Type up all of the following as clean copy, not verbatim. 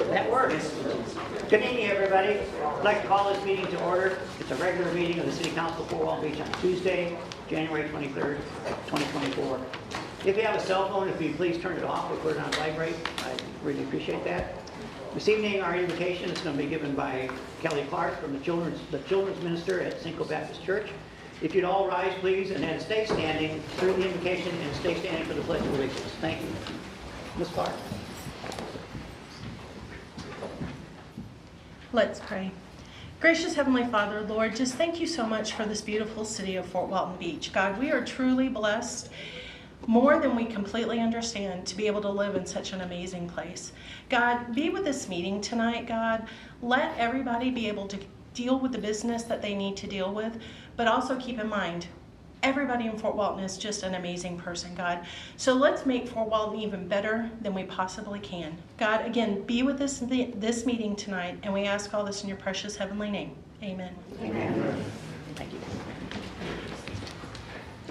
That works. Good evening, everybody. I'd like to call this meeting to order. It's a regular meeting of the City Council of Fort Walton Beach on Tuesday, January 23rd, 2024. If you have a cell phone, if you please turn it off or put it on vibrate, I'd really appreciate that. This evening, our invocation is going to be given by Kelly Clark from the children's minister at Cinco Baptist Church. If you'd all rise, please, and then stay standing through the invocation and stay standing for the Pledge of Allegiance. Thank you. Ms. Clark. Let's pray. Gracious Heavenly Father, Lord, just thank you so much for this beautiful city of Fort Walton Beach. God, we are truly blessed, more than we completely understand, to be able to live in such an amazing place. God, be with this meeting tonight, God. Let everybody be able to deal with the business that they need to deal with, but also keep in mind, everybody in Fort Walton is just an amazing person, God. So let's make Fort Walton even better than we possibly can. God, again, be with us this meeting tonight, and we ask all this in your precious heavenly name. Amen. Amen. Thank you.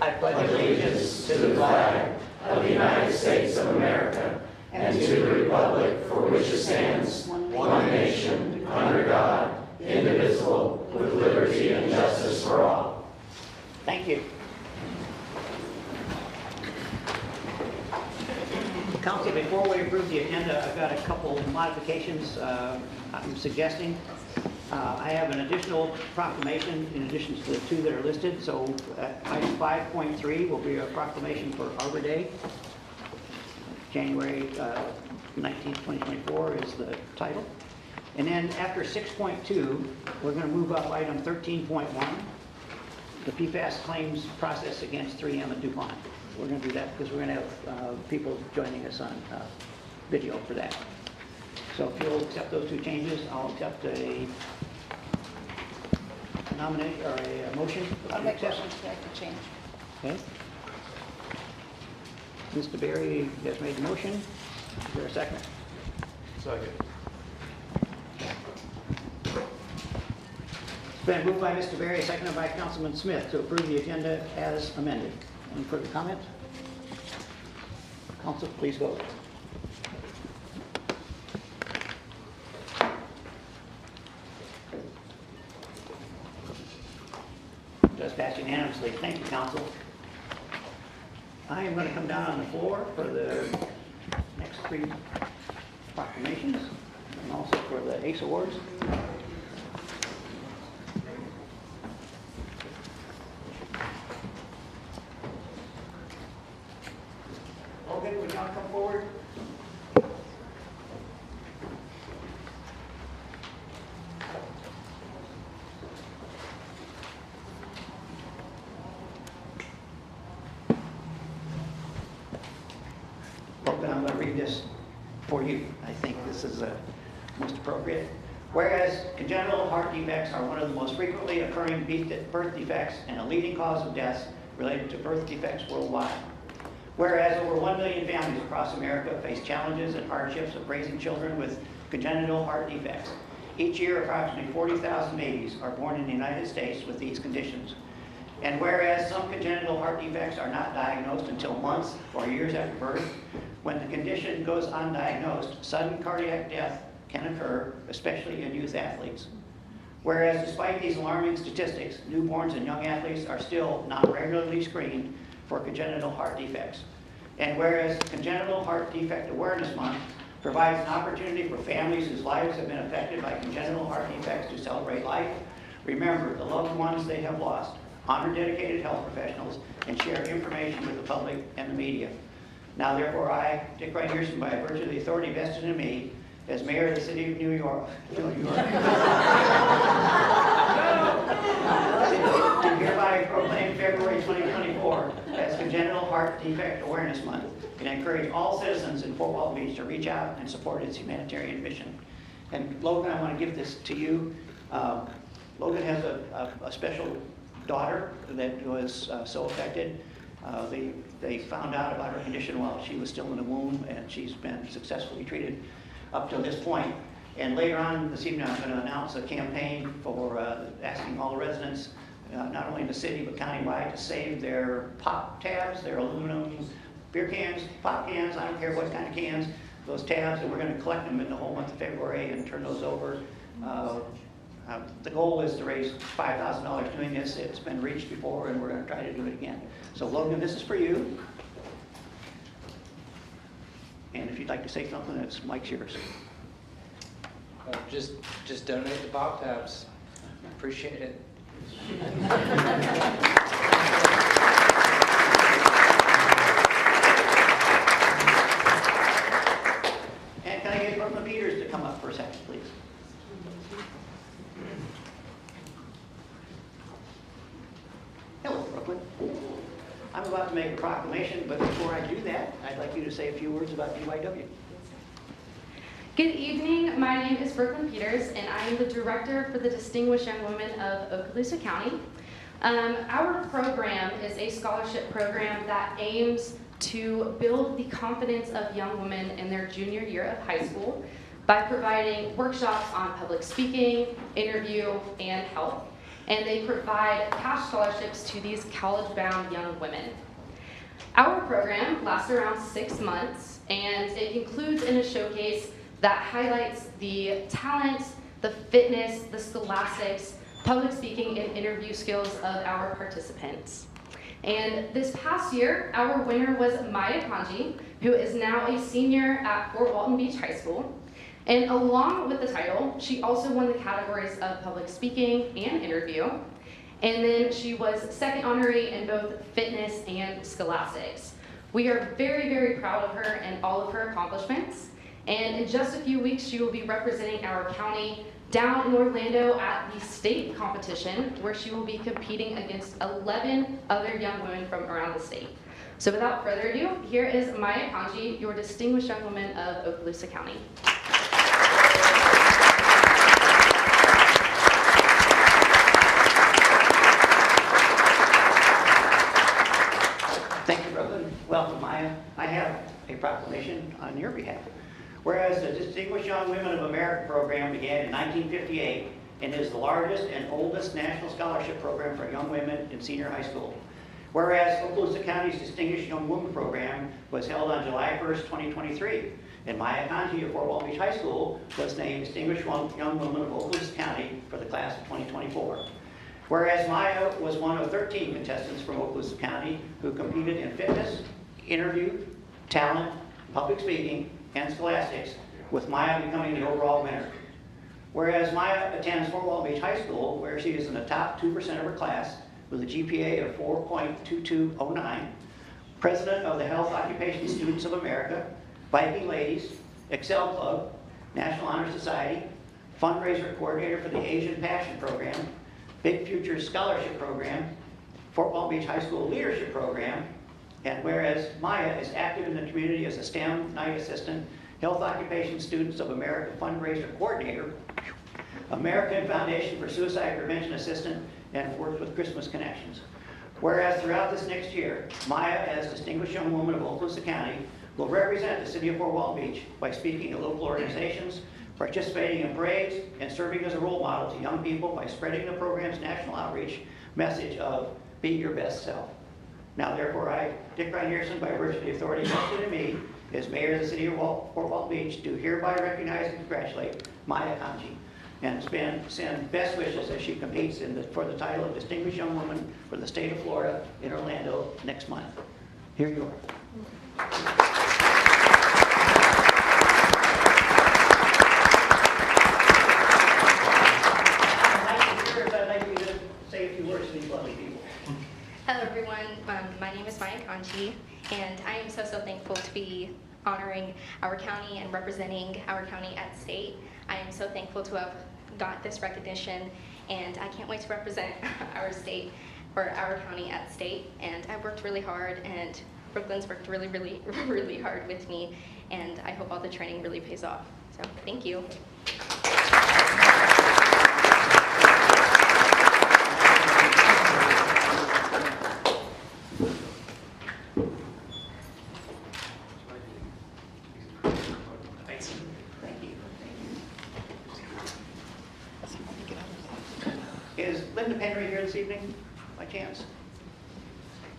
I pledge allegiance to the flag of the United States of America and to the republic for which it stands, one nation, under God, indivisible, with liberty and justice for all. Thank you. Council, before we approve the agenda, I've got a couple modifications I'm suggesting. I have an additional proclamation in addition to the two that are listed. So item 5.3 will be a proclamation for Arbor Day. January 19th, 2024 is the title. And then after 6.2, we're going to move up item 13.1, the PFAS claims process against 3M and DuPont. We're going to do that because we're going to have people joining us on video for that. So if you'll accept those two changes, I'll accept a nomination or a motion. I'll make motion to make the change. Okay. Mr. Berry has made the motion. Is there a second? Second. It's been moved by Mr. Berry, seconded by Councilman Smith to approve the agenda as amended. Any further comments? Council, please vote. Does pass unanimously. Thank you, Council. I am going to come down on the floor for the next three proclamations and also for the ACE Awards. Okay, would y'all come forward? Logan, I'm going to read this for you. I think this is most appropriate. Whereas congenital heart defects are one of the most frequently occurring birth defects and a leading cause of deaths related to birth defects worldwide. Whereas over 1 million families across America face challenges and hardships of raising children with congenital heart defects. Each year, approximately 40,000 babies are born in the United States with these conditions. And whereas some congenital heart defects are not diagnosed until months or years after birth, when the condition goes undiagnosed, sudden cardiac death can occur, especially in youth athletes. Whereas despite these alarming statistics, newborns and young athletes are still not regularly screened for congenital heart defects. And whereas Congenital Heart Defect Awareness Month provides an opportunity for families whose lives have been affected by congenital heart defects to celebrate life, remember the loved ones they have lost, honor dedicated health professionals, and share information with the public and the media. Now therefore I, Dick Wright Hearson, by virtue of the authority vested in me as mayor of the city of New York, do hereby proclaim February 2024 as Congenital Heart Defect Awareness Month and encourage all citizens in Fort Walton Beach to reach out and support its humanitarian mission. And Logan, I want to give this to you. Logan has a special daughter that was so affected. They found out about her condition while she was still in the womb, and she's been successfully treated up to this point. And later on this evening, I'm going to announce a campaign for asking all the residents, not only in the city but countywide, to save their pop tabs, their aluminum beer cans, pop cans, I don't care what kind of cans, those tabs, and we're going to collect them in the whole month of February and turn those over. The goal is to raise $5,000 doing this. It's been reached before, and we're going to try to do it again. So Logan, this is for you. And if you'd like to say something, it's Mike's yours. Just donate the pop tabs. Appreciate it. And can I get Brooklyn Peters to come up for a second, please? Hello, Brooklyn. I'm about to make a proclamation, but before I do that, I'd like you to say a few words about BYW. Good evening. My name is Brooklyn Peters, and I am the director for the Distinguished Young Women of Okaloosa County. Our program is a scholarship program that aims to build the confidence of young women in their junior year of high school by providing workshops on public speaking, interview, and health. And they provide cash scholarships to these college-bound young women. Our program lasts around 6 months, and it includes in a showcase that highlights the talent, the fitness, the scholastics, public speaking, and interview skills of our participants. And this past year, our winner was Maya Kanji, who is now a senior at Fort Walton Beach High School. And along with the title, she also won the categories of public speaking and interview. And then she was second honoree in both fitness and scholastics. We are very, very proud of her and all of her accomplishments. And in just a few weeks, she will be representing our county down in Orlando at the state competition, where she will be competing against 11 other young women from around the state. So without further ado, here is Maya Kanji, your distinguished young woman of Okaloosa County. Thank you, brother. Welcome, Maya. I have a proclamation on your behalf. Whereas the Distinguished Young Women of America program began in 1958 and is the largest and oldest national scholarship program for young women in senior high school. Whereas Okaloosa County's Distinguished Young Woman program was held on July 1st, 2023, and Maya Kanji of Fort Walton Beach High School was named Distinguished Young Woman of Okaloosa County for the class of 2024. Whereas Maya was one of 13 contestants from Okaloosa County who competed in fitness, interview, talent, public speaking, and scholastics, with Maya becoming the overall winner. Whereas Maya attends Fort Walton Beach High School, where she is in the top 2% of her class with a GPA of 4.2209, president of the Health Occupation Students of America, Viking Ladies, Excel Club, National Honor Society, fundraiser coordinator for the Asian Passion Program, Big Futures Scholarship Program, Fort Walton Beach High School Leadership Program, and whereas Maya is active in the community as a STEM night assistant, Health Occupation Students of America fundraiser coordinator, American Foundation for Suicide Prevention assistant, and works with Christmas Connections. Whereas throughout this next year, Maya, as Distinguished Young Woman of Okaloosa County, will represent the city of Fort Walton Beach by speaking to local organizations, participating in parades, and serving as a role model to young people by spreading the program's national outreach message of be your best self. Now, therefore, I, Dick Ryan Harrison, by virtue of the authority vested in me as mayor of the city of Fort Walton Beach, do hereby recognize and congratulate Maya Kanji and send best wishes as she competes for the title of Distinguished Young Woman for the state of Florida in Orlando next month. Here you are. I'd like you to say a few words to these lovely people. Hello everyone, my name is Maya Kanji, and I am so thankful to be honoring our county and representing our county at state. I am so thankful to have got this recognition, and I can't wait to represent our state or our county at state. And I've worked really hard, and Brooklyn's worked really, really, really hard with me, and I hope all the training really pays off. So thank you. Is Linda Penry here this evening, by chance?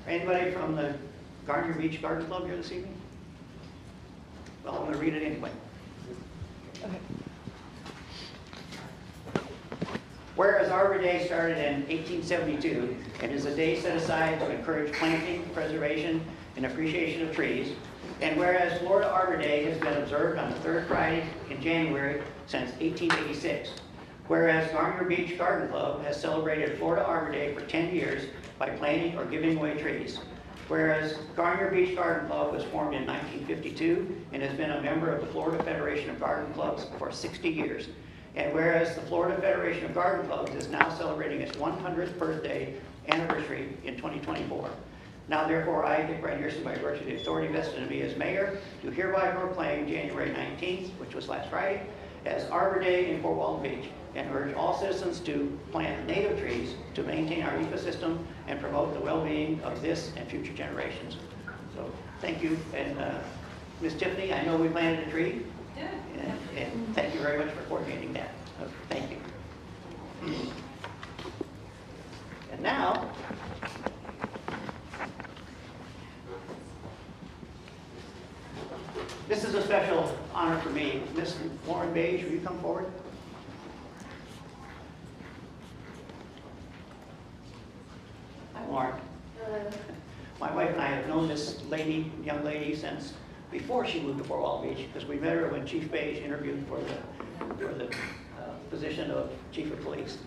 Or anybody from the Garnier Beach Garden Club here this evening? Well, I'm going to read it anyway. Whereas Arbor Day started in 1872 and is a day set aside to encourage planting, preservation, and appreciation of trees, and whereas Florida Arbor Day has been observed on the third Friday in January since 1886, whereas Garnier Beach Garden Club has celebrated Florida Arbor Day for 10 years by planting or giving away trees, whereas Garnier Beach Garden Club was formed in 1952 and has been a member of the Florida Federation of Garden Clubs for 60 years, and whereas the Florida Federation of Garden Clubs is now celebrating its 100th birthday anniversary in 2024. Now therefore, I, Dick Brandierson, by virtue of the authority vested in me as mayor, do hereby proclaim January 19th, which was last Friday, as Arbor Day in Fort Walton Beach, and urge all citizens to plant native trees to maintain our ecosystem and promote the well-being of this and future generations. So thank you, and Ms. Tiffany, I know we planted a tree. And thank you very much for coordinating that. Thank you. And now, this is a special honor for me. Miss Lauren Beige, will you come forward? Hi, Lauren. Hello. My wife and I have known this young lady, since before she moved to Fort Walton Beach, because we met her when Chief Beige interviewed for the position of Chief of Police.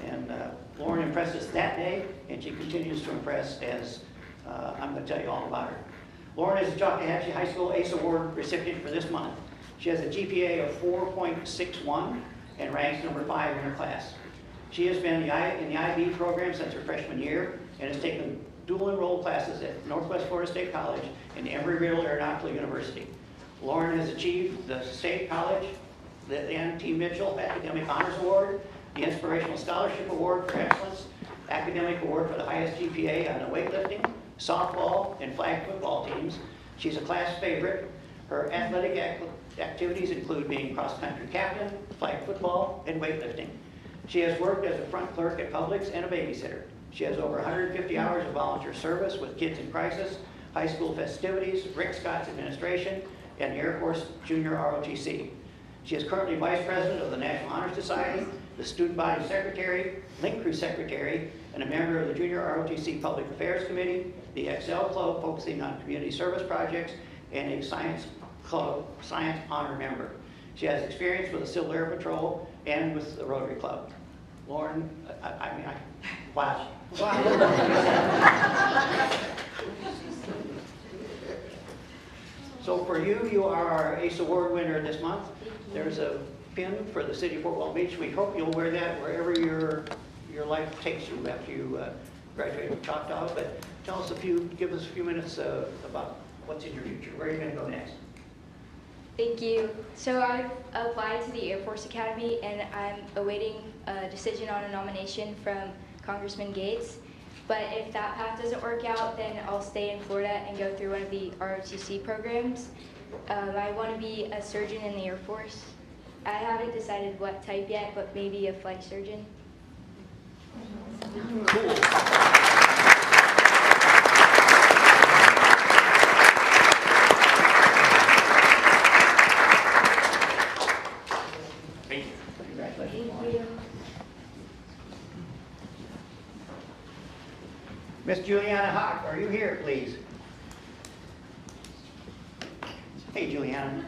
And Lauren impressed us that day, and she continues to impress as I'm going to tell you all about her. Lauren is a Choctawhatchee High School ACE Award recipient for this month. She has a GPA of 4.61 and ranks number 5 in her class. She has been in the IB program since her freshman year and has taken dual enrolled classes at Northwest Florida State College and Embry-Riddle Aeronautical University. Lauren has achieved the State College, the N.T. Mitchell Academic Honors Award, the Inspirational Scholarship Award for Excellence, Academic Award for the highest GPA on the weightlifting, softball, and flag football teams. She's a class favorite. Her athletic activities include being cross-country captain, flag football, and weightlifting. She has worked as a front clerk at Publix and a babysitter. She has over 150 hours of volunteer service with Kids in Crisis, high school festivities, Rick Scott's administration, and the Air Force Junior ROTC. She is currently Vice President of the National Honor Society, the Student Body Secretary, Link Crew Secretary, and a member of the Junior ROTC Public Affairs Committee, the Excel Club focusing on community service projects, and a Science Club Science Honor member. She has experience with the Civil Air Patrol and with the Rotary Club. Lauren, wow. So for you, you are our ACE Award winner this month. There's a pin for the City of Fort Walton Beach. We hope you'll wear that wherever your life takes you after you graduate from Choctaw. But give us a few minutes about what's in your future. Where are you going to go next? Thank you. So I applied to the Air Force Academy, and I'm awaiting a decision on a nomination from Congressman Gates. But if that path doesn't work out, then I'll stay in Florida and go through one of the ROTC programs. I want to be a surgeon in the Air Force. I haven't decided what type yet, but maybe a flight surgeon. Cool. Thank you. Congratulations. Thank you. Miss Juliana Hawk, are you here, please? Hey, Juliana.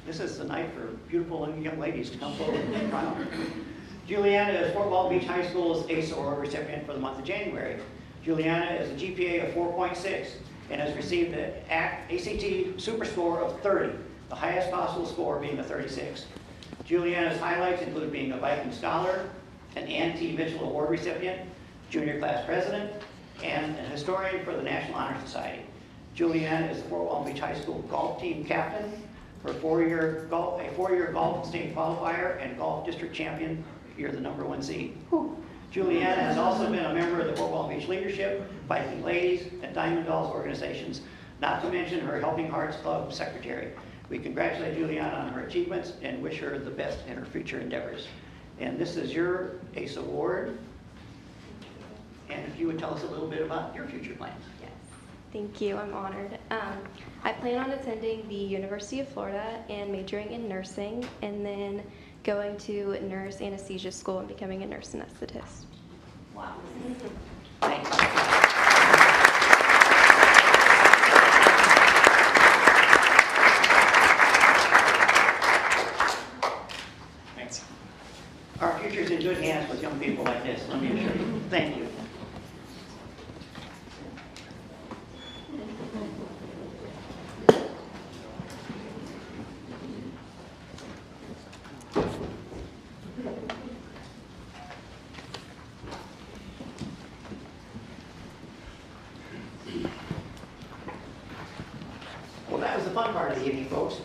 This is the night for beautiful young ladies to come forward and run on. Juliana is Fort Walton Beach High School's ACE Award recipient for the month of January. Juliana is a GPA of 4.6 and has received the ACT Super Score of 30, the highest possible score being a 36. Juliana's highlights include being a Viking Scholar, an N.T. Mitchell Award recipient, junior class president, and an historian for the National Honor Society. Juliana is the Fort Walton Beach High School golf team captain, for a four-year golf state qualifier and golf district champion. You're the #1 seed. Juliana has also been a member of the Fort Walton Beach Leadership, Viking Ladies, and Diamond Dolls organizations, not to mention her Helping Hearts Club secretary. We congratulate Juliana on her achievements and wish her the best in her future endeavors. And this is your ACE Award. And if you would tell us a little bit about your future plans. Yes. Thank you, I'm honored. I plan on attending the University of Florida and majoring in nursing, and then going to nurse anesthesia school and becoming a nurse anesthetist. Wow. Thanks. Thanks. Our future's in good hands with young people like this, let me assure you. Thank you. Well, that was the fun part of the evening, folks.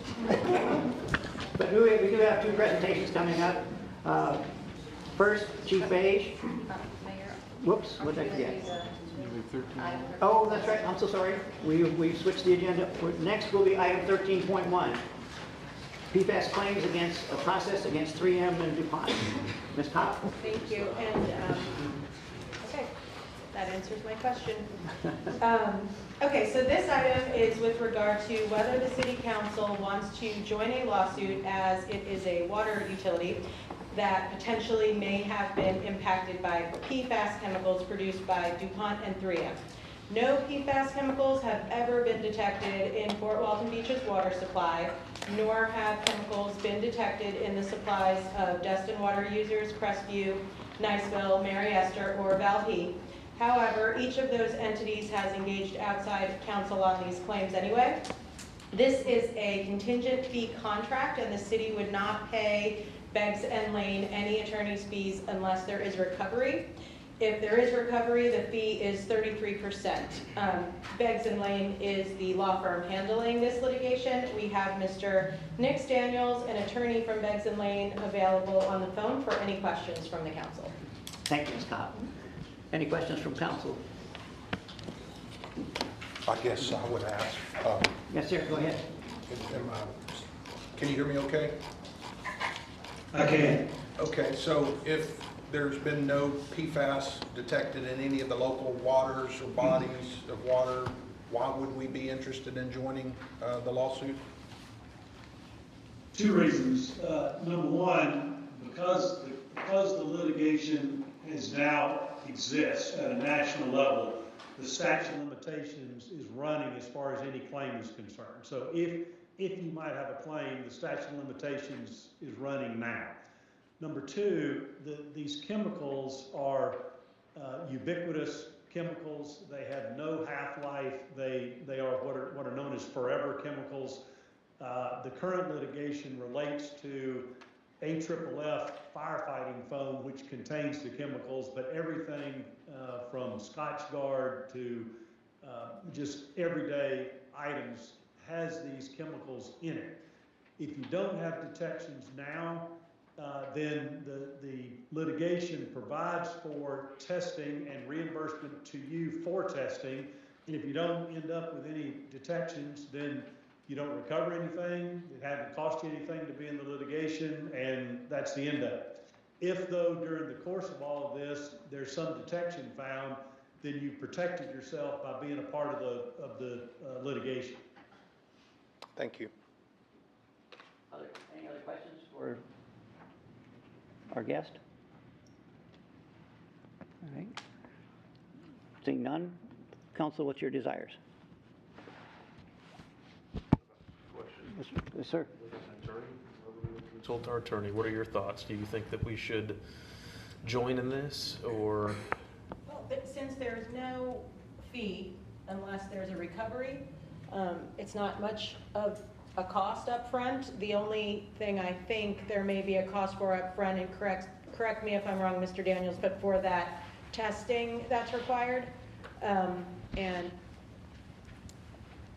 But we do have two presentations coming up. First, Chief Beige. Whoops, what did I forget? Oh, that's right, I'm so sorry. We switched the agenda. Next will be item 13.1. PFAS claims against a process against 3M and DuPont. Ms. Pop? Thank you, and, okay, that answers my question. Okay, so this item is with regard to whether the city council wants to join a lawsuit as it is a water utility that potentially may have been impacted by PFAS chemicals produced by DuPont and 3M. No PFAS chemicals have ever been detected in Fort Walton Beach's water supply, nor have chemicals been detected in the supplies of Destin water users, Crestview, Niceville, Mary Esther, or Valhee. However, each of those entities has engaged outside counsel on these claims anyway. This is a contingent fee contract, and the city would not pay Beggs and Lane any attorney's fees unless there is recovery. If there is recovery, the fee is 33%. Beggs and Lane is the law firm handling this litigation. We have Mr. Nick Daniels, an attorney from Beggs and Lane, available on the phone for any questions from the council. Thank you, Ms. Cobb. Any questions from council? I guess I would ask. Yes, sir, go ahead. Can you hear me okay? I can. Okay, so if there's been no PFAS detected in any of the local waters or bodies of water, why would we be interested in joining the lawsuit? Two reasons. Number one, because the litigation is now exists at a national level, the statute of limitations is running as far as any claim is concerned. So if you might have a claim, the statute of limitations is running now. Number two, these chemicals are ubiquitous chemicals. They have no half-life. They are what are known as forever chemicals. The current litigation relates to AFFF firefighting foam, which contains the chemicals, but everything from Scotchgard to just everyday items has these chemicals in it. If you don't have detections now, then the litigation provides for testing and reimbursement to you for testing. And if you don't end up with any detections, then you don't recover anything. It hasn't cost you anything to be in the litigation, and that's the end of it. If, though, during the course of all of this, there's some detection found, then you protected yourself by being a part of the litigation. Thank you. Any other questions for our guest? All right. Seeing none, council, what's your desires? Yes, sir. Consult our attorney. What are your thoughts? Do you think that we should join in this, or? Well, since there's no fee unless there's a recovery, it's not much of a cost up front. The only thing I think there may be a cost for up front, and correct me if I'm wrong, Mr. Daniels, but for that testing that's required, and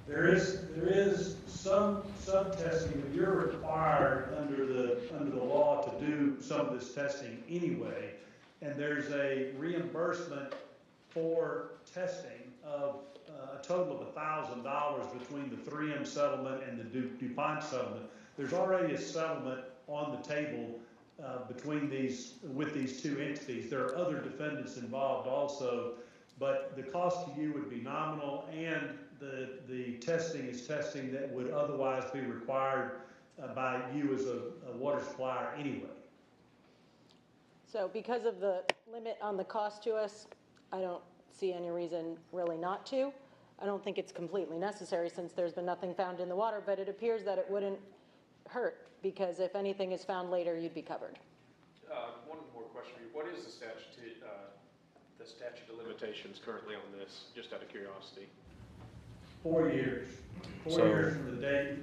There is some testing, but you're required under the law to do some of this testing anyway, and there's a reimbursement for testing of a total of $1,000 between the 3M settlement and the DuPont settlement. There's already a settlement on the table with these two entities. There are other defendants involved also, but the cost to you would be nominal, and the testing is testing that would otherwise be required by you as a water supplier anyway. So because of the limit on the cost to us, I don't see any reason really not to. I don't think it's completely necessary since there's been nothing found in the water, but it appears that it wouldn't hurt because if anything is found later, you'd be covered. One more question for you. What is the statute of limitations currently on this, just out of curiosity? 4 years. 4 years from the date.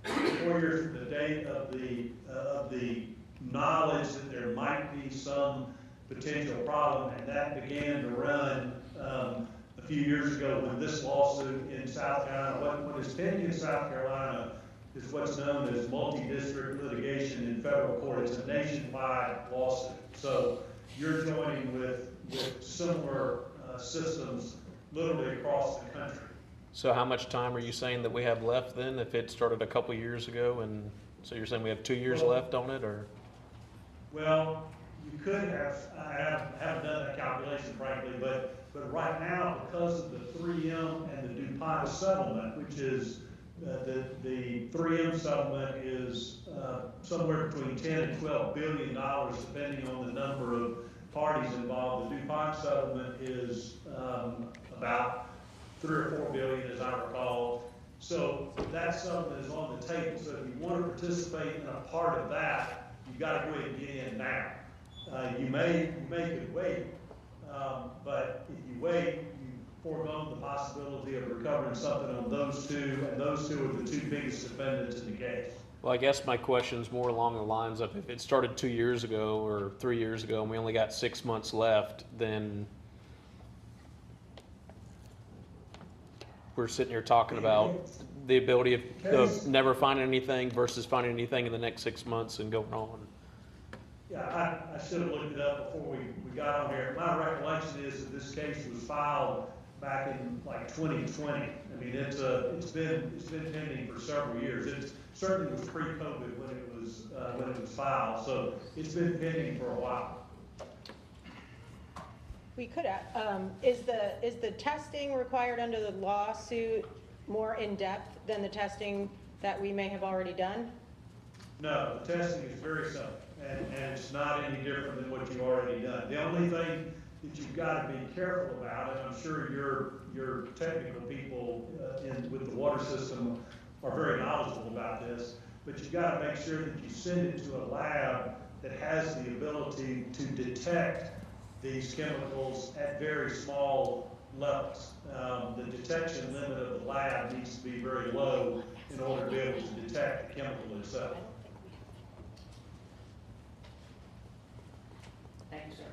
4 years from the date of the knowledge that there might be some potential problem, and that began to run a few years ago when this lawsuit in South Carolina, what is pending in South Carolina is what's known as multi-district litigation in federal court. It's a nationwide lawsuit. So you're joining with similar systems literally across the country. So how much time are you saying that we have left then, if it started a couple years ago? And so you're saying we have 2 years left on it, or? Well, you could have, I haven't done that calculation frankly, but right now, because of the 3M and the DuPont settlement, which is, the 3M settlement is somewhere between 10 and $12 billion, depending on the number of parties involved. The DuPont settlement is about 3 or 4 billion, as I recall. So that settlement is on the table. So if you want to participate in a part of that, you've got to go ahead and get in now. You may could wait, but if you wait, you forego the possibility of recovering something on those two, and those two are the two biggest defendants in the case. Well, I guess my question is more along the lines of if it started 2 years ago or 3 years ago and we only got 6 months left, then we're sitting here talking about the ability of never finding anything versus finding anything in the next 6 months and going on. Yeah, I should have looked it up before we got on here. My recollection is that this case was filed back in like 2020. I mean, it's been pending for several years. It certainly was pre-COVID when it was filed, so it's been pending for a while. We could have, is the testing required under the lawsuit more in-depth than the testing that we may have already done? No, the testing is very simple, and it's not any different than what you've already done. The only thing that you've got to be careful about, and I'm sure your technical people with the water system are very knowledgeable about this, but you've got to make sure that you send it to a lab that has the ability to detect these chemicals at very small levels. The detection limit of the lab needs to be very low in order to be able to detect the chemical itself. Thank you, sir.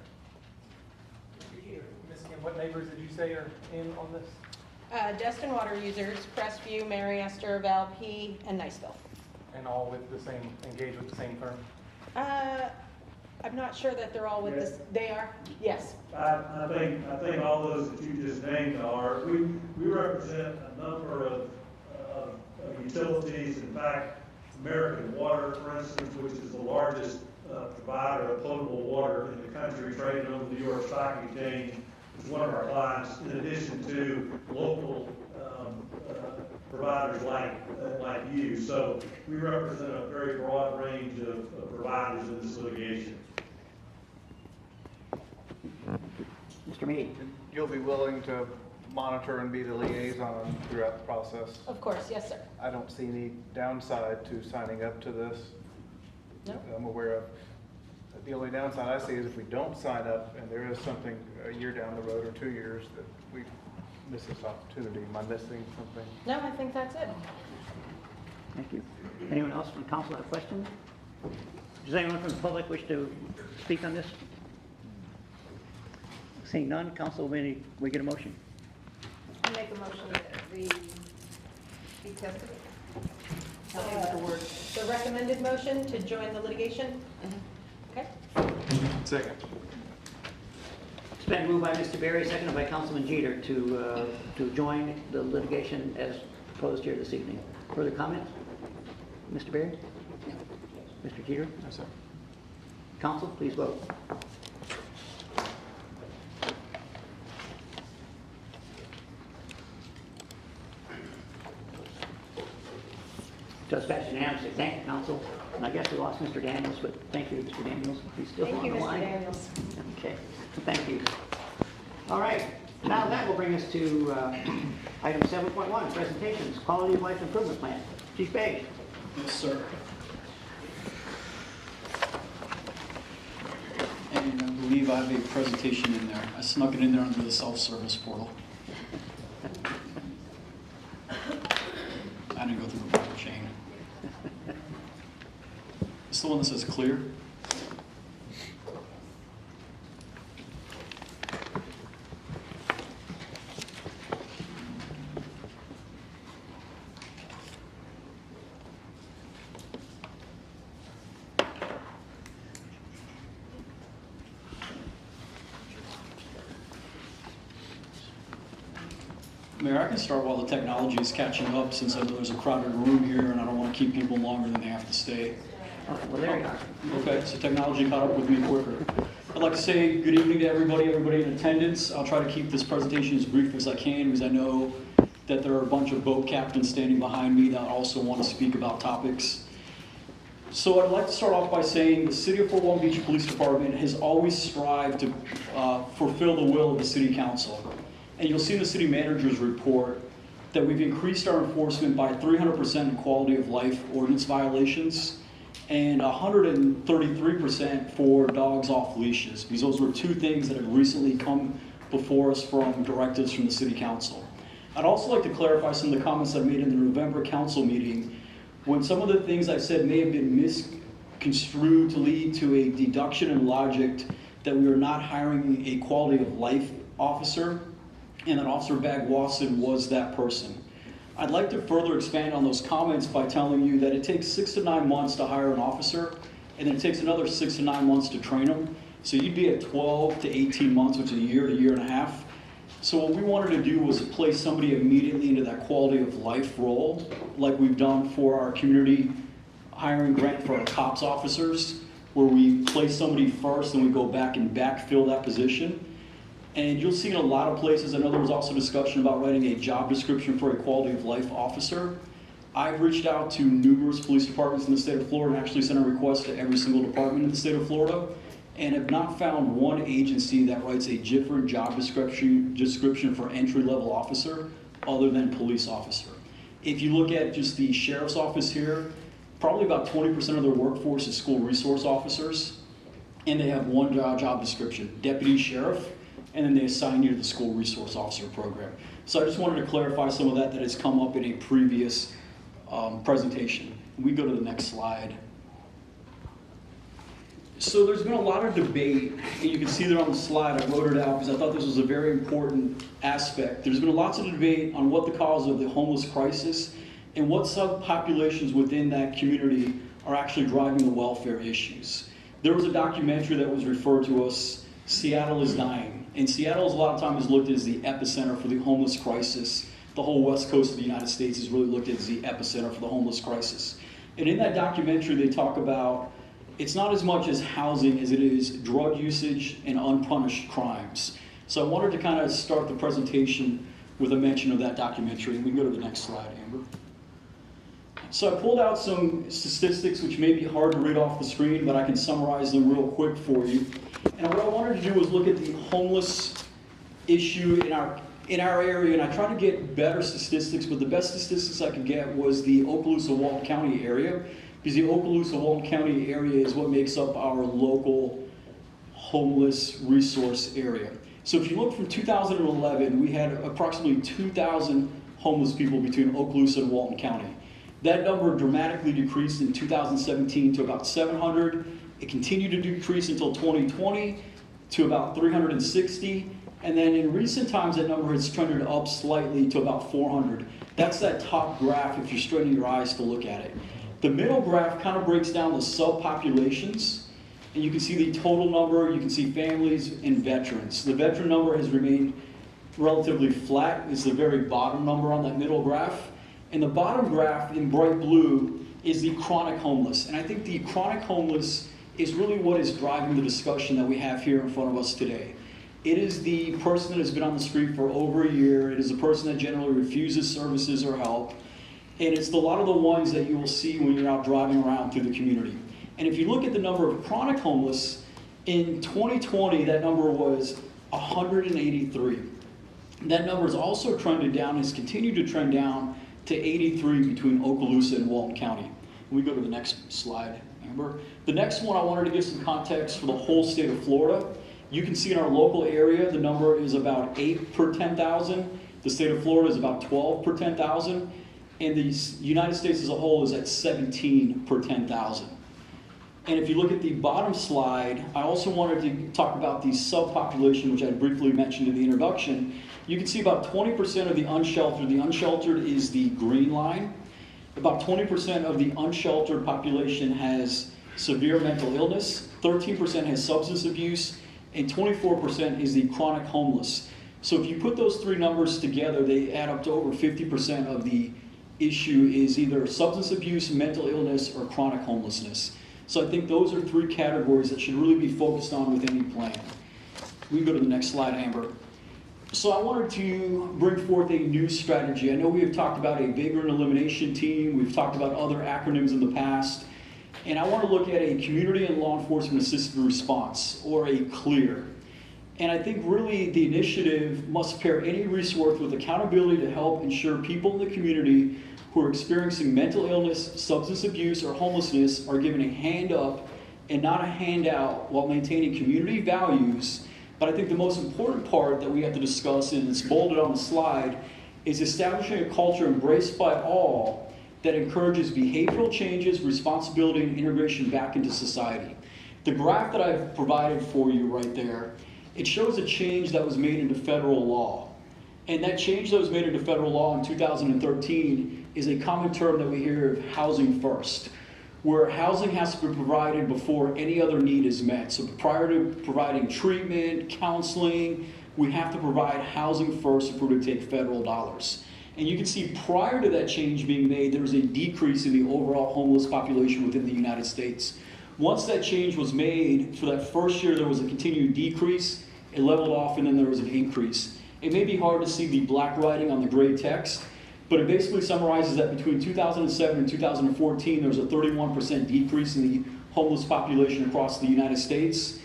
Mr. Jeter. Ms. Kim, what neighbors did you say are in on this? Destin water users, Crestview, Mary Esther, Valpy, and Niceville. And all with the same, engaged with the same firm? I'm not sure that they're all with this. They are? Yes. I think all those that you just named are. We represent a number of utilities. In fact, American Water, for instance, which is the largest provider of potable water in the country, traded on the New York Stock Exchange, is one of our clients, in addition to local providers like you. So we represent a very broad range of providers in this litigation. Mr. Meade. You'll be willing to monitor and be the liaison throughout the process? Of course, yes, sir. I don't see any downside to signing up to this. No. I'm aware of. The only downside I see is if we don't sign up and there is something a year down the road or 2 years that we miss this opportunity. Am I missing something? No, I think that's it. Thank you. Anyone else from the council have questions? Does anyone from the public wish to speak on this? Seeing none, council, we get a motion. I make a motion that we be tested. Help me with the word. The recommended motion to join the litigation? Okay. Second. It's been moved by Mr. Berry, seconded by Councilman Jeter to join the litigation as proposed here this evening. Further comments? Mr. Berry? Mr. Jeter? Yes, sir. Council, please vote. Just passed unanimously. Thank you, council. And I guess we lost Mr. Daniels, but thank you, Mr. Daniels. He's still on the line. Daniels. Okay, thank you. All right, now that will bring us to item 7.1, presentations, quality of life improvement plan. Chief Page. Yes, sir. And I believe I have a presentation in there. I snuck it in there under the self-service portal. I didn't go through the proper chain. It's the one that says clear. Mayor, I can start while the technology is catching up, since I know there's a crowded room here and I don't want to keep people longer than they have to stay. Okay, well, there you are. Okay, so technology caught up with me quicker. I'd like to say good evening to everybody in attendance. I'll try to keep this presentation as brief as I can, because I know that there are a bunch of boat captains standing behind me that also want to speak about topics. So I'd like to start off by saying the City of Fort Walton Beach Police Department has always strived to fulfill the will of the City Council. And you'll see in the City Manager's report that we've increased our enforcement by 300% in quality of life ordinance violations and 133% for dogs off leashes, because those were two things that have recently come before us from directives from the City Council. I'd also like to clarify some of the comments I made in the November council meeting, when some of the things I said may have been misconstrued to lead to a deduction in logic that we are not hiring a quality of life officer, and that Officer Bagwasson was that person. I'd like to further expand on those comments by telling you that it takes 6 to 9 months to hire an officer, and then it takes another 6 to 9 months to train them. So you'd be at 12 to 18 months, which is a year to year and a half. So what we wanted to do was place somebody immediately into that quality of life role, like we've done for our community hiring grant for our cops officers, where we place somebody first and we go back and backfill that position. And you'll see in a lot of places, I know there was also discussion about writing a job description for a quality of life officer. I've reached out to numerous police departments in the state of Florida and actually sent a request to every single department in the state of Florida, and have not found one agency that writes a different job description for entry-level officer other than police officer. If you look at just the sheriff's office here, probably about 20% of their workforce is school resource officers, and they have one job description, deputy sheriff, and then they assign you to the school resource officer program. So I just wanted to clarify some of that has come up in a previous presentation. We go to the next slide. So there's been a lot of debate, and you can see there on the slide, I wrote it out because I thought this was a very important aspect. There's been lots of debate on what the cause of the homeless crisis and what subpopulations within that community are actually driving the welfare issues. There was a documentary that was referred to us, Seattle is Dying. And Seattle is a lot of times looked at as the epicenter for the homeless crisis. The whole west coast of the United States is really looked at as the epicenter for the homeless crisis. And in that documentary, they talk about it's not as much as housing as it is drug usage and unpunished crimes. So I wanted to kind of start the presentation with a mention of that documentary. And we can go to the next slide, Amber. So I pulled out some statistics which may be hard to read off the screen, but I can summarize them real quick for you. And what I wanted to do was look at the homeless issue in our area, and I tried to get better statistics, but the best statistics I could get was the Okaloosa-Walton County area, because the Okaloosa-Walton County area is what makes up our local homeless resource area. So if you look from 2011, we had approximately 2,000 homeless people between Okaloosa and Walton County. That number dramatically decreased in 2017 to about 700. It continued to decrease until 2020 to about 360. And then in recent times, that number has trended up slightly to about 400. That's that top graph if you're straining your eyes to look at it. The middle graph kind of breaks down the subpopulations. And you can see the total number, you can see families and veterans. The veteran number has remained relatively flat. It's the very bottom number on that middle graph. And the bottom graph in bright blue is the chronic homeless. And I think the chronic homeless is really what is driving the discussion that we have here in front of us today. It is the person that has been on the street for over a year. It is a person that generally refuses services or help. And it's a lot of the ones that you will see when you're out driving around through the community. And if you look at the number of chronic homeless, in 2020, that number was 183. That number has also trended down, has continued to trend down to 83 between Okaloosa and Walton County. We go to the next slide, Amber. The next one, I wanted to give some context for the whole state of Florida. You can see in our local area, the number is about 8 per 10,000. The state of Florida is about 12 per 10,000. And the United States as a whole is at 17 per 10,000. And if you look at the bottom slide, I also wanted to talk about the subpopulation, which I briefly mentioned in the introduction. You can see about 20% of the unsheltered. The unsheltered is the green line. About 20% of the unsheltered population has severe mental illness, 13% has substance abuse, and 24% is the chronic homeless. So if you put those three numbers together, they add up to over 50% of the issue is either substance abuse, mental illness, or chronic homelessness. So I think those are three categories that should really be focused on with any plan. We can go to the next slide, Amber. So I wanted to bring forth a new strategy. I know we have talked about a vagrant elimination team. We've talked about other acronyms in the past. And I want to look at a community and law enforcement assisted response, or a CLEAR. And I think really the initiative must pair any resource with accountability to help ensure people in the community who are experiencing mental illness, substance abuse, or homelessness are given a hand up and not a handout while maintaining community values. But I think the most important part that we have to discuss, and it's bolded on the slide, is establishing a culture embraced by all that encourages behavioral changes, responsibility, and integration back into society. The graph that I've provided for you right there, it shows a change that was made into federal law. And that change that was made into federal law in 2013 is a common term that we hear of housing first, where housing has to be provided before any other need is met. So prior to providing treatment, counseling, we have to provide housing first if we're to take federal dollars. And you can see prior to that change being made, there was a decrease in the overall homeless population within the United States. Once that change was made, for that first year there was a continued decrease, it leveled off, and then there was an increase. It may be hard to see the black writing on the gray text, but it basically summarizes that between 2007 and 2014, there was a 31% decrease in the homeless population across the United States.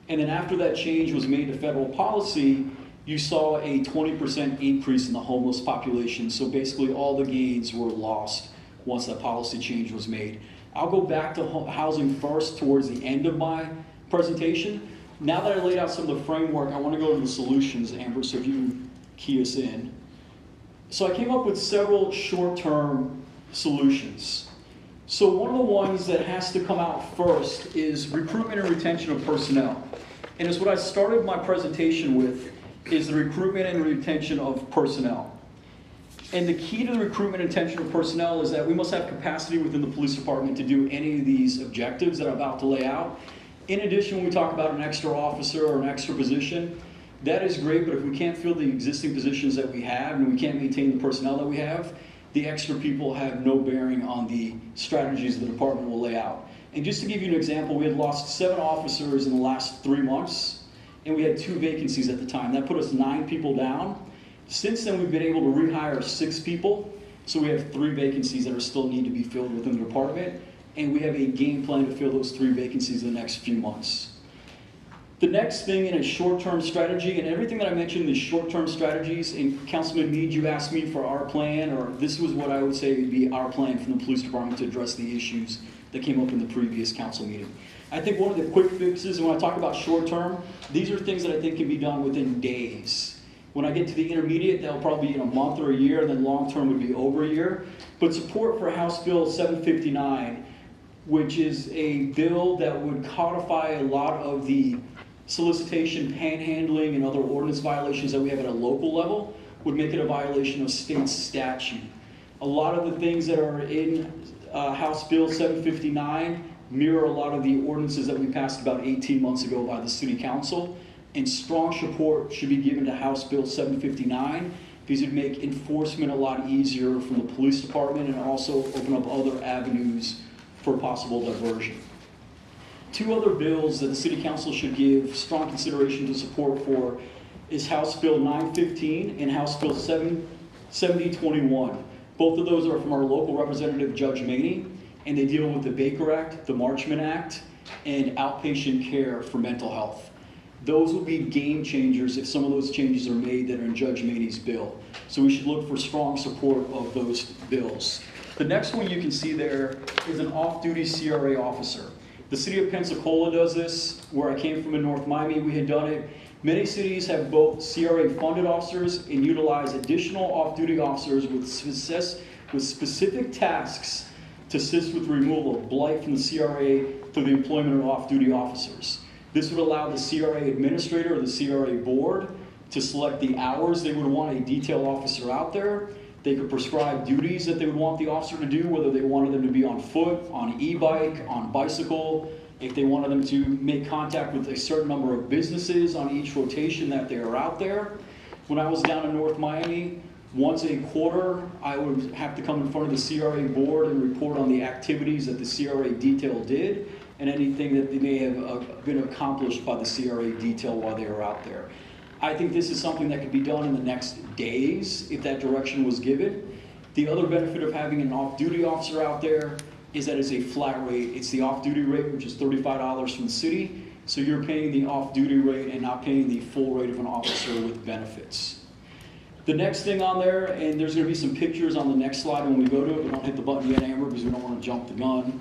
And then after that change was made to federal policy, you saw a 20% increase in the homeless population. So basically all the gains were lost once that policy change was made. I'll go back to housing first towards the end of my presentation. Now that I laid out some of the framework, I want to go to the solutions, Amber, so if you can key us in. So I came up with several short-term solutions. So one of the ones that has to come out first is recruitment and retention of personnel. And it's what I started my presentation with, is the recruitment and retention of personnel. And the key to the recruitment and retention of personnel is that we must have capacity within the police department to do any of these objectives that I'm about to lay out. In addition, when we talk about an extra officer or an extra position, that is great, but if we can't fill the existing positions that we have and we can't maintain the personnel that we have, the extra people have no bearing on the strategies the department will lay out. And just to give you an example, we had lost 7 officers in the last 3 months, and we had 2 vacancies at the time. That put us 9 people down. Since then, we've been able to rehire 6 people, so we have 3 vacancies that are still need to be filled within the department, and we have a game plan to fill those 3 vacancies in the next few months. The next thing in a short-term strategy, and everything that I mentioned is short-term strategies, and Councilman Meade, you asked me for our plan, or this was what I would say would be our plan from the police department to address the issues that came up in the previous council meeting. I think one of the quick fixes, and when I talk about short-term, these are things that I think can be done within days. When I get to the intermediate, that'll probably be in a month or a year, and then long-term would be over a year. But support for House Bill 759, which is a bill that would codify a lot of the solicitation, panhandling, and other ordinance violations that we have at a local level, would make it a violation of state statute. A lot of the things that are in House Bill 759 mirror a lot of the ordinances that we passed about 18 months ago by the City Council, and strong support should be given to House Bill 759 because it would make enforcement a lot easier from the police department and also open up other avenues for possible diversion. 2 other bills that the City Council should give strong consideration to support for is House Bill 915 and House Bill 7021. Both of those are from our local representative, Judge Maney, and they deal with the Baker Act, the Marchman Act, and outpatient care for mental health. Those will be game changers if some of those changes are made that are in Judge Maney's bill. So we should look for strong support of those bills. The next one you can see there is an off-duty CRA officer. The city of Pensacola does this. Where I came from in North Miami, we had done it. Many cities have both CRA-funded officers and utilize additional off-duty officers with specific tasks to assist with removal of blight from the CRA through the employment of off-duty officers. This would allow the CRA administrator or the CRA board to select the hours they would want a detail officer out there. They could prescribe duties that they would want the officer to do, whether they wanted them to be on foot, on e-bike, on bicycle, if they wanted them to make contact with a certain number of businesses on each rotation that they are out there. When I was down in North Miami, once a quarter, I would have to come in front of the CRA board and report on the activities that the CRA detail did and anything that they may have been accomplished by the CRA detail while they were out there. I think this is something that could be done in the next days if that direction was given. The other benefit of having an off-duty officer out there is that it's a flat rate. It's the off-duty rate, which is $35 from the city. So you're paying the off-duty rate and not paying the full rate of an officer with benefits. The next thing on there, and there's going to be some pictures on the next slide when we go to it, but don't hit the button yet, Amber, because we don't want to jump the gun.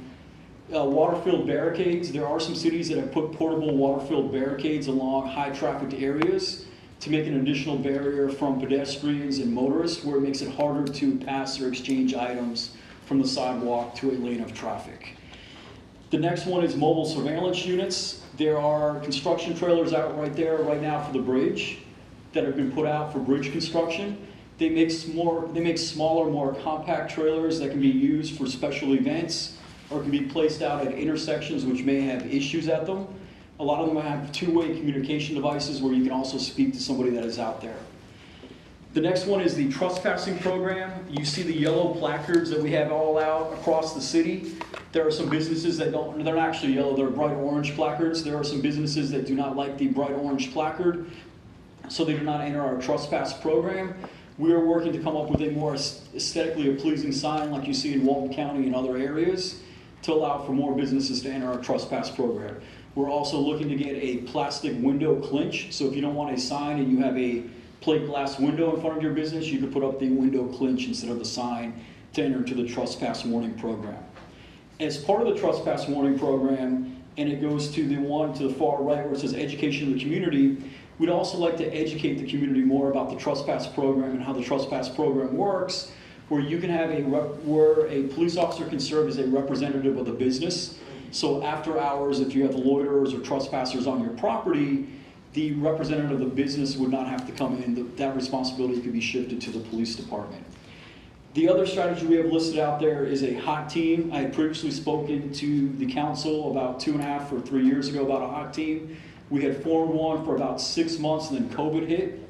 Water-filled barricades. There are some cities that have put portable water-filled barricades along high-trafficked areas to make an additional barrier from pedestrians and motorists where it makes it harder to pass or exchange items from the sidewalk to a lane of traffic. The next one is mobile surveillance units. There are construction trailers out right there right now for the bridge that have been put out for bridge construction. They make smaller, more compact trailers that can be used for special events or can be placed out at intersections which may have issues at them. A lot of them have two-way communication devices where you can also speak to somebody that is out there. The next one is the trespassing program. You see the yellow placards that we have all out across the city. There are some businesses that don't, they're not actually yellow, they're bright orange placards. There are some businesses that do not like the bright orange placard, so they do not enter our trespass program. We are working to come up with a more aesthetically pleasing sign like you see in Walton County and other areas to allow for more businesses to enter our trespass program. We're also looking to get a plastic window clinch, so if you don't want a sign and you have a plate glass window in front of your business, you could put up the window clinch instead of the sign to enter into the trespass warning program. As part of the trespass warning program, and it goes to the one to the far right where it says education of the community, we'd also like to educate the community more about the trespass program and how the trespass program works, where you can have where a police officer can serve as a representative of the business. So after hours, if you have loiterers or trespassers on your property, the representative of the business would not have to come in. That responsibility could be shifted to the police department. The other strategy we have listed out there is a hot team. I had previously spoken to the council about 2.5 or 3 years ago about a hot team. We had formed one for about 6 months and then COVID hit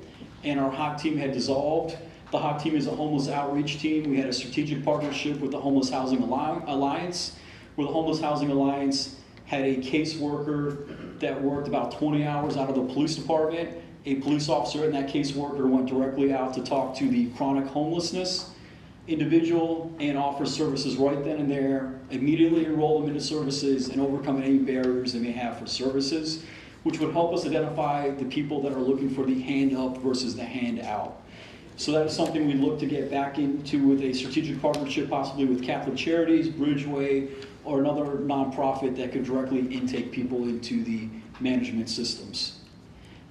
and our hot team had dissolved. The hot team is a homeless outreach team. We had a strategic partnership with the Homeless Housing Alliance, where the Homeless Housing Alliance had a caseworker that worked about 20 hours out of the police department. A police officer and that caseworker went directly out to talk to the chronic homelessness individual and offer services right then and there, immediately enroll them into services and overcome any barriers they may have for services, which would help us identify the people that are looking for the hand up versus the hand out. So that is something we look to get back into with a strategic partnership, possibly with Catholic Charities, Bridgeway, or another nonprofit that could directly intake people into the management systems.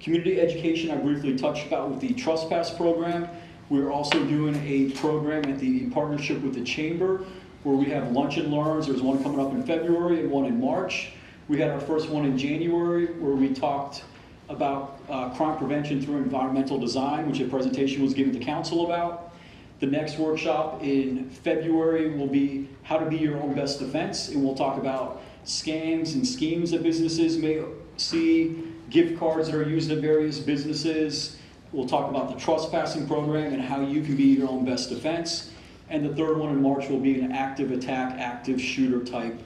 Community education, I briefly touched about with the trespass program. We're also doing a program in partnership with the Chamber where we have lunch and learns. There's one coming up in February and one in March. We had our first one in January where we talked about crime prevention through environmental design, which a presentation was given to council about. The next workshop in February will be how to be your own best defense, and we'll talk about scams and schemes that businesses may see, gift cards that are used at various businesses. We'll talk about the trespassing program and how you can be your own best defense. And the third one in March will be an active attack, active shooter type,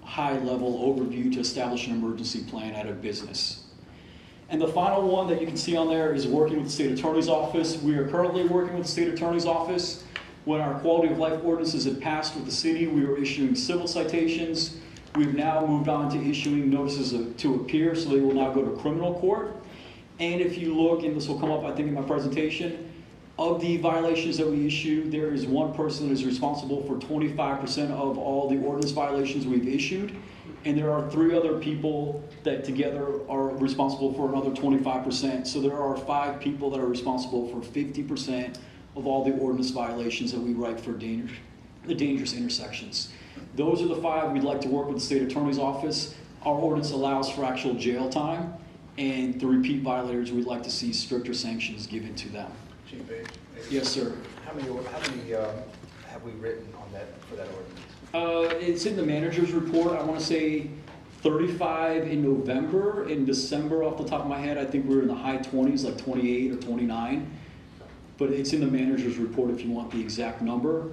high-level overview to establish an emergency plan at a business. And the final one that you can see on there is working with the state attorney's office. We are currently working with the state attorney's office When our quality of life ordinances had passed with the city, we were issuing civil citations. We've now moved on to issuing notices to appear, so they will now go to criminal court. And if you look, and this will come up, I think, in my presentation, of the violations that we issue, there is one person that is responsible for 25% of all the ordinance violations we've issued. And there are 3 other people that together are responsible for another 25%. So there are 5 people that are responsible for 50% of all the ordinance violations that we write for the dangerous intersections. Those are the 5 we'd like to work with the state attorney's office. Our ordinance allows for actual jail time, and the repeat violators, we'd like to see stricter sanctions given to them. Chief Page? Yes, sir. How many have we written on that, for that ordinance? It's in the manager's report. I want to say 35 in November. In December, off the top of my head, I think we were in the high 20s, like 28 or 29. But it's in the manager's report if you want the exact number.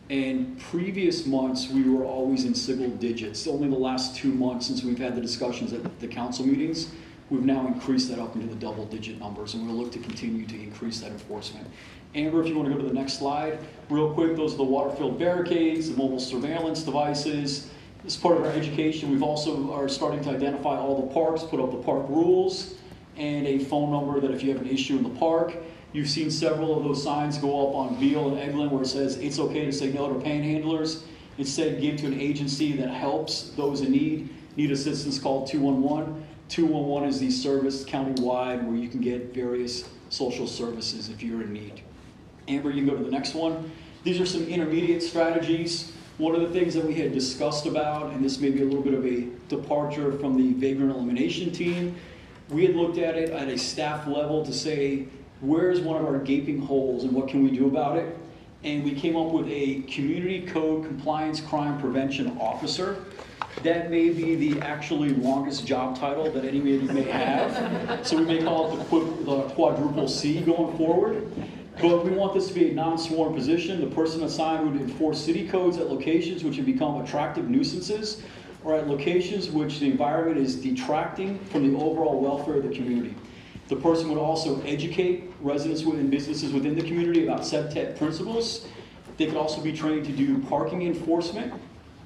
And previous months, we were always in single digits. Only the last 2 months since we've had the discussions at the council meetings, we've now increased that up into the double-digit numbers, and we'll look to continue to increase that enforcement. Amber, if you want to go to the next slide, real quick, those are the water-filled barricades, the mobile surveillance devices. As part of our education, we've also are starting to identify all the parks, put up the park rules, and a phone number that if you have an issue in the park. You've seen several of those signs go up on Beale and Eglin where it says it's okay to say no to panhandlers. Instead, give to an agency that helps those in need assistance, called 211. 211 is the service countywide where you can get various social services if you're in need. Amber, you can go to the next one. These are some intermediate strategies. One of the things that we had discussed about, and this may be a little bit of a departure from the vagrant elimination team, we had looked at it at a staff level to say, where's one of our gaping holes and what can we do about it? And we came up with a community code compliance crime prevention officer. That may be the actually longest job title that any of you may have. So we may call it the quadruple C going forward. But we want this to be a non-sworn position. The person assigned would enforce city codes at locations which have become attractive nuisances or at locations which the environment is detracting from the overall welfare of the community. The person would also educate residents and businesses within the community about SEPTED principles. They could also be trained to do parking enforcement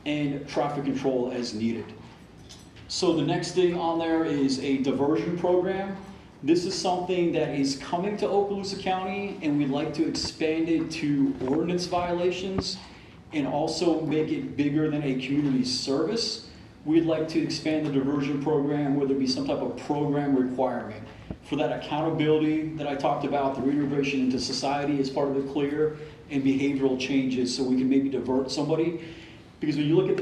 and traffic control as needed. So the next thing on there is a diversion program. This is something that is coming to Okaloosa County, and we'd like to expand it to ordinance violations and also make it bigger than a community service. We'd like to expand the diversion program where there be some type of program requirement for that accountability that I talked about, the reintegration into society as part of the CLEAR, and behavioral changes so we can maybe divert somebody. Because when you look at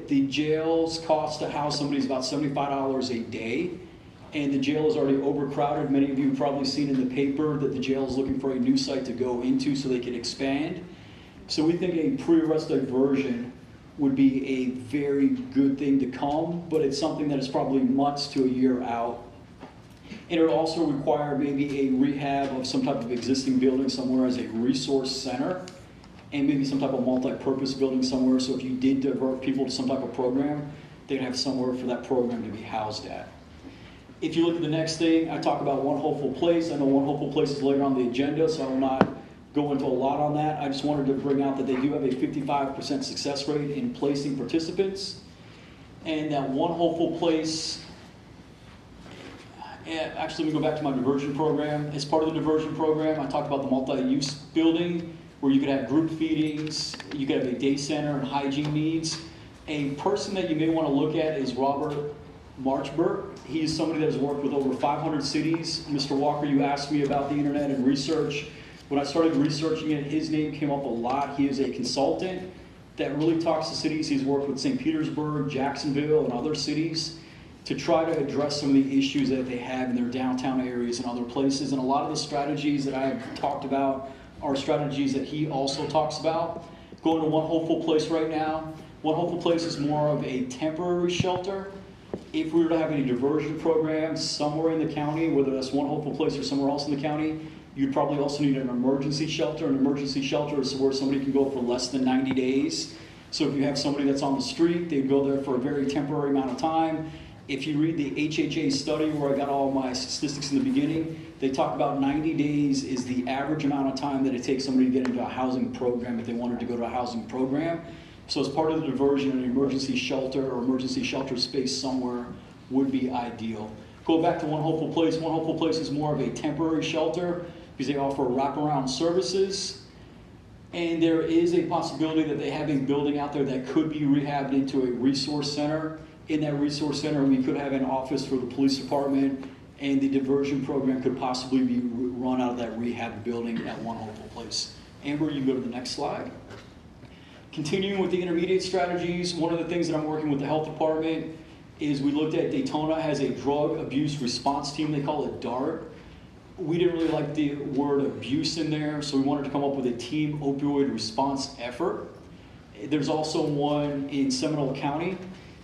the jail's cost to house somebody is about $75 a day, and the jail is already overcrowded. Many of you have probably seen in the paper that the jail is looking for a new site to go into so they can expand. So we think a pre-arrest diversion would be a very good thing to come, but it's something that is probably months to a year out. And it would also require maybe a rehab of some type of existing building somewhere as a resource center, and maybe some type of multi-purpose building somewhere, so if you did divert people to some type of program, they'd have somewhere for that program to be housed at. If you look at the next thing, I talk about One Hopeful Place. I know One Hopeful Place is later on the agenda, so I will not go into a lot on that. I just wanted to bring out that they do have a 55% success rate in placing participants, and that One Hopeful Place, actually let me go back to my diversion program. As part of the diversion program, I talked about the multi-use building, where you could have group feedings, you could have a day center and hygiene needs. A person that you may want to look at is Robert Marchberg. He is somebody that has worked with over 500 cities. Mr. Walker, you asked me about the internet and research. When I started researching it, his name came up a lot. He is a consultant that really talks to cities. He's worked with St. Petersburg, Jacksonville, and other cities to try to address some of the issues that they have in their downtown areas and other places. And a lot of the strategies that I have talked about are strategies that he also talks about. Going to One Hopeful Place right now. One Hopeful Place is more of a temporary shelter. If we were to have any diversion programs somewhere in the county, whether that's One Hopeful Place or somewhere else in the county, you'd probably also need an emergency shelter. An emergency shelter is where somebody can go for less than 90 days. So if you have somebody that's on the street, they'd go there for a very temporary amount of time. If you read the HHA study where I got all my statistics in the beginning, they talk about 90 days is the average amount of time that it takes somebody to get into a housing program if they wanted to go to a housing program. So as part of the diversion, an emergency shelter or emergency shelter space somewhere would be ideal. Go back to One Hopeful Place. One Hopeful Place is more of a temporary shelter because they offer wraparound services. And there is a possibility that they have a building out there that could be rehabbed into a resource center. In that resource center, we could have an office for the police department, and the diversion program could possibly be run out of that rehab building at One Hopeful Place. Amber, you can go to the next slide. Continuing with the intermediate strategies, one of the things that I'm working with the health department is we looked at Daytona has a drug abuse response team, they call it DART. We didn't really like the word abuse in there, so we wanted to come up with a team opioid response effort. There's also one in Seminole County.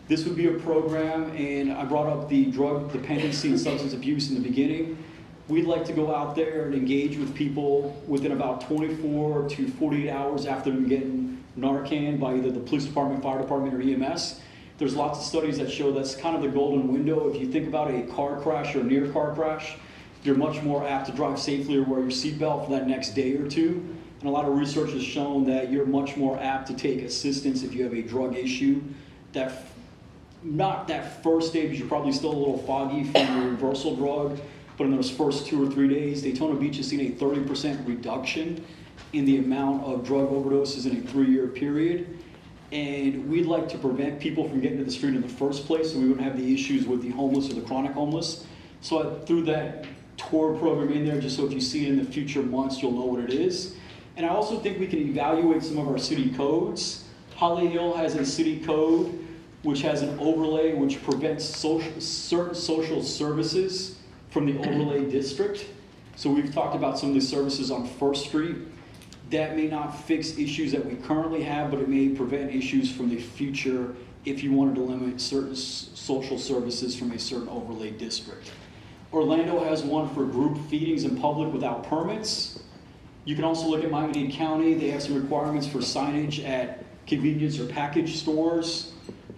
This would be a program, and I brought up the drug dependency and substance abuse in the beginning. We'd like to go out there and engage with people within about 24 to 48 hours after them getting Narcan by either the police department, fire department, or EMS. There's lots of studies that show that's kind of the golden window. If you think about a car crash or a near car crash, you're much more apt to drive safely or wear your seatbelt for that next day or two. And a lot of research has shown that you're much more apt to take assistance if you have a drug issue. Not that first day, because you're probably still a little foggy from your reversal drug, but in those first 2 or 3 days, Daytona Beach has seen a 30% reduction in the amount of drug overdoses in a 3-year period. And we'd like to prevent people from getting to the street in the first place so we wouldn't have the issues with the homeless or the chronic homeless. So I threw that tour program in there just so if you see it in the future months, you'll know what it is. And I also think we can evaluate some of our city codes. Holly Hill has a city code which has an overlay which prevents certain social services from the overlay district. So we've talked about some of the services on First Street. That may not fix issues that we currently have, but it may prevent issues from the future if you wanted to limit certain social services from a certain overlay district. Orlando has one for group feedings in public without permits. You can also look at Miami-Dade County. They have some requirements for signage at convenience or package stores.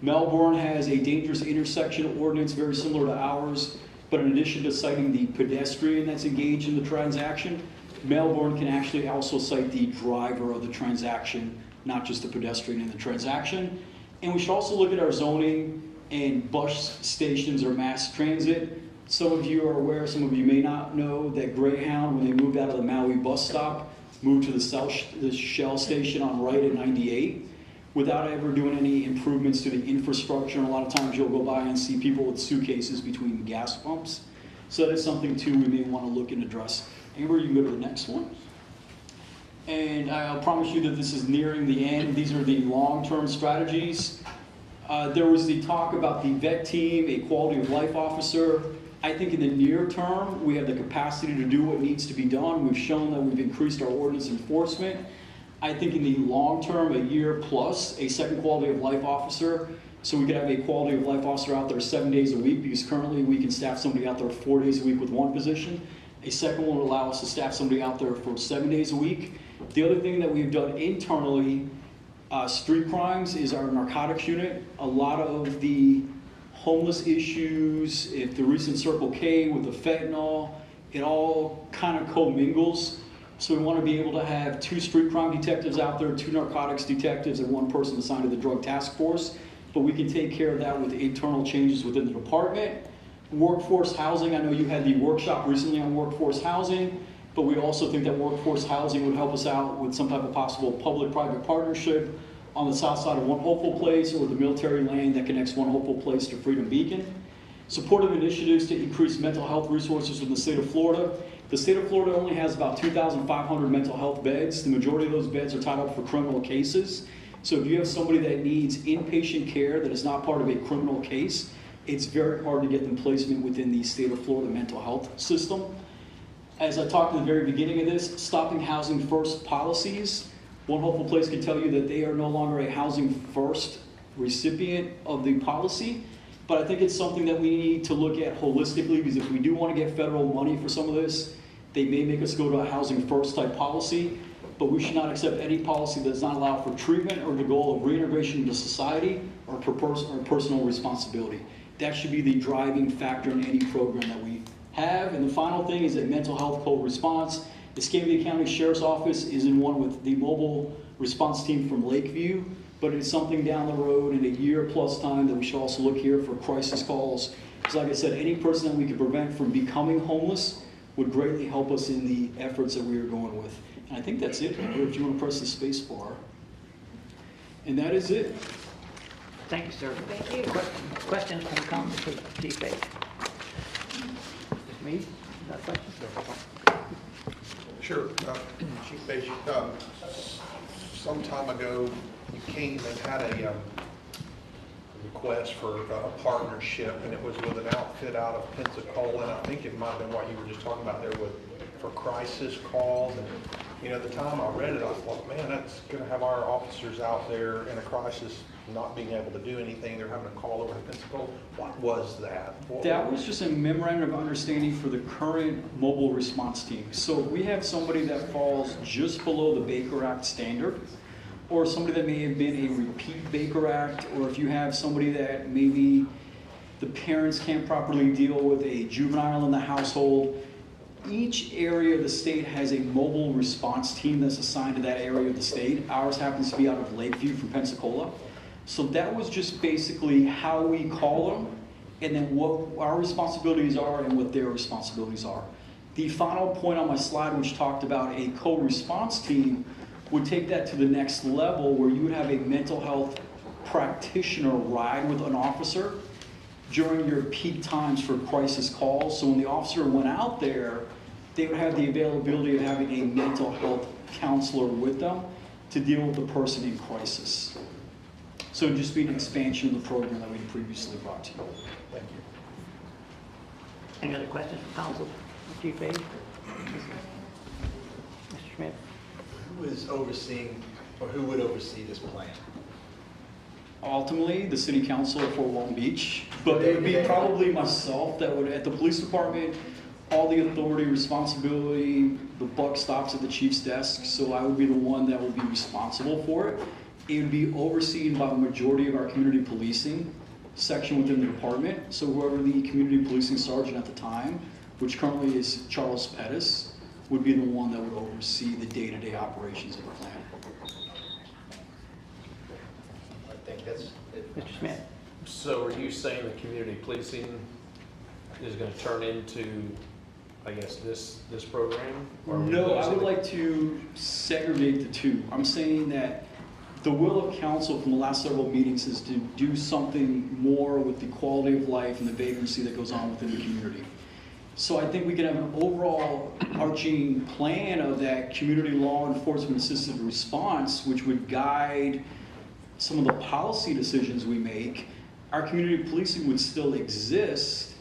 Melbourne has a dangerous intersection ordinance very similar to ours, but in addition to citing the pedestrian that's engaged in the transaction, Melbourne can actually also cite the driver of the transaction, not just the pedestrian in the transaction. And we should also look at our zoning and bus stations or mass transit. Some of you are aware, some of you may not know, that Greyhound, when they moved out of the Maui bus stop, moved to the Shell station on Wright at 98 without ever doing any improvements to the infrastructure. And a lot of times you'll go by and see people with suitcases between gas pumps. So that is something too we may want to look and address. Amber, you can go to the next one. And I'll promise you that this is nearing the end. These are the long-term strategies. There was the talk about the vet team, a quality of life officer. I think in the near term, we have the capacity to do what needs to be done. We've shown that we've increased our ordinance enforcement. I think in the long term, a year plus, a second quality of life officer. So we could have a quality of life officer out there 7 days a week, because currently we can staff somebody out there 4 days a week with one position. A second one would allow us to staff somebody out there for 7 days a week. The other thing that we've done internally, street crimes, is our narcotics unit. A lot of the homeless issues, if the recent Circle K with the fentanyl, it all kind of commingles. So we want to be able to have 2 street crime detectives out there, 2 narcotics detectives, and 1 person assigned to the drug task force. But we can take care of that with internal changes within the department. Workforce housing, I know you had the workshop recently on workforce housing, but we also think that workforce housing would help us out with some type of possible public-private partnership on the south side of One Hopeful Place or the military lane that connects One Hopeful Place to Freedom Beacon. Supportive initiatives to increase mental health resources in the state of Florida. The state of Florida only has about 2,500 mental health beds. The majority of those beds are tied up for criminal cases. So if you have somebody that needs inpatient care that is not part of a criminal case, it's very hard to get them placement within the state of Florida mental health system. As I talked at the very beginning of this, stopping housing first policies. One Hopeful Place can tell you that they are no longer a housing first recipient of the policy, but I think it's something that we need to look at holistically, because if we do want to get federal money for some of this, they may make us go to a housing first type policy, but we should not accept any policy that does not allow for treatment or the goal of reintegration into society or personal responsibility. that should be the driving factor in any program that we have. And the final thing is that mental health call response. The Escambia County Sheriff's Office is in one with the mobile response team from Lakeview, but it's something down the road in a year plus time that we should also look here for crisis calls. Because like I said, any person that we could prevent from becoming homeless would greatly help us in the efforts that we are going with. And I think that's it, if you want to press the space bar. And that is it. Thank you, sir. Thank you. Questions from Council Chief Page? Me? Got questions? Sure. Chief Page, some time ago, you came and had a request for a partnership, and it was with an outfit out of Pensacola, and I think it might have been what you were just talking about there for crisis calls. And you know, at the time I read it, I thought, man, that's going to have our officers out there in a crisis not being able to do anything. They're having to call over to Pensacola. What was that? That was just a memorandum of understanding for the current mobile response team. So we have somebody that falls just below the Baker Act standard, or somebody that may have been a repeat Baker Act, or if you have somebody that maybe the parents can't properly deal with a juvenile in the household. Each area of the state has a mobile response team that's assigned to that area of the state. Ours happens to be out of Lakeview from Pensacola. So that was just basically how we call them, and then what our responsibilities are and what their responsibilities are. The final point on my slide, which talked about a co-response team, would take that to the next level, where you would have a mental health practitioner ride with an officer during your peak times for crisis calls. So when the officer went out there, they would have the availability of having a mental health counselor with them to deal with the person in crisis. So it'd just be an expansion of the program that we previously brought to you. Thank you. Any other questions from Council Chief Page? Mr. Schmidt? Who is overseeing, or who would oversee this plan? Ultimately, the city council of Fort Walton Beach, but it would be probably myself that would, at the police department, all the authority, responsibility, the buck stops at the chief's desk, so I would be the one that would be responsible for it. It would be overseen by the majority of our community policing section within the department, so whoever the community policing sergeant at the time, which currently is Charles Pettis, would be the one that would oversee the day-to-day operations of the plan. I think that's it. Mr. Smith? So are you saying that community policing is going to turn into, I guess, this program? Or No, I would like to segregate the two. I'm saying that the will of council from the last several meetings is to do something more with the quality of life and the vagrancy that goes on within the community. So I think we can have an overall arching plan of that community law enforcement assisted response, which would guide some of the policy decisions we make. Our community policing would still exist.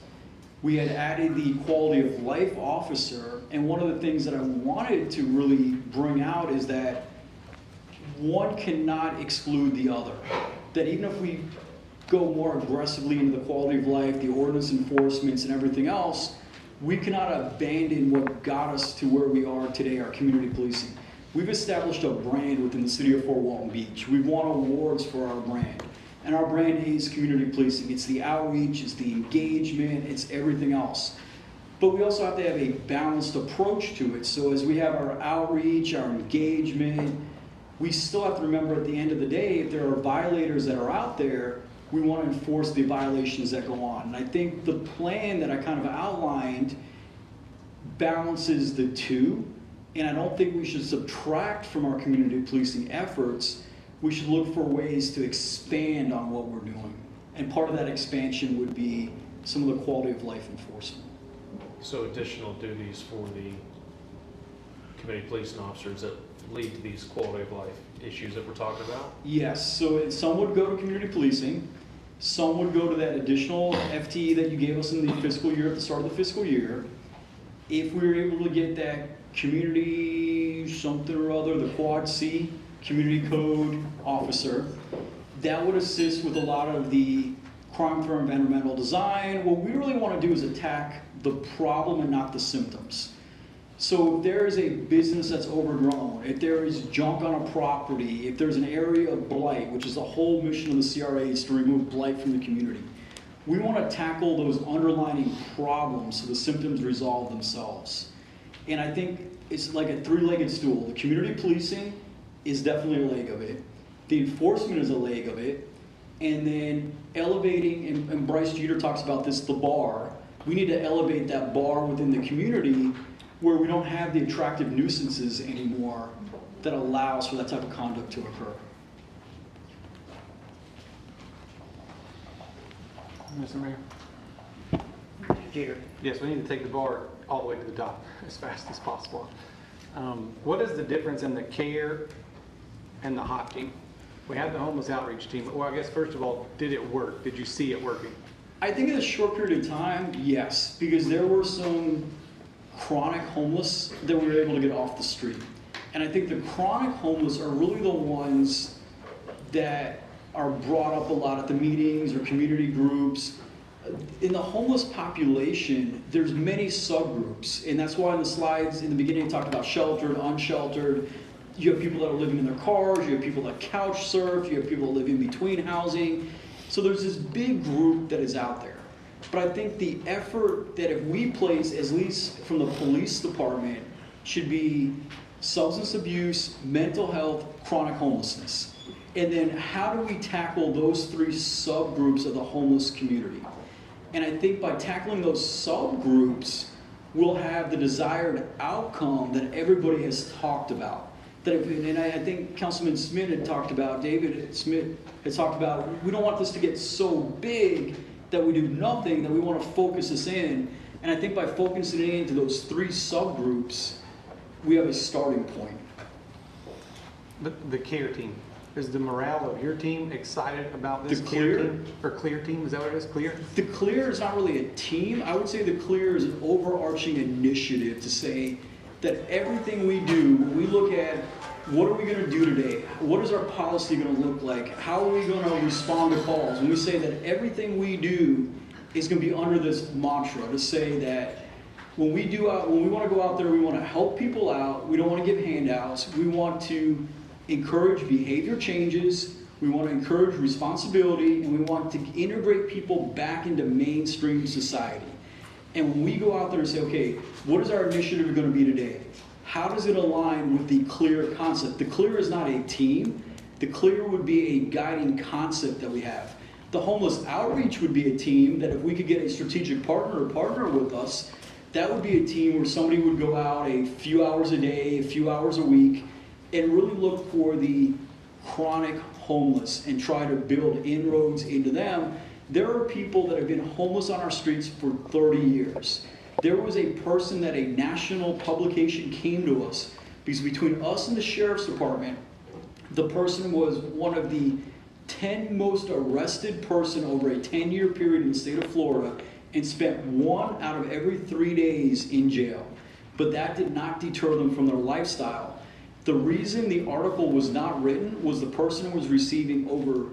We had added the quality of life officer, and one of the things that I wanted to really bring out is that one cannot exclude the other. That even if we go more aggressively into the quality of life, the ordinance enforcements and everything else, we cannot abandon what got us to where we are today, our community policing. We've established a brand within the city of Fort Walton Beach. We've won awards for our brand. And our brand is community policing. It's the outreach, it's the engagement, it's everything else. But we also have to have a balanced approach to it. So as we have our outreach, our engagement, we still have to remember at the end of the day, if there are violators that are out there, we want to enforce the violations that go on. And I think the plan that I kind of outlined balances the two. And I don't think we should subtract from our community policing efforts. We should look for ways to expand on what we're doing. And part of that expansion would be some of the quality of life enforcement. So additional duties for the community policing officers that lead to these quality of life issues that we're talking about? Yes, so some would go to community policing, some would go to that additional FTE that you gave us in the fiscal year, at the start of the fiscal year. If we were able to get that community something or other, the Quad C, community code officer, that would assist with a lot of the crime for environmental design. What we really want to do is attack the problem and not the symptoms. So if there is a business that's overgrown, if there is junk on a property, if there's an area of blight, which is the whole mission of the CRA is to remove blight from the community, We want to tackle those underlying problems so the symptoms resolve themselves. And I think it's like a three-legged stool. The community policing is definitely a leg of it. The enforcement is a leg of it. And then elevating, and Bryce Jeter talks about this, the bar. We need to elevate that bar within the community where we don't have the attractive nuisances anymore that allows for that type of conduct to occur. Mr. Mayor? Jeter. Yes, we need to take the bar all the way to the top as fast as possible. What is the difference in the CARE and the HOT team? We have the homeless outreach team. Well, I guess first of all, did it work? Did you see it working? I think in a short period of time, yes, because there were some chronic homeless that we were able to get off the street. And I think the chronic homeless are really the ones that are brought up a lot at the meetings or community groups. In the homeless population, there's many subgroups, and that's why in the slides in the beginning I talked about sheltered, unsheltered. You have people that are living in their cars, you have people that couch surf, you have people that live in between housing. So there's this big group that is out there. But I think the effort that if we place, at least from the police department, should be substance abuse, mental health, chronic homelessness. And then how do we tackle those three subgroups of the homeless community? And I think by tackling those subgroups, we'll have the desired outcome that everybody has talked about. And I think Councilman Smith had talked about, David Smith had talked about, we don't want this to get so big that we do nothing, that we want to focus this in. And I think by focusing it into those three subgroups, we have a starting point. But the CARE team, is the morale of your team excited about this The CARE CLEAR? team? Or CLEAR team, is that what it is, CLEAR? The CLEAR is not really a team. I would say the CLEAR is an overarching initiative to say that everything we do, when we look at what are we going to do today, what is our policy going to look like, how are we going to respond to calls, and we say that everything we do is going to be under this mantra to say that when we want to go out there, we want to help people out, we don't want to give handouts, we want to encourage behavior changes, we want to encourage responsibility, and we want to integrate people back into mainstream society. And when we go out there and say, okay, what is our initiative going to be today? How does it align with the CLEAR concept? The CLEAR is not a team. The CLEAR would be a guiding concept that we have. The homeless outreach would be a team that if we could get a strategic partner to partner with us, that would be a team where somebody would go out a few hours a day, a few hours a week, and really look for the chronic homeless and try to build inroads into them. There are people that have been homeless on our streets for 30 years. There was a person that a national publication came to us because between us and the sheriff's department, the person was one of the 10 most arrested person over a 10-year period in the state of Florida and spent 1 out of every 3 days in jail. But that did not deter them from their lifestyle. The reason the article was not written was the person was receiving over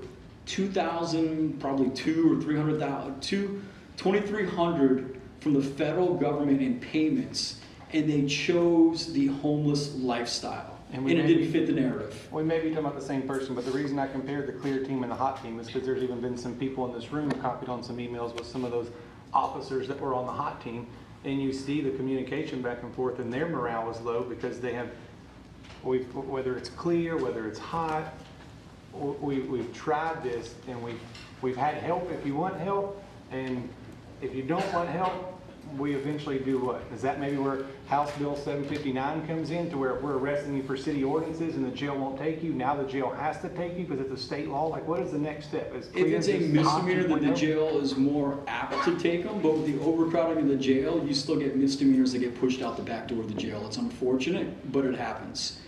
2,000, probably 2 or 300,000, 2,300 from the federal government in payments, and they chose the homeless lifestyle, and it didn't fit the narrative. We may be talking about the same person, but the reason I compared the CLEAR team and the HOT team is because there's even been some people in this room copied on some emails with some of those officers that were on the HOT team, and you see the communication back and forth, and their morale is low because they have, whether it's CLEAR, whether it's HOT, we've tried this, and we've had help if you want help, and if you don't want help, we eventually do what? Is that maybe where House Bill 759 comes in, to where we're arresting you for city ordinances and the jail won't take you? Now the jail has to take you because it's a state law? Like, what is the next step? If it's a misdemeanor, then the jail is more apt to take them, but with the overcrowding of the jail, you still get misdemeanors that get pushed out the back door of the jail. It's unfortunate, but it happens.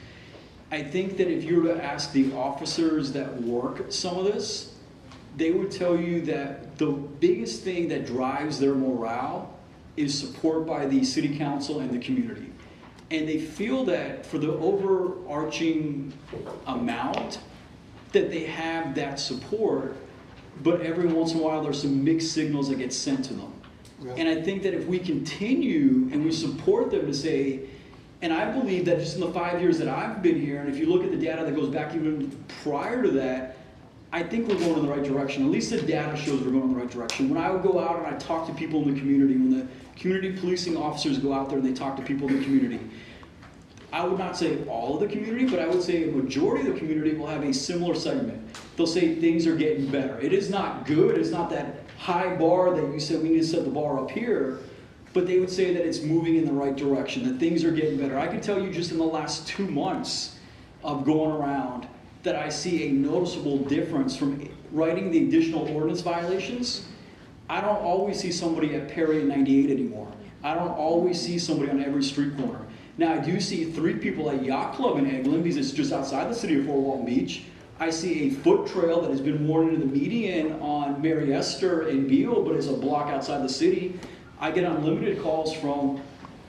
I think that if you were to ask the officers that work some of this, they would tell you that the biggest thing that drives their morale is support by the city council and the community. And they feel that for the overarching amount, that they have that support, but every once in a while there's some mixed signals that get sent to them. Yeah. And I think that if we continue and we support them to say, and I believe that just in the 5 years that I've been here, and if you look at the data that goes back even prior to that, I think we're going in the right direction. At least the data shows we're going in the right direction. When I would go out and I talk to people in the community, when the community policing officers go out there and they talk to people in the community, I would not say all of the community, but I would say a majority of the community will have a similar segment. They'll say things are getting better. It is not good. It's not that high bar that you said we need to set the bar up here, but they would say that it's moving in the right direction, that things are getting better. I can tell you just in the last 2 months of going around that I see a noticeable difference from writing the additional ordinance violations. I don't always see somebody at Perry and 98 anymore. I don't always see somebody on every street corner. Now I do see 3 people at Yacht Club in Eglin because it's just outside the city of Fort Walton Beach. I see a foot trail that has been worn into the median on Mary Esther and Beale, but it's a block outside the city. I get unlimited calls from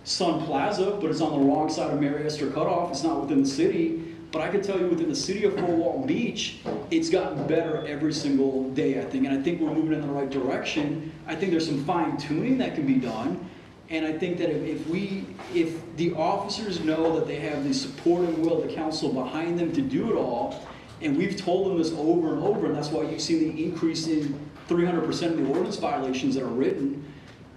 Sun Plaza, but it's on the wrong side of Mary Esther cutoff. It's not within the city. But I can tell you within the city of Fort Walton Beach, it's gotten better every single day, I think. And I think we're moving in the right direction. I think there's some fine tuning that can be done. And I think that if the officers know that they have the support and will of the council behind them to do it all, and we've told them this over and over, and that's why you see the increase in 300% of the ordinance violations that are written,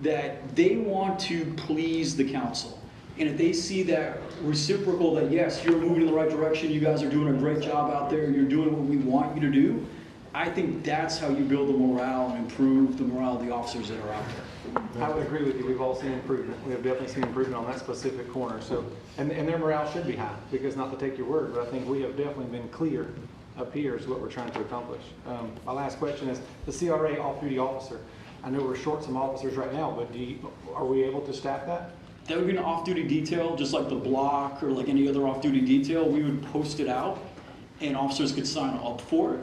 that they want to please the council. And if they see that reciprocal, that yes, you're moving in the right direction, you guys are doing a great job out there, you're doing what we want you to do, I think that's how you build the morale and improve the morale of the officers that are out there. I would agree with you. We've all seen improvement. We have definitely seen improvement on that specific corner. So, and their morale should be high, because not to take your word, but I think we have definitely been clear up here is what we're trying to accomplish. My last question is the CRA off-duty officer. I know we're short some officers right now, but are we able to staff that? That would be an off-duty detail, just like the block or like any other off-duty detail. We would post it out, and officers could sign up for it.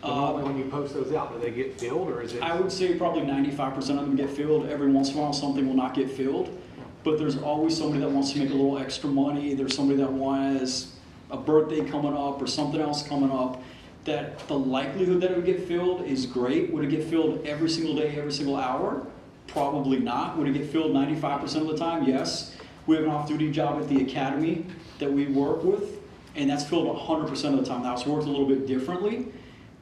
When you post those out, do they get filled, or is it? I would say probably 95% of them get filled. Every once in a while, something will not get filled. But there's always somebody that wants to make a little extra money. There's somebody that wants a birthday coming up or something else coming up. That the likelihood that it would get filled is great. Would it get filled every single day, every single hour? Probably not. Would it get filled 95% of the time? Yes. We have an off-duty job at the academy that we work with, and that's filled 100% of the time. Now, it's worked a little bit differently.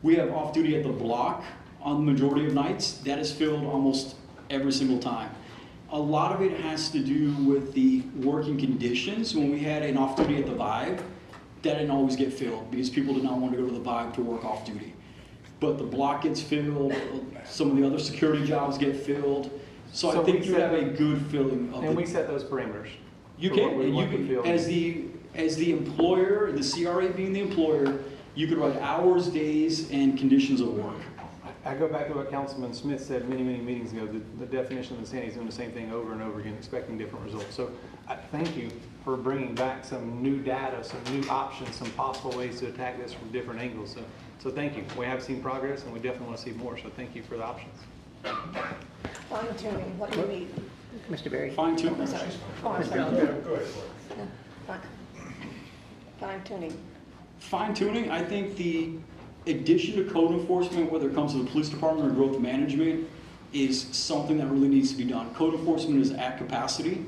We have off-duty at the block on the majority of nights. That is filled almost every single time. A lot of it has to do with the working conditions. When we had an off-duty at the Vibe, that didn't always get filled because people did not want to go to the Vibe to work off-duty. But the block gets filled, some of the other security jobs get filled. So I think you have a good filling of it. And we set those parameters. You can, and you can, as the employer, the CRA being the employer, you could write hours, days, and conditions of work. I go back to what Councilman Smith said many, many meetings ago. The definition of insanity is doing the same thing over and over again, expecting different results. So I thank you for bringing back some new data, some new options, some possible ways to attack this from different angles. So thank you. We have seen progress, and we definitely want to see more. So thank you for the options. Fine tuning, what do you need? Mr. Berry? Fine tuning. I'm sorry. Oh, I'm sorry. Go ahead. Fine tuning. Fine tuning, I think the addition to code enforcement, whether it comes to the police department or growth management, is something that really needs to be done. Code enforcement is at capacity,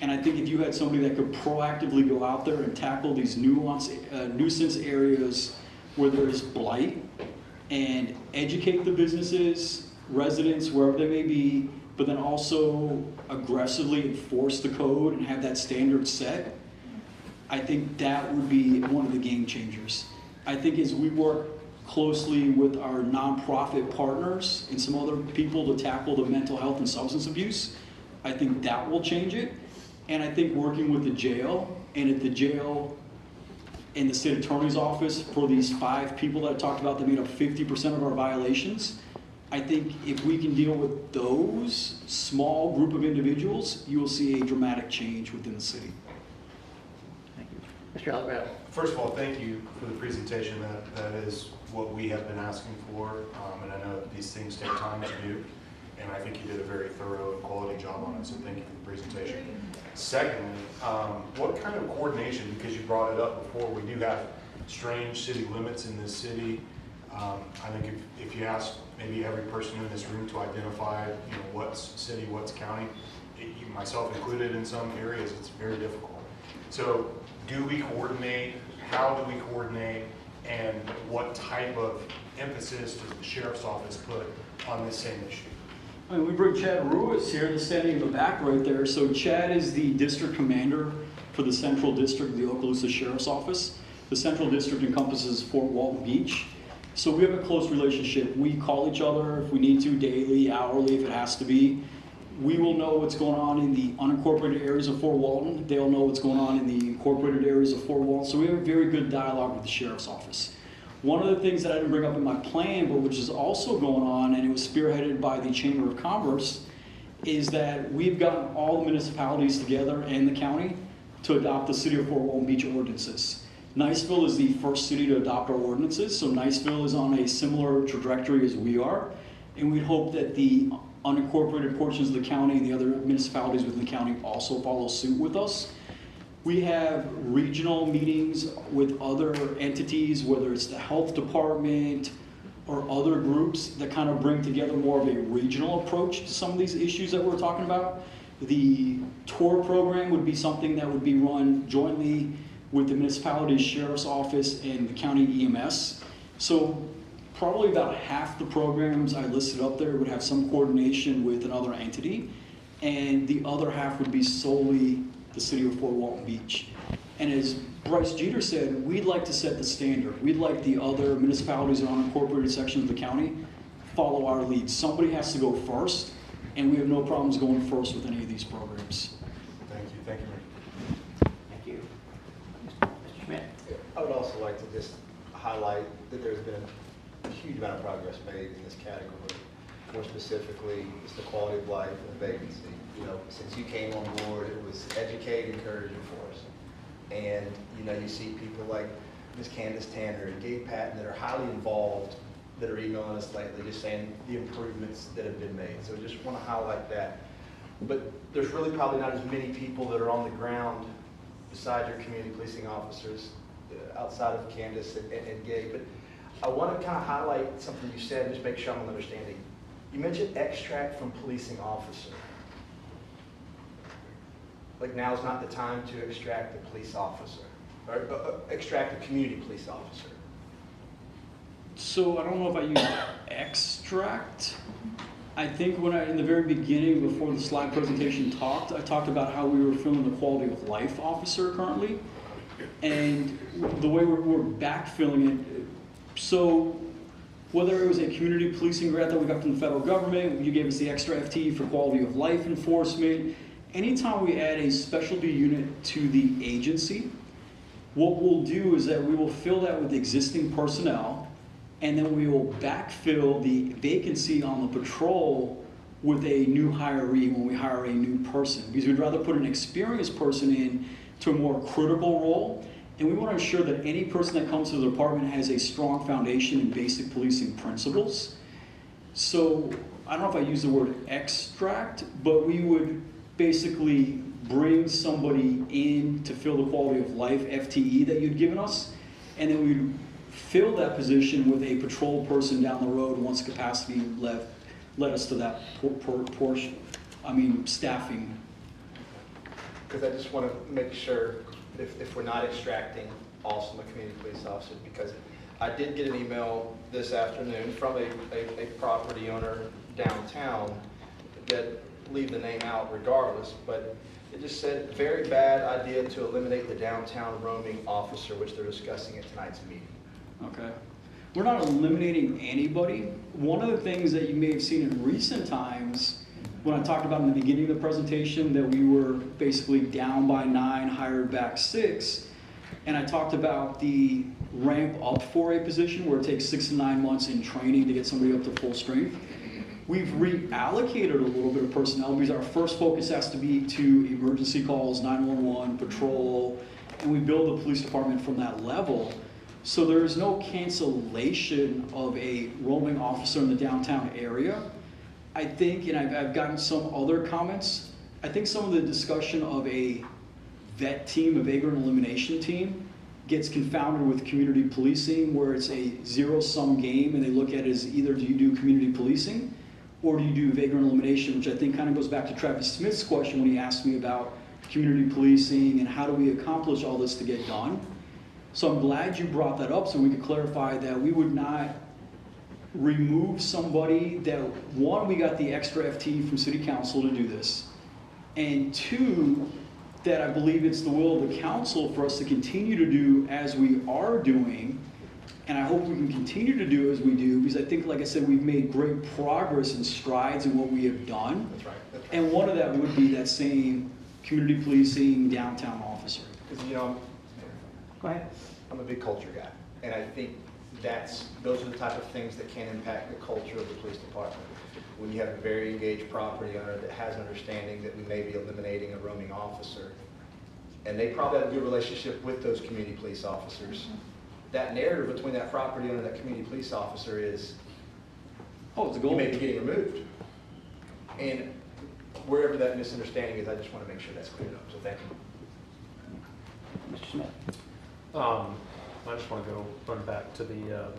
and I think if you had somebody that could proactively go out there and tackle these nuisance areas where there is blight and educate the businesses, residents, wherever they may be, but then also aggressively enforce the code and have that standard set, I think that would be one of the game changers. I think as we work closely with our nonprofit partners and some other people to tackle the mental health and substance abuse, I think that will change it. And I think working with the jail, and at the jail and the state attorney's office for these 5 people that I talked about that made up 50% of our violations, I think if we can deal with those small group of individuals, you will see a dramatic change within the city. Mr. Alvarado. First of all, thank you for the presentation. That is what we have been asking for, and I know that these things take time to do, and I think you did a very thorough and quality job on it, so thank you for the presentation. Secondly, what kind of coordination, because you brought it up before, we do have strange city limits in this city. I think if you ask maybe every person in this room to identify, what's city, what's county, myself included in some areas, it's very difficult. So do we coordinate? How do we coordinate? And what type of emphasis does the sheriff's office put on this same issue? I mean, we bring Chad Ruiz here, that's standing in the back right there. So Chad is the district commander for the Central District of the Okaloosa Sheriff's Office. The Central District encompasses Fort Walton Beach. So we have a close relationship. We call each other if we need to, daily, hourly, if it has to be. We will know what's going on in the unincorporated areas of Fort Walton. They'll know what's going on in the incorporated areas of Fort Walton. So we have a very good dialogue with the Sheriff's Office. One of the things that I didn't bring up in my plan, but which is also going on, and it was spearheaded by the Chamber of Commerce, is that we've gotten all the municipalities together and the county to adopt the City of Fort Walton Beach ordinances. Niceville is the first city to adopt our ordinances, so Niceville is on a similar trajectory as we are, and we hope that the unincorporated portions of the county and the other municipalities within the county also follow suit with us. We have regional meetings with other entities, whether it's the health department or other groups that kind of bring together more of a regional approach to some of these issues that we're talking about. The tour program would be something that would be run jointly with the municipality's sheriff's office and the county EMS. So probably about half the programs I listed up there would have some coordination with another entity, and the other half would be solely the City of Fort Walton Beach. And as Bryce Jeter said, we'd like to set the standard. We'd like the other municipalities and unincorporated sections of the county follow our lead. Somebody has to go first, and we have no problems going first with any of these programs. Thank you, Mayor. Thank you. Mr. Schmidt? I would also like to just highlight that there's been a huge amount of progress made in this category. More specifically, it's the quality of life and the vacancy. You know, since you came on board, it was educate, encourage, enforce. And, you know, you see people like Ms. Candace Tanner and Gabe Patton that are highly involved that are emailing us lately just saying the improvements that have been made. So I just want to highlight that. But there's really probably not as many people that are on the ground besides your community policing officers outside of Candace and Gabe. But I want to kind of highlight something you said and just make sure I'm understanding. You mentioned extract from policing officer. Like now's not the time to extract a police officer, or extract a community police officer. So I don't know if I use extract. I think when in the very beginning, before the slide presentation I talked about how we were filling the quality of life officer currently. And the way we're backfilling it, so whether it was a community policing grant that we got from the federal government, you gave us the extra FTE for quality of life enforcement. Anytime we add a specialty unit to the agency, what we'll do is that we will fill that with existing personnel, and then we will backfill the vacancy on the patrol with a new hiree when we hire a new person. Because we'd rather put an experienced person in to a more critical role, and we want to ensure that any person that comes to the department has a strong foundation in basic policing principles. So I don't know if I use the word extract, but we would basically bring somebody in to fill the quality of life FTE that you'd given us, and then we'd fill that position with a patrol person down the road once capacity led us to that portion. Staffing. Because I just want to make sure if we're not extracting also a community police officer, because I did get an email this afternoon from a property owner downtown that leave the name out regardless, but it just said very bad idea to eliminate the downtown roaming officer, which they're discussing at tonight's meeting. Okay. We're not eliminating anybody. One of the things that you may have seen in recent times, when I talked about in the beginning of the presentation that we were basically down by 9, hired back 6, and I talked about the ramp up for a position where it takes 6 to 9 months in training to get somebody up to full strength. We've reallocated a little bit of personnel because our first focus has to be to emergency calls, 911, patrol, and we build the police department from that level. So there is no cancellation of a roaming officer in the downtown area. I think, and I've gotten some other comments, I think some of the discussion of a VET team, a vagrant elimination team, gets confounded with community policing, where it's a zero-sum game, and they look at it as either do you do community policing or do you do vagrant elimination, which I think kind of goes back to Travis Smith's question when he asked me about community policing and how do we accomplish all this to get done. So I'm glad you brought that up so we could clarify that we would not remove somebody that, one, we got the extra FTE from city council to do this, and two, that I believe it's the will of the council for us to continue to do as we are doing, and I hope we can continue to do as we do, because I think, like I said, we've made great progress and strides in what we have done. That's right. That's right. And one of that would be that same community policing downtown officer. Because, Go ahead. I'm a big culture guy, and I think those are the type of things that can impact the culture of the police department. When you have a very engaged property owner that has understanding that we may be eliminating a roaming officer, and they probably have a good relationship with those community police officers, that narrative between that property owner and that community police officer is, it's a goal. You may be getting removed. And wherever that misunderstanding is, I just want to make sure that's cleared up, so thank you. Mr. Smith. I just want to run back to the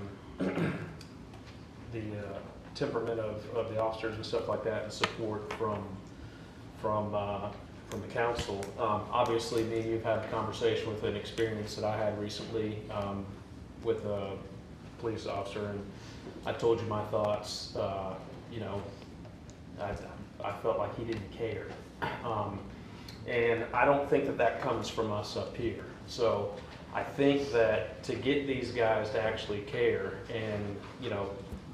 temperament of the officers and stuff like that, and support from the council. Obviously, me and you've had a conversation with an experience that I had recently with a police officer, and I told you my thoughts. I felt like he didn't care, and I don't think that comes from us up here. So I think that to get these guys to actually care, and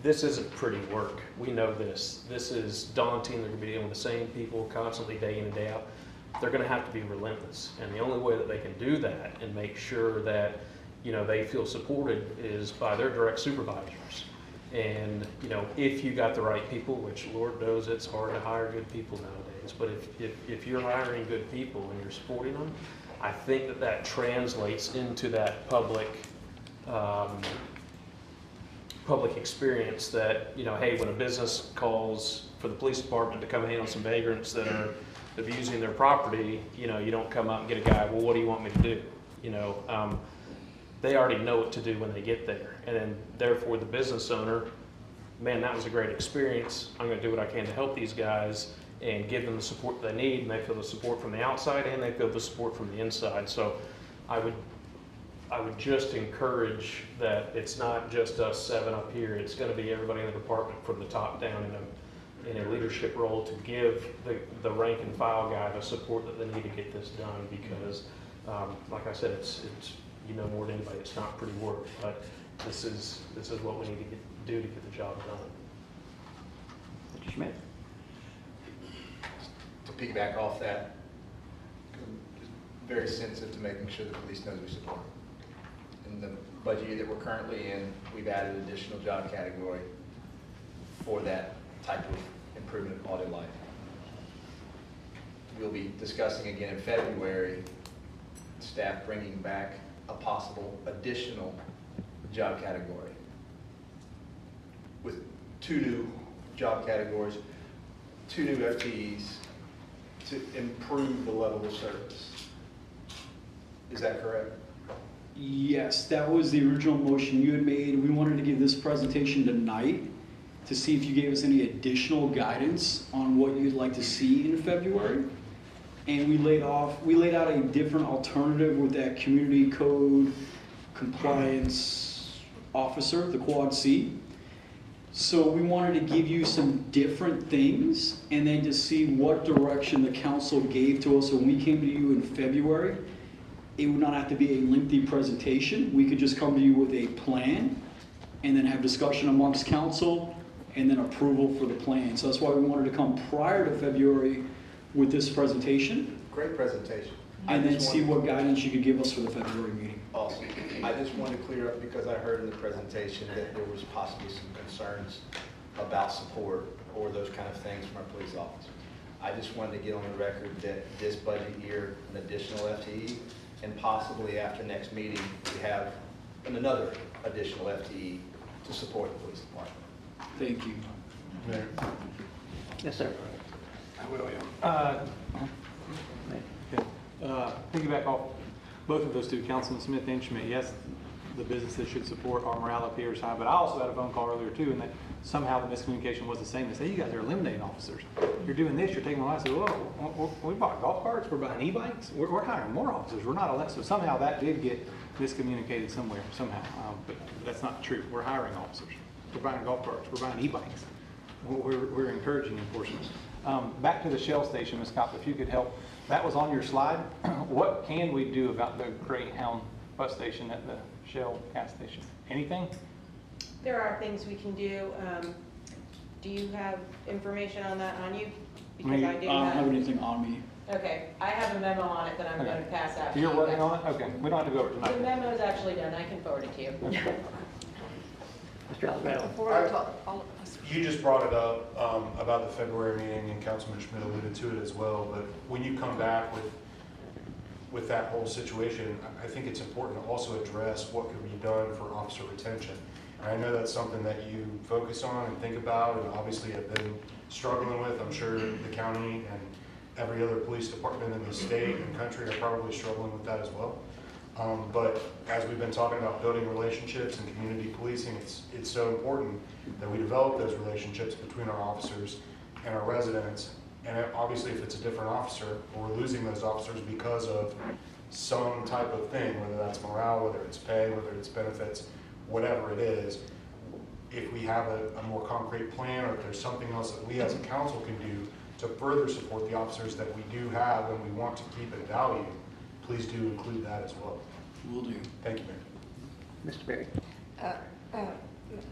this isn't pretty work. We know this. This is daunting. They're going to be dealing with the same people constantly, day in and day out. They're going to have to be relentless, and the only way that they can do that and make sure that they feel supported is by their direct supervisors. And if you got the right people, which Lord knows it's hard to hire good people nowadays, but if you're hiring good people and you're supporting them, I think that translates into that public experience that, hey, when a business calls for the police department to come handle some vagrants that are abusing their property, you don't come up and get a guy, well, what do you want me to do? They already know what to do when they get there. And then therefore the business owner, man, that was a great experience. I'm going to do what I can to help these guys and give them the support they need. And they feel the support from the outside and they feel the support from the inside. So I would just encourage that it's not just us 7 up here. It's going to be everybody in the department from the top down in a leadership role to give the rank and file guy the support that they need to get this done, because like I said, it's more than anybody, it's not pretty work, but this is what we need to do to get the job done. Mr. Schmidt. To piggyback off that, I'm very sensitive to making sure the police knows we support them. In the budget year that we're currently in, we've added an additional job category for that type of improvement of quality of life. We'll be discussing again in February, staff bringing back a possible additional job category with 2 new job categories, 2 new FTEs to improve the level of service. Is that correct? Yes, that was the original motion you had made. We wanted to give this presentation tonight to see if you gave us any additional guidance on what you'd like to see in February. And we laid out a different alternative with that community code compliance officer, the Quad C. So we wanted to give you some different things and then to see what direction the council gave to us. So when we came to you in February, it would not have to be a lengthy presentation. We could just come to you with a plan and then have discussion amongst council and then approval for the plan. So that's why we wanted to come prior to February with this presentation. Great presentation. And then see what guidance you could give us for the February meeting. Awesome. I just wanted to clear up, because I heard in the presentation that there was possibly some concerns about support or those kind of things from our police officers. I just wanted to get on the record that this budget year, an additional FTE, and possibly after next meeting, we have another additional FTE to support the police department. Thank you. Mayor. Yes, sir. Piggyback off both of those two, Councilman Smith and Schmidt. Yes, the businesses should support our morale up here is high, but I also had a phone call earlier too, and that somehow the miscommunication was the same. They say, you guys are eliminating officers. You're doing this, you're taking them. I said, whoa, we bought golf carts, we're buying e-bikes, we're hiring more officers. We're not elected. So somehow that did get miscommunicated somehow. But that's not true. We're hiring officers. we're buying golf carts, we're buying e-bikes. We're encouraging enforcement. Back to the Shell station, Ms. Kopp, if you could help. That was on your slide. What can we do about the Greyhound bus station at the Shell gas station? Anything? There are things we can do. Do you have information on that on you? Because I do don't have anything on me. Okay, I have a memo on it that I'm going to pass out. You're working on it? Okay, we don't have to go over it The tonight. memo is actually done. I can forward it to you. Mr. Alvarado. You just brought it up about the February meeting, and Councilman Schmidt alluded to it as well, but when you come back with that whole situation, I think it's important to also address what could be done for officer retention. And I know that's something that you focus on and think about, and obviously have been struggling with. I'm sure the county and every other police department in the state and country are probably struggling with that as well. But as we've been talking about building relationships and community policing, it's so important that we develop those relationships between our officers and our residents. And obviously, if it's a different officer, or we're losing those officers because of some type of thing, whether that's morale, whether it's pay, whether it's benefits, whatever it is, if we have a more concrete plan, or if there's something else that we as a council can do to further support the officers that we do have and we want to keep and value, please do include that as well. Will do. Thank you, Mayor. Mr. Berry.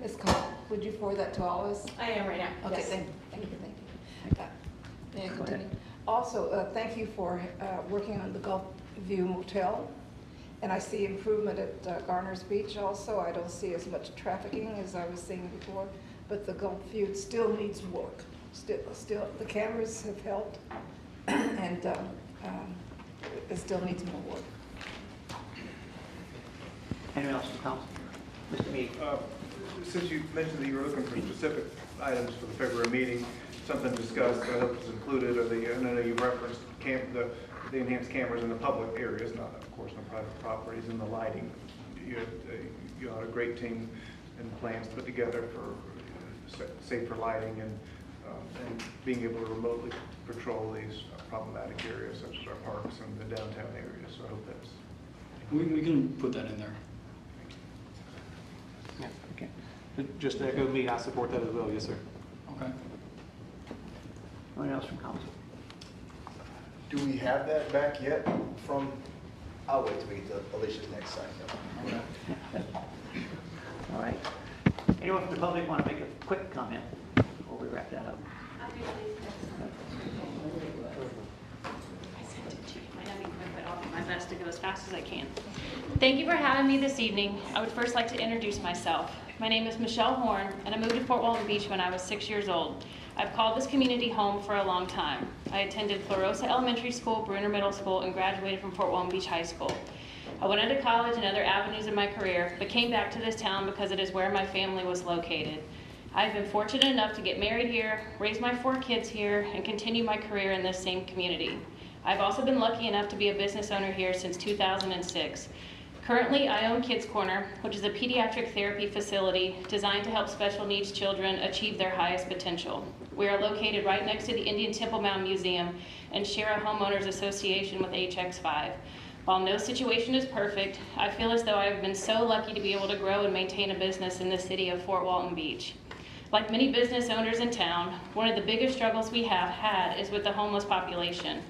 Ms. Cobb, would you forward that to all of us? I am right now. Okay, Yes. thank you. May I continue? Also, thank you for working on the Gulf View Motel. And I see improvement at Garner's Beach also. I don't see as much trafficking as I was seeing before, but the Gulf View still needs work. Still, the cameras have helped, and it still needs more work. Anyone else from council? Mr. Meade. Since you mentioned that you were looking for specific items for the February meeting, something discussed, I hope it's included, or I know you referenced the enhanced cameras in the public areas, not, of course, on private properties, and the lighting. You had a great team and plans put together for safer lighting and being able to remotely patrol these problematic areas such as our parks and the downtown areas. So I hope that's... We can put that in there. Yeah, okay. Just to echo me, I support that as well. Yes, sir. Okay. Anyone else from council? Do we have that back yet from, I'll wait till we get to Alicia's next slide. All right. Anyone from the public want to make a quick comment before we wrap that up? I sent it to you. Might not be quick, but I'll do my best to go as fast as I can. Thank you for having me this evening. I would first like to introduce myself. My name is Michelle Horn, and I moved to Fort Walton Beach when I was 6 years old. I've called this community home for a long time. I attended Florosa Elementary School, Bruner Middle School, and graduated from Fort Walton Beach High School. I went into college and other avenues in my career, but came back to this town because it is where my family was located. I've been fortunate enough to get married here, raise my 4 kids here, and continue my career in this same community. I've also been lucky enough to be a business owner here since 2006. Currently, I own Kids Corner, which is a pediatric therapy facility designed to help special needs children achieve their highest potential. We are located right next to the Indian Temple Mound Museum and share a homeowners association with HX5. While no situation is perfect, I feel as though I have been so lucky to be able to grow and maintain a business in the city of Fort Walton Beach. Like many business owners in town, one of the biggest struggles we have had is with the homeless population.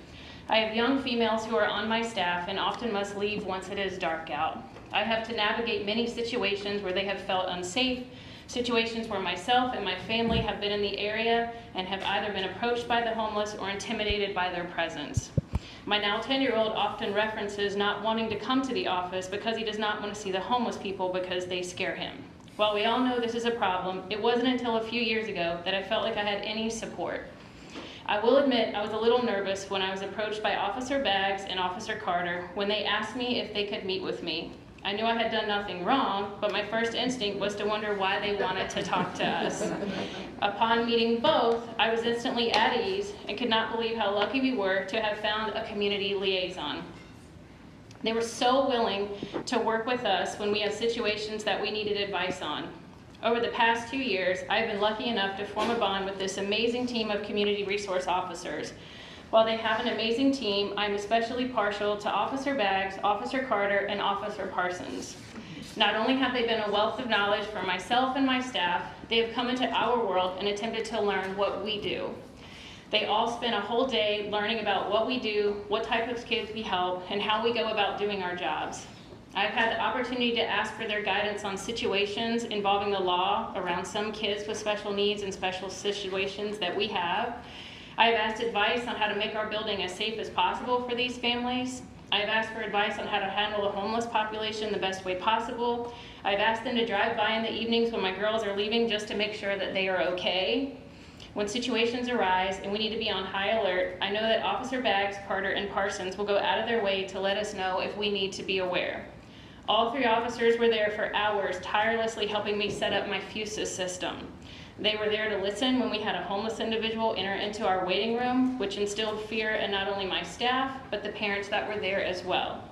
I have young females who are on my staff and often must leave once it is dark out. I have to navigate many situations where they have felt unsafe, situations where myself and my family have been in the area and have either been approached by the homeless or intimidated by their presence. My now 10-year-old often references not wanting to come to the office because he does not want to see the homeless people because they scare him. While we all know this is a problem, it wasn't until a few years ago that I felt like I had any support. I will admit I was a little nervous when I was approached by Officer Baggs and Officer Carter when they asked me if they could meet with me. I knew I had done nothing wrong, but my first instinct was to wonder why they wanted to talk to us. Upon meeting both, I was instantly at ease and could not believe how lucky we were to have found a community liaison. They were so willing to work with us when we had situations that we needed advice on. Over the past 2 years, I've been lucky enough to form a bond with this amazing team of community resource officers. While they have an amazing team, I'm especially partial to Officer Baggs, Officer Carter, and Officer Parsons. Not only have they been a wealth of knowledge for myself and my staff, they have come into our world and attempted to learn what we do. They all spend a whole day learning about what we do, what type of kids we help, and how we go about doing our jobs. I've had the opportunity to ask for their guidance on situations involving the law around some kids with special needs and special situations that we have. I have asked advice on how to make our building as safe as possible for these families. I have asked for advice on how to handle the homeless population the best way possible. I've asked them to drive by in the evenings when my girls are leaving just to make sure that they are okay. When situations arise and we need to be on high alert, I know that Officer Baggs, Carter, and Parsons will go out of their way to let us know if we need to be aware. All 3 officers were there for hours, tirelessly helping me set up my FUSIS system. They were there to listen when we had a homeless individual enter into our waiting room, which instilled fear in not only my staff, but the parents that were there as well.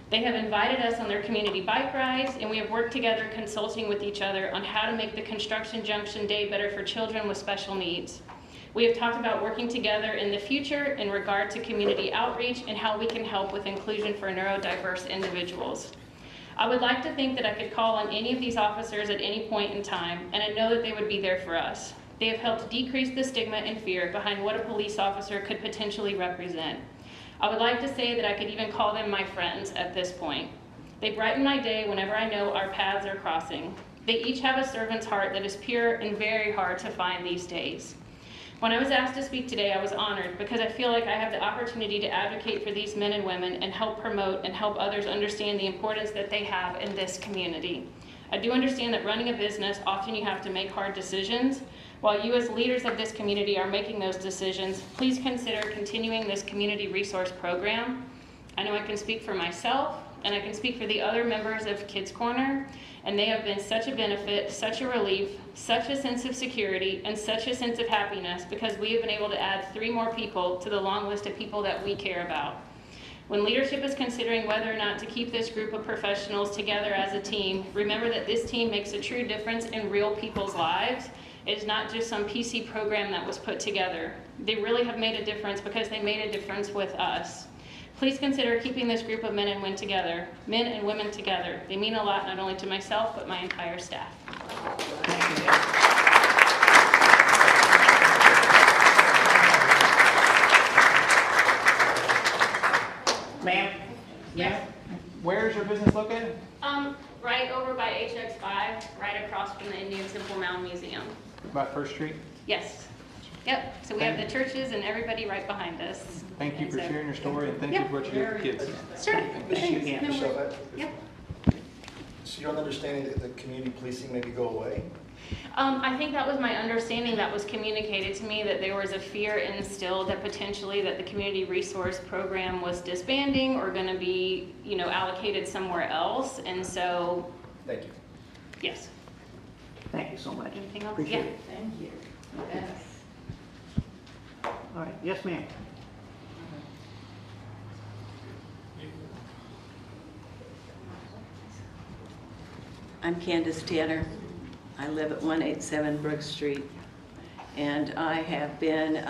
They have invited us on their community bike rides, and we have worked together consulting with each other on how to make the Construction Junction Day better for children with special needs. We have talked about working together in the future in regard to community outreach and how we can help with inclusion for neurodiverse individuals. I would like to think that I could call on any of these officers at any point in time, and I know that they would be there for us. They have helped decrease the stigma and fear behind what a police officer could potentially represent. I would like to say that I could even call them my friends at this point. They brighten my day whenever I know our paths are crossing. They each have a servant's heart that is pure and very hard to find these days. When I was asked to speak today, I was honored because I feel like I have the opportunity to advocate for these men and women and help promote and help others understand the importance that they have in this community. I do understand that running a business, often you have to make hard decisions. While you as leaders of this community are making those decisions, please consider continuing this community resource program. I know I can speak for myself and I can speak for the other members of Kids Corner, and they have been such a benefit, such a relief, such a sense of security, and such a sense of happiness because we have been able to add 3 more people to the long list of people that we care about. When leadership is considering whether or not to keep this group of professionals together as a team, remember that this team makes a true difference in real people's lives. It is not just some PC program that was put together. They really have made a difference because they made a difference with us. Please consider keeping this group of men and women together. They mean a lot not only to myself, but my entire staff. Ma'am? Yes. Where is your business located? Right over by HX5, right across from the Indian Temple Mound Museum. By First Street? Yes. Yep. So we have the churches and everybody right behind us. Thank you for sharing your story and thank you for what you do for kids. Sure. Thanks. Michelle, yep. So you're understanding that the community policing maybe go away? I think that was my understanding that was communicated to me, that there was a fear instilled that potentially that the community resource program was disbanding or going to be, allocated somewhere else. And so, thank you. Yes. Thank you so much. Anything else? Appreciate Yeah. it. Thank you. Yes. All right, yes, ma'am. I'm Candace Tanner. I live at 187 Brook Street, and I have been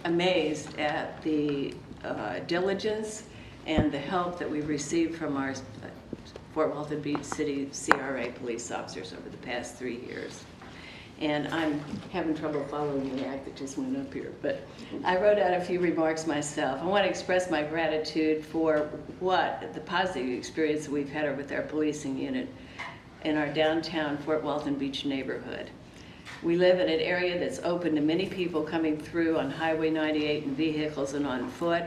amazed at the diligence and the help that we've received from our Fort Walton Beach City CRA police officers over the past 3 years. And I'm having trouble following the act that just went up here, but I wrote out a few remarks myself. I want to express my gratitude for the positive experience that we've had with our policing unit in our downtown Fort Walton Beach neighborhood. We live in an area that's open to many people coming through on Highway 98 in vehicles and on foot,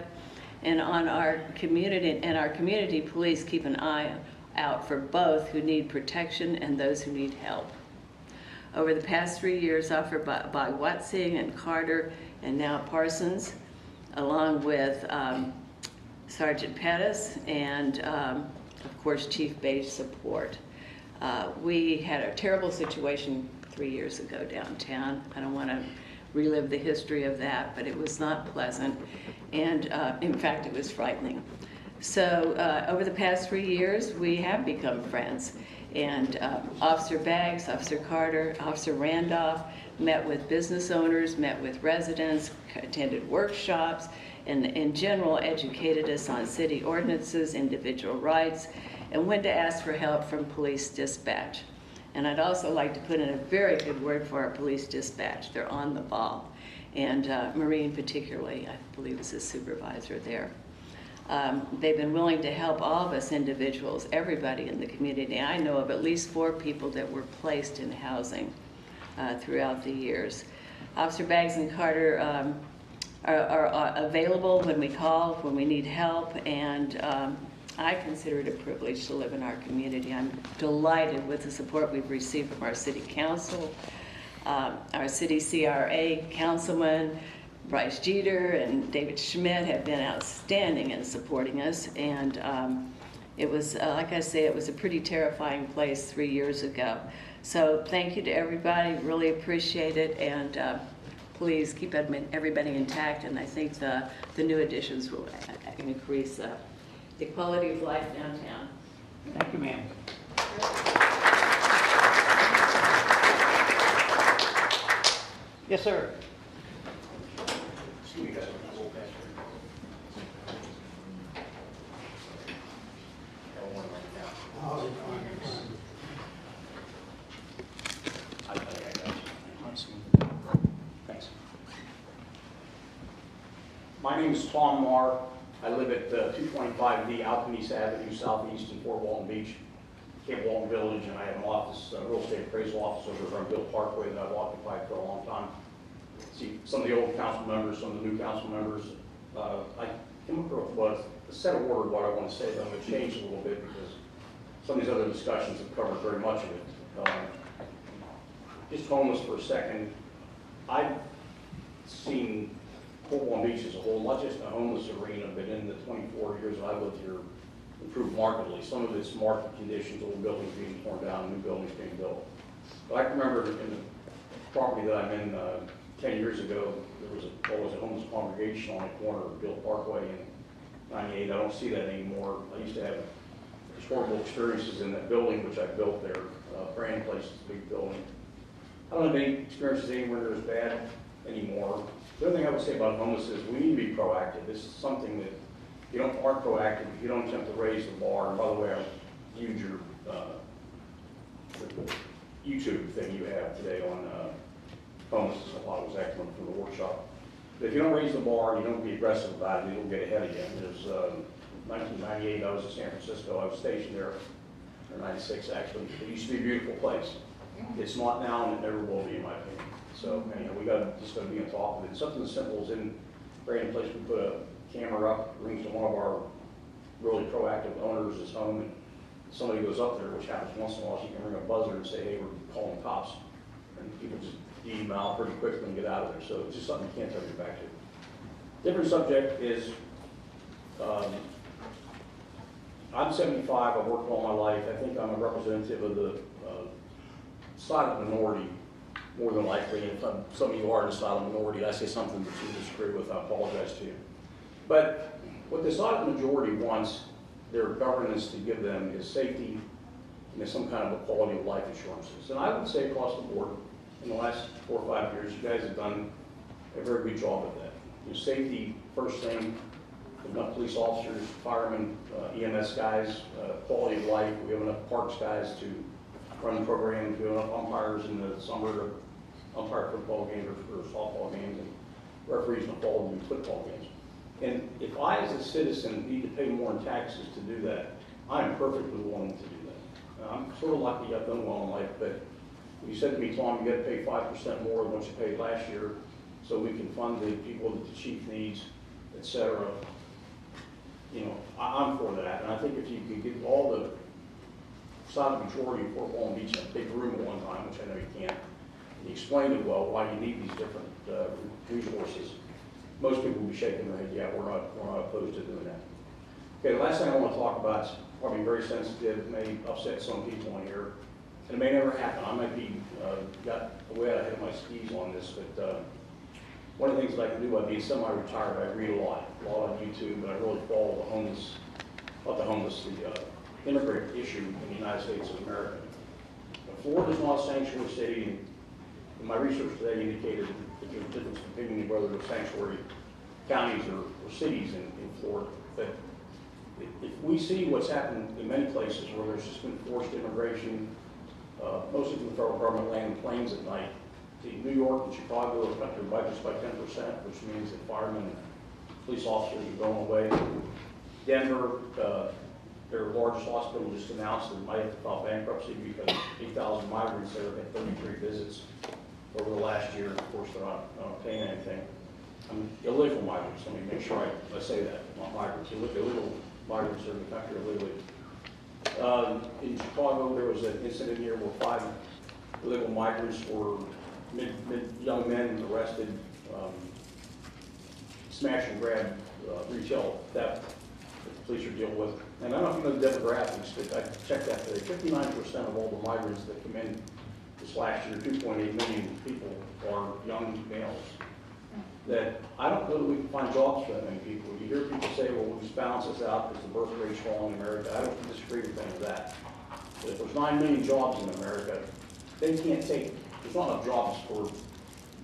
and our community police keep an eye out for both who need protection and those who need help. Over the past 3 years, offered by Watsing and Carter and now Parsons, along with Sergeant Pettis and, of course, Chief Beige support. We had a terrible situation 3 years ago downtown. I don't want to relive the history of that, but it was not pleasant, and in fact, it was frightening. So over the past 3 years, we have become friends. And Officer Baggs, Officer Carter, Officer Randolph met with business owners, met with residents, attended workshops, and in general educated us on city ordinances, individual rights, and when to ask for help from police dispatch. And I'd also like to put in a very good word for our police dispatch. They're on the ball. And Maureen particularly, I believe, is a supervisor there. They've been willing to help all of us individuals, everybody in the community. I know of at least 4 people that were placed in housing throughout the years. Officer Baggs and Carter are available when we call, when we need help, and I consider it a privilege to live in our community. I'm delighted with the support we've received from our city council, our city CRA councilman, Bryce Jeter and David Schmidt have been outstanding in supporting us, and it was, like I say, it was a pretty terrifying place 3 years ago. So thank you to everybody, really appreciate it, and please keep everybody intact, and I think the new additions will increase the quality of life downtown. Thank you, ma'am. Yes, sir. Thanks. My name is Tom Marr. I live at 225D Alchemist Avenue, southeast in Fort Walton Beach, Cape Walton Village, and I have an office, real estate appraisal office over on Bill Parkway that I've occupied for a long time. See, some of the old council members, some of the new council members, I came up with a set of order what I want to say, but I'm going to change a little bit because some of these other discussions have covered very much of it. Just homeless for a second. I've seen Fort Walton Beach as a whole, not just a homeless arena, but in the 24 years that I've lived here, improved markedly. Some of it's market conditions, old buildings being torn down, new buildings being built. But I can remember in the property that I'm in 10 years ago, there was always a homeless congregation on the corner of Bill Parkway in '98. I don't see that anymore. I used to have historical experiences in that building, which I built there. Brand Place is a big building. I don't have any experiences anywhere that is bad anymore. The other thing I would say about homeless is we need to be proactive. This is something that if you aren't proactive, if you don't attempt to raise the bar, and by the way, I viewed your the YouTube thing you have today on homelessness. I thought it was excellent from the workshop. But if you don't raise the bar and you don't be aggressive about it, you'll get ahead again. There's 1998, I was in San Francisco. I was stationed there, or 96 actually. It used to be a beautiful place. It's not now, and it never will be, in my opinion. So anyhow, just got to be on top of it. Something as simple as in Brandon Place, we put a camera up, rings to one of our really proactive owners' home, and somebody goes up there, which happens once in a while, so you can ring a buzzer and say, hey, we're calling cops. And people just email pretty quickly and get out of there. So it's just something you can't turn your back to. Different subject is, I'm 75, I've worked all my life. I think I'm a representative of the silent minority, more than likely. And if some of you are in the silent minority, I say something that you disagree with, I apologize to you. But what the silent majority wants their governance to give them is safety and some kind of a quality of life assurances. And I would say across the board, in the last 4 or 5 years, you guys have done a very good job of that. Safety, first thing, we've got police officers, firemen, EMS guys, quality of life. We have enough parks guys to run the programs. We have enough umpires in the summer to umpire football games or softball games, and referees in the fall do football games. And if I, as a citizen, need to pay more in taxes to do that, I am perfectly willing to do that. I'm sort of lucky I've done well in life, but you said to me, Tom, you got to pay 5% more than what you paid last year so we can fund the people that the chief needs, et cetera. You know, I'm for that. And I think if you could get all the silent majority of Fort Walton Beach in a big room at one time, which I know you can't, and you explained it well why you need these different resources, most people will be shaking their head, yeah, we're not opposed to doing that. Okay, the last thing I want to talk about is probably very sensitive, may upset some people in here, and it may never happen. I might be got way out ahead of my skis on this, but one of the things that I can do by being semi-retired, I read a lot on YouTube, but I really follow the homeless, the immigrant issue in the United States of America. Florida is not a sanctuary city, and my research today indicated that there's a difference between whether they're sanctuary counties or cities in Florida. But if we see what's happened in many places where there's just been forced immigration, mostly from the federal government landing planes at night. See, New York and Chicago have cut their budgets by 10%, which means that firemen and police officers are going away. Denver, their largest hospital just announced that it might have to file bankruptcy because 8,000 migrants there have had 33 visits over the last year. Of course, they're not paying anything. Illegal migrants, let me make sure I say that, not migrants. Illegal migrants are in the country illegally. In Chicago, there was an incident here where 5 illegal migrants were young men arrested, smash and grab retail theft that the police are dealing with. And I don't know if you know the demographics, but I checked that today. 59% of all the migrants that come in this last year, 2.8 million people, are young males. That I don't know that we can find jobs for that many people. You hear people say, well, we'll just balance this out because the birth rate's falling in America. I don't disagree with any of that. But if there's 9 million jobs in America, they can't take, there's not enough jobs for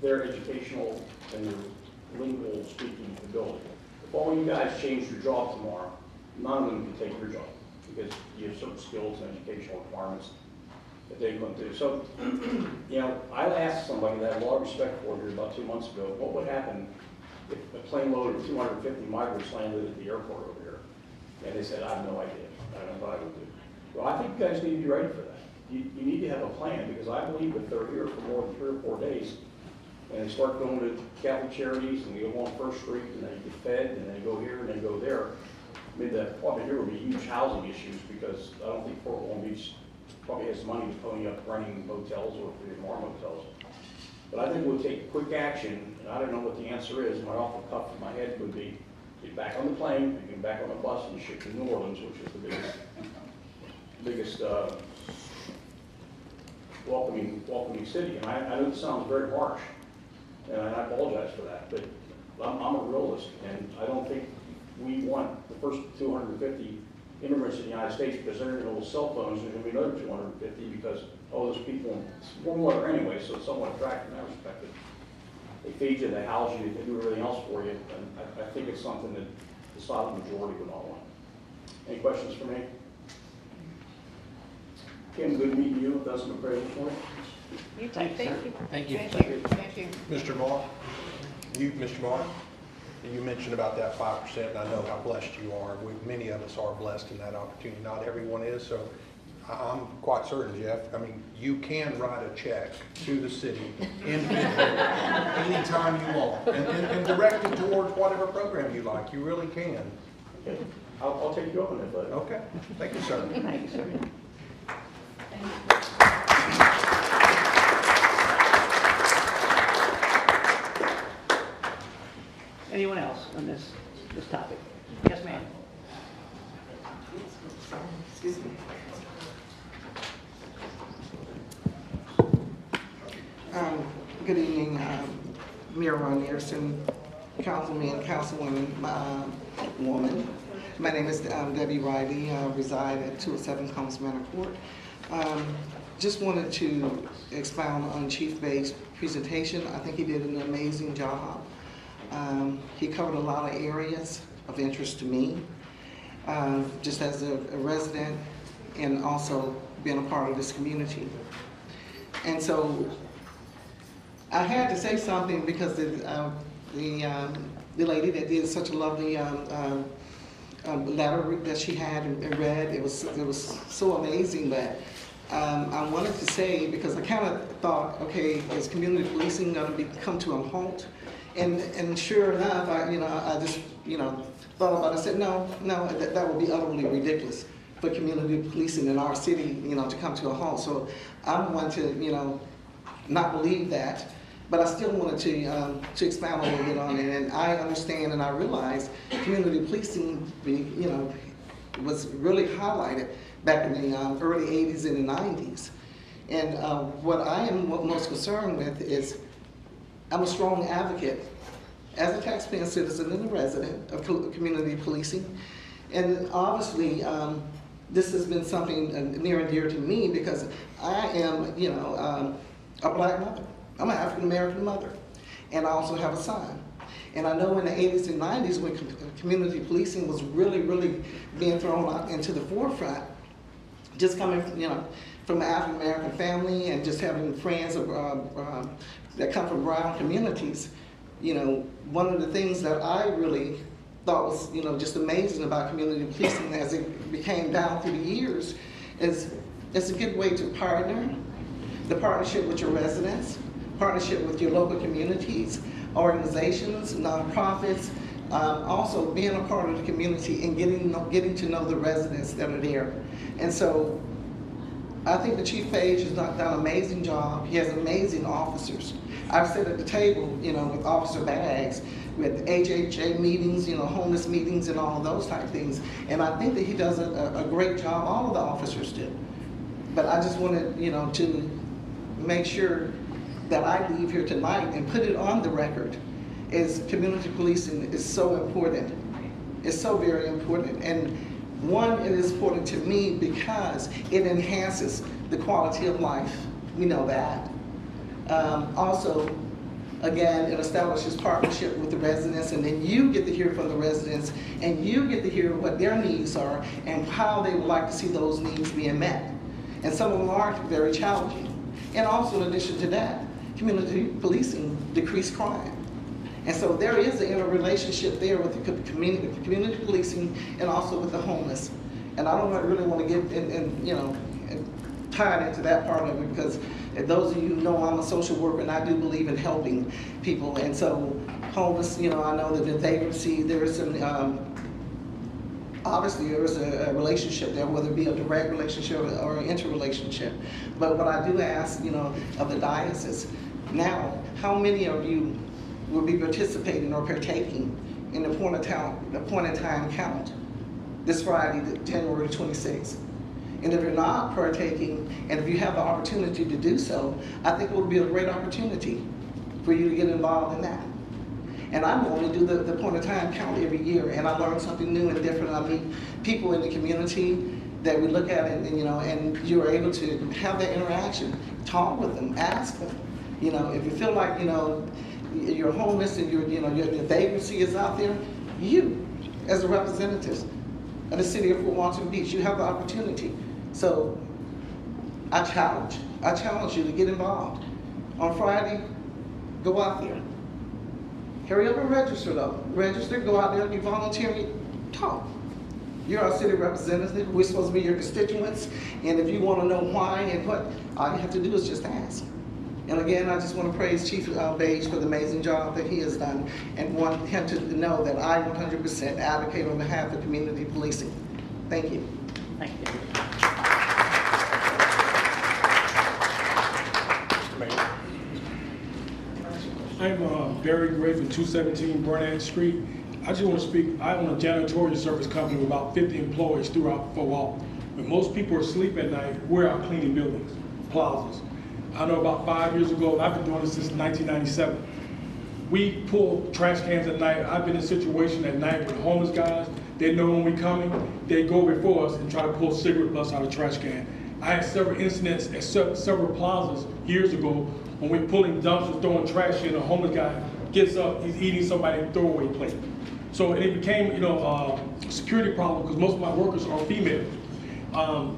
their educational and their lingual speaking ability. If all you guys change your job tomorrow, none of them can take your job because you have certain skills and educational requirements that they couldn't do. So, you know, I asked somebody that I have a lot of respect for here about 2 months ago, what would happen if a plane load of 250 migrants landed at the airport over here? And they said, I have no idea. I don't know what I would do. Well, I think you guys need to be ready for that. You need to have a plan because I believe if they're here for more than 3 or 4 days and they start going to Catholic Charities and they go on First Street and they get fed and they go here and they go there, I mean, the problem here will be huge housing issues because I don't think Fort Walton Beach probably has money to pony up running hotels or more motels. But I think we'll take quick action, and I don't know what the answer is. My off the cuff of my head would be get back on the plane, and get back on the bus and ship to New Orleans, which is the biggest welcoming city. And I know this sounds very harsh, and I apologize for that, but I'm a realist, and I don't think we want the first 250 immigrants in the United States because they're going to hold cell phones. There's going to be another 250 because all those people, it's warm weather anyway, so it's somewhat attractive in that respect. They feed you, they house you, they do everything else for you, and I think it's something that the solid majority would not want. Any questions for me? Kim, good meeting you. That's my prayer this morning. You too. Thank you. Thank you. Mr. Marr, Mr. Marr, you mentioned about that 5%, and I know how blessed you are. Many of us are blessed in that opportunity. Not everyone is, so I'm quite certain, Jeff. I mean, you can write a check to the city individually anytime you want, and direct it towards whatever program you like. You really can. Okay. I'll take you up on it, bud. Okay. Thank you, sir. Thank you, sir. Anyone else on this topic? Yes, ma'am. Excuse me. Good evening, Mayor Ron Anderson, Councilman, Councilwoman, woman. My name is Debbie Riley. I reside at 207 Combs Manor Court. Just wanted to expound on Chief Bay's presentation. I think he did an amazing job. He covered a lot of areas of interest to me, just as a resident and also being a part of this community. And so I had to say something because the lady that did such a lovely letter that she had and read, it was so amazing. But I wanted to say, because I kind of thought, okay, is community policing going to come to a halt? And sure enough, I just thought about it. I said, no, that would be utterly ridiculous for community policing in our city, to come to a halt. So I'm one to, not believe that, but I still wanted to expound a little bit on it. And I understand and I realize community policing, was really highlighted back in the early 80s and the 90s. And what I am most concerned with is I'm a strong advocate as a taxpaying citizen and a resident of community policing. And obviously, this has been something near and dear to me because I am, a black mother. I'm an African-American mother. And I also have a son. And I know in the 80s and 90s when community policing was really, really being thrown out into the forefront, just coming, from an African American family and just having friends that come from brown communities, one of the things that I really thought was, just amazing about community policing as it became down through the years is it's a good way to partner, the partnership with your residents, partnership with your local communities, organizations, nonprofits, also being a part of the community and getting to know the residents that are there. And so I think the Chief Page has done an amazing job. He has amazing officers. I've sat at the table, with Officer Bags, with HHA meetings, homeless meetings and all those type things. And I think that he does a great job, all of the officers do. But I just wanted, to make sure that I leave here tonight and put it on the record is community policing is so important. It's so very important. And one, it is important to me because it enhances the quality of life. We know that. Also, again, it establishes partnership with the residents, and then you get to hear from the residents, and you get to hear what their needs are and how they would like to see those needs being met. And some of them are very challenging. And also, in addition to that, community policing decrease crime. And so there is an interrelationship there with the community policing and also with the homeless. And I don't really want to get tied into that part of it because those of you who know I'm a social worker and I do believe in helping people. And so homeless, I know that the vagrancy, there is some, obviously there is a relationship there, whether it be a direct relationship or an interrelationship. But what I do ask, of the diocese, now, how many of you will be participating or partaking in the point in time count this Friday, January 26th? And if you're not partaking, and if you have the opportunity to do so, I think it would be a great opportunity for you to get involved in that. And I normally do the point in time count every year, and I learn something new and different. I meet people in the community that we look at, and you're able to have that interaction, talk with them, ask them. If you feel like, you're homeless and your vagrancy is out there, you, as a representative of the city of Fort Walton Beach, you have the opportunity. So I challenge you to get involved. On Friday, go out there. Hurry up and register though. Register, go out there, you volunteer, talk. You're our city representative, we're supposed to be your constituents, and if you want to know why and what, all you have to do is just ask. And again, I just want to praise Chief Page for the amazing job that he has done and want him to know that I 100% advocate on behalf of community policing. Thank you. Thank you. I'm Barry Gray from 217 Burnett Street. I just want to speak. I own a janitorial service company with about 50 employees throughout Fort Walton. When most people are asleep at night, we're out cleaning buildings, plazas. I know about 5 years ago, and I've been doing this since 1997. We pull trash cans at night. I've been in a situation at night with homeless guys. They know when we're coming. They go before us and try to pull cigarette butts out of the trash can. I had several incidents at several plazas years ago when we're pulling dumpsters, throwing trash in, a homeless guy gets up, he's eating somebody's throwaway plate. So it became, a security problem because most of my workers are female.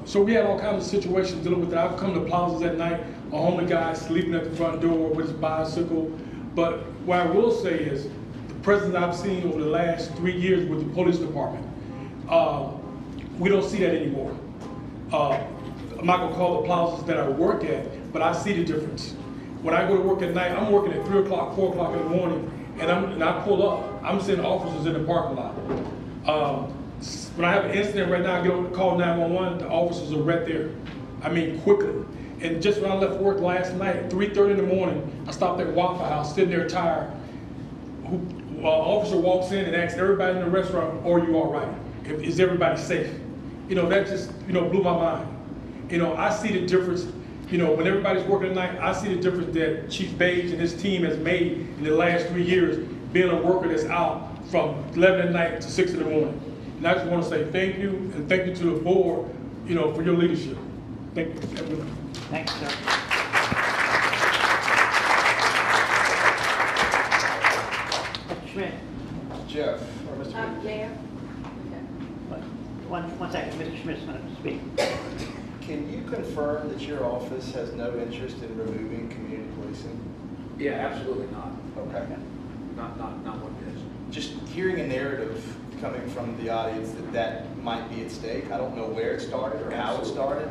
So we had all kinds of situations dealing with that. I've come to plazas at night, a homeless guy sleeping at the front door with his bicycle. But what I will say is, the presence I've seen over the last 3 years with the police department, we don't see that anymore. I'm not gonna call the plazas that I work at, but I see the difference. When I go to work at night, I'm working at 3 o'clock, 4 o'clock in the morning, and I pull up, I'm sending officers in the parking lot. When I have an incident right now, I get on call 911, the officers are right there. I mean, quickly. And just when I left work last night, 3:30 in the morning, I stopped at Waffle House, sitting there tired. Officer walks in and asks everybody in the restaurant, "Are you all right? Is everybody safe?" That just, blew my mind. I see the difference. When everybody's working at night, I see the difference that Chief Page and his team has made in the last 3 years, being a worker that's out from 11 at night to 6 in the morning. And I just want to say thank you, and thank you to the board, for your leadership. Thank you, everyone. Thanks, sir. Mr. Schmidt. Jeff, or Mr. Mayor. One second, Mr. Schmidt's going to speak. Can you confirm that your office has no interest in removing community policing? Yeah, absolutely not. Okay. Not what it is. Just hearing a narrative coming from the audience that might be at stake. I don't know where it started or how it started.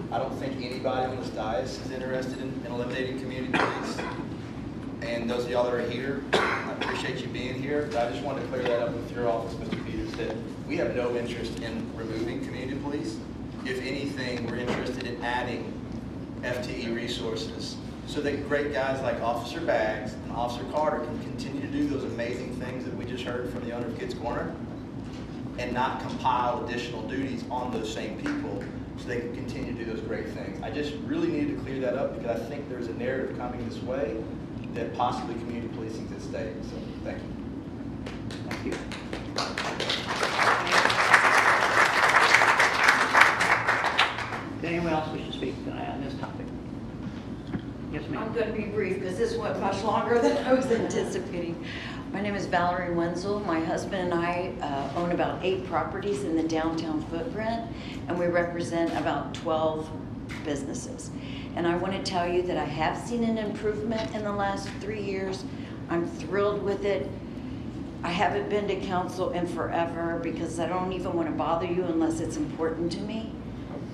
I don't think anybody on this dais is interested in eliminating community police. And those of y'all that are here, I appreciate you being here, but I just wanted to clear that up with your office, Mr. Peters, that we have no interest in removing community police. If anything, we're interested in adding FTE resources so that great guys like Officer Baggs and Officer Carter can continue to do those amazing things that we just heard from the owner of Kids Corner and not compile additional duties on those same people so they can continue to do those great things. I just really needed to clear that up because I think there's a narrative coming this way that possibly community policing is at stake. So, thank you. Thank you. Does anyone else wish to speak tonight on this topic? Yes, ma'am. I'm going to be brief because this went much longer than I was anticipating. My name is Valerie Wenzel. My husband and I own about 8 properties in the downtown footprint, and we represent about 12 businesses. And I want to tell you that I have seen an improvement in the last 3 years. I'm thrilled with it. I haven't been to council in forever because I don't even want to bother you unless it's important to me.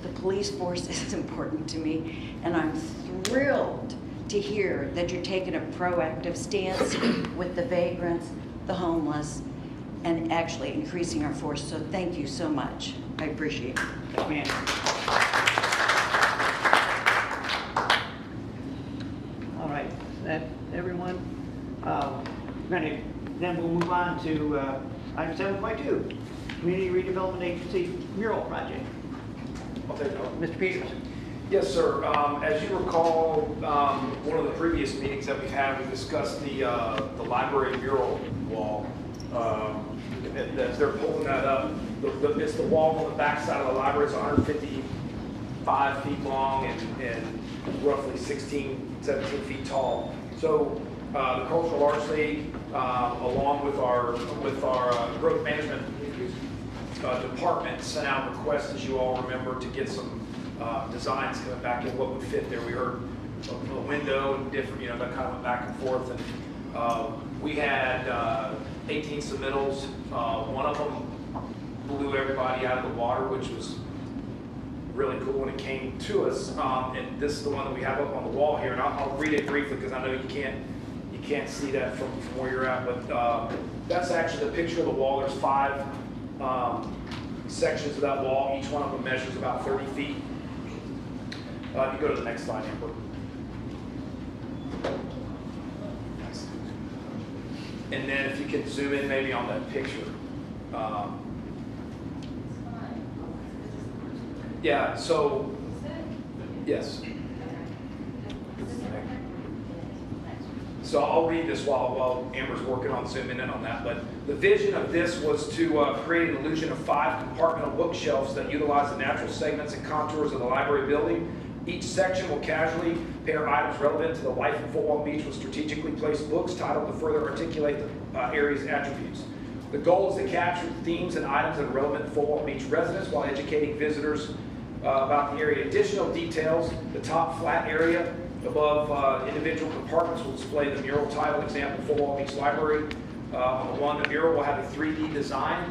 The police force is important to me, and I'm thrilled to hear that you're taking a proactive stance with the vagrants, the homeless, and actually increasing our force. So thank you so much. I appreciate it. Yes, ma'am. All right, is that everyone? Then we'll move on to item 7.2, Community Redevelopment Agency Mural Project. Mr. Peters. Yes, sir. As you recall, one of the previous meetings that we've had, we discussed the library mural wall. As they're pulling that up, it's the wall on the backside of the library. It's 155 feet long and roughly 16, 17 feet tall. So the Cultural Arts League, along with our growth management department, sent out requests, as you all remember, to get some designs coming back in what would fit there. We heard a window and different, that kind of went back and forth. And we had 18 submittals. One of them blew everybody out of the water, which was really cool when it came to us. And this is the one that we have up on the wall here. And I'll read it briefly because I know you can't see that from where you're at. But that's actually the picture of the wall. There's 5 sections of that wall. Each one of them measures about 30 feet. You go to the next slide, Amber. And then if you can zoom in maybe on that picture. Yeah, so, yes. So I'll read this while Amber's working on zooming in on that. But the vision of this was to create an illusion of 5 compartmental bookshelves that utilize the natural segments and contours of the library building. Each section will casually pair items relevant to the life of Fort Walton Beach with strategically placed books titled to further articulate the area's attributes. The goal is to capture themes and items that are relevant to Fort Walton Beach residents while educating visitors about the area. Additional details: the top flat area above individual compartments will display the mural title example Fort Walton Beach Library. On the one, the mural will have a 3D design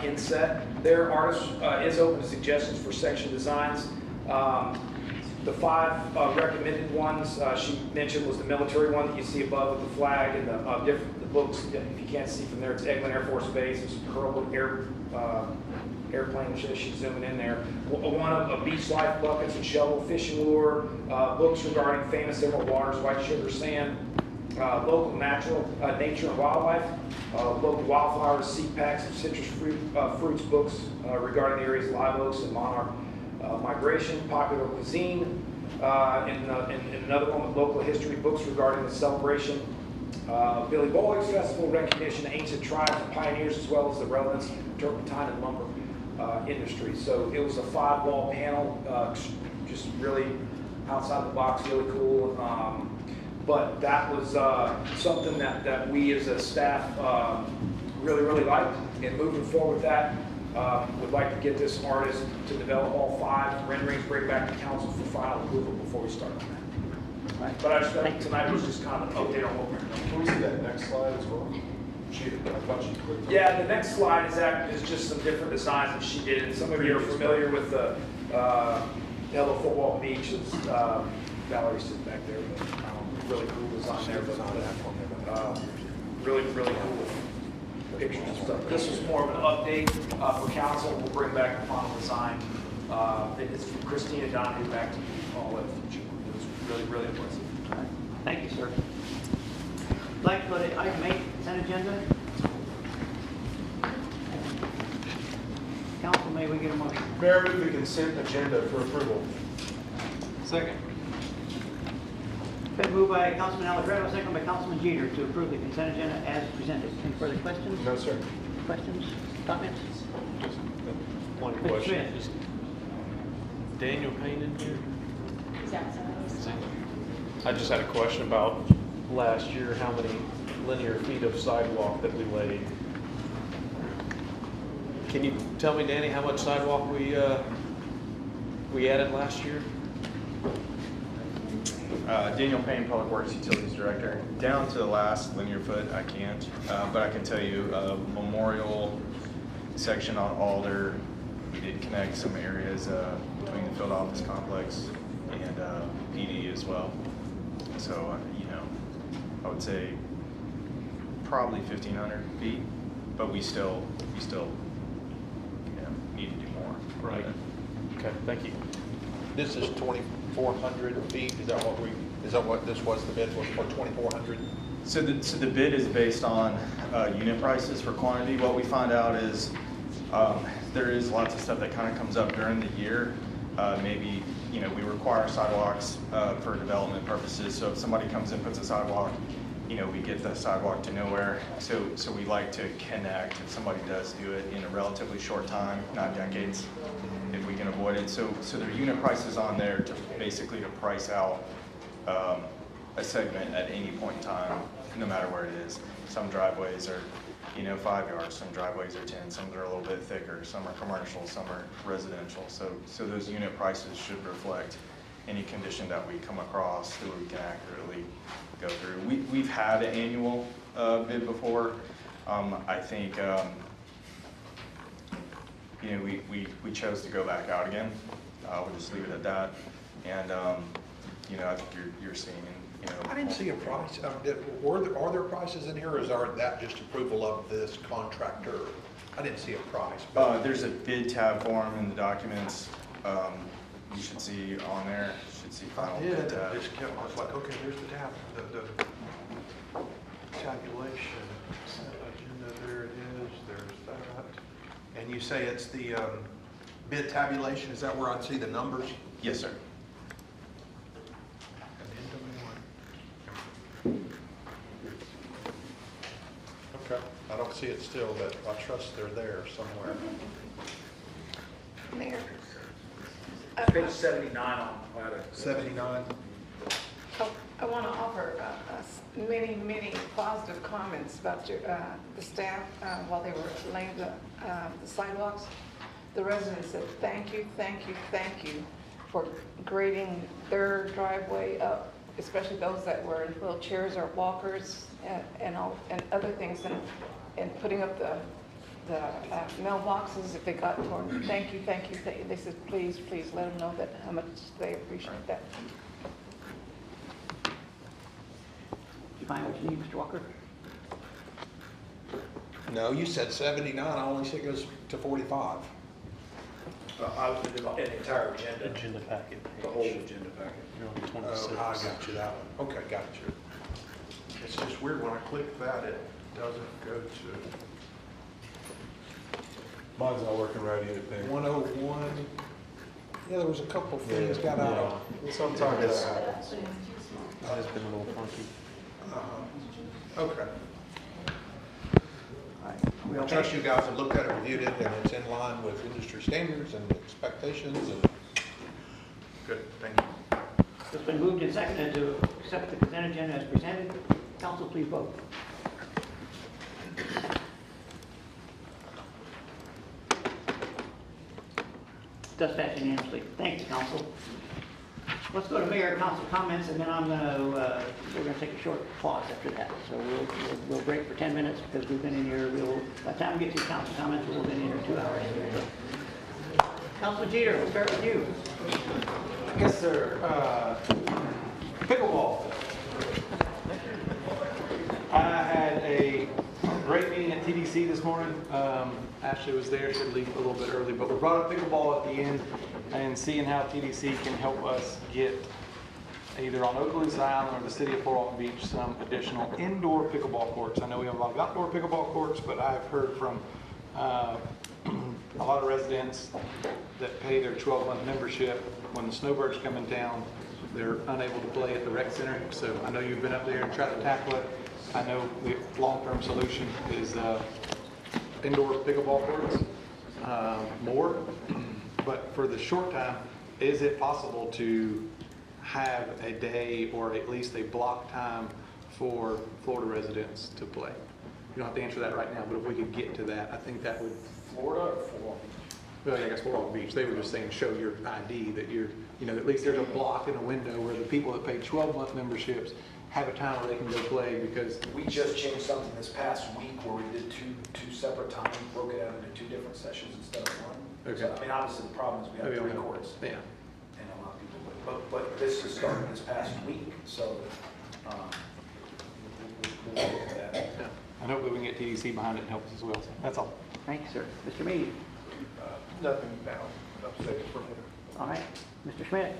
inset. There, artist is open to suggestions for section designs. The 5 recommended ones she mentioned was the military one that you see above with the flag and the books. If you can't see from there, it's Eglin Air Force Base. There's a Curl airplane, she's zooming in there. One of beach life, buckets and shovel, fishing lure, books regarding famous emerald waters, white sugar sand, local natural nature and wildlife, local wildflowers, seed packs of citrus fruits, books regarding the area's live oaks and monarch migration, popular cuisine, and another one with local history, books regarding the celebration of Billy Boyd's Festival, recognition of ancient tribes and pioneers, as well as the relevance of turpentine and lumber industry. So it was a 5-wall panel, just really outside the box, really cool. But that was something that we as a staff really liked. And moving forward with that, Would like to get this artist to develop all 5 renderings, bring back to council for final approval before we start on that. Right. But I just think tonight was just kind of an update on what we're doing. Can we see that next slide as well? I thought she clicked. Yeah, the next slide is just some different designs that she did. And some of you are familiar with the Hello Fort Walton Beach. Valerie's sitting back there, but really cool design there. But, really, really cool pictures and stuff. This was more of an update for council. We'll bring back the final design. It's from Christina Donahue back to you all in the future. It was really, really impressive. All right. Thank you, sir. I'd like to go to item 8, consent agenda. Council, may we get a motion? Mayor, move the consent agenda for approval. Second. Been moved by Councilman Allegretto, second by Councilman Jeter to approve the consent agenda as presented. Any further questions? No, sir. Questions? Comments? One Mr. question. Smith. Is Daniel Payne in here? I just had a question about last year, how many linear feet of sidewalk that we laid. Can you tell me, Danny, how much sidewalk we added last year? Daniel Payne, Public Works Utilities Director. Down to the last linear foot, I can't, but I can tell you, Memorial section on Alder, we did connect some areas between the field office complex and PD as well. So, I would say probably 1,500 feet, but we still need to do more. Right. Okay, thank you. This is 2,400 feet, is that what this was, the bid was for 2,400? So the bid is based on unit prices for quantity. What we find out is there is lots of stuff that kind of comes up during the year. Maybe, we require sidewalks for development purposes. So if somebody comes in, puts a sidewalk, we get the sidewalk to nowhere. So we like to connect if somebody does do it in a relatively short time, not decades, if we can avoid it. So there are unit prices on there to basically to price out a segment at any point in time, no matter where it is. Some driveways are, 5 yards, some driveways are 10, some are a little bit thicker, some are commercial, some are residential. So those unit prices should reflect any condition that we come across that we can accurately go through. We've had an annual bid before. I think, we chose to go back out again. We'll just leave it at that. And, I think you're seeing, I didn't see a price. Are there prices in here, or is that just approval of this contractor? I didn't see a price. There's a bid tab form in the documents. You should see on there. You should see final bid tab. I was like, okay, there's the tab, the tabulation agenda. There it is. There's that. And you say it's the bid tabulation. Is that where I'd see the numbers? Yes, sir. Okay, I don't see it still, but I trust they're there somewhere. Mayor. Page 79 on ladder. 79. I want to offer many positive comments about the staff while they were laying the sidewalks. The residents said, thank you for grading their driveway up, especially those that were in wheelchairs or walkers and other things, and putting up the mailboxes if they got torn. Thank you. They said, please let them know that how much they appreciate that. You find what you need, Mr. Walker? No, you said 79. I only see it goes to 45. I was in the entire agenda. Agenda packet. The whole agenda packet. You're on 26. Oh, I got you, that one. Okay, got you. It's just weird, when I click that, it doesn't go to Mine's not working right either, Payne. 101. Yeah, there was a couple things got out. Sometimes that happens. It has been a little funky. Okay. We I okay? trust you guys have looked at it, reviewed it, and it's in line with industry standards and expectations, and good, thank you. It's been moved and seconded to accept the consent agenda as presented. Council, please vote. Does pass unanimously. Thank you, council. Let's go to mayor and council comments, and then we're gonna take a short pause after that. So we'll break for 10 minutes because we've been in here, by the time we get to council comments, we'll be in here 2 hours. Councilman Jeter, we'll start with you. Yes, sir. Pickleball. I had a great meeting at TDC this morning. Ashley was there, should leave a little bit early, but we brought up pickleball at the end and seeing how TDC can help us get either on Okaloosa Island or the city of Fort Walton Beach some additional indoor pickleball courts. I know we have a lot of outdoor pickleball courts, but I've heard from a lot of residents that pay their 12-month membership. When the snowbirds come in town, they're unable to play at the rec center. So I know you've been up there and tried to tackle it. I know the long-term solution is indoor pickleball courts, more. But for the short time, is it possible to have a day or at least a block time for Florida residents to play? You don't have to answer that right now, but if we could get to that, I think that would. Florida or Fort Walton? Well, yeah, I guess Fort Walton Beach. They were just saying show your ID that you're, at least there's a block in a window where the people that pay 12-month memberships have a time where they can go play because. We just changed something this past week where we did two separate times, broke it out into 2 different sessions instead of 1. Okay. So, I mean, obviously the problem is we have 3 courts. Yeah. And a lot of people, but this is starting this past week, so we'll look at that. Yeah. And hopefully we can get TDC behind it and help us as well. So that's all. Thank you, sir. Mr. Meade. Nothing now, upstairs for later. All right. Mr. Schmidt.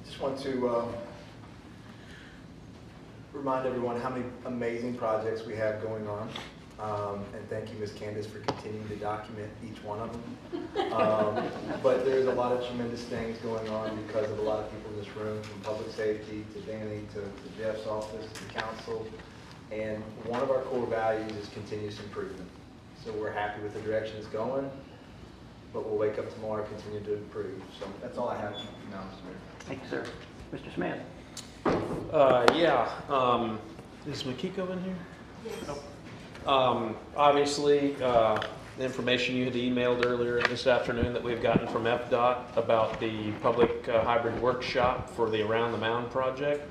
Just want to remind everyone how many amazing projects we have going on. And thank you, Ms. Candace, for continuing to document each one of them. But there's a lot of tremendous things going on because of a lot of people in this room, from public safety to Danny to Jeff's office to the council. And one of our core values is continuous improvement. So we're happy with the direction it's going, but we'll wake up tomorrow and continue to improve. So that's all I have now, Mr. Mayor. Thank you, sir. Mr. Smith. Is Makiko in here? Yes. Obviously, the information you had emailed earlier this afternoon that we've gotten from FDOT about the public hybrid workshop for the Around the Mound project,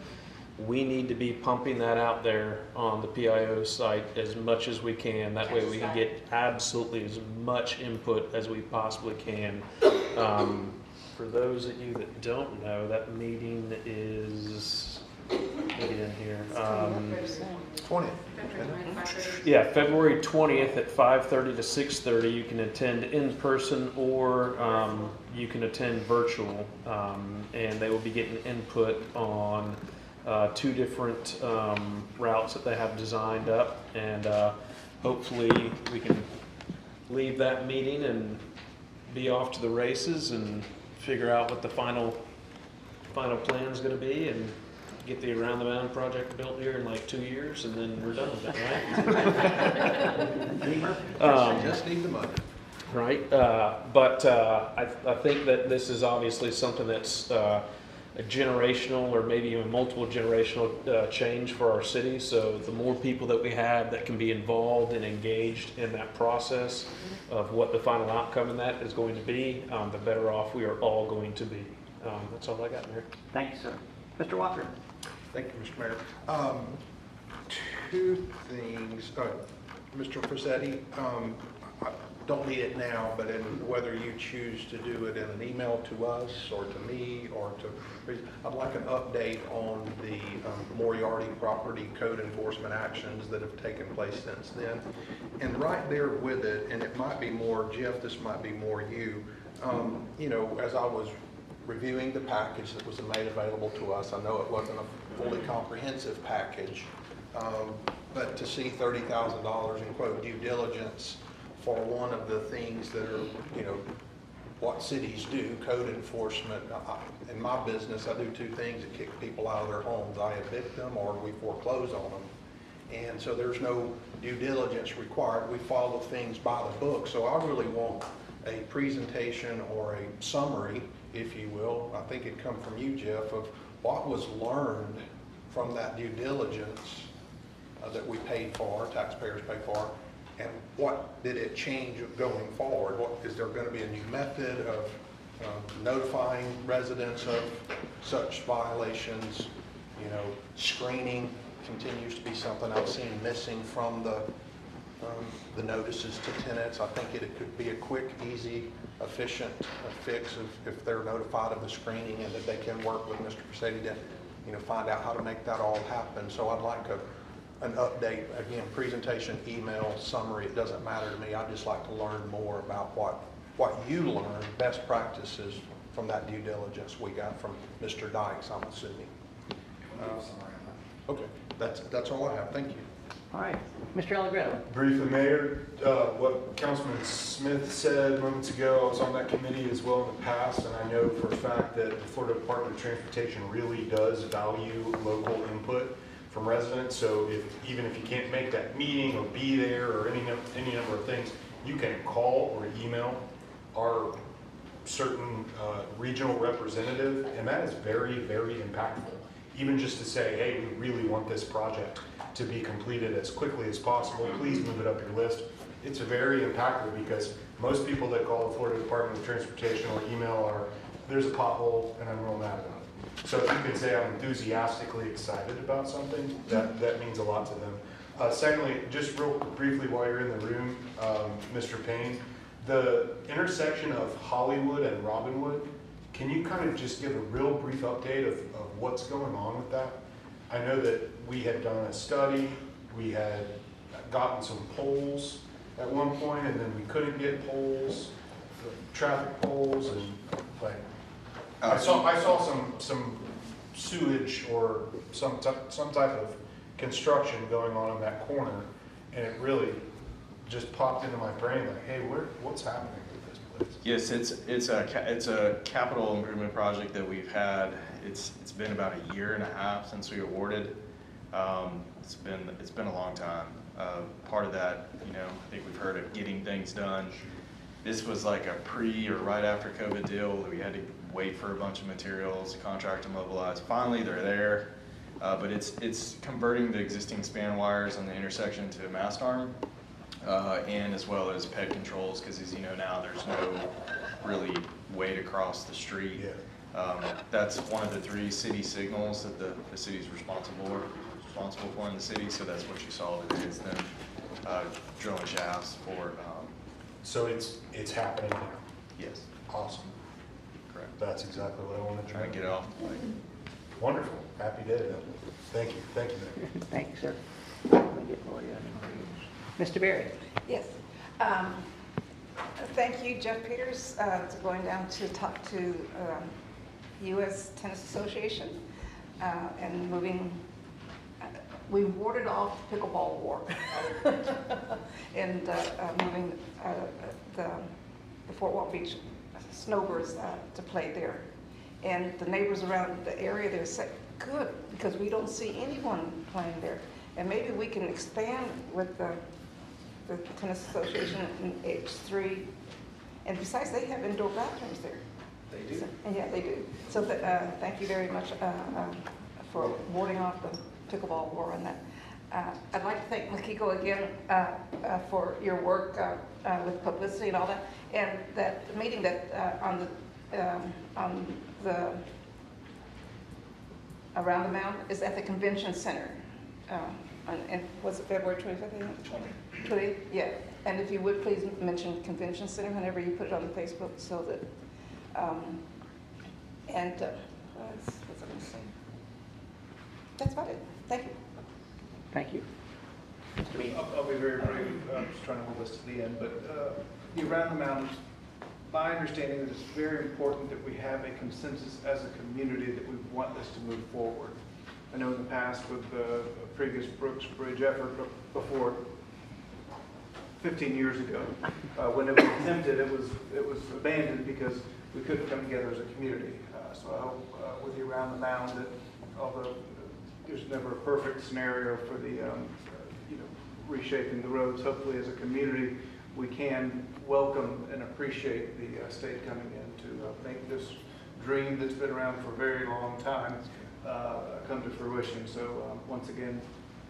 we need to be pumping that out there on the PIO site as much as we can. That way we can get absolutely as much input as we possibly can. For those of you that don't know, that meeting is, get in here. 20th. Yeah, February 20th at 5:30 to 6:30. You can attend in person or you can attend virtual, and they will be getting input on 2 different routes that they have designed up, and hopefully we can leave that meeting and be off to the races and figure out what the final plan is going to be and get the Around the Mound project built here in like 2 years, and then we're done with it, right? Just need the money. Right, but I think that this is obviously something that's a generational or maybe even multiple generational change for our city. So the more people that we have that can be involved and engaged in that process of what the final outcome in that is going to be, the better off we are all going to be. That's all I got, Mayor. Thank you, sir. Mr. Walker. Thank you, Mr. Mayor. 2 things. Mr. Frasetti, I don't need it now, but whether you choose to do it in an email to us or to me or to, I'd like an update on the Moriarty property code enforcement actions that have taken place since then. And right there with it, and it might be more, Jeff, this might be more you, as I was reviewing the package that was made available to us, I know it wasn't a fully comprehensive package, but to see $30,000 in quote due diligence for one of the things that are, what cities do, code enforcement. In my business, I do 2 things that kick people out of their homes. I evict them or we foreclose on them. And so there's no due diligence required. We follow things by the book. So I really want a presentation or a summary, if you will. I think it come from you, Jeff, of what was learned from that due diligence that we paid for, taxpayers pay for, And what did it change going forward? Is there going to be a new method of notifying residents of such violations? You know, screening continues to be something I've seen missing from the notices to tenants. I think it could be a quick, easy, efficient fix if they're notified of the screening, and that they can work with Mr. Pacetti to, you know, find out how to make that all happen. So I'd like an update, again, presentation, email, summary, it doesn't matter to me. I'd just like to learn more about what you learned, best practices from that due diligence we got from Mr. Dykes, I'm assuming. Okay, that's all I have. Thank you. All right, Mr. Allegretto. Briefly, Mayor, what Councilman Smith said moments ago, I was on that committee as well in the past, and I know for a fact that the Florida Department of Transportation really does value local input from residents. So even if you can't make that meeting or be there or any number of things, you can call or email our certain regional representative, and that is very, very impactful. Even just to say, hey, we really want this project to be completed as quickly as possible. Please move it up your list. It's very impactful because most people that call the Florida Department of Transportation or email are, there's a pothole and I'm real mad about it. So if you can say I'm enthusiastically excited about something, that means a lot to them. Secondly, just real briefly while you're in the room, Mr. Payne, the intersection of Hollywood and Robinwood, can you kind of just give a real brief update of what's going on with that? I know that we had done a study, we had gotten some poles at one point, and then we couldn't get poles, traffic poles, and like, I saw some sewage or some type of construction going on in that corner, and it really just popped into my brain like, hey, what's happening with this place? Yes, it's a capital improvement project that we've had. It's been about a year and a half since we awarded. It's been a long time. Part of that, you know, I think we've heard of getting things done. This was like a pre or right after COVID deal that we had to wait for a bunch of materials, the contract to mobilize. Finally, they're there, but it's converting the existing span wires on the intersection to a mast arm, and as well as PEG controls, because as you know now, there's no really way to cross the street. Yeah. That's one of the 3 city signals that the city's responsible for in the city, so that's what you saw today. It's them drilling shafts for. So it's happening now? Yes. Awesome. Correct. That's exactly what I wanted to Trying to get it off the plate. Wonderful. Happy day then. Thank you. Thank you, Mayor. Thank you, sir. Let me get more in. Mr. Berry. Yes. Thank you, Jeff Peters, going down to talk to U.S. Tennis Association and moving. We warded off the pickleball war and moving the Fort Walton Beach Snowbirds to play there. And the neighbors around the area, they say, good, because we don't see anyone playing there. And maybe we can expand with the Tennis Association in H3. And besides, they have indoor bathrooms there. They do? So, yeah, they do. So thank you very much for warding off the pickleball war on that. I'd like to thank Makiko again for your work with publicity and all that. And that meeting that on the Around the Mound is at the Convention Center. And was it February 25th? 20th? Yeah. And if you would please mention Convention Center whenever you put it on Facebook, so that what's I going to say? That's about it. Thank you. Thank you. Mr. Mead. I'll be very brief. I'm just trying to hold this to the end, but the Around the Mountains, my understanding is it's very important that we have a consensus as a community that we want this to move forward. I know in the past with the previous Brooks Bridge effort before 15 years ago, when it was attempted, it was abandoned because we couldn't come together as a community. So I hope with the Around the Mound that although there's never a perfect scenario for the reshaping the roads, hopefully as a community we can welcome and appreciate the state coming in to make this dream that's been around for a very long time come to fruition. So once again,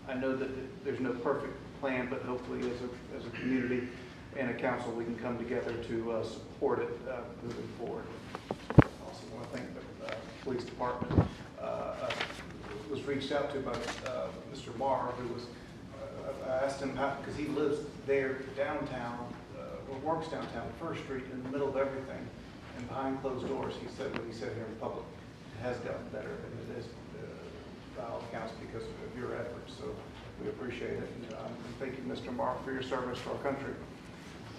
I know that there's no perfect plan, but hopefully as a community and a council, we can come together to support it moving forward. I also want to thank the police department. Was reached out to by Mr. Marr, who was, I asked him how, because he lives there downtown, or works downtown, First Street, in the middle of everything, and behind closed doors. He said what he said here in public. It has gotten better, and it is by all accounts because of your efforts. So we appreciate it. And thank you, Mr. Mark, for your service to our country.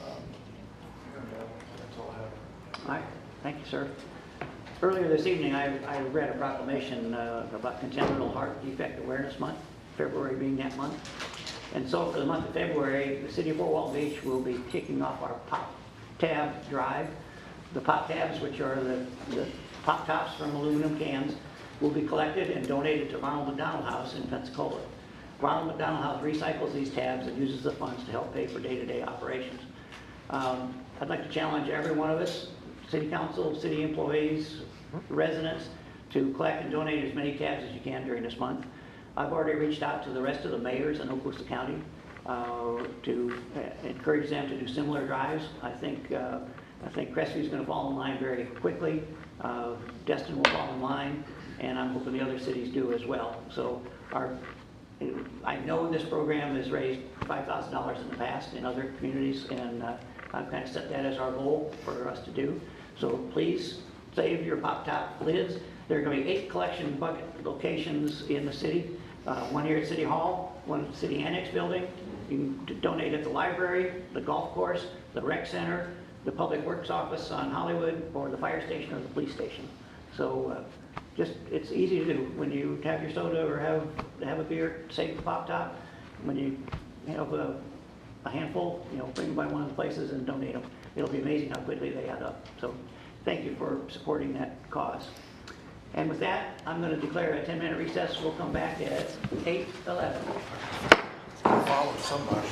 That's all I have. All right, thank you, sir. Earlier this evening, I read a proclamation about Congenital Heart Defect Awareness Month, February being that month. And so for the month of February, the city of Fort Walton Beach will be kicking off our Pop Tab drive. The Pop Tabs, which are the pop tops from aluminum cans, will be collected and donated to Ronald McDonald House in Pensacola. Ronald McDonald House recycles these tabs and uses the funds to help pay for day-to-day operations. I'd like to challenge every one of us, city council, city employees, residents, to collect and donate as many tabs as you can during this month. I've already reached out to the rest of the mayors in Okaloosa County to encourage them to do similar drives. I think Crestview is going to fall in line very quickly. Destin will fall in line, and I'm hoping the other cities do as well. So I know this program has raised $5,000 in the past in other communities, and I've kind of set that as our goal for us to do. So please save your pop-top lids. There are going to be 8 collection bucket locations in the city. One here at City Hall, one at the City Annex Building. You can donate at the library, the golf course, the rec center, the Public Works Office on Hollywood, or the fire station or the police station. So it's easy to do. When you have your soda or have a beer, save the pop-top. When you have a handful, bring them by one of the places and donate them. It'll be amazing how quickly they add up. So thank you for supporting that cause. And with that, I'm going to declare a 10-minute recess. We'll come back at 8:11. Follow somebody.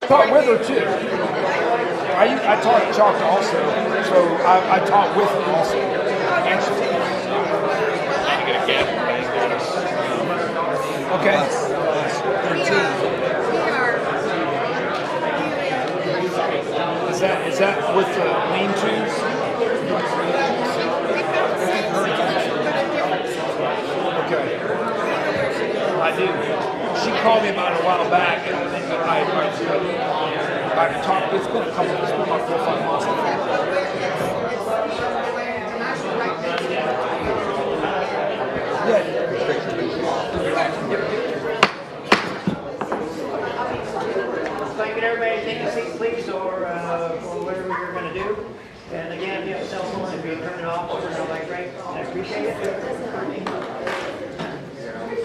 Taught with her too. I taught Choctaw also, so I taught with her also. Actually. Okay. 13. Is that with the lean-tos? Okay. I do. She called me about it a while back, and I talked. It's been about 4 or 5 months. Yeah. Thank you, everybody. Take a seat, please, or whatever you're going to do. And again, if you have a cell phone, if you turn it off, that'd be great. I appreciate it.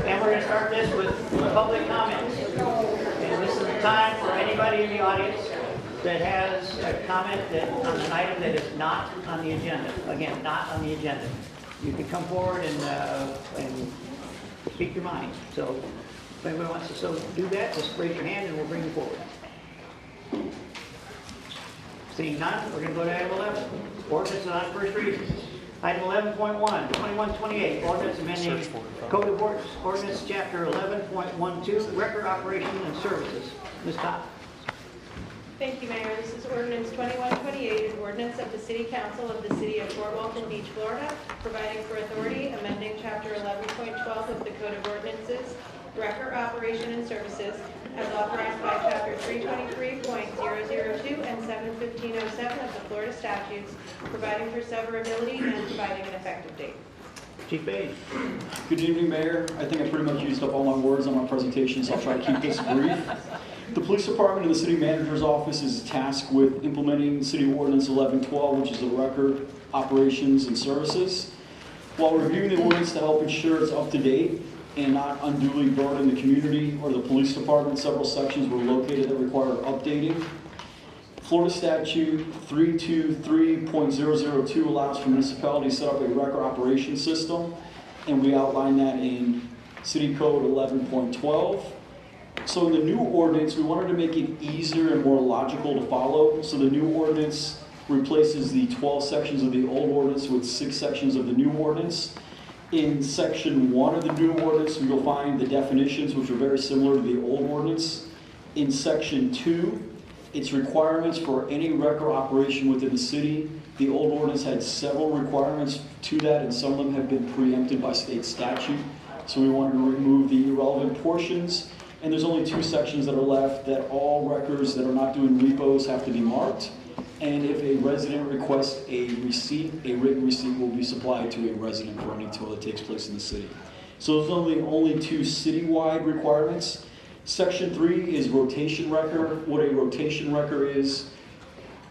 And we're going to start this with public comments. And this is the time for anybody in the audience that has a comment on an item that is not on the agenda. Again, not on the agenda. You can come forward and speak your mind. So if anybody wants to do that, just raise your hand and we'll bring you forward. Seeing none, we're going to go to item 11. Ordinance on first reading. Item 11.1, 2128, ordinance amending Code of Ordinance, Chapter 11.12, record operation and services. Ms. Todd. Thank you, Mayor. This is ordinance 2128, an ordinance of the City Council of the City of Fort Walton Beach, Florida, providing for authority, amending Chapter 11.12 of the Code of Ordinances, record operation and services, as authorized by Chapter 323.002 and 71507 of the Florida statutes, providing for severability and providing an effective date. Chief Page. Good evening, Mayor. I think I pretty much used up all my words on my presentation, so I'll try to keep this brief. The Police Department and the City Manager's Office is tasked with implementing City Ordinance 1112, which is the record operations and services. While reviewing the ordinance to help ensure it's up to date and not unduly burden the community or the police department, several sections were located that require updating. Florida Statute 323.002 allows for municipalities to set up a record operation system, and we outline that in City Code 11.12. So in the new ordinance, we wanted to make it easier and more logical to follow. So the new ordinance replaces the 12 sections of the old ordinance with 6 sections of the new ordinance. In section 1 of the new ordinance, you'll find the definitions, which are very similar to the old ordinance. In section 2, its requirements for any record operation within the city. The old ordinance had several requirements to that, and some of them have been preempted by state statute. So we wanted to remove the irrelevant portions. And there's only 2 sections that are left, that all records that are not doing repos have to be marked. And if a resident requests a receipt, a written receipt will be supplied to a resident for any tour that takes place in the city. So those are the only 2 citywide requirements. Section 3 is rotation record. What a rotation record is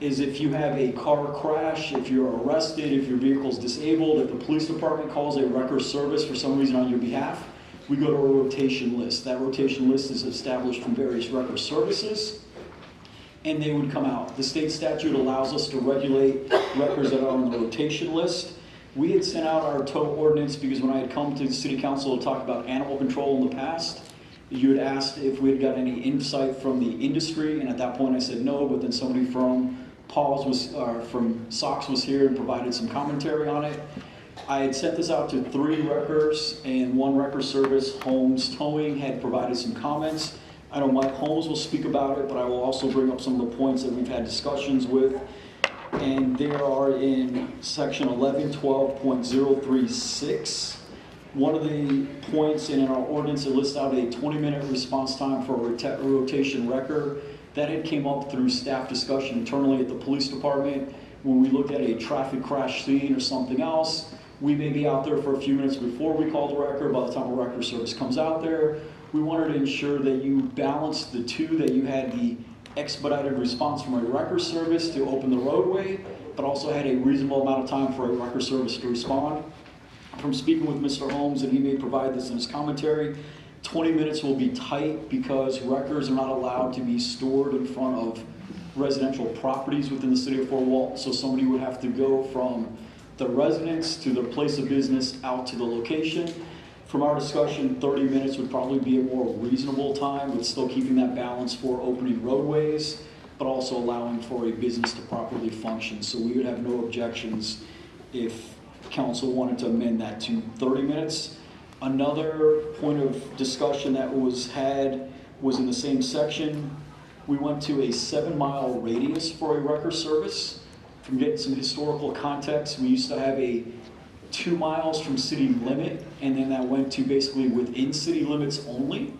if you have a car crash, if you're arrested, if your vehicle's disabled, if the police department calls a record service for some reason on your behalf, we go to a rotation list. That rotation list is established from various record services, and they would come out. The state statute allows us to regulate records that are on the rotation list. We had sent out our tow ordinance because when I had come to the city council to talk about animal control in the past, you had asked if we had got any insight from the industry, and at that point I said no, but then somebody from from SOX was here and provided some commentary on it. I had sent this out to 3 wreckers, and 1 wrecker service, Holmes Towing, had provided some comments. I know Mike Holmes will speak about it, but I will also bring up some of the points that we've had discussions with. And they are in section 1112.036. One of the points in our ordinance, it lists out a 20-minute response time for a rotation wrecker. That had came up through staff discussion internally at the police department. When we look at a traffic crash scene or something else, we may be out there for a few minutes before we call the wrecker. By the time a wrecker service comes out there, we wanted to ensure that you balanced the 2, that you had the expedited response from a wrecker service to open the roadway, but also had a reasonable amount of time for a wrecker service to respond. From speaking with Mr. Holmes, and he may provide this in his commentary, 20 minutes will be tight because wreckers are not allowed to be stored in front of residential properties within the city of Fort Walton. So somebody would have to go from the residence to their place of business out to the location. From our discussion, 30 minutes would probably be a more reasonable time, with still keeping that balance for opening roadways, but also allowing for a business to properly function. So we would have no objections if council wanted to amend that to 30 minutes. Another point of discussion that was had was in the same section. We went to a 7-mile radius for a wrecker service. From getting some historical context, we used to have a 2 miles from city limit, and then that went to basically within city limits only.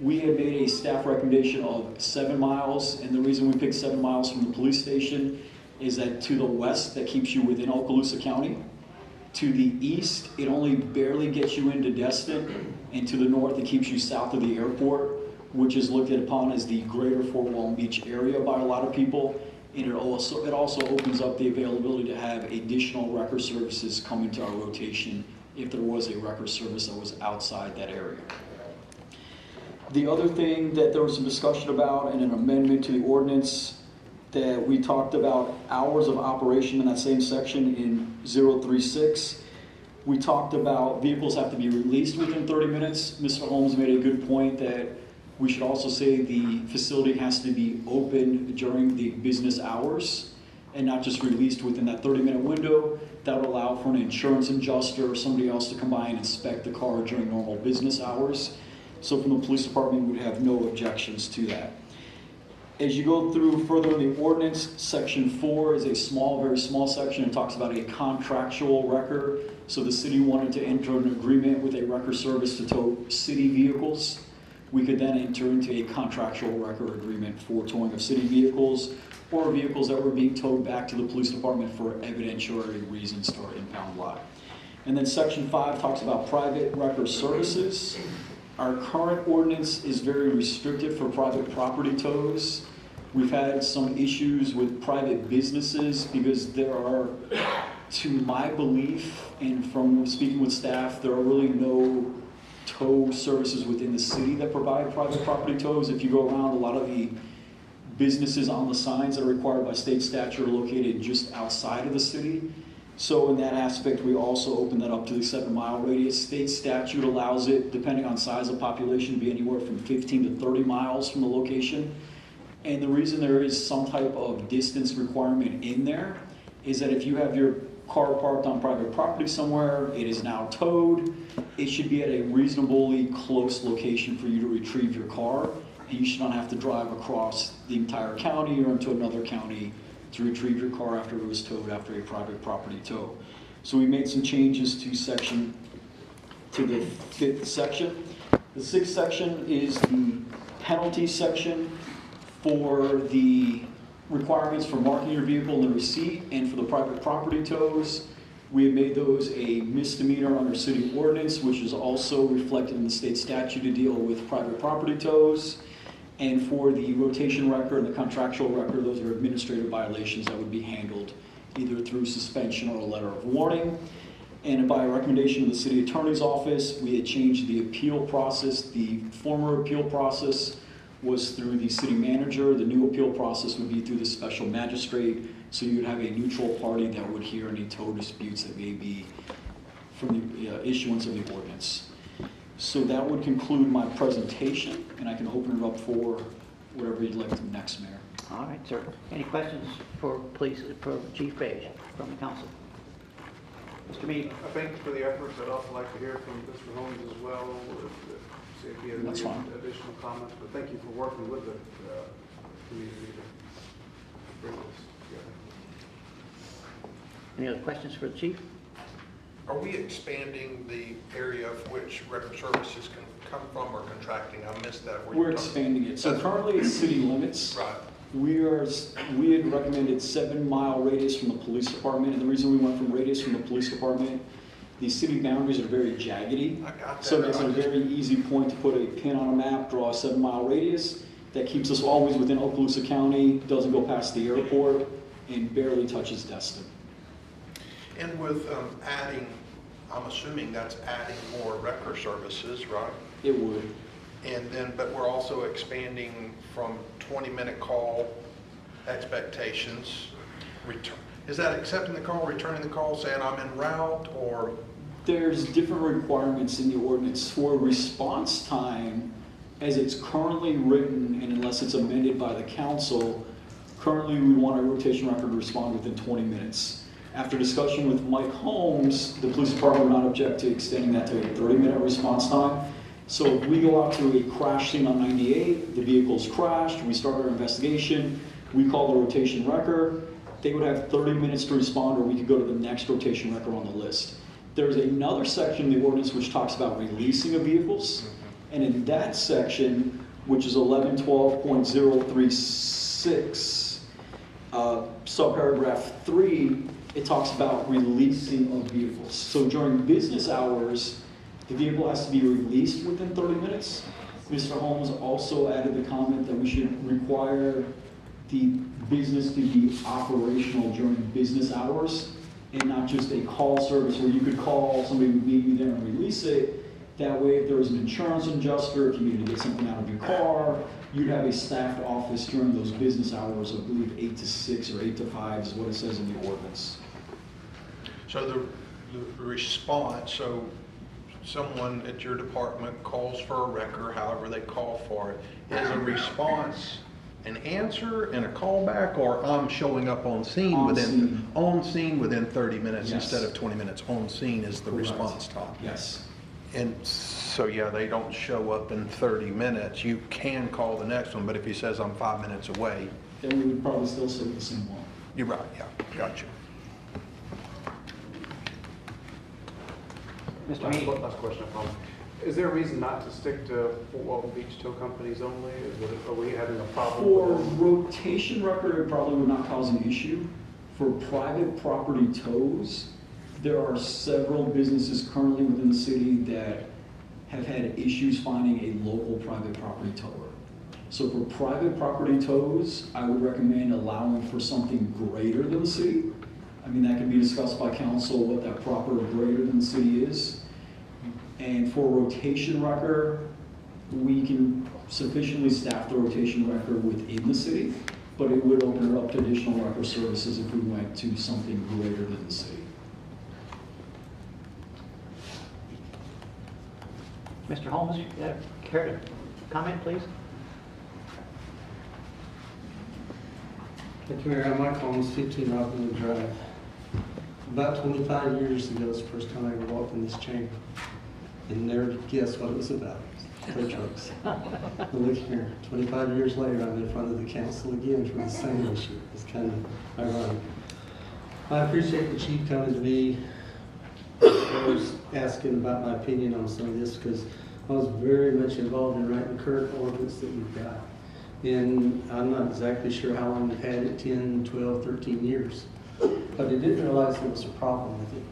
We had made a staff recommendation of 7 miles, and the reason we picked 7 miles from the police station is that to the west, that keeps you within Okaloosa County. To the east, it only barely gets you into Destin, and to the north, it keeps you south of the airport, which is looked upon as the greater Fort Walton Beach area by a lot of people. And it also opens up the availability to have additional wrecker services come into our rotation if there was a wrecker service that was outside that area. The other thing that there was some discussion about in an amendment to the ordinance, that we talked about hours of operation in that same section in 036. We talked about vehicles have to be released within 30 minutes. Mr. Holmes made a good point that we should also say the facility has to be open during the business hours and not just released within that 30-minute window. That would allow for an insurance adjuster or somebody else to come by and inspect the car during normal business hours. So from the police department, we would have no objections to that. As you go through further in the ordinance, section 4 is a small, very small section. It talks about a contractual wrecker. So the city wanted to enter an agreement with a wrecker service to tow city vehicles. We could then enter into a contractual wrecker agreement for towing of city vehicles or vehicles that were being towed back to the police department for evidentiary reasons to our impound lot. And then section 5 talks about private wrecker services. Our current ordinance is very restrictive for private property tows. We've had some issues with private businesses because there are, to my belief, and from speaking with staff, there are really no tow services within the city that provide private property tows. If you go around, a lot of the businesses on the signs that are required by state statute are located just outside of the city. So in that aspect, we also open that up to the 7-mile radius. State statute allows it, depending on size of population, to be anywhere from 15 to 30 miles from the location. And the reason there is some type of distance requirement in there is that if you have your car parked on private property somewhere, it is now towed, it should be at a reasonably close location for you to retrieve your car, and you should not have to drive across the entire county or into another county to retrieve your car after it was towed after a private property tow. So we made some changes to the 5th section. The 6th section is the penalty section for the requirements for marking your vehicle in the receipt and for the private property tows. We have made those a misdemeanor under city ordinance, which is also reflected in the state statute to deal with private property tows. And for the rotation wrecker and the contractual wrecker, those are administrative violations that would be handled either through suspension or a letter of warning. And by recommendation of the city attorney's office, we had changed the appeal process. The former appeal process was through the city manager. The new appeal process would be through the special magistrate. So you would have a neutral party that would hear any tow disputes that may be from the issuance of the ordinance. So that would conclude my presentation, and I can open it up for whatever you'd like to next, Mayor. All right, sir. Any questions for Chief Beige from the council? Mr. Meade. Thank you for the efforts. I'd also like to hear from Mr. Holmes as well, see if he has That's any fine. additional comments. But thank you for working with the community to bring this together. Any other questions for the chief? Are we expanding the area of which record services can come from or contracting? I missed that. We're expanding it. So currently it's city limits. Right. We had recommended 7-mile radius from the police department, and the reason we went from radius from the police department, the city boundaries are very jaggedy. I got that. So it's a very easy point to put a pin on a map, draw a 7-mile radius. That keeps us always within Okaloosa County, doesn't go past the airport, and barely touches Destin. And with adding, I'm assuming that's adding more wrecker services, right? It would. And then, but we're also expanding from 20-minute call expectations. Is that accepting the call, returning the call, saying I'm en route, or there's different requirements in the ordinance for response time as it's currently written, and unless it's amended by the council, currently we want a rotation record to respond within 20 minutes. After discussion with Mike Holmes, the police department would not object to extending that to a 30-minute response time. So if we go out to a crash scene on 98, the vehicle's crashed, we start our investigation, we call the rotation wrecker, they would have 30 minutes to respond, or we could go to the next rotation wrecker on the list. There's another section in the ordinance which talks about releasing of vehicles, and in that section, which is 1112.036, subparagraph 3, it talks about releasing of vehicles. So during business hours, the vehicle has to be released within 30 minutes. Mr. Holmes also added the comment that we should require the business to be operational during business hours and not just a call service where you could call, somebody would meet you there and release it. That way, if there was an insurance adjuster, if you needed to get something out of your car, you'd have a staffed office during those business hours, I believe 8 to 6 or 8 to 5 is what it says in the ordinance. So the response, so someone at your department calls for a wrecker, however they call for it, is a response an answer and a callback, or I'm showing up on scene on scene within 30 minutes instead of 20 minutes? On scene is the response time. Yes. And so, yeah, they don't show up in 30 minutes. You can call the next one, but if he says I'm 5 minutes away, then we would probably still say the same one. You're right, yeah, gotcha. Last question, I promise. Is there a reason not to stick to Fort Walton Beach tow companies only? Are we having a problem For with this? rotation record, it probably would not cause an issue. For private property tows, there are several businesses currently within the city that have had issues finding a local private property tower. So for private property tows, I would recommend allowing for something greater than the city. I mean, that can be discussed by council, what that proper greater than the city is. And for rotation wrecker, we can sufficiently staff the rotation wrecker within the city, but it would open it up to additional wrecker services if we went to something greater than the city. Mr. Holmes, you care to comment, please? Thank you, Mayor. I'm Mike Holmes, 15 Rockland Drive. About 25 years ago was the first time I ever walked in this chamber and never guessed what it was about. Tow trucks. But look here, 25 years later, I'm in front of the council again for the same issue. It's kind of ironic. I appreciate the chief coming to me. I was asking about my opinion on some of this because I was very much involved in writing the current ordinance that we've got. And I'm not exactly sure how long we've had it, 10, 12, 13 years. But I didn't realize there was a problem with it.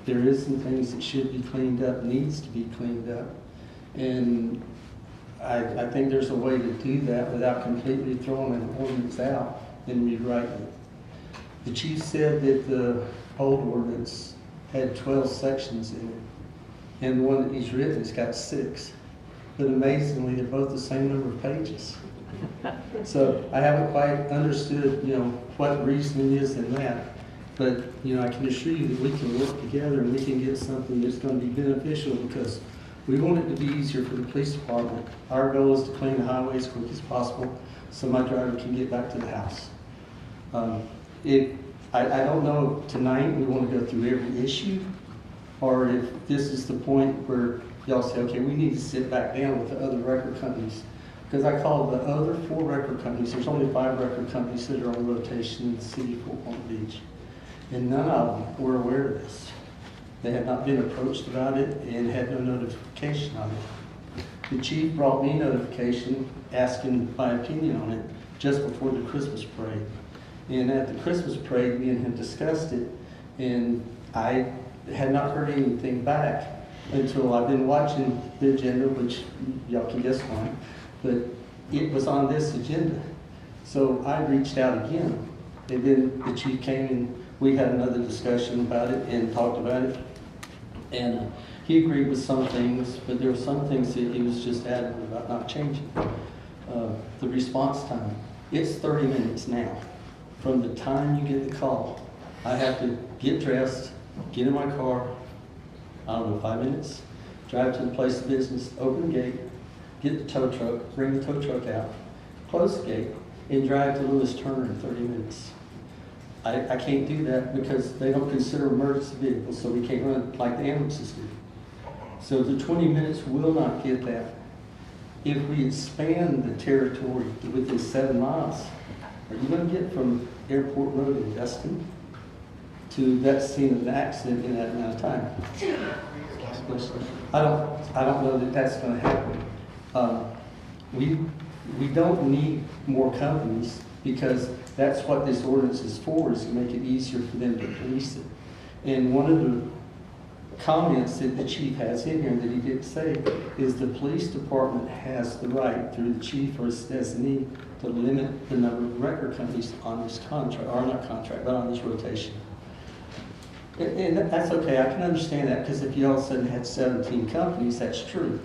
There is some things that should be cleaned up, needs to be cleaned up. And I think there's a way to do that without completely throwing an ordinance out and rewriting it. The chief said that the old ordinance had 12 sections in it. And the one that he's written has got 6. But amazingly, they're both the same number of pages. So I haven't quite understood, what the reasoning is in that. But, I can assure you that we can work together and we can get something that's going to be beneficial because we want it to be easier for the police department. Our goal is to clean the highway as quick as possible so my driver can get back to the house. I don't know if tonight we want to go through every issue or if this is the point where y'all say, okay, we need to sit back down with the other record companies. Because I called the other 4 record companies. There's only 5 record companies that are on rotation in the city of Fort Walton Beach. And none of them were aware of this. They had not been approached about it and had no notification on it. The chief brought me notification asking my opinion on it just before the Christmas parade. And at the Christmas parade, me and him discussed it, and I had not heard anything back until I've been watching the agenda, which y'all can guess why, but it was on this agenda. So I reached out again, and then the chief came and we had another discussion about it and talked about it. And he agreed with some things, but there were some things that he was just adamant about not changing. The response time, it's 30 minutes now. From the time you get the call, I have to get dressed, get in my car, I don't know, 5 minutes. Drive to the place of business, open the gate, get the tow truck, bring the tow truck out, close the gate, and drive to Lewis Turner in 30 minutes. I can't do that because they don't consider emergency vehicles, so we can't run like the ambulances do. So the 20 minutes will not get that. If we expand the territory within 7 miles, are you going to get from Airport Road in Destin to that scene of an accident in that amount of time? I don't know that that's going to happen. We don't need more companies because that's what this ordinance is for, is to make it easier for them to police it. And one of the comments that the chief has in here that he didn't say is the police department has the right through the chief or his designee to limit the number of record companies on this contract, or not contract, but on this rotation. And that's okay, I can understand that, because if you all of a sudden had 17 companies, that's true.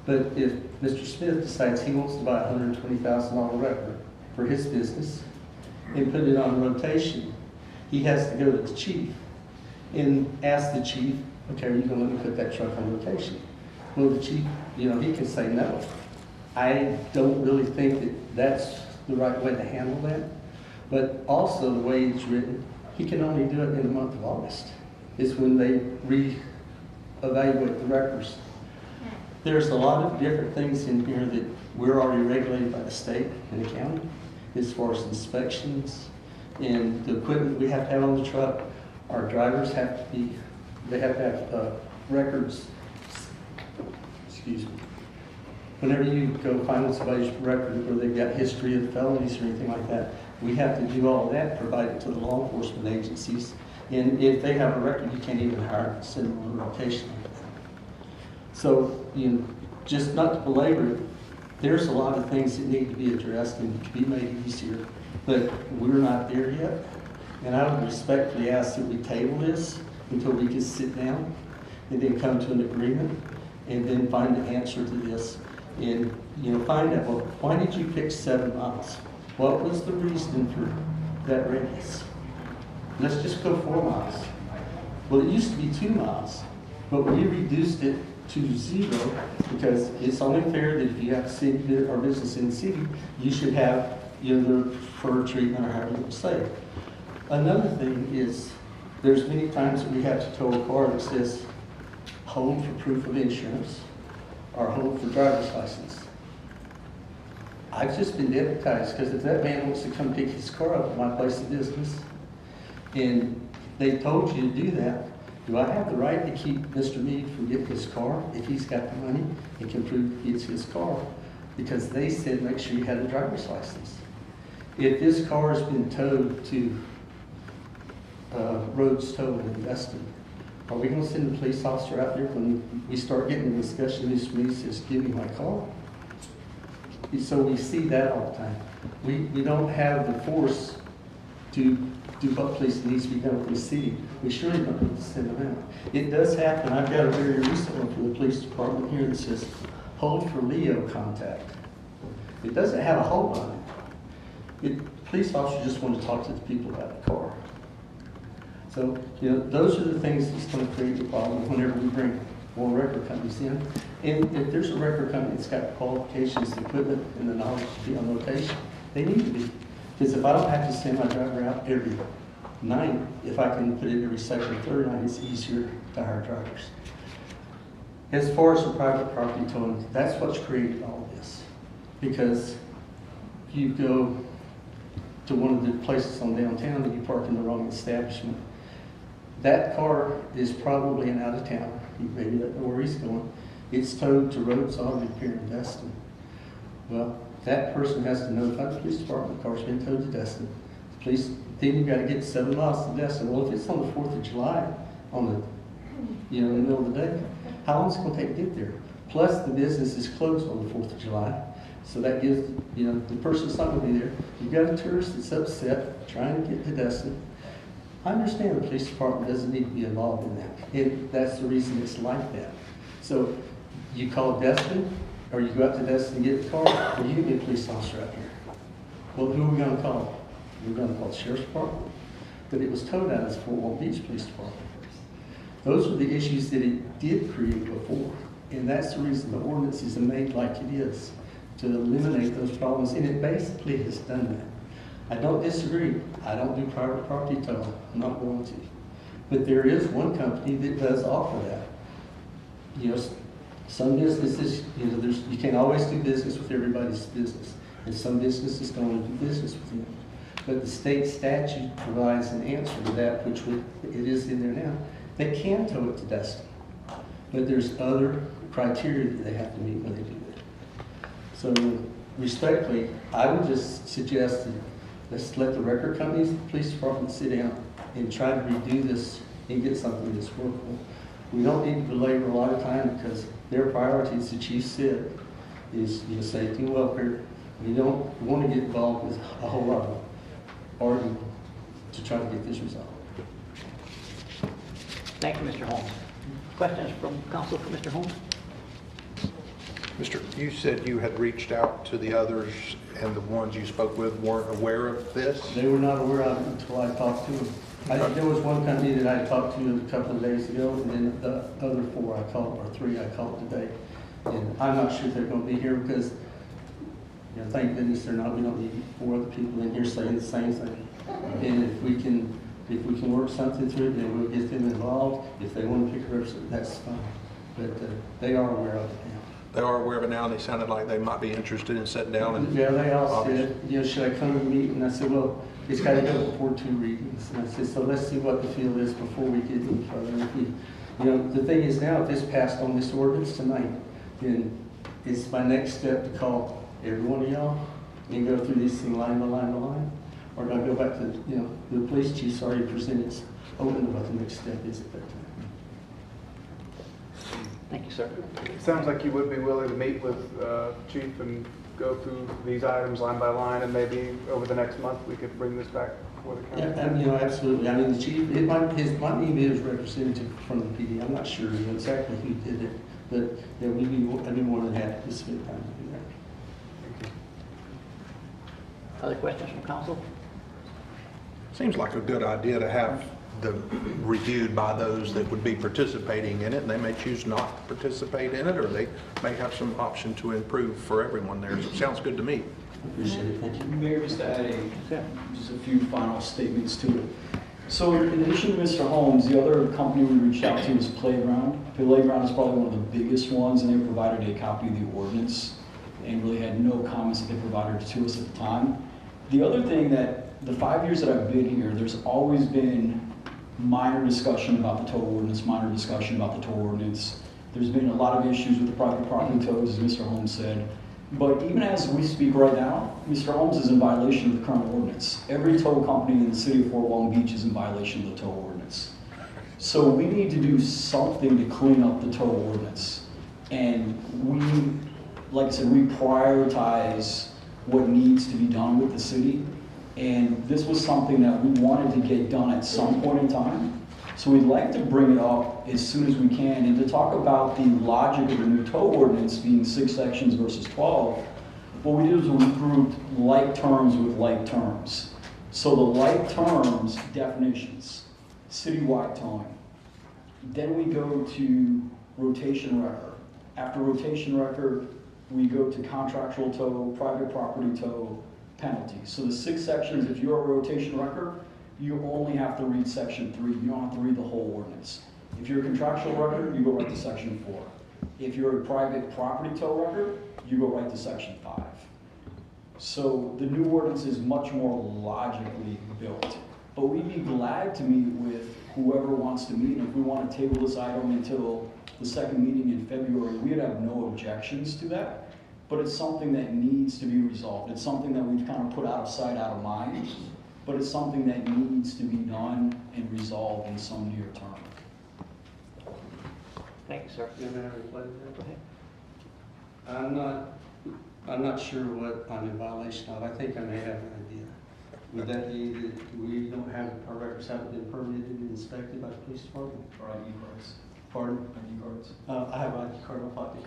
But if Mr. Smith decides he wants to buy a $120,000 record for his business and put it on rotation, he has to go to the chief and ask the chief, okay, are you going to let me put that truck on rotation? Well, the chief, he can say no. I don't really think that that's the right way to handle that. But also the way it's written, he can only do it in the month of August. It's when they re-evaluate the records. There's a lot of different things in here that we're already regulated by the state and the county as far as inspections and the equipment we have to have on the truck. Our drivers have to have records. Excuse me. Whenever you go find somebody's record where they've got history of felonies or anything like that, we have to do all of that, provide it to the law enforcement agencies. And if they have a record, you can't even hire and send them on a rotation like that. So, just not to belabor it, there's a lot of things that need to be addressed and to be made easier, but we're not there yet. And I would respectfully ask that we table this until we can sit down and then come to an agreement and then find the answer to this. And, find out, well, why did you pick 7 miles? What was the reason for that radius? Let's just go 4 miles. Well, it used to be 2 miles, but we reduced it to 0 because it's only fair that if you have a city or business in the city, you should have the preferred treatment or however you would say it. Another thing is, there's many times that we have to tow a car that says hold for proof of insurance or hold for driver's license. I've just been deputized because if that man wants to come pick his car up at my place of business and they told you to do that, do I have the right to keep Mr. Meade from getting his car if he's got the money and can prove it's his car? Because they said make sure you had a driver's license. If this car has been towed to Roads Towing in Destin, are we going to send a police officer out there when we start getting a discussion? Mr. Meade says, give me my car. So we see that all the time. We don't have the force to do what police needs to be done with the city. We surely don't need to send them out. It does happen. I've got a very recent one from the police department here that says, hold for Leo contact. It doesn't have a hold on it. Police officers just want to talk to the people about the car. So, those are the things that's going to create the problem whenever we bring more record companies in. And if there's a record company that's got the qualifications, the equipment, and the knowledge to be on rotation, they need to be. Because if I don't have to send my driver out every night, if I can put it every second or third night, it's easier to hire drivers. As far as the private property towing, that's what's created all of this. Because you go to one of the places on downtown and you park in the wrong establishment, that car is probably an out of town. Maybe doesn't know where he's going. It's towed to Roads Auto Repair in Destin. Well, that person has to notify the police department the car's been towed to Destin. The police, then you've got to get 7 miles to Destin. Well, if it's on the 4th of July, in the middle of the day, how long is it going to take to get there? Plus, the business is closed on the 4th of July. So that gives, the person's not going to be there. You've got a tourist that's upset, trying to get to Destin. I understand the police department doesn't need to be involved in that. And that's the reason it's like that. So you call Destin, or you go out to Destin and get the car, or you can get a police officer out here. Well, who are we going to call? We're going to call the sheriff's department. But it was towed out as Fort Walton Beach Police Department. Those were the issues that it did create before. And that's the reason the ordinance is made like it is, to eliminate those problems. And it basically has done that. I don't disagree. I don't do private property tow. I'm not going to. But there is one company that does offer that. You know, some businesses, you know, you can't always do business with everybody's business. And some businesses don't want to do business with you. But the state statute provides an answer to that, which it is in there now. They can tow it to Destin. But there's other criteria that they have to meet when they do that. So respectfully, I would just suggest that let's let the record companies, the police department sit down and try to redo this and get something that's workable. We don't need to belabor a lot of time because their priority, as the chief said, is safety and welfare. We don't want to get involved with a whole lot of arguing to try to get this resolved. Thank you, Mr. Holmes. Questions from council for Mr. Holmes? Mr., you said you had reached out to the others and the ones you spoke with weren't aware of this? They were not aware of it until I talked to them. There was one company that I talked to a couple of days ago, and then the other four I called, or three I called today. And I'm not sure if they're going to be here because, you know, thank goodness they're not. We don't need 4 other people in here saying the same thing. And if we can work something through it, then we'll get them involved. If they want to pick her up, that's fine. But they are aware of it now. They are aware of it now, and they sounded like they might be interested in sitting down and... Yeah, they all said, you know, should I come and meet? And I said, well, it's got to go before 2 readings. And I said, so let's see what the feel is before we get any further. If we, you know, the thing is now, if this passed on this ordinance tonight, then it's my next step to call every one of y'all and go through this thing line by line by line. Or do I go back to, you know, the police chief's already presented, open what the next step is at that time. Thank you, sir. It sounds like you would be willing to meet with Chief and go through these items line by line, and maybe over the next month we could bring this back before the council. Yeah, you know, absolutely. I mean, the chief, it might be his representative from the PD. I'm not sure exactly who did it, but yeah, I'd be more than happy to spend time to do that. Other questions from council? Seems like a good idea to have them reviewed by those that would be participating in it, and they may choose not to participate in it, or they may have some option to improve for everyone there. So it sounds good to me. Appreciate it. Thank you. Mayor, just to add just a few final statements to it. So in addition to Mr. Holmes, the other company we reached out to is Playground. Playground is probably one of the biggest ones, and they provided a copy of the ordinance and really had no comments that they provided to us at the time. The other thing that the 5 years that I've been here, there's always been minor discussion about the tow ordinance, minor discussion about the tow ordinance. There's been a lot of issues with the private property tows, as Mr. Holmes said. But even as we speak right now, Mr. Holmes is in violation of the current ordinance. Every tow company in the city of Fort Walton Beach is in violation of the tow ordinance. So we need to do something to clean up the tow ordinance. And we, like I said, we prioritize what needs to be done with the city. And this was something that we wanted to get done at some point in time. So we'd like to bring it up as soon as we can and to talk about the logic of the new tow ordinance being 6 sections versus 12. What we did is we grouped like terms with like terms. So the like terms definitions, citywide towing. Then we go to rotation record. After rotation record, we go to contractual tow, private property tow, penalties. So the 6 sections, if you're a rotation record, you only have to read section 3. You don't have to read the whole ordinance. If you're a contractual record, you go right to section 4. If you're a private property tow record, you go right to section 5. So the new ordinance is much more logically built. But we'd be glad to meet with whoever wants to meet. And if we want to table this item until the second meeting in February, we'd have no objections to that. But it's something that needs to be resolved. It's something that we've kind of put out of sight, out of mind, but it's something that needs to be done and resolved in some near term. Thank you, sir. Go ahead. I'm not sure what I'm in violation of. I think I may have an idea. Would that be that we don't have, our records haven't been permitted and inspected by the police department? Or ID cards. Pardon? ID cards. I have an ID card in my pocket.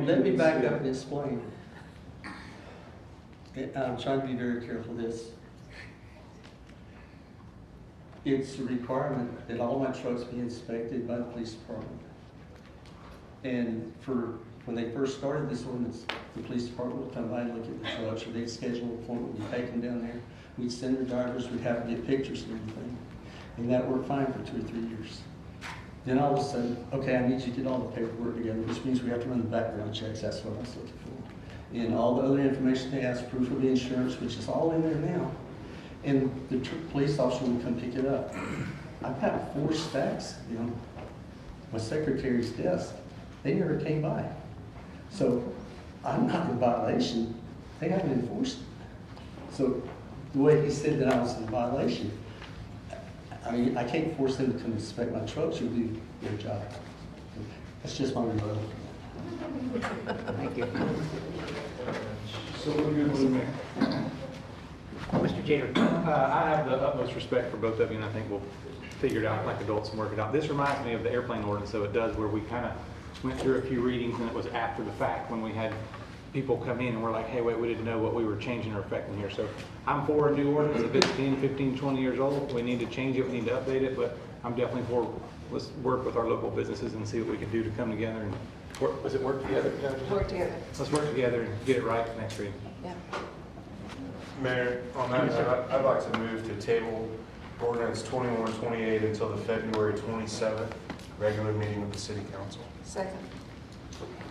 Let me back up and explain. I'm trying to be very careful of this. It's a requirement that all my trucks be inspected by the police department. And when they first started this ordinance, the police department would come by and look at the trucks, or they'd schedule an appointment, we'd take them down there, we'd send their drivers, we'd have to get pictures and everything. And that worked fine for 2 or 3 years. Then all of a sudden, okay, I need you to get all the paperwork together, which means we have to run the background checks, that's what I was looking for. And all the other information they ask, proof of insurance, which is all in there now. And the police officer would come pick it up. I've got 4 stacks, my secretary's desk. They never came by. So I'm not in violation. They haven't enforced it. So the way he said that I was in violation, I mean, I can't force them to come inspect my trucks or do their job. That's just my rebuttal. Thank you. So we're good with me. Mr. Jeter. I have the utmost respect for both of you, and I think we'll figure it out like adults and work it out. This reminds me of the airplane ordinance, so it does, where we kind of went through a few readings, and it was after the fact when we had people come in and we're like, hey, wait, we didn't know what we were changing or affecting here. So I'm for a new ordinance. If it's 10, 15, 20 years old, we need to change it, we need to update it, but I'm definitely for, let's work with our local businesses and see what we can do to come together and work. Was it work together? Work together. Let's work together and get it right next reading. Yeah. Mayor, on that note, I'd like to move to table ordinance 2128 until the February 27th regular meeting of the city council. Second.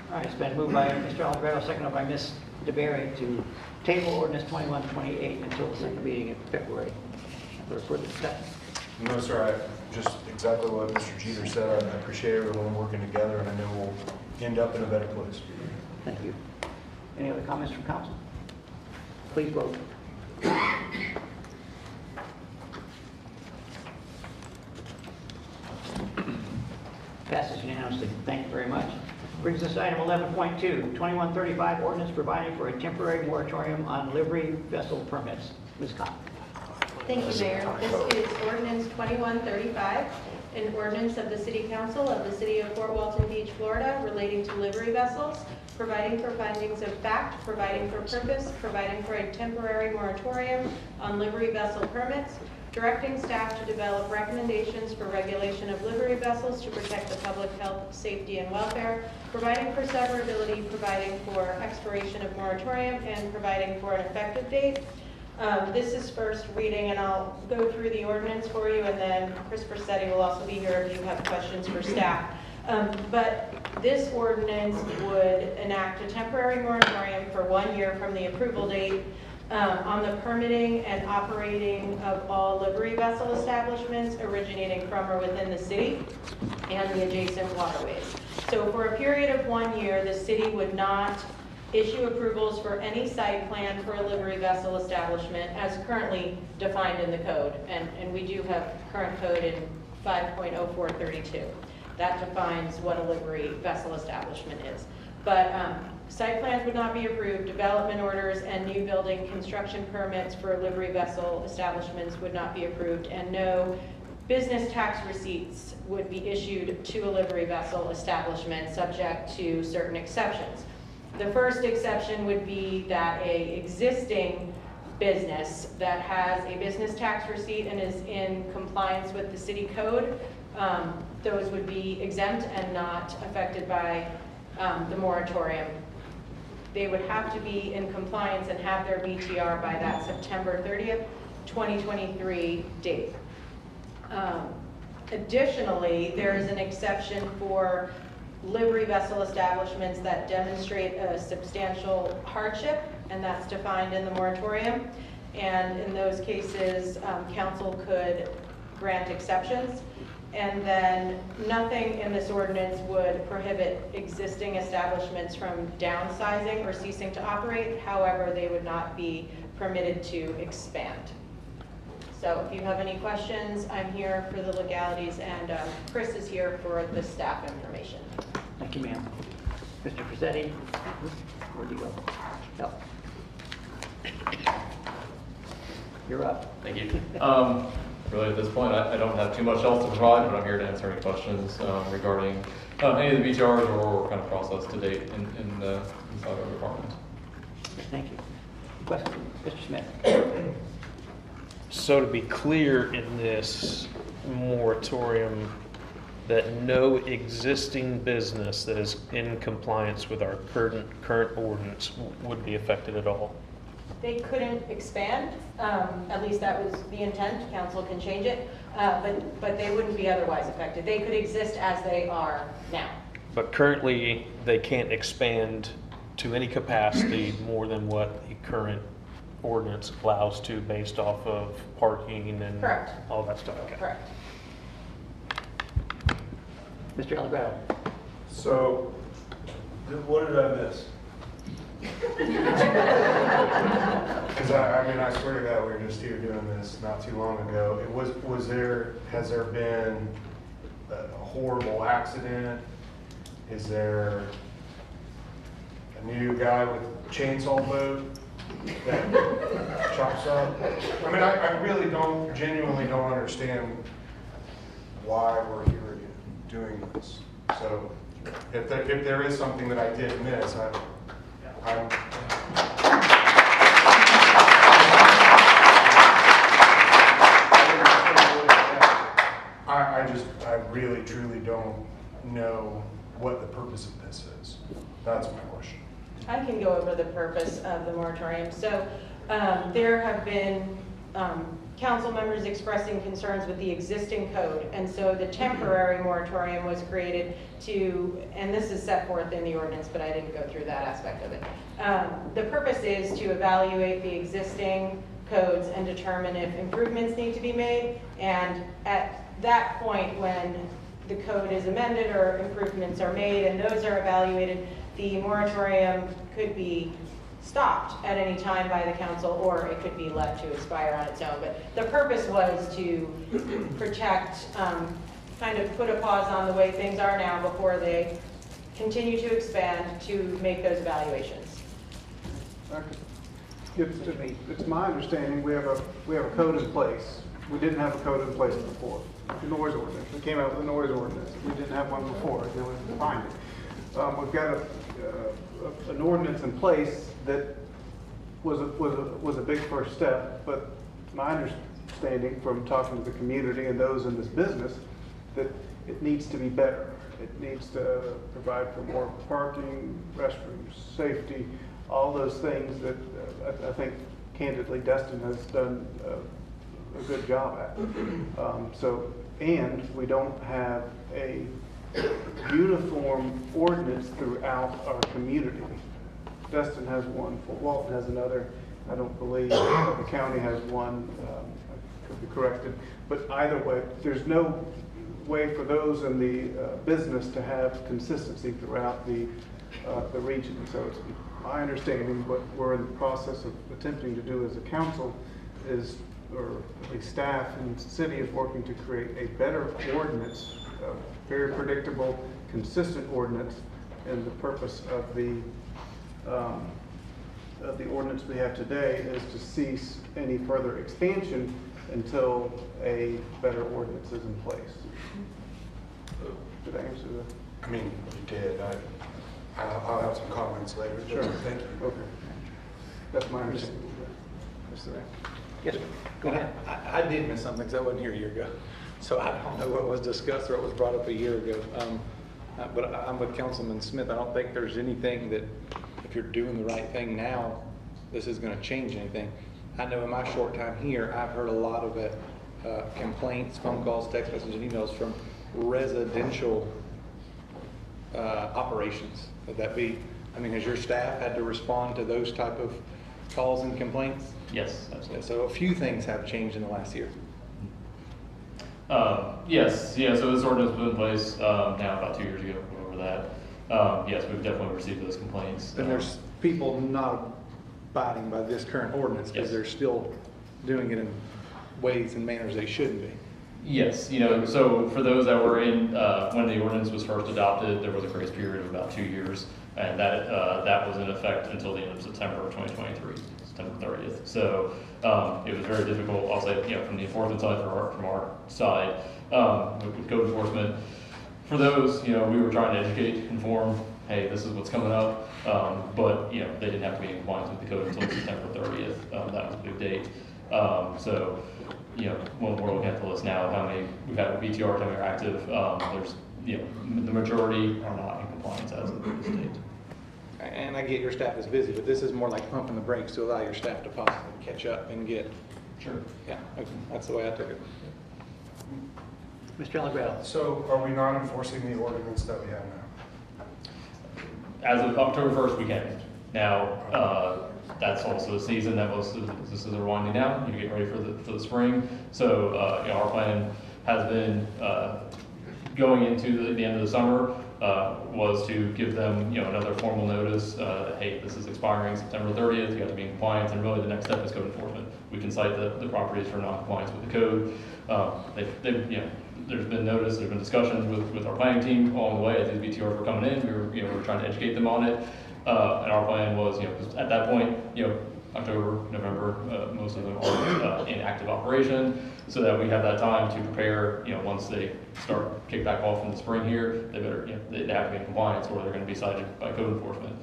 All right, it's been moved by Mr. Alvarado, seconded by Ms. DeBerry to table ordinance 2128 until the second meeting in February. For further discussion. No, sir, just exactly what Mr. Jeter said. I appreciate everyone working together, and I know we'll end up in a better place. Thank you. Any other comments from council? Please vote. Passes unanimously. Thank you very much. Brings us to item 11.2, 2135 ordinance providing for a temporary moratorium on livery vessel permits. Ms. Cobb. Thank you, Mayor. This is ordinance 2135, an ordinance of the City Council of the City of Fort Walton Beach, Florida, relating to livery vessels, providing for findings of fact, providing for purpose, providing for a temporary moratorium on livery vessel permits, directing staff to develop recommendations for regulation of livery vessels to protect the public health, safety, and welfare, providing for severability, providing for expiration of moratorium, and providing for an effective date. This is first reading, and I'll go through the ordinance for you, and then Chris Versetti will also be here if you have questions for staff. But this ordinance would enact a temporary moratorium for 1 year from the approval date on the permitting and operating of all livery vessel establishments originating from or within the city and the adjacent waterways. So for a period of 1 year, the city would not issue approvals for any site plan for a livery vessel establishment as currently defined in the code. And we do have current code in 5.0432. That defines what a livery vessel establishment is. But site plans would not be approved, development orders and new building construction permits for livery vessel establishments would not be approved, and no business tax receipts would be issued to a livery vessel establishment subject to certain exceptions. The first exception would be that a existing business that has a business tax receipt and is in compliance with the city code, those would be exempt and not affected by the moratorium. They would have to be in compliance and have their BTR by that September 30th, 2023 date. Additionally, there is an exception for livery vessel establishments that demonstrate a substantial hardship, and that's defined in the moratorium. And in those cases, council could grant exceptions. And then nothing in this ordinance would prohibit existing establishments from downsizing or ceasing to operate. However, they would not be permitted to expand. So if you have any questions, I'm here for the legalities, and Chris is here for the staff information. Thank you, ma'am. Mr. Versetti, where'd you go? No. You're up. Thank you. Really, at this point, I don't have too much else to provide, but I'm here to answer any questions regarding any of the BTRs or kind of process to date inside our department. Thank you. Question, Mr. Smith. So to be clear in this moratorium, that no existing business that is in compliance with our current ordinance would be affected at all? They couldn't expand, at least that was the intent, council can change it, but they wouldn't be otherwise affected. They could exist as they are now. But currently, they can't expand to any capacity more than what the current ordinance allows to based off of parking and Correct. all that stuff. Okay. Correct. Mr. Alvarado. So, what did I miss? Because I mean, I swear to God, we were just here doing this not too long ago. Has there been a horrible accident? Is there a new guy with a chainsaw boat that chops up? I mean, I really genuinely don't understand why we're here again doing this. So if there is something that I did miss, I really truly don't know what the purpose of this is. That's my question. I can go over the purpose of the moratorium. So there have been council members expressing concerns with the existing code. And so the temporary moratorium was created to, and this is set forth in the ordinance, but I didn't go through that aspect of it. The purpose is to evaluate the existing codes and determine if improvements need to be made. And at that point, when the code is amended or improvements are made and those are evaluated, the moratorium could be stopped at any time by the council, or it could be left to expire on its own. But the purpose was to protect, kind of put a pause on the way things are now before they continue to expand to make those evaluations. It's my understanding we have a code in place. We didn't have a code in place before. The noise ordinance. We came out with a noise ordinance. We didn't have one before. Then we defined it. We've got an ordinance in place that was a big first step. But my understanding from talking to the community and those in this business that it needs to be better. It needs to provide for more parking, restrooms, safety, all those things that I think candidly Destin has done a good job at. And we don't have a uniform ordinance throughout our community. Destin has one, Fort Walton has another. I don't believe the county has one. I could be corrected. But either way, there's no way for those in the business to have consistency throughout the region. So it's my understanding what we're in the process of attempting to do as a council is, or at least staff and the city is working to create a better ordinance, a very predictable, consistent ordinance. And the purpose of the ordinance we have today is to cease any further expansion until a better ordinance is in place. Did I answer that? I mean, you did. I'll have some comments later. Sure. Thank you. Okay. That's my understanding. Mr. Mayor. Yes, sir. Go ahead. I did miss something because I wasn't here a year ago. So I don't know what was discussed or what was brought up a year ago. But I'm with Councilman Smith. I don't think there's anything that, if you're doing the right thing now, this is going to change anything. I know in my short time here, I've heard a lot of it, complaints, phone calls, text messages, and emails from residential operations. Would that be, I mean, has your staff had to respond to those type of calls and complaints? Yes, absolutely. So a few things have changed in the last year. Yes, yeah, so this ordinance was in place now about 2 years ago, over that. Yes, we've definitely received those complaints. And there's people not abiding by this current ordinance because they're still doing it in ways and manners they shouldn't be. Yes, you know, so for those that were in, when the ordinance was first adopted, there was a grace period of about 2 years, and that was in effect until the end of September of 2023, September 30th. So it was very difficult, I'll say, you know, from the enforcement side, from our side, with code enforcement. For those, you know, we were trying to educate, inform, hey, this is what's coming up, but, you know, they didn't have to be in compliance with the code until September 30th. That was a big date. So, you know, when we're looking at the list now of how many we've had VTRs, how many are active, there's, you know, the majority are not in compliance as of this date. And I get your staff is busy, but this is more like pumping the brakes to allow your staff to possibly catch up and get. Sure. Yeah, okay, that's the way I took it. Mr. Allegretto. So are we not enforcing the ordinance that we have now? As of October 1st, we can. Now, that's also the season that most of the businesses are winding down, you get ready for the spring. So, you know, our plan has been, going into the end of the summer, was to give them, you know, another formal notice, hey, this is expiring September 30th, you have to be in compliance, and really the next step is code enforcement. We can cite the properties for non-compliance with the code. They've, you know, there's been notice, there's been discussions with our planning team along the way as these BTRs were coming in. We were trying to educate them on it. And our plan was, you know, at that point, you know, October, November, most of them are in active operation, so that we have that time to prepare, you know, once they start kick back off in the spring here, they better, you know, they have to be in compliance or they're going to be cited by code enforcement.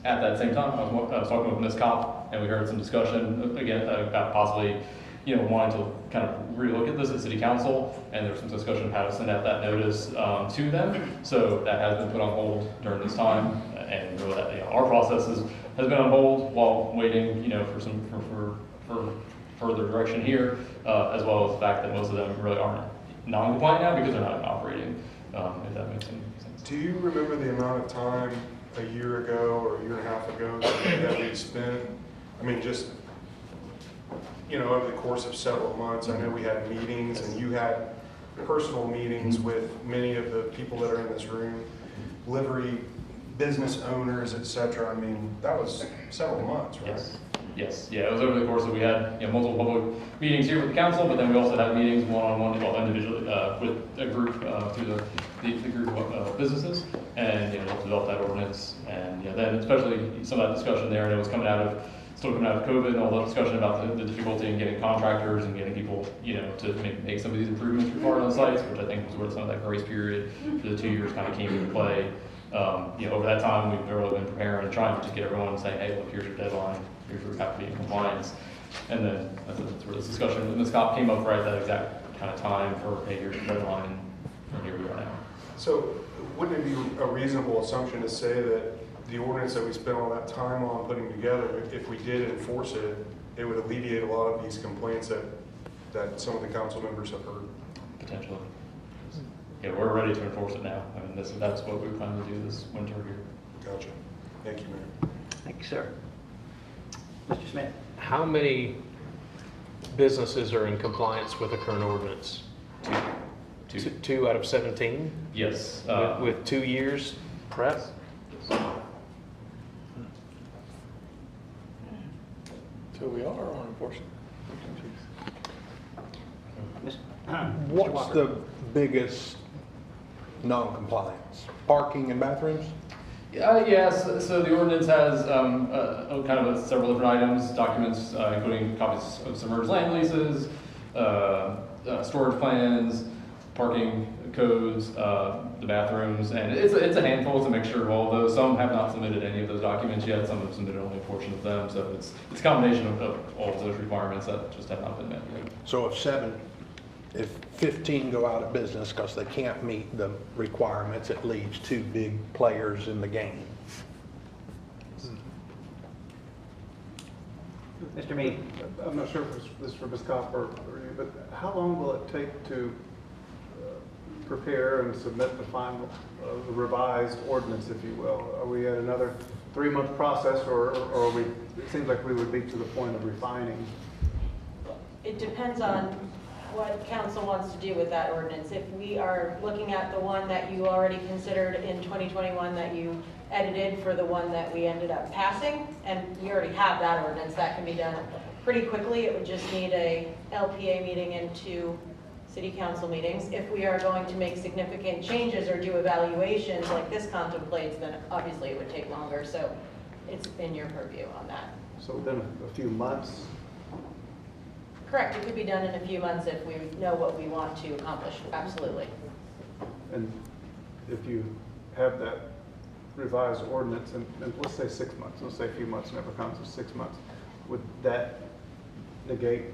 At that same time, I was talking with Ms. Kopp, and we heard some discussion again about possibly, you know, wanting to kind of relook at this at City Council, and there's some discussion of how to send out that notice to them. So that has been put on hold during this time, and really that, you know, our process has been on hold while waiting, you know, for further direction here, as well as the fact that most of them really aren't non-compliant now because they're not operating. If that makes any sense. Do you remember the amount of time a year ago or a year and a half ago that we spent? I mean, just, you know, over the course of several months, I know we had meetings and you had personal meetings with many of the people that are in this room, livery business owners, et cetera. I mean, that was several months, right? Yes, yeah, it was over the course of, we had, you know, multiple public meetings here with the council, but then we also had meetings one-on-one, well, individually, with a group, through the group of businesses, and, you know, develop that ordinance, and, you know, then especially some of that discussion there, and it was still coming out of COVID, and all the discussion about the difficulty in getting contractors and getting people, you know, to make some of these improvements required on sites, which I think was where some of that grace period for the 2 years kind of came into play. You know, over that time, we've really been preparing and trying to get everyone saying, hey, look, here's your deadline, here's where we have to be in compliance. And then that's where this discussion with Ms. Kopp came up right at that exact kind of time for, hey, here's your deadline, and here we are now. So wouldn't it be a reasonable assumption to say that the ordinance that we spent all that time on putting together, if we did enforce it, it would alleviate a lot of these complaints that some of the council members have heard? Potentially. Yeah, we're ready to enforce it now. I mean, that's what we plan to do this winter here. Gotcha. Thank you, Mayor. Thank you, sir. Mr. Smith. How many businesses are in compliance with the current ordinance? Two. Two out of 17? Yes. With 2 years press? So we are on enforcement. What's the biggest non-compliance? Parking and bathrooms? Yes, so the ordinance has kind of several different items, documents, including copies of submerged land leases, storage plans, parking codes, the bathrooms, and it's a handful. It's a mixture of all of those. Some have not submitted any of those documents yet. Some have submitted only a portion of them. So it's a combination of all of those requirements that just have not been met yet. So if 15 go out of business because they can't meet the requirements, it leaves 2 big players in the game. Mr. Mead. I'm not sure if this is for Ms. Kopp or you, but how long will it take to prepare and submit the final revised ordinance, if you will? Are we at another 3-month process, or are we, it seems like we would be to the point of refining? It depends on what council wants to do with that ordinance. If we are looking at the one that you already considered in 2021 that you edited for the one that we ended up passing, and we already have that ordinance, that can be done pretty quickly. It would just need a LPA meeting and 2 city council meetings. If we are going to make significant changes or do evaluations like this contemplates, then obviously it would take longer. So it's in your purview on that. So within a few months? Correct. It could be done in a few months if we know what we want to accomplish. Absolutely. And if you have that revised ordinance, and let's say 6 months, let's say a few months never comes to 6 months, would that negate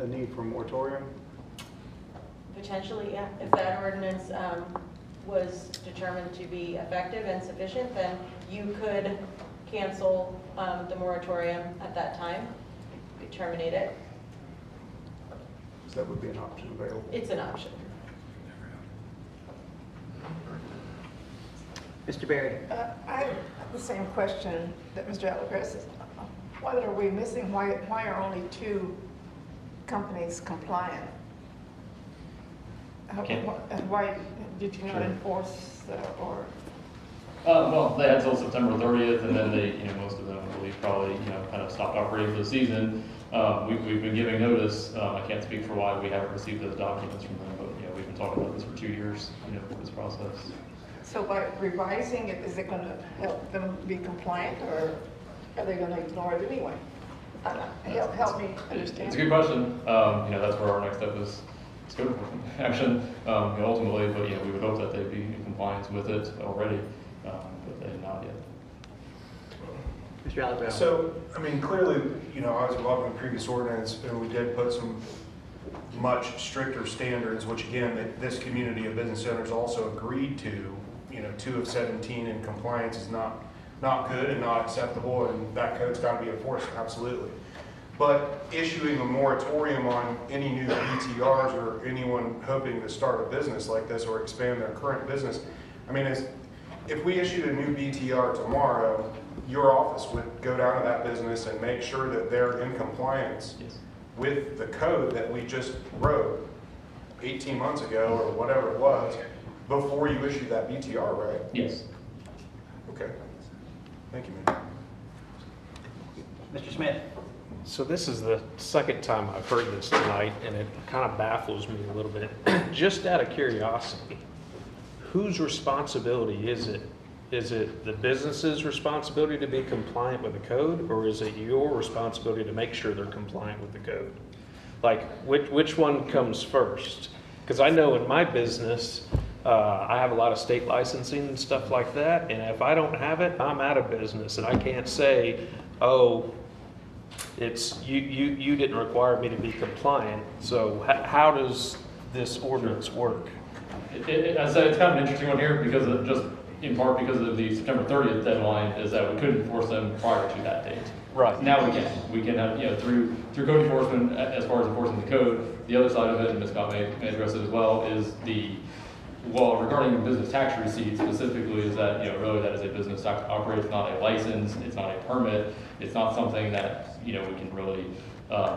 a need for a moratorium? Potentially, yeah. If that ordinance was determined to be effective and sufficient, then you could cancel the moratorium at that time, terminate it. So that would be an option available. It's an option. Mr. Barry? I have the same question that Mr. Allegretti is. What are we missing? Why are only 2 companies compliant? Why did you not enforce or? Well, they had till September 30th, and then they, most of them, I believe, probably, kind of stopped operating for the season. We've been giving notice. I can't speak for why we haven't received those documents from them, but, we've been talking about this for 2 years, for this process. So by revising it, is it going to help them be compliant, or are they going to ignore it anyway? Help me understand. It's a good question. That's where our next step is code enforcement action, ultimately, but we would hope that they'd be in compliance with it already, but they're not yet. Mr. Allegretti? So, clearly, I was involved in the previous ordinance, and we did put some much stricter standards, which again, this community of business owners also agreed to. 2 of 17 in compliance is not good and not acceptable, and that code's got to be enforced, absolutely. But issuing a moratorium on any new BTRs or anyone hoping to start a business like this or expand their current business, if we issued a new BTR tomorrow, your office would go down to that business and make sure that they're in compliance with the code that we just wrote 18 months ago or whatever it was before you issued that BTR, right? Yes. Okay. Thank you, man. Mr. Smith? So this is the second time I've heard this tonight, and it kind of baffles me a little bit. Just out of curiosity, whose responsibility is it? Is it the business's responsibility to be compliant with the code, or is it your responsibility to make sure they're compliant with the code? Like, which one comes first? Because I know in my business, I have a lot of state licensing and stuff like that, and if I don't have it, I'm out of business, and I can't say, oh, it's you didn't require me to be compliant. So how does this ordinance work? I'd say it's kind of an interesting one here because in part because of the September 30th deadline is that we couldn't enforce them prior to that date. Right. Now we can. We can have, through code enforcement as far as enforcing the code. The other side of it, and Ms. Scott may address it as well, is regarding business tax receipts specifically, is that, really that is a business tax operator. It's not a license. It's not a permit. It's not something that, we can really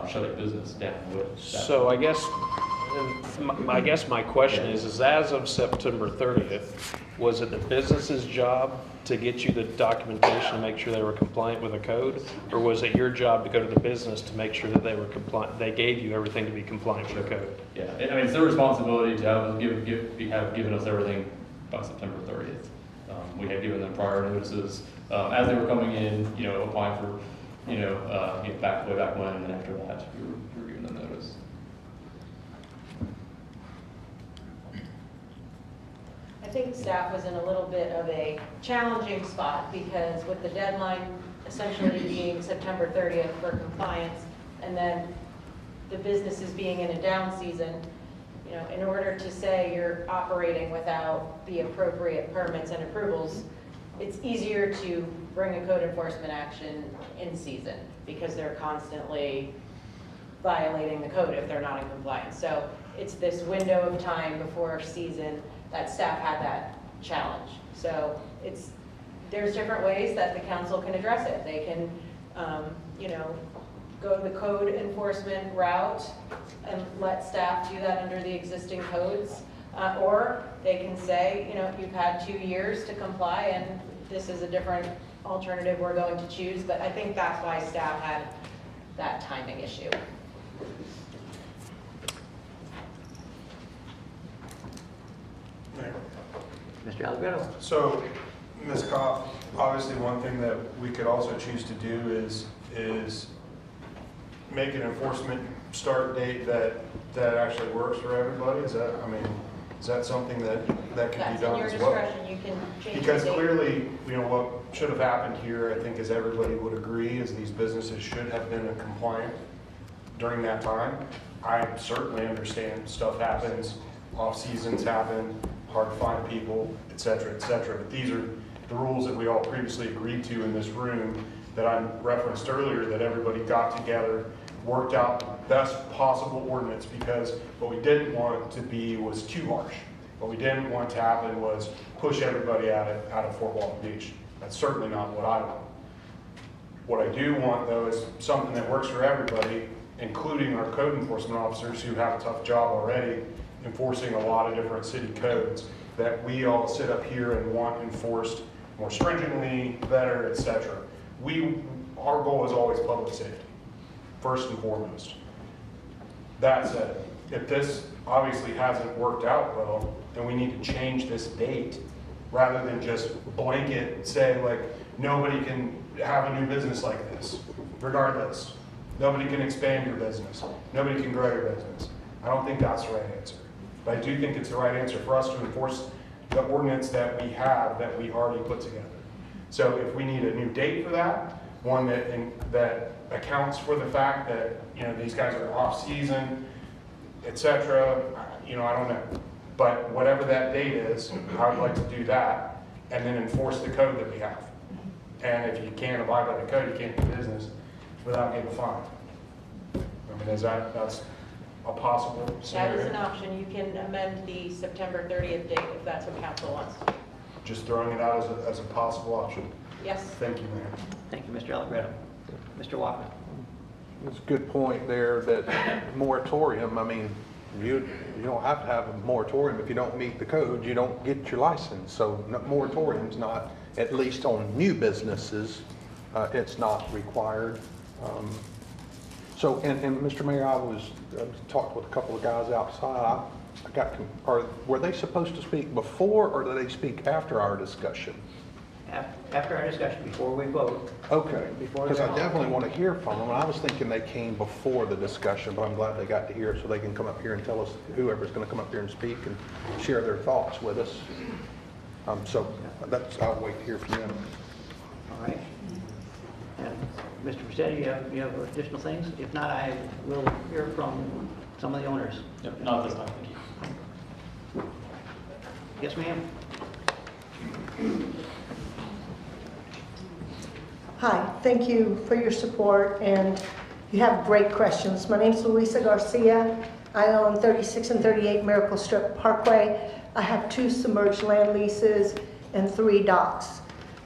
shut a business down with. So I guess my question is as of September 30th, was it the business's job to get you the documentation to make sure they were compliant with the code? Or was it your job to go to the business to make sure that they were compliant, they gave you everything to be compliant with the code? Yeah, it's their responsibility to have given us everything by September 30th. We had given them prior notices as they were coming in, applying for, way back when, and then after that, we were giving them notice. I think staff was in a little bit of a challenging spot because with the deadline essentially being September 30th for compliance, and then the businesses being in a down season, in order to say you're operating without the appropriate permits and approvals, it's easier to bring a code enforcement action in season because they're constantly violating the code if they're not in compliance. So it's this window of time before season that staff had that challenge. So there's different ways that the council can address it. They can, go the code enforcement route and let staff do that under the existing codes. Or they can say, you've had 2 years to comply and this is a different alternative we're going to choose. But I think that's why staff had that timing issue. Mr. Allegretti? So, Ms. Kopp, obviously one thing that we could also choose to do is make an enforcement start date that actually works for everybody. Is that something that can be done as well? That's in your discretion. You can change Because the date. clearly, what should have happened here, I think, as everybody would agree, is these businesses should have been compliant during that time. I certainly understand stuff happens, off-seasons happen, hard to find people, et cetera, but these are the rules that we all previously agreed to in this room that I referenced earlier, that everybody got together, worked out the best possible ordinance, because what we didn't want to be was too harsh. What we didn't want to happen was push everybody out of Fort Walton Beach. That's certainly not what I want. What I do want, though, is something that works for everybody, including our code enforcement officers who have a tough job already enforcing a lot of different city codes, that we all sit up here and want enforced more stringently, better, etc. Our goal is always public safety, first and foremost. That said, if this obviously hasn't worked out well, then we need to change this date rather than just blanket say like nobody can have a new business like this, regardless. Nobody can expand your business. Nobody can grow your business. I don't think that's the right answer. But I do think it's the right answer for us to enforce the ordinance that we have, that we already put together. So if we need a new date for that, one that accounts for the fact that, you know, these guys are off season, etc., you know, I don't know. But whatever that date is, I would like to do that and then enforce the code that we have. And if you can't abide by the code, you can't do business without getting fined. I mean, that's a possible scenario? That is an option. You can amend the September 30th date if that's what council wants. Just throwing it out as a possible option. Yes. Thank you, Mayor. Thank you, Mr. Allegretto. Mr. Walker. It's a good point there that moratorium, I mean, you don't have to have a moratorium if you don't meet the code, you don't get your license. So moratorium's not, at least on new businesses, it's not required. So, and Mr. Mayor, I talked with a couple of guys outside. Were they supposed to speak before or did they speak after our discussion? After our discussion, before we vote. Okay, because I definitely want to hear from them. I was thinking they came before the discussion, but I'm glad they got to hear it so they can come up here and tell us, whoever's going to come up here and speak and share their thoughts with us. So I'll wait to hear from them. All right. And Mr. Pursetti, you have additional things? If not, I will hear from some of the owners. Yep, not this time, thank you. Yes, ma'am. Hi, thank you for your support, and you have great questions. My name is Luisa Garcia. I own 36 and 38 Miracle Strip Parkway. I have 2 submerged land leases and 3 docks.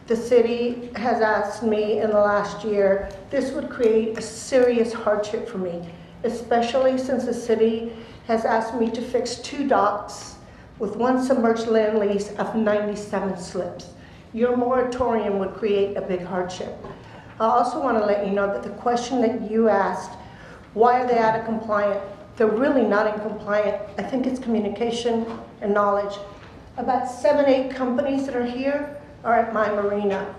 The city has asked me in the last year, this would create a serious hardship for me, especially since the city has asked me to fix 2 docks with 1 submerged land lease of 97 slips. Your moratorium would create a big hardship. I also want to let you know that the question that you asked, why are they out of compliance? They're really not in compliance. I think it's communication and knowledge. About 7, 8 companies that are here are at my marina.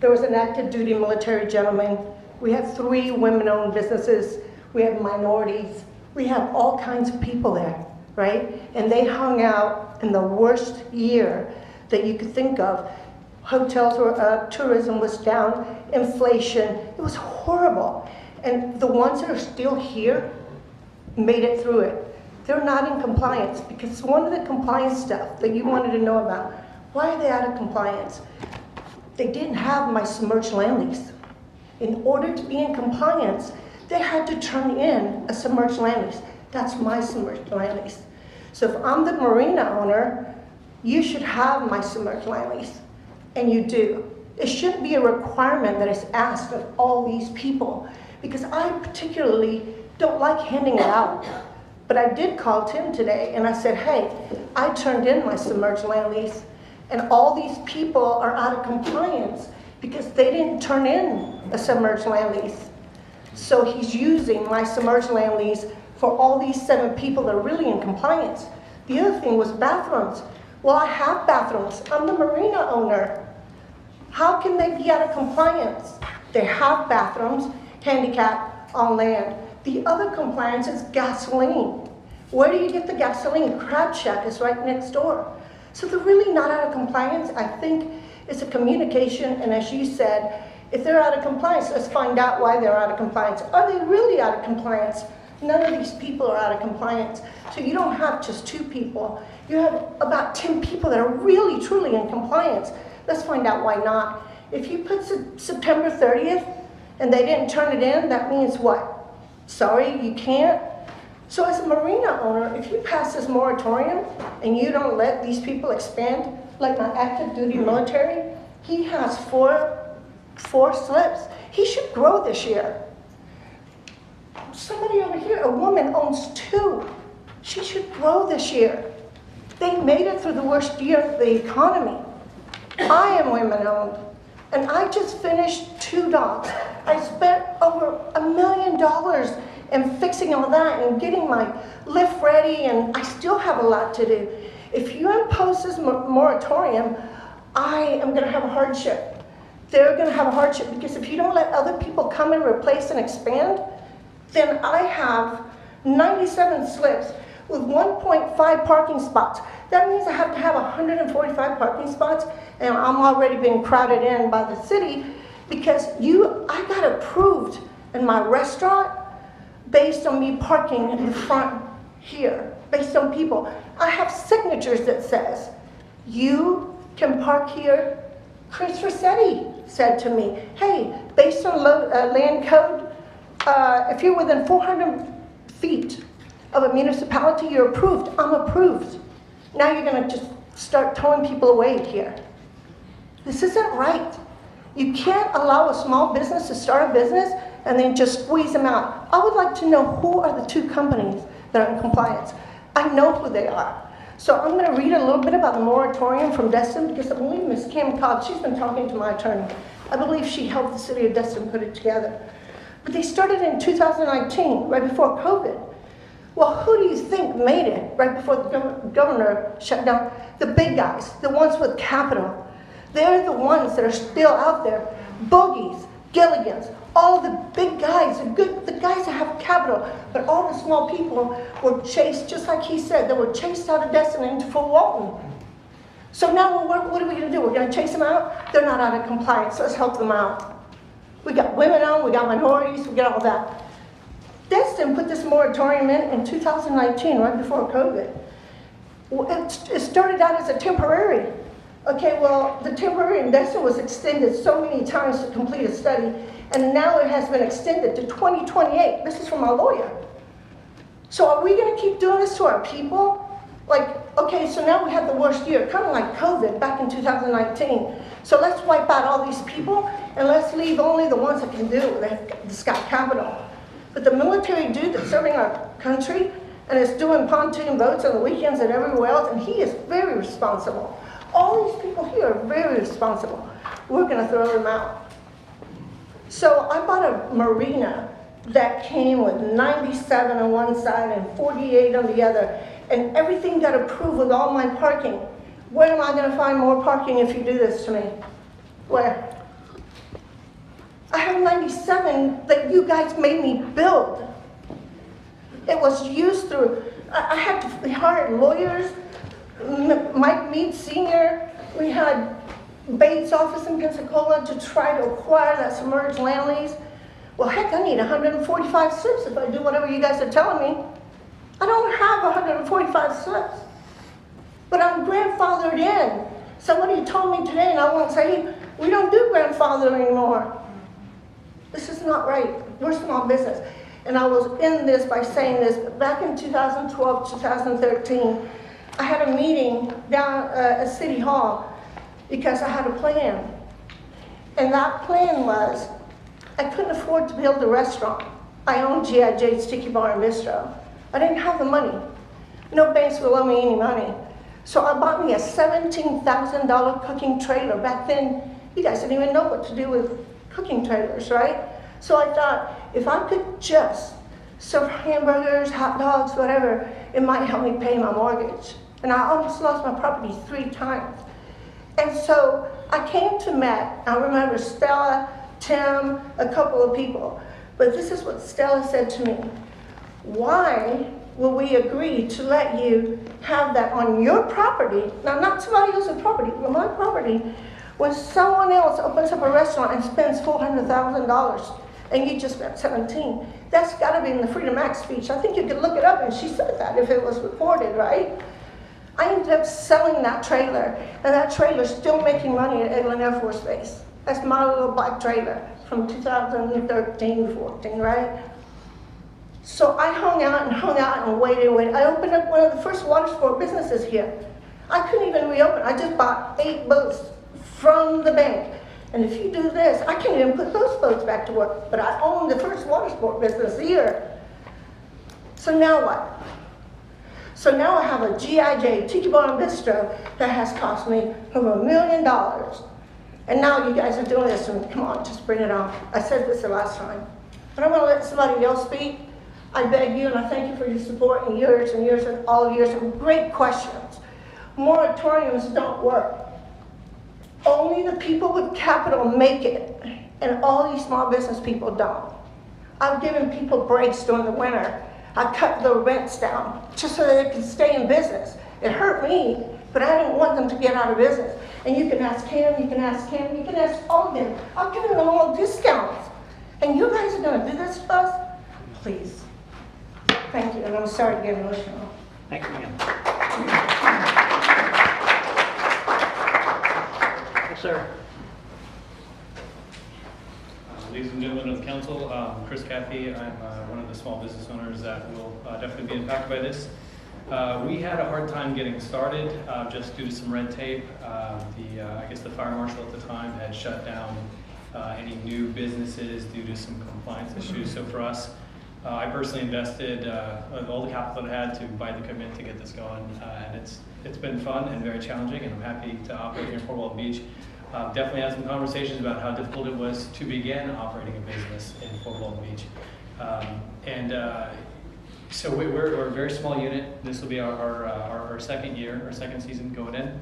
There was an active duty military gentleman. We have 3 women-owned businesses. We have minorities. We have all kinds of people there, right? And they hung out in the worst year that you could think of. Hotels were up, tourism was down, inflation. It was horrible. And the ones that are still here made it through it. They're not in compliance because one of the compliance stuff that you wanted to know about, why are they out of compliance? They didn't have my submerged land lease. In order to be in compliance, they had to turn in a submerged land lease. That's my submerged land lease. So if I'm the marina owner, you should have my submerged land lease. And you do. It shouldn't be a requirement that is asked of all these people because I particularly don't like handing it out. But I did call Tim today and I said, hey, I turned in my submerged land lease and all these people are out of compliance because they didn't turn in a submerged land lease. So he's using my submerged land lease for all these 7 people that are really in compliance. The other thing was bathrooms. Well, I have bathrooms. I'm the marina owner. How can they be out of compliance? They have bathrooms, handicap, on land. The other compliance is gasoline. Where do you get the gasoline? Crab Shack is right next door. So they're really not out of compliance. I think it's a communication, and as you said, If they're out of compliance, let's find out why they're out of compliance. Are they really out of compliance? None of these people are out of compliance. So you don't have just 2 people. You have about 10 people that are really, truly in compliance. Let's find out why not. If you put September 30th and they didn't turn it in, that means what? Sorry, you can't? So as a marina owner, if you pass this moratorium and you don't let these people expand, like my active duty military, he has four slips. He should grow this year. Somebody over here, a woman, owns 2. She should grow this year. They made it through the worst year of the economy. I am women-owned, and I just finished 2 docks. I spent over $1 million in fixing all that and getting my lift ready, and I still have a lot to do. If you impose this moratorium, I am going to have a hardship. They're going to have a hardship because if you don't let other people come and replace and expand, then I have 97 slips with 1.5 parking spots. That means I have to have 145 parking spots, and I'm already being crowded in by the city because I got approved in my restaurant based on me parking in the front here, based on people. I have signatures that says, you can park here. Chris Rossetti said to me, hey, based on land code, if you're within 400 feet of a municipality, you're approved. I'm approved. Now you're going to just start towing people away here. This isn't right. You can't allow a small business to start a business and then just squeeze them out. I would like to know who are the 2 companies that are in compliance. I know who they are. So I'm going to read a little bit about the moratorium from Destin because I believe Ms. Kim Cobb, she's been talking to my attorney. I believe she helped the city of Destin put it together. But they started in 2019, right before COVID. Well, who do you think made it right before the governor shut down? The big guys, the ones with capital. They're the ones that are still out there. Bogies, Gilligan's, all the big guys, the guys that have capital. But all the small people were chased, just like he said, they were chased out of Destin into Fort Walton. So now what are we going to do? We're going to chase them out? They're not out of compliance. Let's help them out. We got women on, we got minorities, we got all that. Destin put this moratorium in 2019, right before COVID. It started out as a temporary. Okay, well, the temporary in Destin was extended so many times to complete a study, and now it has been extended to 2028. This is from my lawyer. So are we going to keep doing this to our people? Like, okay, so now we have the worst year, kind of like COVID back in 2019. So let's wipe out all these people, and let's leave only the ones that can do it, that's got capital. But the military dude that's serving our country and is doing pontoon boats on the weekends and everywhere else, and he is very responsible. All these people here are very responsible. We're going to throw them out. So I bought a marina that came with 97 on one side and 48 on the other, and everything got approved with all my parking. Where am I going to find more parking if you do this to me? Where? I have 97 that you guys made me build. It was used through, I had to hire lawyers, Mike Mead Sr., we had Bates' office in Pensacola to try to acquire that submerged land lease. Well, heck, I need 145 slips if I do whatever you guys are telling me. I don't have 145 slips, but I'm grandfathered in. Somebody told me today, and I won't say, we don't do grandfather anymore. This is not right. We're small business. And I was in this by saying this, but back in 2012, 2013, I had a meeting down at City Hall because I had a plan. And that plan was, I couldn't afford to build a restaurant. I owned G.I. Jade's Tiki Bar and Bistro. I didn't have the money. No banks would loan me any money. So I bought me a $17,000 cooking trailer. Back then, you guys didn't even know what to do with cooking trailers, right? So I thought, if I could just serve hamburgers, hot dogs, whatever, it might help me pay my mortgage. And I almost lost my property 3 times. And so I came to Matt. I remember Stella, Tim, a couple of people. But this is what Stella said to me. Why will we agree to let you have that on your property, now not somebody else's property, but my property, When someone else opens up a restaurant and spends $400,000 and you just spent 17, that's got to be in the Freedom Act speech. I think you could look it up, and she said that if it was recorded, right? I ended up selling that trailer, and that trailer's still making money at Eglin Air Force Base. That's my little black trailer from 2013, 14, right? So I hung out and waited and waited. I opened up one of the first water sport businesses here. I couldn't even reopen. I just bought 8 boats from the bank. And if you do this, I can't even put those boats back to work. But I own the first water sport business here. So now what? So now I have a GIJ, Tiki Bar and Bistro, that has cost me over $1 million. And now you guys are doing this, and come on, just bring it on. I said this the last time. But I want to let somebody else speak. I beg you, and I thank you for your support and years and all years of great questions. Moratoriums don't work. Only the people with capital make it, and all these small business people don't. I've given people breaks during the winter. I cut the rents down just so that they can stay in business. It hurt me, but I didn't want them to get out of business. And you can ask him, you can ask him, you can ask all of them. I've given them all discounts. And you guys are going to do this to us? Please. Thank you, and I'm sorry to get emotional. Thank you, ma'am. Yes, sir. Ladies and gentlemen of the council, Chris Caffey. I'm one of the small business owners that will definitely be impacted by this. We had a hard time getting started just due to some red tape. I guess the fire marshal at the time had shut down any new businesses due to some compliance issues. So for us, I personally invested all the capital that I had to buy the equipment to get this going, and it's been fun and very challenging, and I'm happy to operate here in Fort Walton Beach. Definitely had some conversations about how difficult it was to begin operating a business in Fort Walton Beach. So we're a very small unit. This will be our second year, our second season going in.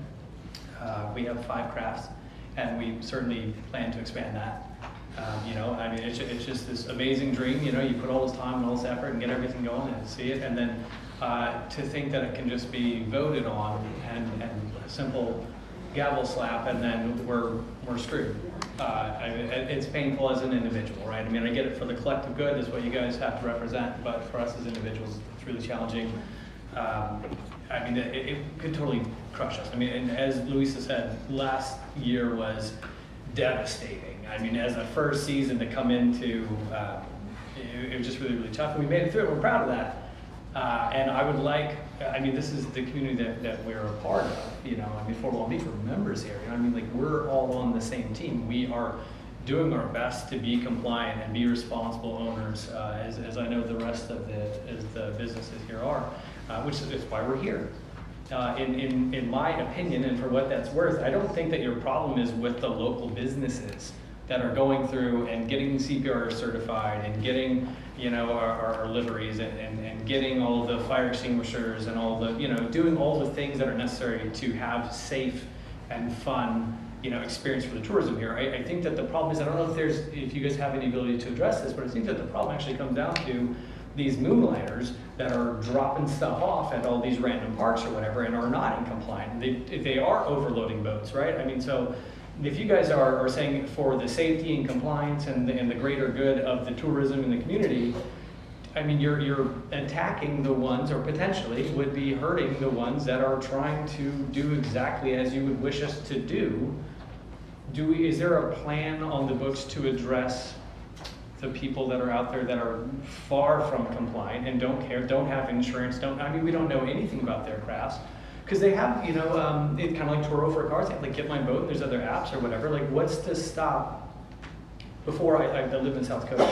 We have 5 crafts, and we certainly plan to expand that. It's just this amazing dream. You put all this time and all this effort and get everything going and see it, and then to think that it can just be voted on and a simple gavel slap, and then we're screwed. It's painful as an individual, right? I get it for the collective good is what you guys have to represent, but for us as individuals, it's really challenging. It could totally crush us. And as Louisa said, last year was devastating. As a first season to come into, it was just really, really tough. And we made it through it. We're proud of that. And I would like, this is the community that we're a part of. Fort Walton Beach, we're members here. We're all on the same team. We are doing our best to be compliant and be responsible owners, as I know the rest of the businesses here are, which is why we're here. In my opinion, and for what that's worth, I don't think that your problem is with the local businesses that are going through and getting CPR certified and getting, our liveries and getting all of the fire extinguishers and all the, doing all the things that are necessary to have safe and fun, experience for the tourism here. I think that the problem is, I don't know if you guys have any ability to address this, but I think that the problem actually comes down to these moonlighters that are dropping stuff off at all these random parks or whatever and are not in compliance. They are overloading boats, right? So if you guys are saying for the safety and compliance and the greater good of the tourism in the community, you're attacking the ones, or potentially would be hurting the ones that are trying to do exactly as you would wish us to do. Is there a plan on the books to address the people that are out there that are far from compliant and don't care, don't have insurance, we don't know anything about their crafts? Because they have, it's kind of like Toro for cars. They have Get My Boat, and there's other apps or whatever. What's to stop? Before I lived in South Coast,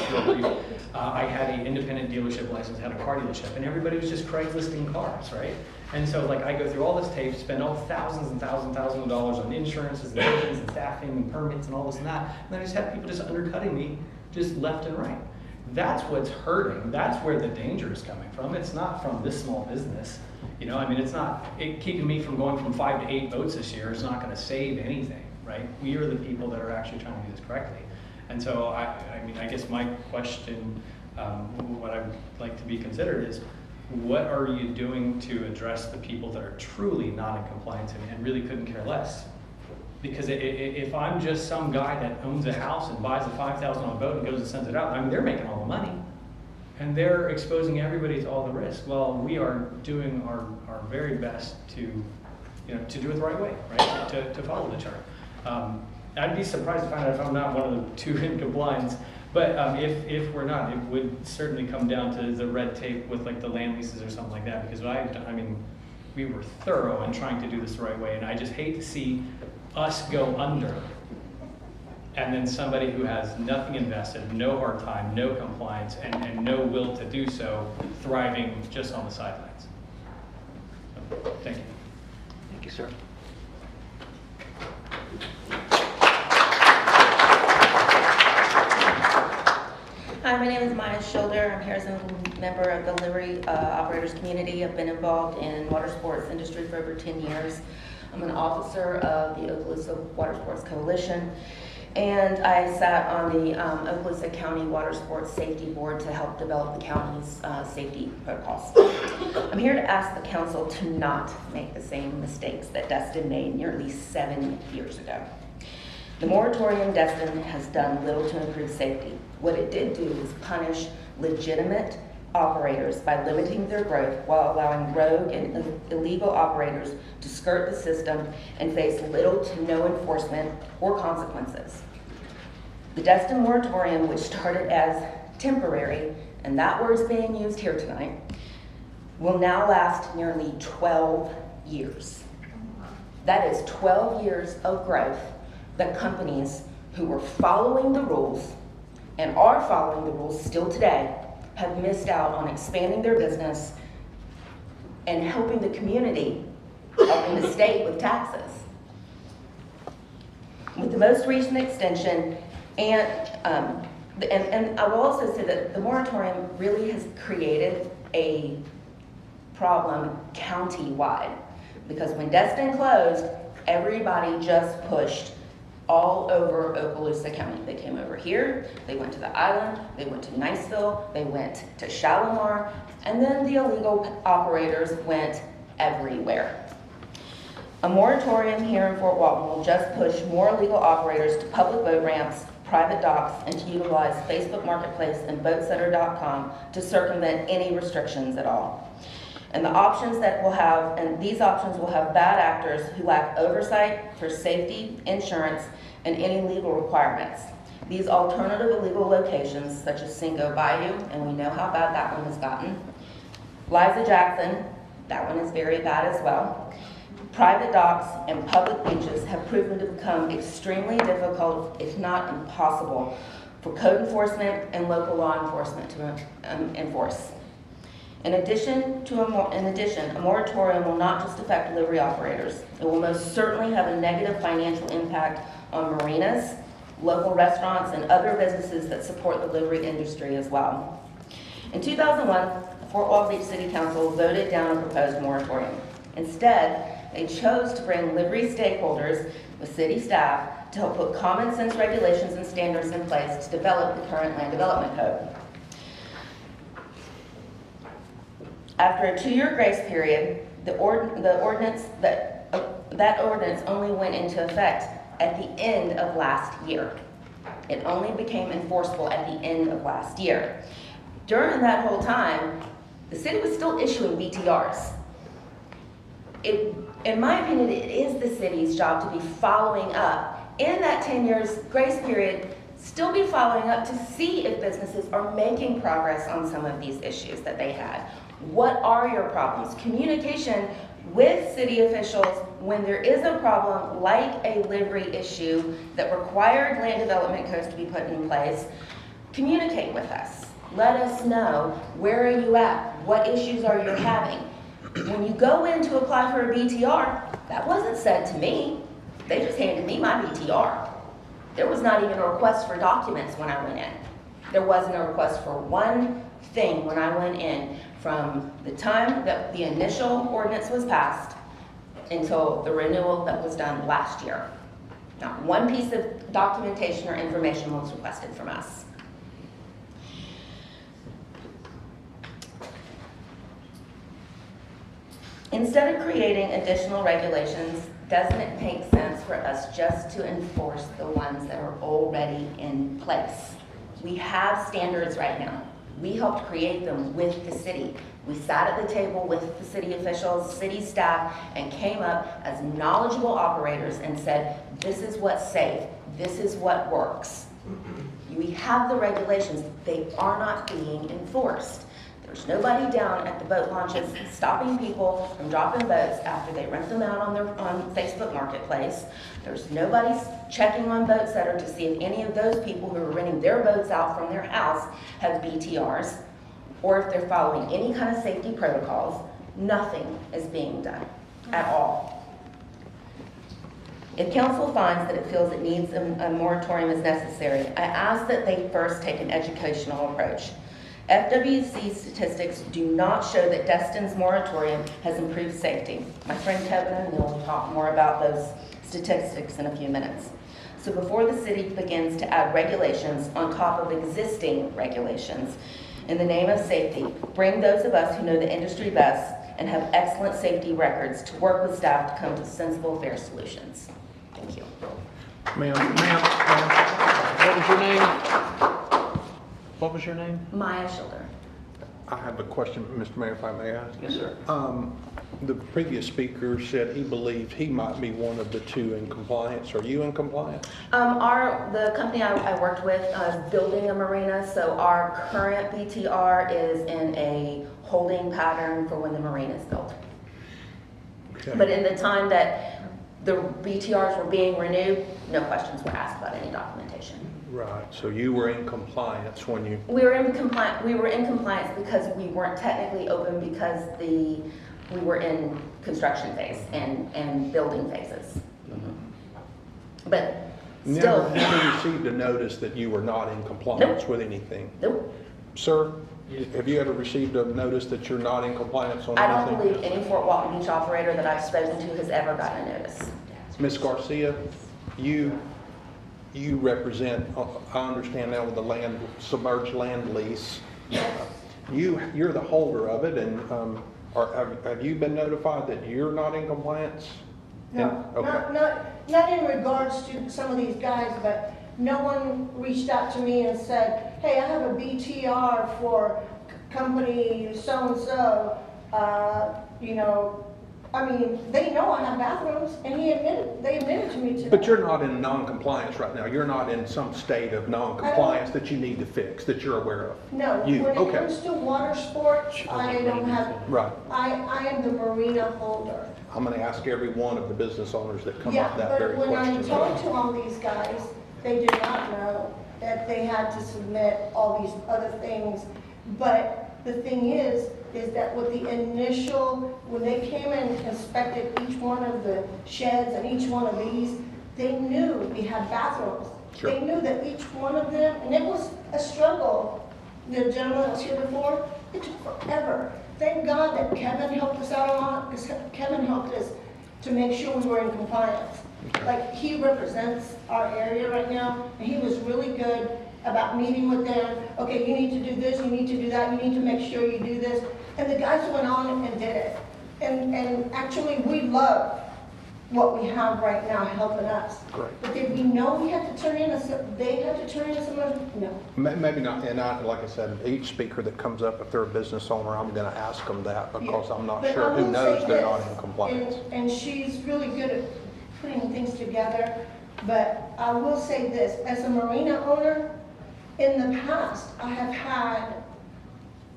I had an independent dealership license, had a car dealership, and everybody was just Craigslisting cars, right? And so I go through all this tape, spend all thousands and thousands of dollars on insurances and agents and staffing and permits and all this and that, and then I just have people just undercutting me just left and right. That's what's hurting. That's where the danger is coming from. It's not from this small business. It's not keeping me from going from 5 to 8 boats this year. It's not going to save anything, right? We are the people that are actually trying to do this correctly. And so, I guess my question, what I would like to be considered is, what are you doing to address the people that are truly not in compliance and really couldn't care less? Because if I'm just some guy that owns a house and buys a $5,000 boat and goes and sends it out, I mean, they're making all the money. And they're exposing everybody to all the risk. Well, we are doing our very best to, you know, to do it the right way, right? To follow the chart. I'd be surprised to find out if I'm not one of the two in compliance. But if we're not, it would certainly come down to the red tape with like the land leases or something like that. Because I mean, we were thorough in trying to do this the right way, and I just hate to see us go under, and then somebody who has nothing invested, no hard time, no compliance, and no will to do so, thriving just on the sidelines. So, thank you. Thank you, sir. Hi, my name is Maya Schilder. I'm here as a member of the Livery Operators Community. I've been involved in water sports industry for over 10 years. I'm an officer of the Okaloosa Water Sports Coalition, and I sat on the Okaloosa County Water Sports Safety Board to help develop the county's safety protocols. I'm here to ask the council to not make the same mistakes that Destin made nearly 7 years ago. The moratorium Destin has done little to improve safety. What it did do was punish legitimate operators by limiting their growth while allowing rogue and illegal operators to skirt the system and face little to no enforcement or consequences. The Destin moratorium, which started as temporary, and that word is being used here tonight, will now last nearly 12 years. That is 12 years of growth that companies who were following the rules and are following the rules still today have missed out on expanding their business and helping the community, helping the state with taxes. With the most recent extension, and I will also say that the moratorium really has created a problem county-wide, because when Destin closed, everybody just pushed all over Okaloosa County. They came over here, they went to the island, they went to Niceville, they went to Shalimar, and then the illegal operators went everywhere. A moratorium here in Fort Walton will just push more illegal operators to public boat ramps, private docks, and to utilize Facebook Marketplace and BoatSetter.com to circumvent any restrictions at all. And the options that we'll have, and these options will have bad actors who lack oversight for safety, insurance, and any legal requirements. These alternative illegal locations, such as Cinco Bayou, and we know how bad that one has gotten. Liza Jackson, that one is very bad as well. Private docks and public beaches have proven to become extremely difficult, if not impossible, for code enforcement and local law enforcement to enforce. In addition, a moratorium will not just affect livery operators. It will most certainly have a negative financial impact on marinas, local restaurants, and other businesses that support the livery industry as well. In 2001, the Fort Walton Beach City Council voted down a proposed moratorium. Instead, they chose to bring livery stakeholders with city staff to help put common sense regulations and standards in place to develop the current land development code. After a 2-year grace period, that ordinance only went into effect at the end of last year. It only became enforceable at the end of last year. During that whole time, the city was still issuing BTRs. In my opinion, it is the city's job to be following up in that 10 years grace period, still be following up to see if businesses are making progress on some of these issues that they had. What are your problems? Communication with city officials when there is a problem like a livery issue that required land development codes to be put in place. Communicate with us. Let us know, where are you at? What issues are you having? When you go in to apply for a BTR, that wasn't said to me. They just handed me my BTR. There was not even a request for documents when I went in. There wasn't a request for one thing when I went in from the time that the initial ordinance was passed until the renewal that was done last year. Not one piece of documentation or information was requested from us. Instead of creating additional regulations, doesn't it make sense for us just to enforce the ones that are already in place? We have standards right now. We helped create them with the city. We sat at the table with the city officials, city staff, and came up as knowledgeable operators and said, this is what's safe, this is what works. We have the regulations, they are not being enforced. There's nobody down at the boat launches stopping people from dropping boats after they rent them out on Facebook Marketplace. There's nobody checking on boats that are to see if any of those people who are renting their boats out from their house have BTRs, or if they're following any kind of safety protocols. Nothing is being done at all. If council finds that it feels it needs a moratorium as necessary, I ask that they first take an educational approach. FWC statistics do not show that Destin's moratorium has improved safety. My friend Kevin O'Neill will talk more about those statistics in a few minutes. So before the city begins to add regulations on top of existing regulations, in the name of safety, bring those of us who know the industry best and have excellent safety records to work with staff to come to sensible, fair solutions. Thank you. Ma'am, What was your name? What was your name? Maya Schilder. I have a question, Mr. Mayor, if I may ask. Yes, sir. The previous speaker said he believed he might be one of the two in compliance. Are you in compliance? The company I worked with is building a marina, so our current BTR is in a holding pattern for when the marina is built. Okay. But in the time that the BTRs were being renewed, no questions were asked about any documentation. Right, so you were in compliance when you... We were in compliance because we weren't technically open because we were in construction phase and building phases. But still. Never received a notice that you were not in compliance with anything? Nope. Sir, have you ever received a notice that you're not in compliance on anything? I don't believe any Fort Walton Beach operator that I've spoken to has ever gotten a notice. Ms. Garcia, you represent, I understand now with the submerged land lease, you're the holder of it, and have you been notified that you're not in compliance? No, Okay. not in regards to some of these guys, but no one reached out to me and said, hey, I have a BTR for company so-and-so, I mean, they know I have bathrooms, and they admitted to me today. But you're not in non-compliance right now. You're not in some state of non-compliance that you need to fix, that you're aware of. No, when it comes to water sports, I don't have, Right. I am the marina holder. I'm going to ask every one of the business owners that come up that very Yeah, but when I question. talked to all these guys, they did not know that they had to submit all these other things. But the thing is that with the initial, when they came and inspected each one of the sheds and each one of these, they knew we had bathrooms. Sure. They knew that each one of them, and it was a struggle. The gentleman that was here before, it took forever. Thank God that Kevin helped us out a lot, because Kevin helped us to make sure we were in compliance. Like, he represents our area right now, and he was really good about meeting with them. Okay, you need to do this, you need to do that, you need to make sure you do this. And the guys went on and did it. And actually, we love what we have right now helping us. Great. But did we know we had to turn in they had to turn in some of, no. Maybe not, and like I said, each speaker that comes up, if they're a business owner, I'm going to ask them that because I'm not But sure I who will knows say they're this, not in compliance. And she's really good at putting things together. But I will say this, as a marina owner, in the past, I have had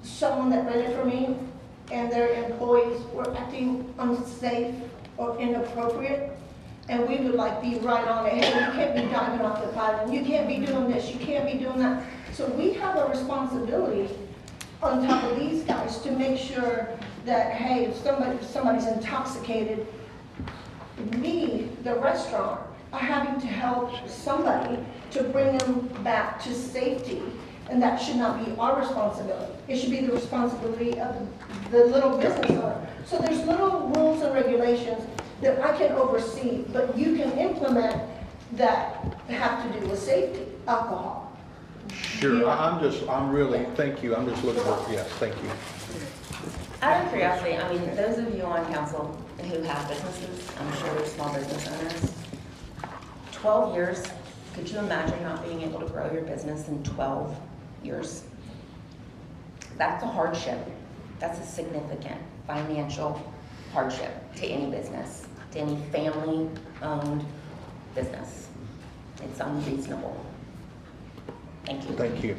someone that rented for me and their employees were acting unsafe or inappropriate. And we would be right on it. Hey, you can't be diving off the pylon. You can't be doing this. You can't be doing that. So we have a responsibility on top of these guys to make sure that, hey, if somebody's intoxicated, we, the restaurant, are having to help somebody to bring them back to safety. And that should not be our responsibility. It should be the responsibility of the little business owner. So there's little rules and regulations that I can oversee, but you can implement that have to do with safety, alcohol. Sure, I'm really, thank you, I'm just looking for, yes, thank you. Out of curiosity, I mean, those of you on council who have businesses, I'm sure they're small business owners, 12 years, could you imagine not being able to grow your business in 12 years? That's a hardship. That's a significant financial hardship to any business, to any family-owned business. It's unreasonable. Thank you. Thank you.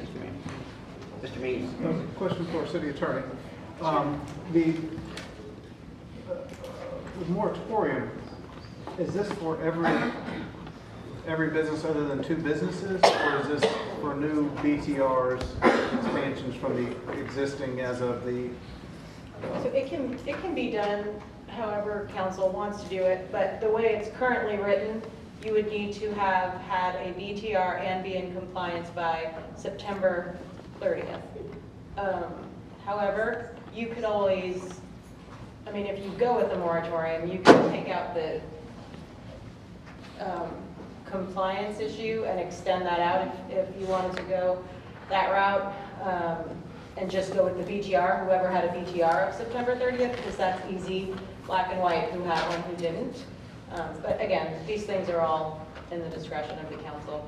Mr. Meade. Question for our city attorney. The moratorium, is this for every business other than 2 businesses, or is this for new BTRs, expansions from the existing as of the? So it can be done however council wants to do it, but the way it's currently written, you would need to have had a BTR and be in compliance by September 30th. However, you could always, I mean, if you go with the moratorium, you can take out the compliance issue and extend that out if you wanted to go that route, and just go with the BTR, whoever had a BTR of September 30th, because that's easy, black and white, who had one, who didn't. But again, these things are all in the discretion of the council.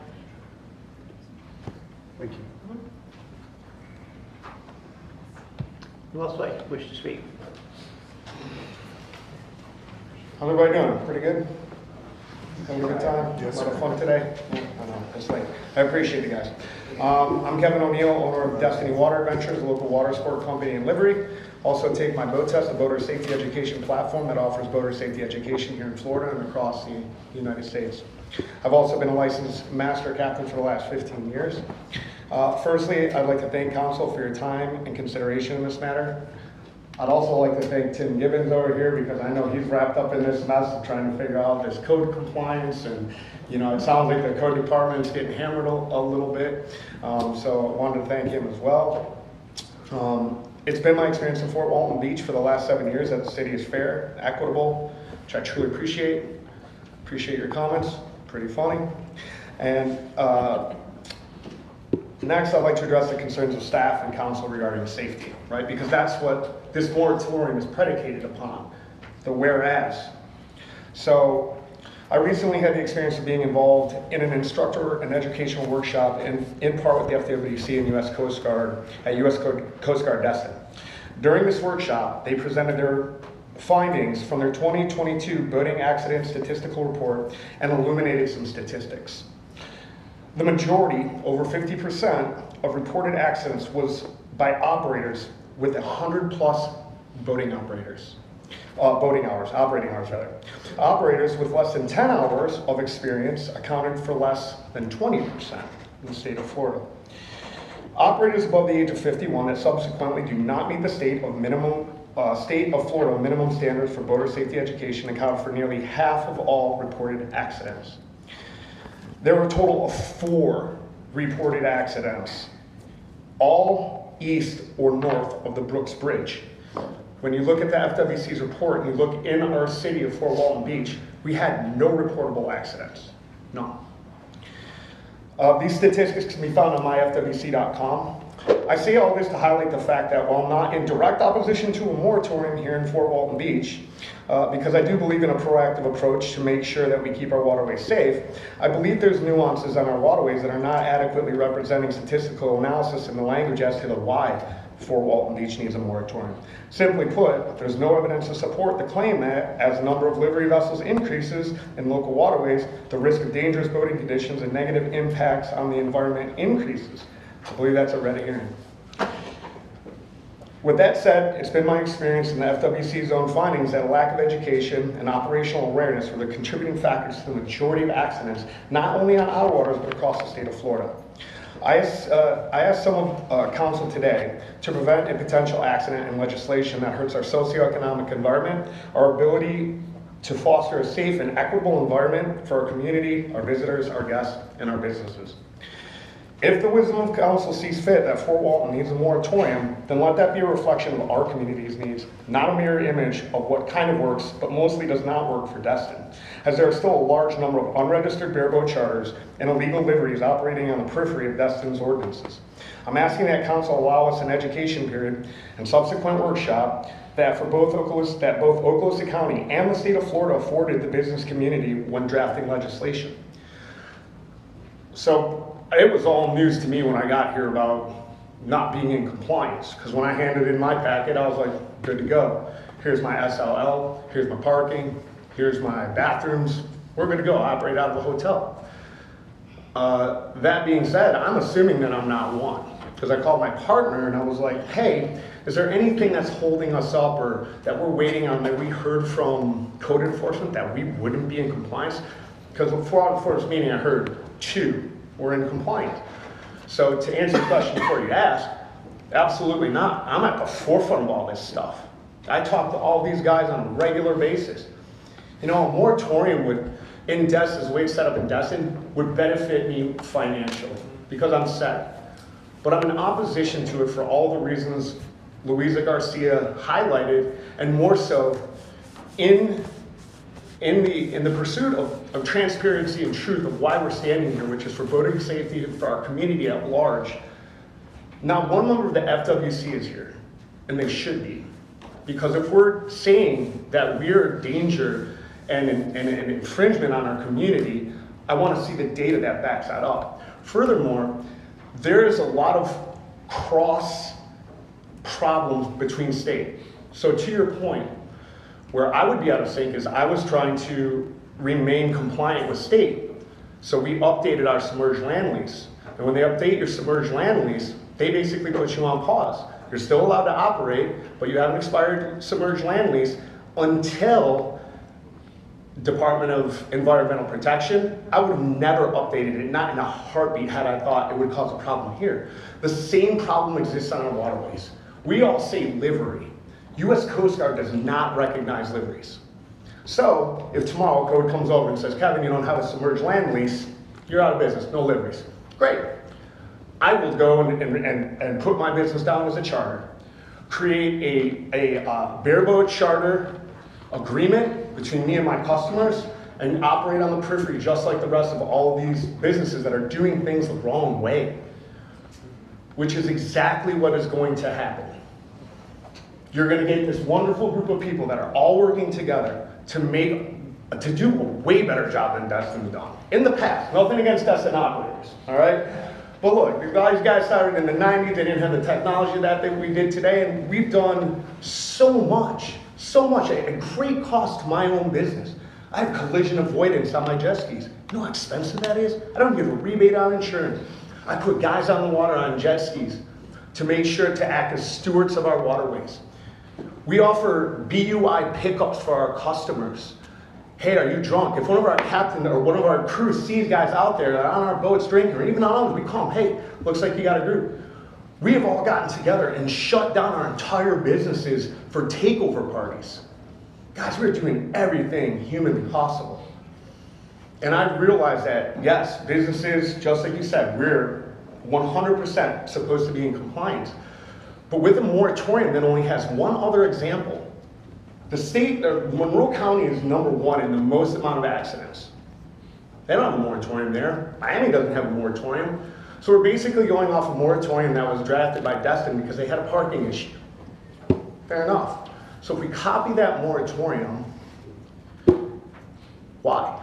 Thank you. Who else wish to speak? How's everybody doing? Pretty good? Having a good time? A lot of fun today? I know, it's late. I appreciate you guys. I'm Kevin O'Neill, owner of Destiny Water Adventures, a local water sport company in Livery. Also take my boat test, a boater safety education platform that offers boater safety education here in Florida and across the United States. I've also been a licensed master captain for the last 15 years. Firstly, I'd like to thank council for your time and consideration in this matter. I'd also like to thank Tim Gibbons over here because I know he's wrapped up in this mess of trying to figure out this code compliance, and you know, it sounds like the code department's getting hammered a little bit. So I wanted to thank him as well. It's been my experience in Fort Walton Beach for the last 7 years that the city is fair, equitable, which I truly appreciate. Appreciate your comments, pretty funny. And next, I'd like to address the concerns of staff and council regarding safety, right? Because that's what this moratorium is predicated upon, the whereas. So I recently had the experience of being involved in an instructor and educational workshop in part with the FWC and U.S. Coast Guard at U.S. Coast Guard Destin. During this workshop, they presented their findings from their 2022 boating accident statistical report and illuminated some statistics. The majority, over 50%, of reported accidents was by operators with 100+ boating hours. Operators with less than 10 hours of experience accounted for less than 20% in the state of Florida. Operators above the age of 51 that subsequently do not meet the state of Florida minimum standards for boater safety education account for nearly half of all reported accidents. There were a total of 4 reported accidents, all east or north of the Brooks Bridge. When you look at the FWC's report and you look in our city of Fort Walton Beach, we had no reportable accidents, none. These statistics can be found on myfwc.com. I say all this to highlight the fact that while not in direct opposition to a moratorium here in Fort Walton Beach, because I do believe in a proactive approach to make sure that we keep our waterways safe, I believe there's nuances on our waterways that are not adequately representing statistical analysis in the language as to the why Fort Walton Beach needs a moratorium. Simply put, there's no evidence to support the claim that as the number of livery vessels increases in local waterways, the risk of dangerous boating conditions and negative impacts on the environment increases. I believe that's a red herring. With that said, it's been my experience in the FWC's own findings that a lack of education and operational awareness were the contributing factors to the majority of accidents, not only on our waters, but across the state of Florida. I asked some of council today to prevent a potential accident and legislation that hurts our socioeconomic environment, our ability to foster a safe and equitable environment for our community, our visitors, our guests, and our businesses. If the wisdom of council sees fit that Fort Walton needs a moratorium, then let that be a reflection of our community's needs, not a mirror image of what kind of works, but mostly does not work for Destin, as there are still a large number of unregistered bareboat charters and illegal liveries operating on the periphery of Destin's ordinances. I'm asking that council allow us an education period and subsequent workshop that both Okaloosa County and the state of Florida afforded the business community when drafting legislation. So it was all news to me when I got here about not being in compliance, because when I handed in my packet, I was like, good to go. Here's my SLL, here's my parking, here's my bathrooms. We're good to go, I operate out of a hotel. That being said, I'm assuming that I'm not one, because I called my partner and I was like, hey, is there anything that's holding us up or that we're waiting on that we heard from code enforcement that we wouldn't be in compliance? Because before the first meeting I heard, we're in compliance. So to answer the question before you ask, absolutely not. I'm at the forefront of all this stuff. I talk to all these guys on a regular basis. You know, a moratorium in Destin, the way it's set up in Destin, would benefit me financially because I'm set. But I'm in opposition to it for all the reasons Luisa Garcia highlighted, and more so in the pursuit of transparency and truth of why we're standing here, which is for voting safety for our community at large. Not one member of the FWC is here, and they should be. Because if we're saying that we're a danger and an infringement on our community, I want to see the data that backs that up. Furthermore, there is a lot of cross problems between states. So to your point, where I would be out of sync is I was trying to remain compliant with state. So we updated our submerged land lease. And when they update your submerged land lease, they basically put you on pause. You're still allowed to operate, but you have an expired submerged land lease until Department of Environmental Protection. I would have never updated it, not in a heartbeat had I thought it would cause a problem here. The same problem exists on our waterways. We all say livery. U.S. Coast Guard does not recognize liveries. So if tomorrow code comes over and says, Kevin, you don't have a submerged land lease, you're out of business, no liveries. Great. I will go and put my business down as a charter, create a bareboat charter agreement between me and my customers, and operate on the periphery just like the rest of all of these businesses that are doing things the wrong way, which is exactly what is going to happen. You're going to get this wonderful group of people that are all working together to do a way better job than Destin's done. In the past, nothing against Destin operators, all right? But look, these guys started in the 90s, they didn't have the technology that we did today, and we've done so much at a great cost to my own business. I have collision avoidance on my jet skis. You know how expensive that is? I don't give a rebate on insurance. I put guys on the water on jet skis to make sure to act as stewards of our waterways. We offer BUI pickups for our customers. Hey, are you drunk? If one of our captains or one of our crew sees guys out there that are on our boats drinking, or even on others, we call them, hey, looks like you got a group. We have all gotten together and shut down our entire businesses for takeover parties. Guys, we're doing everything humanly possible. And I realize that, yes, businesses, just like you said, we're 100% supposed to be in compliance. But with a moratorium that only has one other example, the state, Monroe County is #1 in the most amount of accidents. They don't have a moratorium there. Miami doesn't have a moratorium. So we're basically going off a moratorium that was drafted by Destin because they had a parking issue. Fair enough. So if we copy that moratorium, why?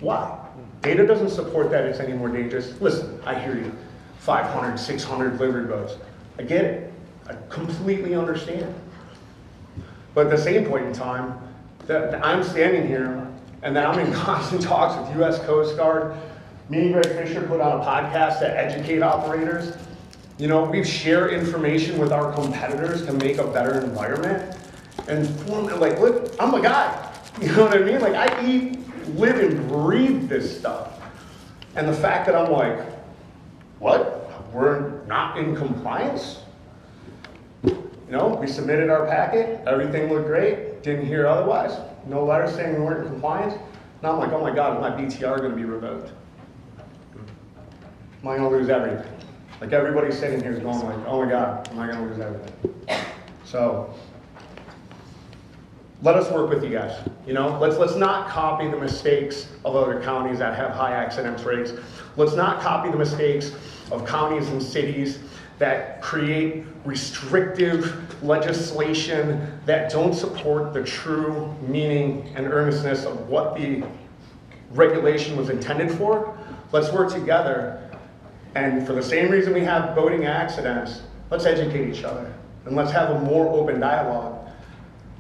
Why? Data doesn't support that it's any more dangerous. Listen, I hear you. 500, 600 livery boats. I get it. I completely understand. But at the same point in time, that I'm standing here and that I'm in constant talks with U.S. Coast Guard. Me and Greg Fisher put on a podcast to educate operators. You know, we share information with our competitors to make a better environment. And like, look, I'm a guy. You know what I mean? Like, I eat, live, and breathe this stuff. And the fact that I'm like, what? We're not in compliance? You know, we submitted our packet, everything looked great, didn't hear otherwise, no letter saying we weren't in compliance. Now I'm like, oh my God, is my BTR going to be revoked? am I gonna lose everything? Like everybody sitting here is going like, oh my God, am I gonna lose everything? So, let us work with you guys, you know? Let's not copy the mistakes of other counties that have high accident rates. Let's not copy the mistakes of counties and cities that create restrictive legislation that don't support the true meaning and earnestness of what the regulation was intended for. Let's work together, and for the same reason we have boating accidents, let's educate each other, and let's have a more open dialogue.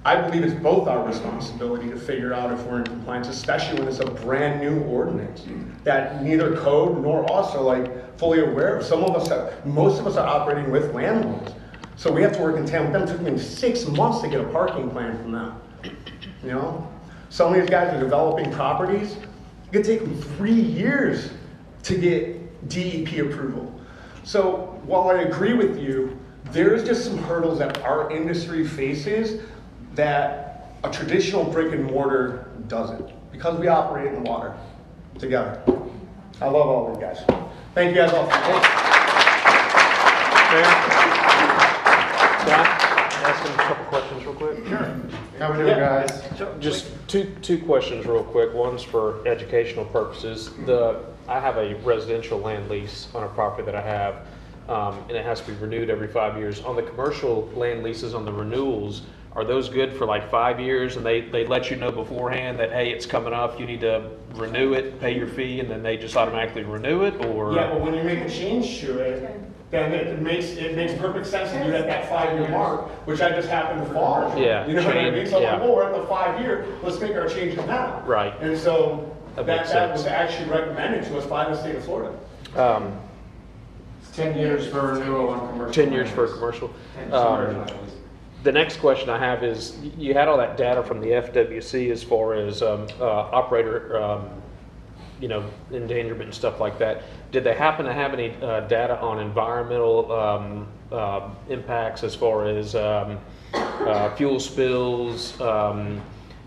I believe it's both our responsibility to figure out if we're in compliance, especially when it's a brand new ordinance that neither code nor us are like fully aware of. Most of us are operating with landlords. So we have to work in tandem with them. It took me 6 months to get a parking plan from them. You know? Some of these guys are developing properties. It could take them 3 years to get DEP approval. So while I agree with you, there's just some hurdles that our industry faces that a traditional brick and mortar doesn't, because we operate in the water together. I love all these guys. Thank you guys all for Ask him a couple questions real quick? Sure. How we doing, guys? Just two questions real quick. One's for educational purposes. I have a residential land lease on a property that I have, and it has to be renewed every 5 years. On the commercial land leases, on the renewals, are those good for like 5 years, and they let you know beforehand that, hey, it's coming up, you need to renew it, pay your fee, and then they just automatically renew it, or? Yeah, but when you make a change to it, then it makes perfect sense to do it at that 5 year mark, which I just happened to fall. Yeah, You know what I mean? So yeah. I'm like, well, we're at the 5 year, let's make our changes now. Right. And so That that makes sense. was actually recommended to us by the state of Florida. It's 10 years for renewal on commercial. 10 years for a commercial. The next question I have is, you had all that data from the FWC as far as operator, endangerment and stuff like that. Did they happen to have any data on environmental impacts as far as fuel spills?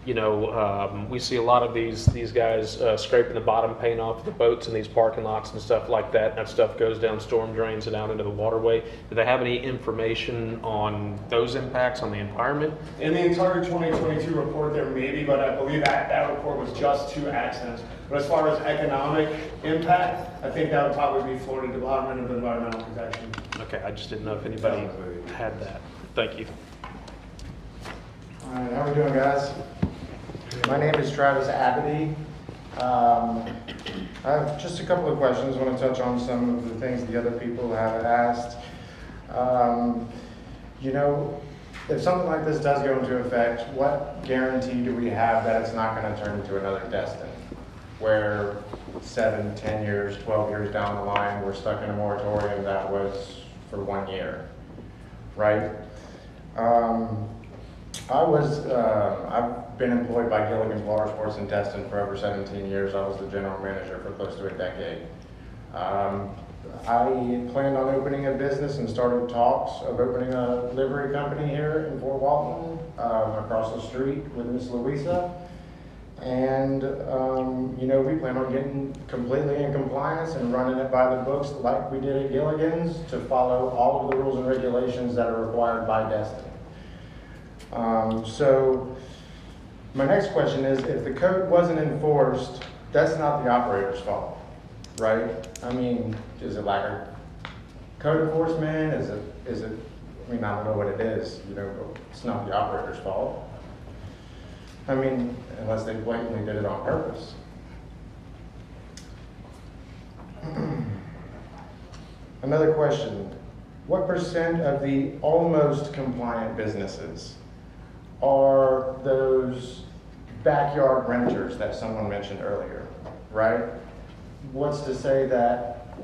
We see a lot of these guys scraping the bottom paint off the boats in these parking lots and stuff like that. And that stuff goes down storm drains and out into the waterway. Do they have any information on those impacts on the environment? In the entire 2022 report there may be, but I believe that report was just 2 accidents. But as far as economic impact, I think that would probably be Florida Department of Environmental Protection. Okay, I just didn't know if anybody had that. Thank you. All right, how we doing, guys? My name is Travis Abity. I have just a couple of questions. I want to touch on some of the things the other people have asked. If something like this does go into effect, what guarantee do we have that it's not going to turn into another Destin, where 7, 10 years, 12 years down the line, we're stuck in a moratorium that was for 1 year, right? I've been employed by Gilligan's Water Sports in Destin for over 17 years. I was the general manager for close to a decade. I planned on opening a business and started talks of opening a livery company here in Fort Walton, across the street with Miss Louisa. And, we plan on getting completely in compliance and running it by the books like we did at Gilligan's, to follow all of the rules and regulations that are required by Destin. So my next question is, if the code wasn't enforced, that's not the operator's fault, right? I mean, is it like a code enforcement? Is it, I don't know what it is, but it's not the operator's fault. I mean, unless they blatantly did it on purpose. Another question, what percent of the almost compliant businesses are those backyard renters that someone mentioned earlier, right? What's to say that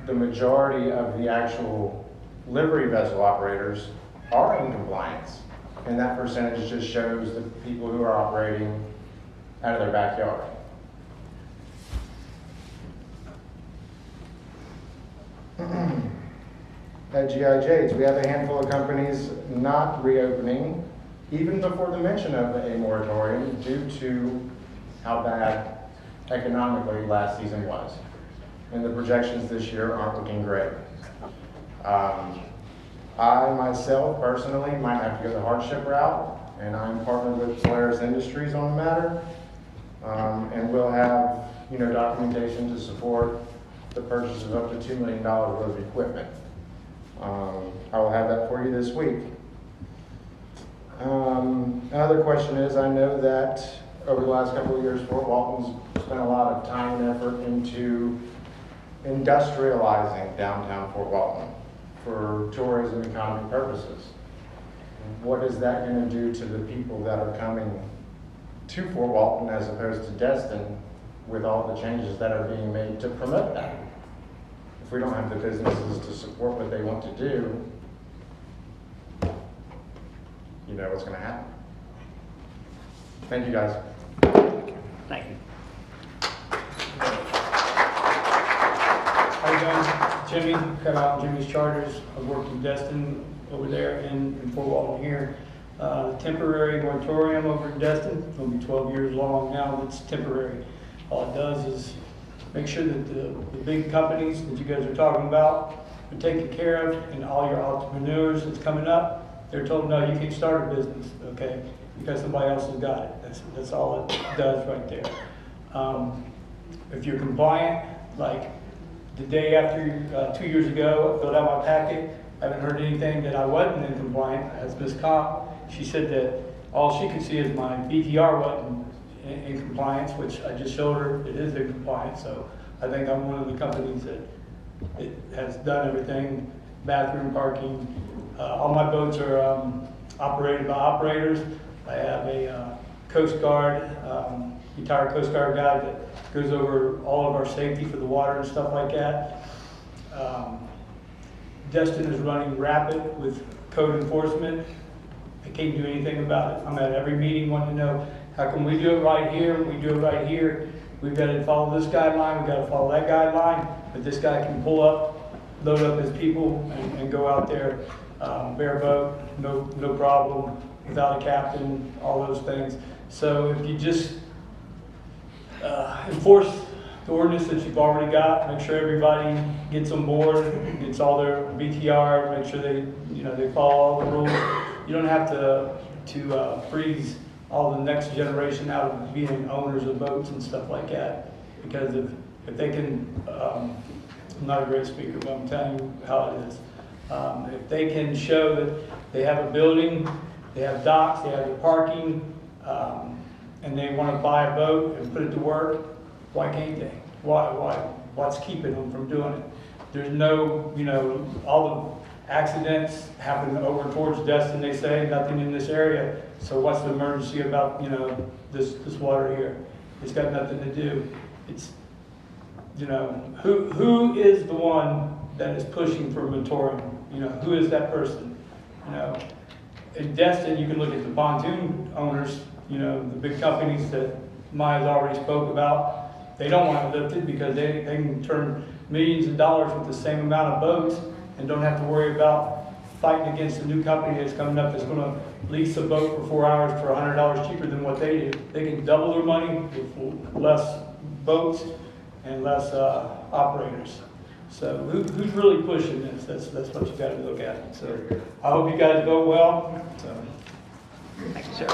the majority of the actual livery vessel operators are in compliance, and that percentage just shows the people who are operating out of their backyard? At GIJs, we have a handful of companies not reopening even before the mention of a moratorium due to how bad economically last season was. and the projections this year aren't looking great. I myself personally might have to go the hardship route, and I'm partnered with Polaris Industries on the matter, and we'll have documentation to support the purchase of up to $2 million worth of equipment. I will have that for you this week. Another question is, I know that over the last couple of years, Fort Walton's spent a lot of time and effort into industrializing downtown Fort Walton for tourism economic purposes. What is that going to do to the people that are coming to Fort Walton as opposed to Destin with all the changes that are being made to promote that? If we don't have the businesses to support what they want to do, you know what's going to happen. Thank you, guys. Thank you. How you doing? Jimmy, cut out Jimmy's Charters. I've worked in Destin over there and in Fort Walton here. Temporary moratorium over in Destin. It'll be 12 years long now. It's temporary. All it does is make sure that the big companies that you guys are talking about are taken care of, and all your entrepreneurs that's coming up, they're told, no, you can't start a business, okay, because somebody else has got it. That's all it does right there. If you're compliant, like the day after 2 years ago, I filled out my packet. I haven't heard anything that I wasn't in compliance. As Ms. Kopp, she said that all she could see is my BTR wasn't in compliance, which I just showed her it is in compliance. So I think I'm one of the companies that it has done everything, bathroom, parking. All my boats are operated by operators. I have a Coast Guard, retired Coast Guard guy that goes over all of our safety for the water and stuff like that. Destin is running rapid with code enforcement. I can't do anything about it. I'm at every meeting wanting to know, how come we do it right here, we do it right here? We've got to follow this guideline, we've got to follow that guideline, but this guy can pull up, load up his people, and go out there bareboat, no problem, without a captain, all those things. So if you just enforce the ordinance that you've already got, make sure everybody gets on board, gets all their BTR, make sure they follow all the rules. You don't have to freeze all the next generation out of being owners of boats and stuff like that. Because if they can, I'm not a great speaker, but I'm telling you how it is. If they can show that they have a building, they have docks, they have the parking, and they want to buy a boat and put it to work, why can't they? What's keeping them from doing it? There's no, all the accidents happen over towards Destin, they say, nothing in this area. So what's the emergency about, this water here? It's got nothing to do. It's, who is the one that is pushing for a moratorium? Who is that person? In Destin, you can look at the pontoon owners, the big companies that Maya's already spoke about. They don't want it lifted because they can turn millions of dollars with the same amount of boats and don't have to worry about fighting against a new company that's coming up that's going to lease a boat for 4 hours for $100 cheaper than what they do. They can double their money with less boats and less operators. So who's really pushing this? That's what you got to look at. So I hope you guys vote well. So. Thank you, sir.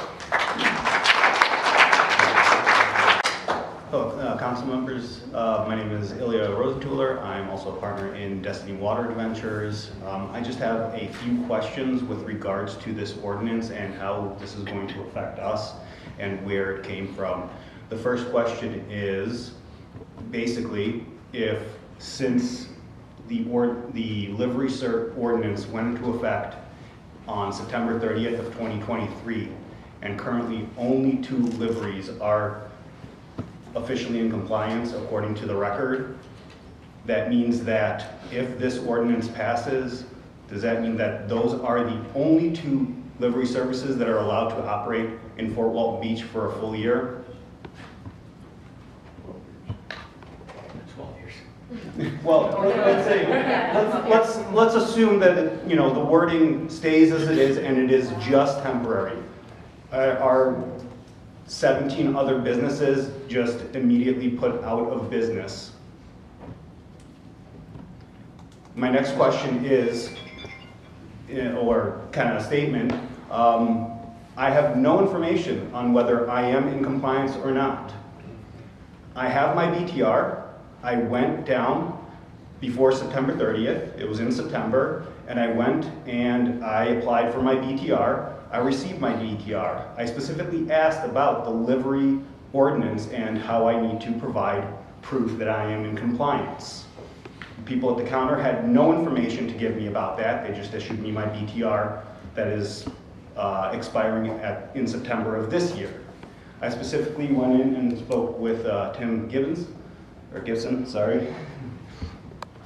Hello, council members. My name is Ilya Rosentuler. I'm also a partner in Destiny Water Adventures. I just have a few questions with regards to this ordinance and how this is going to affect us and where it came from. The first question is basically if since the livery cert ordinance went into effect on September 30th of 2023 and currently only 2 liveries are officially in compliance according to the record, that means that if this ordinance passes, does that mean that those are the only 2 livery services that are allowed to operate in Fort Walton Beach for a full year? 12 years. Well, let's assume that the wording stays as it is and it is just temporary. Are 17 other businesses just immediately put out of business My next question is, or kind of a statement, I have no information on whether I am in compliance or not. I have my BTR. I went down before September 30th. It was in September, and I went and I applied for my BTR. I received my BTR. I specifically asked about the livery ordinance and how I need to provide proof that I am in compliance. People at the counter had no information to give me about that. They just issued me my BTR that is expiring in September of this year. I specifically went in and spoke with Tim Gibson, sorry,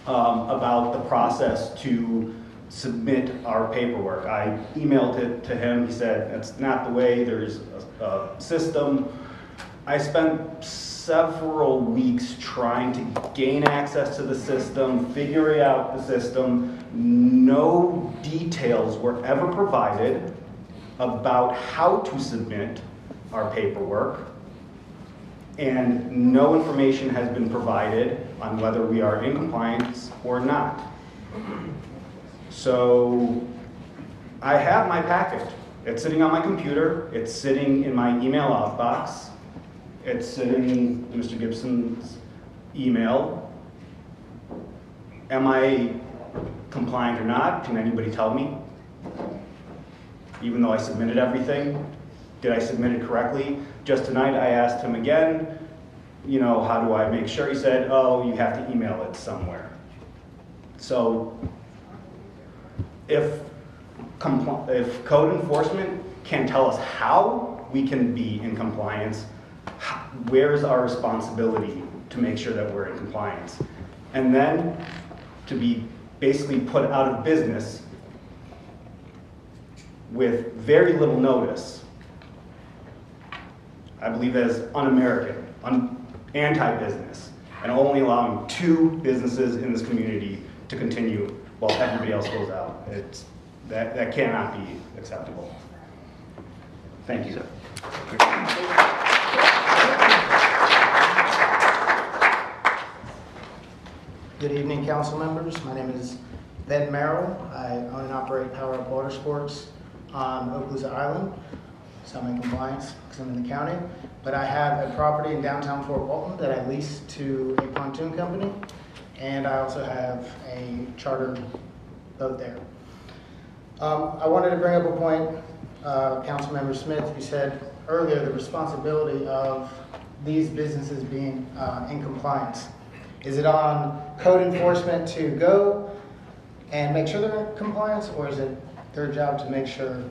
about the process to submit our paperwork. I emailed it to him. He said, that's not the way, there's a system. I spent several weeks trying to gain access to the system, figuring out the system. No details were ever provided about how to submit our paperwork, and no information has been provided on whether we are in compliance or not. So I have my packet. It's sitting on my computer. It's sitting in my email outbox. It's sitting in Mr. Gibson's email. Am I compliant or not? Can anybody tell me? Even though I submitted everything, did I submit it correctly? Just tonight I asked him again, you know, how do I make sure? He said, oh, you have to email it somewhere. So if code enforcement can tell us how we can be in compliance, where's our responsibility to make sure that we're in compliance? And then to be basically put out of business with very little notice, I believe that is un-American, anti-business, and only allowing 2 businesses in this community to continue while everybody else goes out. That cannot be acceptable. Thank you. Good evening, council members. My name is Ben Merrill. I own and operate Power Up Water Sports on Okaloosa Island. So I'm in compliance because I'm in the county. But I have a property in downtown Fort Walton that I lease to a pontoon company. And I also have a charter boat there. I wanted to bring up a point, Councilmember Smith, you said earlier the responsibility of these businesses being in compliance. Is it on code enforcement to go and make sure they're in compliance, or is it their job to make sure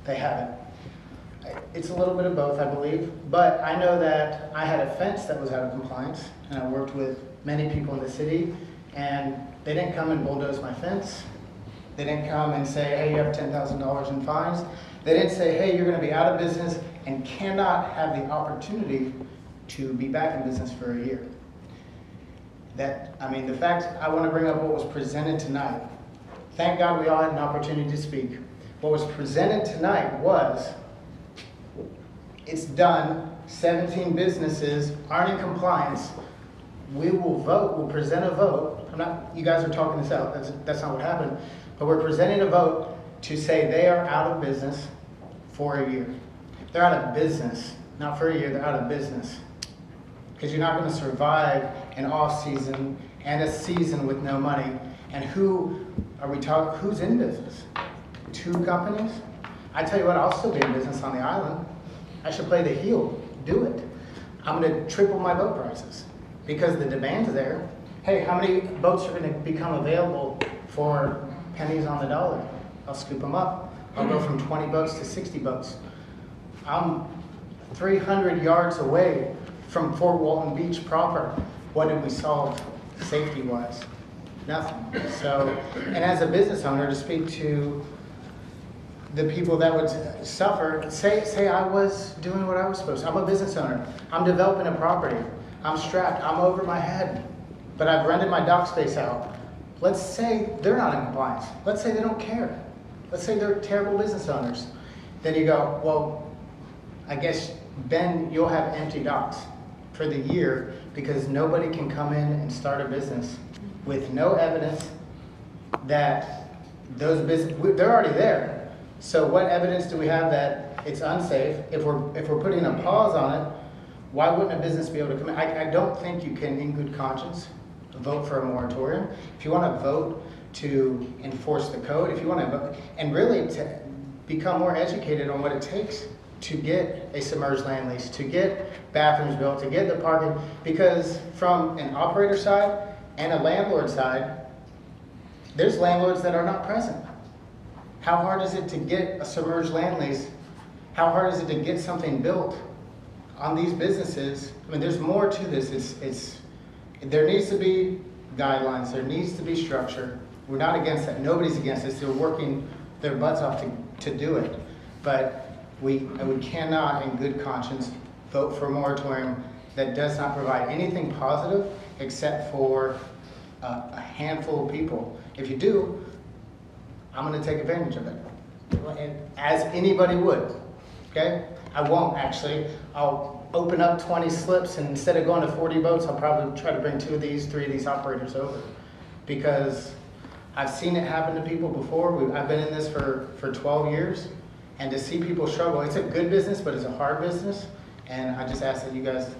they have it? It's a little bit of both, I believe, but I know that I had a fence that was out of compliance, and I worked with many people in the city, and they didn't come and bulldoze my fence. They didn't come and say, hey, you have $10,000 in fines. They didn't say, hey, you're going to be out of business and cannot have the opportunity to be back in business for a year. The fact, I want to bring up what was presented tonight. Thank God we all had an opportunity to speak. What was presented tonight was, it's done, 17 businesses aren't in compliance. We will vote, we'll present a vote. You guys are talking this out, that's not what happened. But we're presenting a vote to say they are out of business for a year. They're out of business, not for a year, they're out of business. Because you're not going to survive an off season and a season with no money. And who are we talking? Who's in business? 2 companies? I tell you what, I'll still be in business on the island. I should play the heel. Do it. I'm going to triple my boat prices because the demand's there. Hey, how many boats are going to become available for pennies on the dollar? I'll scoop them up. I'll go from 20 boats to 60 boats. I'm 300 yards away from Fort Walton Beach proper. What did we solve safety-wise? Nothing. So, and as a business owner, to speak to the people that would suffer, say I was doing what I was supposed to. I'm a business owner. I'm developing a property. I'm strapped. I'm over my head. But I've rented my dock space out. Let's say they're not in compliance. Let's say they don't care. Let's say they're terrible business owners. Then you go, well, I guess, Ben, you'll have empty docks for the year because nobody can come in and start a business with no evidence, that those businesses, they're already there. So what evidence do we have that it's unsafe? If we're putting a pause on it, why wouldn't a business be able to come in? I don't think you can, in good conscience, vote for a moratorium. If you want to vote to enforce the code, if you want to vote, and really to become more educated on what it takes to get a submerged land lease, to get bathrooms built, to get the parking, because from an operator side and a landlord side, there's landlords that are not present. How hard is it to get a submerged land lease? How hard is it to get something built on these businesses? I mean, there's more to this. There needs to be guidelines. There needs to be structure. We're not against that. Nobody's against this. They're working their butts off to do it. But we cannot, in good conscience, vote for a moratorium that does not provide anything positive except for a handful of people. If you do, I'm going to take advantage of it, as anybody would. Okay? I won't actually. I'll open up 20 slips, and instead of going to 40 boats, I'll probably try to bring 2 of these, 3 of these operators over, because I've seen it happen to people before. I've been in this for 12 years, and to see people struggle, it's a good business, but it's a hard business, and I just ask that you guys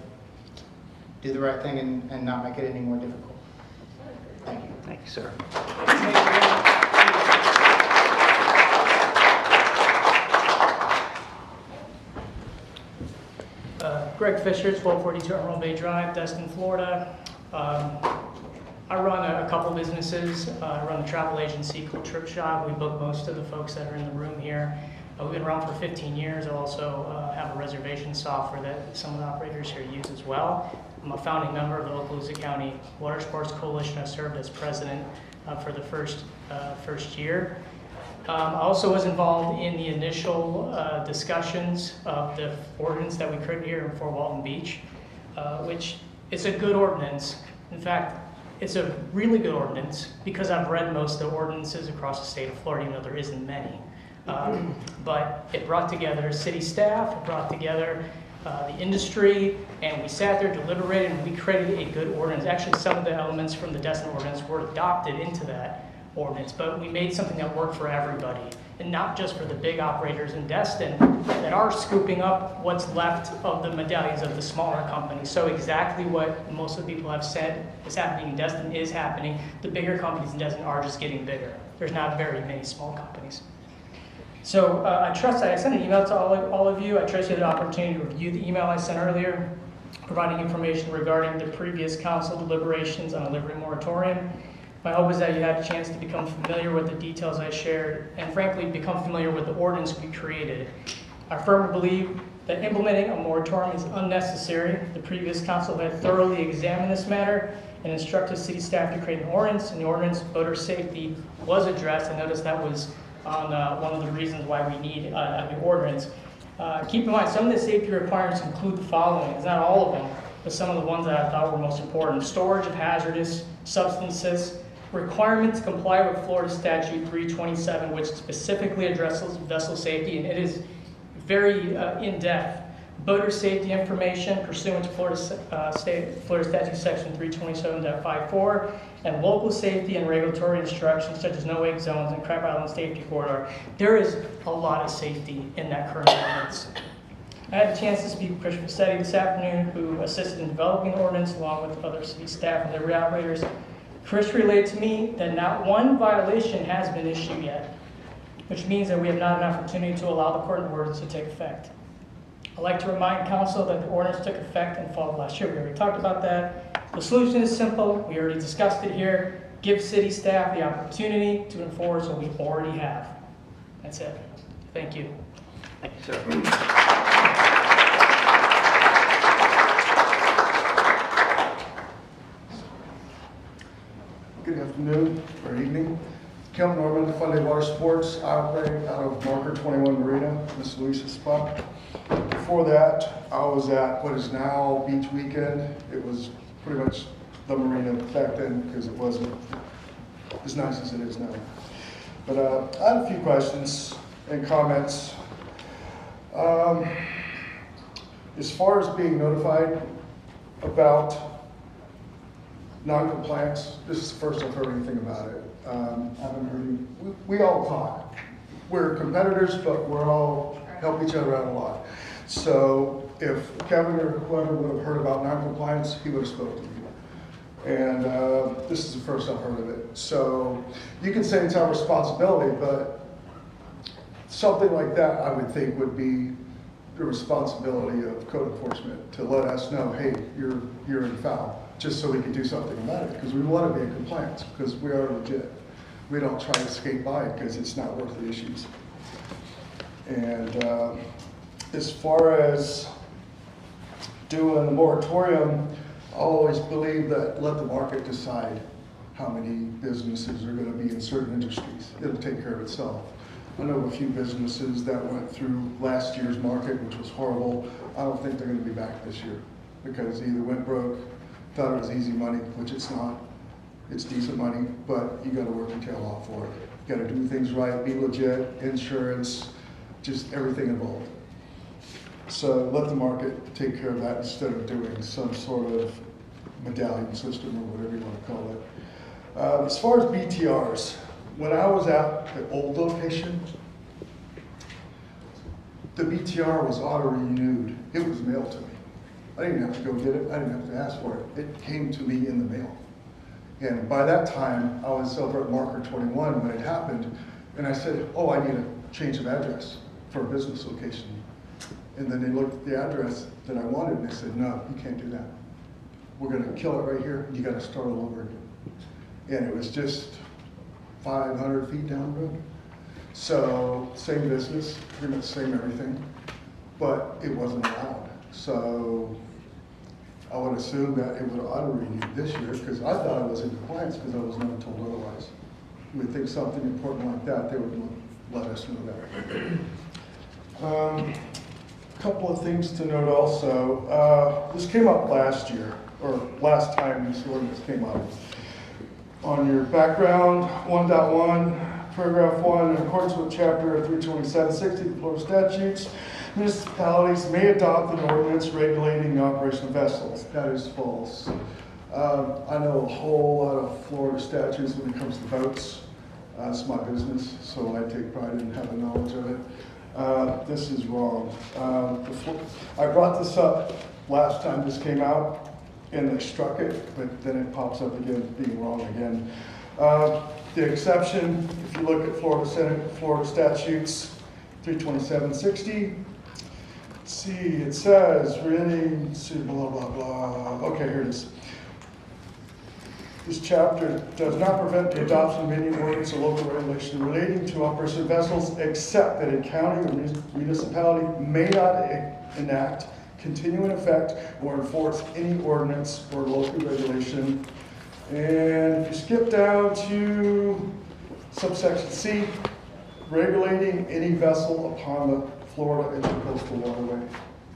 do the right thing and not make it any more difficult. Thank you. Thank you, sir. Greg Fisher, 1242 Emerald Bay Drive, Destin, Florida. I run a couple businesses. I run a travel agency called Trip Shop. We book most of the folks that are in the room here. We've been around for 15 years. I also have a reservation software that some of the operators here use as well. I'm a founding member of the Okaloosa County Water Sports Coalition. I served as president for the first year. I also was involved in the initial discussions of the ordinance that we created here in Fort Walton Beach, which is a good ordinance. In fact, it's a really good ordinance because I've read most of the ordinances across the state of Florida, even though there isn't many. But it brought together city staff, it brought together the industry, and we sat there, deliberated, and we created a good ordinance. Actually, some of the elements from the Destin ordinance were adopted into that ordinance, but we made something that worked for everybody, and not just for the big operators in Destin that are scooping up what's left of the medallions of the smaller companies. So exactly what most of the people have said is happening in Destin is happening. The bigger companies in Destin are just getting bigger. There's not very many small companies. So I sent an email to all of you. I trust you had the opportunity to review the email I sent earlier, providing information regarding the previous council deliberations on a livery moratorium. My hope is that you had a chance to become familiar with the details I shared, and frankly, become familiar with the ordinance we created. I firmly believe that implementing a moratorium is unnecessary. The previous council had thoroughly examined this matter and instructed city staff to create an ordinance. In the ordinance, voter safety was addressed. I noticed that was on one of the reasons why we need a new ordinance. Keep in mind, some of the safety requirements include the following. It's not all of them, but some of the ones that I thought were most important. Storage of hazardous substances, requirement to comply with Florida Statute 327, which specifically addresses vessel safety, and it is very in-depth. Boater safety information pursuant to Florida Statute Section 327.54, and local safety and regulatory instructions such as no-wake zones and Crab Island Safety Corridor. There is a lot of safety in that current ordinance. I had a chance to speak with Chris Rossetti this afternoon, who assisted in developing the ordinance along with other city staff and livery operators. Chris relayed to me that not one violation has been issued yet, which means that we have not an opportunity to allow the current ordinance to take effect. I'd like to remind council that the ordinance took effect in fall of last year. We already talked about that. The solution is simple. We already discussed it here. Give city staff the opportunity to enforce what we already have. That's it. Thank you. Thank you, sir. Good afternoon or evening. Kevin Norman, Funday Water Sports. I operate out of Marker 21 Marina, Miss Lucia's spot. Before that, I was at what is now Beach Weekend. It was pretty much the marina back then because it wasn't as nice as it is now. But I have a few questions and comments. As far as being notified about Non-compliance, this is the first I've heard anything about it. I haven't heard any, we all talk. We're competitors, but we're all help each other out a lot. So if Kevin or whoever would have heard about non-compliance, he would have spoken to me. And this is the first I've heard of it. So you can say it's our responsibility, but something like that I would think would be the responsibility of code enforcement to let us know, hey, you're in foul, just so we can do something about it, because we want to be in compliance, because we are legit. We don't try to skate by it because it's not worth the issues. And as far as doing the moratorium, I always believe that let the market decide how many businesses are going to be in certain industries. It'll take care of itself. I know a few businesses that went through last year's market, which was horrible. I don't think they're going to be back this year because either went broke, thought it was easy money, which it's not. It's decent money, but you got to work your tail off for it. You got to do things right, be legit, insurance, just everything involved. So let the market take care of that instead of doing some sort of medallion system or whatever you want to call it. As far as BTRs, when I was at the old location, the BTR was auto-renewed. It was mailed to me. I didn't have to go get it. I didn't have to ask for it. It came to me in the mail. And by that time, I was over at Marker 21 when it happened, and I said, oh, I need a change of address for a business location. And then they looked at the address that I wanted, and they said, no, you can't do that. We're going to kill it right here. You got to start all over again. And it was just 500 feet down the road. So same business, pretty much same everything, but it wasn't allowed. So I would assume that it would auto-renew this year because I thought I was in compliance because I was never told otherwise. You would think something important like that, they would let us know that. Couple of things to note also. This came up last year, or last time this ordinance came up. On your background, 1.1, paragraph 1, in accordance with chapter 32760 of the Florida statutes, municipalities may adopt an ordinance regulating the operation of vessels. That is false. I know a whole lot of Florida statutes when it comes to boats. It's my business, so I take pride in having knowledge of it. This is wrong. I brought this up last time this came out, and they struck it, but then it pops up again, being wrong again. The exception, if you look at Florida statutes 32760, let's see, it says, really, let's see, blah, blah, blah. Okay, here it is. This chapter does not prevent the adoption of any ordinance or local regulation relating to operation of vessels, except that a county or municipality may not enact, continue in effect, or enforce any ordinance or local regulation. And if you skip down to subsection C, regulating any vessel upon the Florida intercoastal waterway.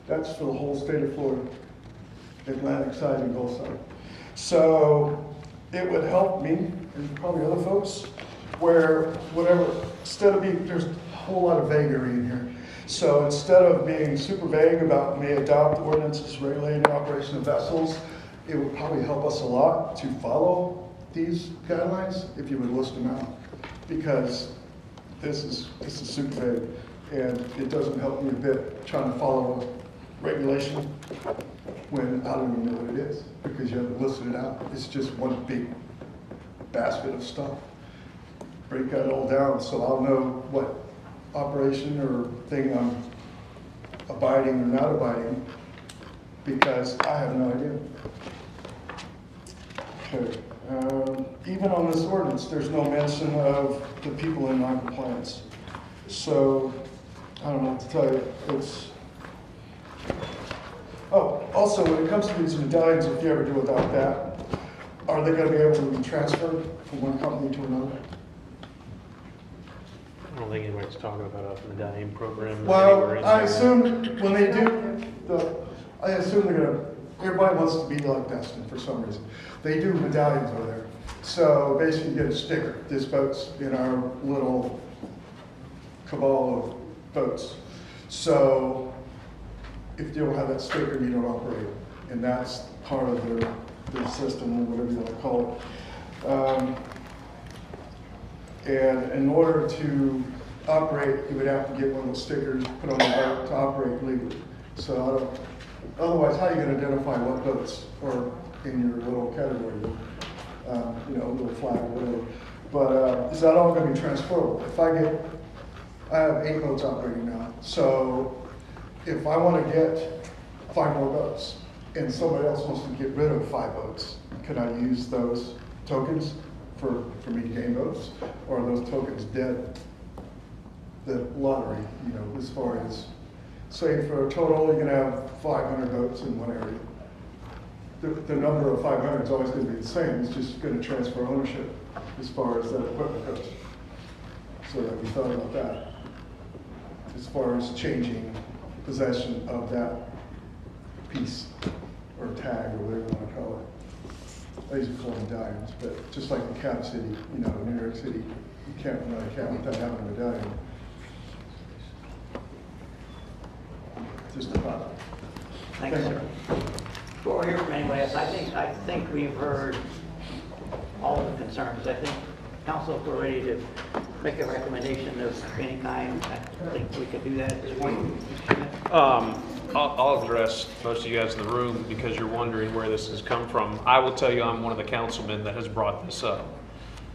That's for the whole state of Florida, Atlantic side and Gulf side. So it would help me, and probably other folks, where whatever, instead of being, there's a whole lot of vagary in here. So instead of being super vague about may adopt ordinances regulating operation of vessels, it would probably help us a lot to follow these guidelines if you would list them out. Because this is super vague, and it doesn't help me a bit trying to follow a regulation when I don't even know what it is, because you haven't listed it out. It's just one big basket of stuff. Break that all down so I'll know what operation or thing I'm abiding or not abiding, because I have no idea. Okay. Even on this ordinance, there's no mention of the people in non-compliance. So I don't know what to tell you. It's also, when it comes to these medallions, if you ever do without that, are they going to be able to be transferred from one company to another? I don't think anybody's talking about a medallion program. Well, I assume when they do, I assume they're going to, everybody wants to be like Destin for some reason. They do medallions over there. So basically you get a sticker. This boat's in our little cabal of boats. So if you don't have that sticker, you don't operate. And that's part of their their system, or whatever you want to call it. And in order to operate, you would have to get one of those stickers put on the boat to operate legally. So otherwise, how are you going to identify what boats are in your little category, little flag or whatever? But is that all going to be transferable? I have 8 boats operating now. So if I want to get 5 more boats and somebody else wants to get rid of 5 boats, can I use those tokens for me to gain votes? Or are those tokens dead? The lottery, as far as, say for a total, you can have 500 votes in one area. The number of 500 is always going to be the same. It's just going to transfer ownership as far as that equipment goes. So that we thought about that as far as changing possession of that piece or tag or whatever you want to call it. I usually call them medallions, but just like in Cap City, New York City, you can't run a cab without having a medallion. Just a thought. Thanks, sir. Before we hear from anybody else, I think we've heard all the concerns. I think council, if we're ready to make a recommendation of any kind, I think we could do that at this point. I'll address most of you guys in the room because you're wondering where this has come from. I will tell you I'm one of the councilmen that has brought this up.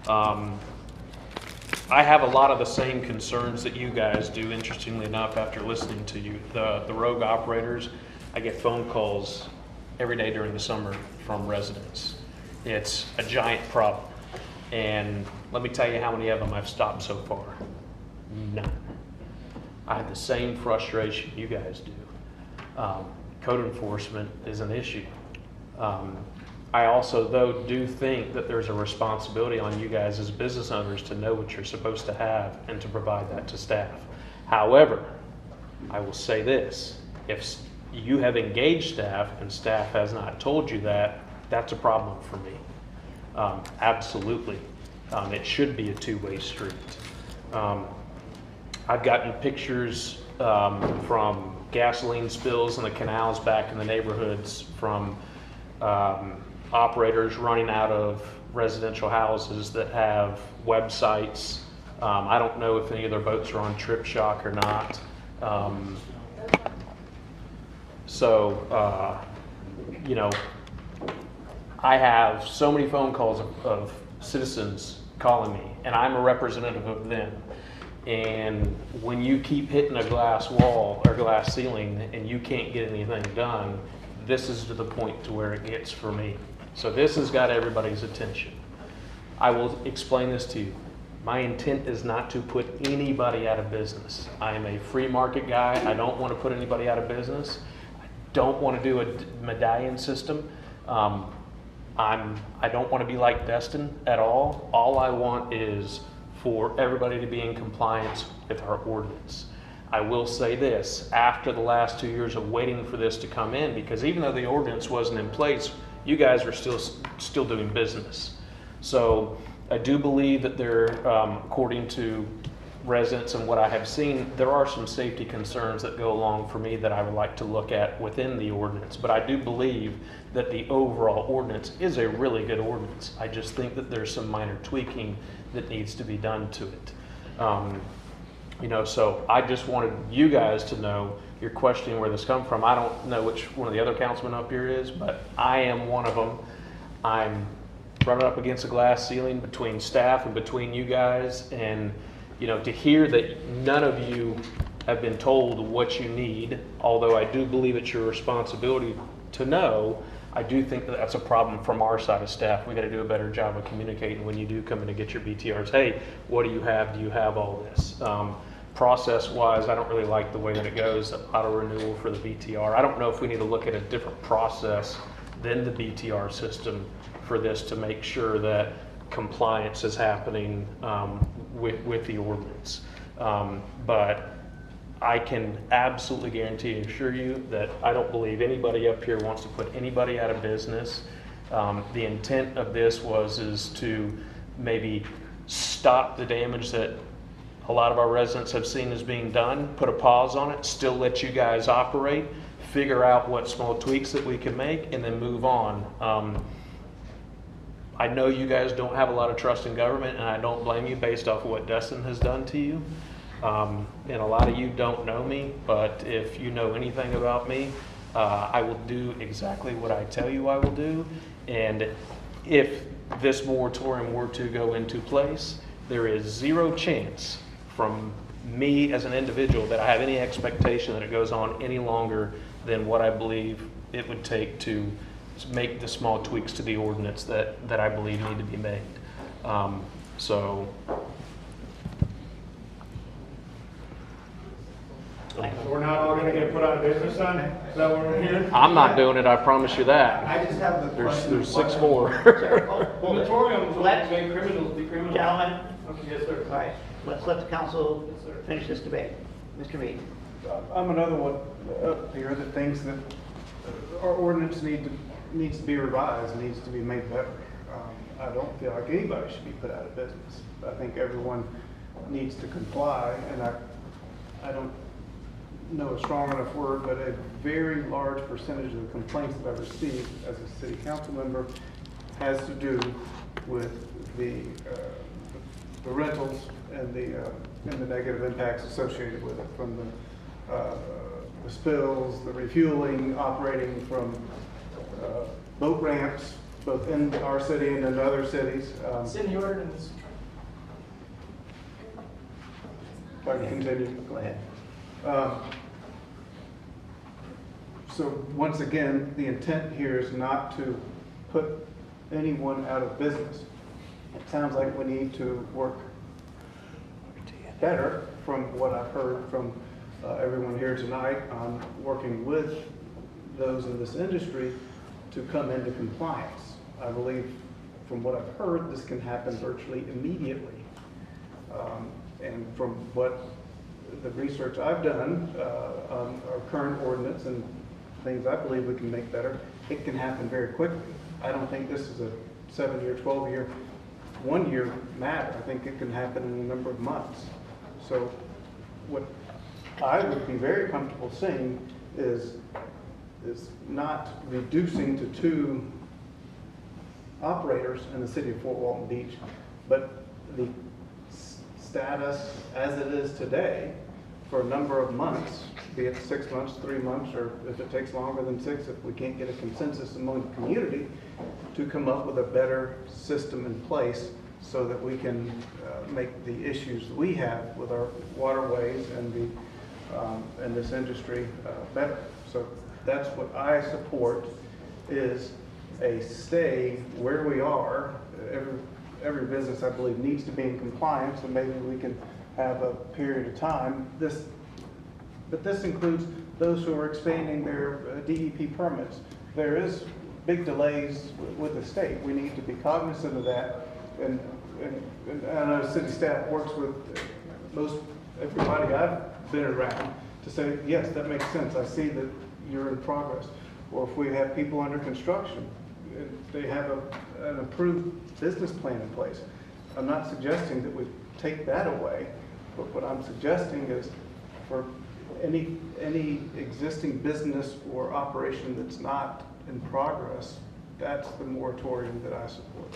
I have a lot of the same concerns that you guys do, interestingly enough, after listening to you. The rogue operators, I get phone calls every day during the summer from residents. It's a giant problem. And let me tell you how many of them I've stopped so far. None. I have the same frustration you guys do. Code enforcement is an issue. I also, though, do think that there's a responsibility on you guys as business owners to know what you're supposed to have and to provide that to staff. However, I will say this, if you have engaged staff and staff has not told you that, that's a problem for me. Absolutely. It should be a two-way street. I've gotten pictures from gasoline spills in the canals back in the neighborhoods from operators running out of residential houses that have websites. I don't know if any of their boats are on TripShock or not. I have so many phone calls of citizens calling me, and I'm a representative of them. And when you keep hitting a glass wall or glass ceiling and you can't get anything done, this is to the point to where it gets for me. So this has got everybody's attention. I will explain this to you. My intent is not to put anybody out of business. I am a free market guy. I don't want to put anybody out of business. I don't want to do a medallion system. I don't want to be like Destin at all. All I want is for everybody to be in compliance with our ordinance. I will say this, after the last 2 years of waiting for this to come in, because even though the ordinance wasn't in place, you guys are still doing business. So I do believe that there, according to residents and what I have seen, there are some safety concerns that go along for me that I would like to look at within the ordinance. But I do believe that the overall ordinance is a really good ordinance. I just think that there's some minor tweaking that needs to be done to it. So I just wanted you guys to know, you're questioning where this comes from. I don't know which one of the other councilmen up here is, but I am one of them. I'm running up against a glass ceiling between staff and between you guys, and to hear that none of you have been told what you need, although I do believe it's your responsibility to know, I do think that that's a problem from our side of staff. We got to do a better job of communicating when you do come in to get your BTRs. Hey, what do you have? Do you have all this? Process-wise, I don't really like the way that it goes, auto renewal for the BTR. I don't know if we need to look at a different process than the BTR system for this to make sure that compliance is happening with the ordinance. But I can absolutely guarantee and assure you that I don't believe anybody up here wants to put anybody out of business. The intent of this is to maybe stop the damage that a lot of our residents have seen as being done, put a pause on it, still let you guys operate, figure out what small tweaks that we can make, and then move on. I know you guys don't have a lot of trust in government, and I don't blame you based off of what Destin has done to you. And a lot of you don't know me, but if you know anything about me, I will do exactly what I tell you I will do. And if this moratorium were to go into place, there is zero chance from me as an individual that I have any expectation that it goes on any longer than what I believe it would take to make the small tweaks to the ordinance that I believe need to be made. So We're not all gonna get put out of business then? Is that what we're hearing? I'm not doing it, I promise you that. I just have the question. There's 6 more. Moratorium Let's- make criminals decriminalized. Gentlemen, Okay, yes, sir. all right, let's let the council finish this debate. Mr. Reed. I'm another one up here that thinks that our ordinance needs to be revised, needs to be made better. I don't feel like anybody should be put out of business. I think everyone needs to comply, and I don't know a strong enough word, but a very large percentage of the complaints that I've received as a city council member has to do with the rentals and the negative impacts associated with it, from the spills, the refueling, operating from boat ramps, both in our city and in other cities. It's in the ordinance. If I can continue. Go ahead. So once again, the intent here is not to put anyone out of business. It sounds like we need to work better, from what I've heard from everyone here tonight, on working with those in this industry to come into compliance. I believe, from what I've heard, this can happen virtually immediately. And from what the research I've done on our current ordinance and things I believe we can make better, it can happen very quickly. I don't think this is a 7-year, 12-year, 1-year matter. I think it can happen in a number of months. So what I would be very comfortable seeing is not reducing to 2 operators in the city of Fort Walton Beach, but the status as it is today for a number of months, be it 6 months, 3 months, or if it takes longer than 6, if we can't get a consensus among the community, to come up with a better system in place so that we can make the issues that we have with our waterways and this industry better. So that's what I support, is a stay where we are. Every business, I believe, needs to be in compliance, and maybe we can have a period of time. But this includes those who are expanding their DEP permits. There is big delays with the state. We need to be cognizant of that. And I know city staff works with most everybody I've been around to say, yes, that makes sense. I see that you're in progress. Or if we have people under construction, they have an approved business plan in place. I'm not suggesting that we take that away, but what I'm suggesting is for any existing business or operation that's not in progress, that's the moratorium that I support.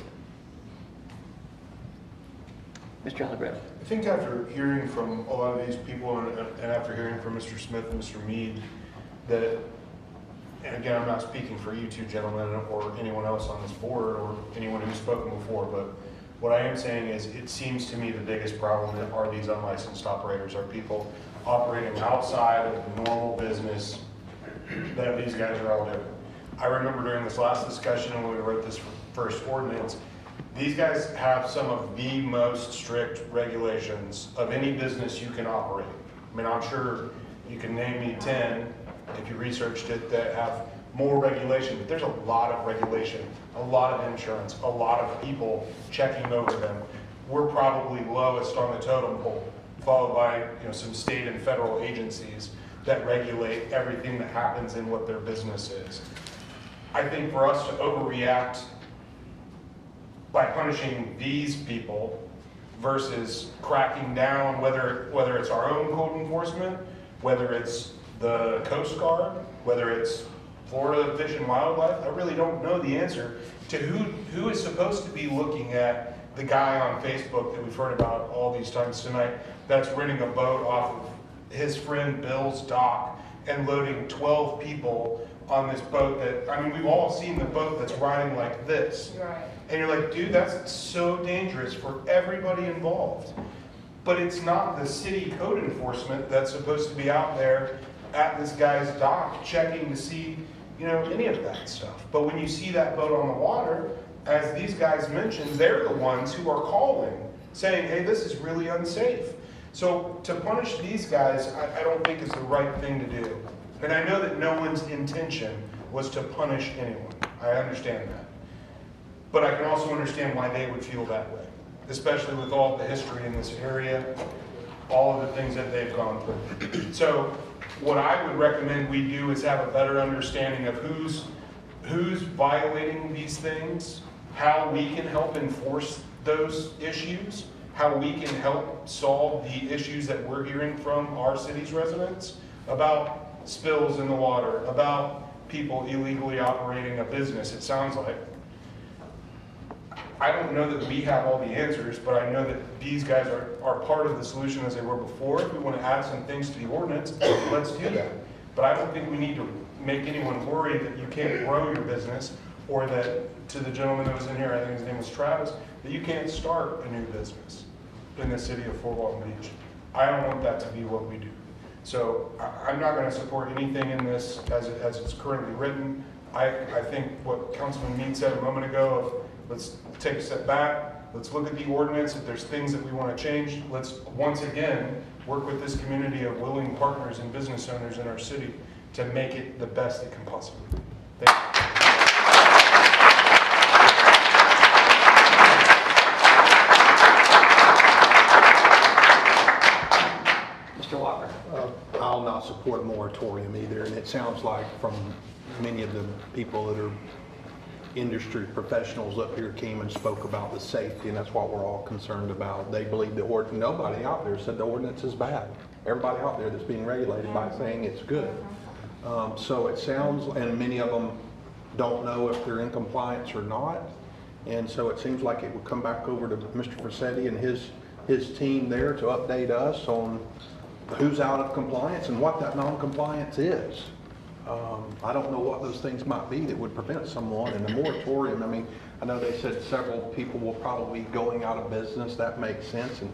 Mr. Allegretto. I think after hearing from a lot of these people and after hearing from Mr. Smith and Mr. Mead, that, and again, I'm not speaking for you two gentlemen or anyone else on this board or anyone who's spoken before, but what I am saying is it seems to me the biggest problem are these unlicensed operators, are people operating outside of the normal business that these guys are all doing. I remember during this last discussion when we wrote this first ordinance, these guys have some of the most strict regulations of any business you can operate. I mean, I'm sure you can name me 10, if you researched it, that have more regulation, but there's a lot of regulation, a lot of insurance, a lot of people checking over them. We're probably lowest on the totem pole, followed by some state and federal agencies that regulate everything that happens in what their business is. I think for us to overreact by punishing these people versus cracking down, whether it's our own code enforcement, whether it's the Coast Guard, whether it's Florida Fish and Wildlife, I really don't know the answer. to who is supposed to be looking at the guy on Facebook that we've heard about all these times tonight that's renting a boat off of his friend Bill's dock and loading 12 people on this boat that, I mean, we've all seen the boat that's riding like this. Right. And you're like, dude, that's so dangerous for everybody involved. But it's not the city code enforcement that's supposed to be out there at this guy's dock checking to see, you know, any of that stuff. But when you see that boat on the water, as these guys mentioned, they're the ones who are calling, saying, hey, this is really unsafe. So to punish these guys, I don't think is the right thing to do. And I know that no one's intention was to punish anyone. I understand that. But I can also understand why they would feel that way, especially with all the history in this area, all of the things that they've gone through. So what I would recommend we do is have a better understanding of who's violating these things, how we can help enforce those issues, how we can help solve the issues that we're hearing from our city's residents about spills in the water, about people illegally operating a business, it sounds like. I don't know that we have all the answers, but I know that these guys are part of the solution as they were before. If we want to add some things to the ordinance, let's do that. But I don't think we need to make anyone worry that you can't grow your business, or that, to the gentleman that was in here, I think his name was Travis, that you can't start a new business in the city of Fort Walton Beach. I don't want that to be what we do. So I'm not going to support anything in this as it's currently written. I think what Councilman Mead said a moment ago of let's take a step back, let's look at the ordinance. If there's things that we want to change, let's once again work with this community of willing partners and business owners in our city to make it the best it can possibly be. Thank you. Mr. Walker. I'll not support a moratorium either, and it sounds like from many of the people that are industry professionals up here came and spoke about the safety, and that's what we're all concerned about. They believe the ordinance, nobody out there said the ordinance is bad. Everybody out there that's being regulated by saying it's good. So it sounds, and many of them don't know if they're in compliance or not, and so it seems like it would come back over to Mr. Frasetti and his team there to update us on who's out of compliance and what that non-compliance is. I don't know what those things might be that would prevent someone. And the moratorium, I mean, I know they said several people will probably be going out of business. That makes sense, and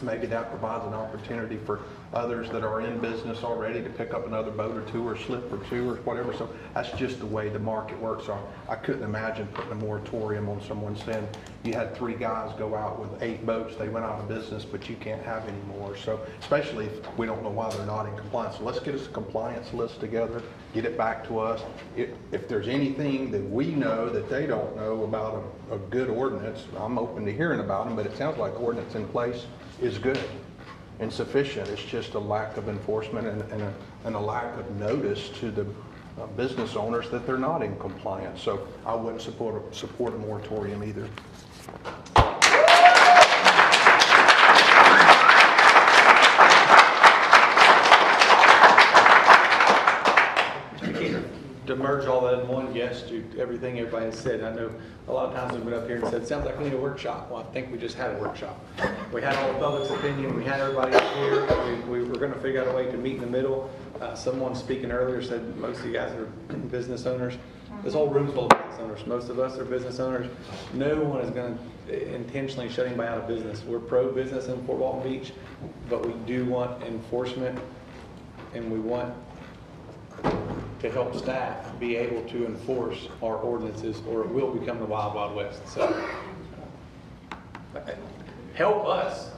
maybe that provides an opportunity for others that are in business already to pick up another boat or two or slip or two or whatever. So that's just the way the market works. So I couldn't imagine putting a moratorium on someone saying you had 3 guys go out with 8 boats, they went out of business, but you can't have any more. So especially if we don't know why they're not in compliance. So let's get us a compliance list together, get it back to us. If there's anything that we know that they don't know about a good ordinance, I'm open to hearing about them, but it sounds like the ordinance in place is good and sufficient. It's just a lack of enforcement and a lack of notice to the business owners that they're not in compliance. So I wouldn't support a moratorium either. To merge all that in one, yes, to everything everybody has said. I know a lot of times we've been up here and said, sounds like we need a workshop. Well, I think we just had a workshop. We had all the public's opinion, we had everybody up here, we were going to figure out a way to meet in the middle. Someone speaking earlier said most of you guys are business owners. This whole room's full of business owners. Most of us are business owners. No one is going to intentionally shut anybody out of business. We're pro-business in Fort Walton Beach, but we do want enforcement, and we want to help staff be able to enforce our ordinances, or it will become the Wild Wild West. So help us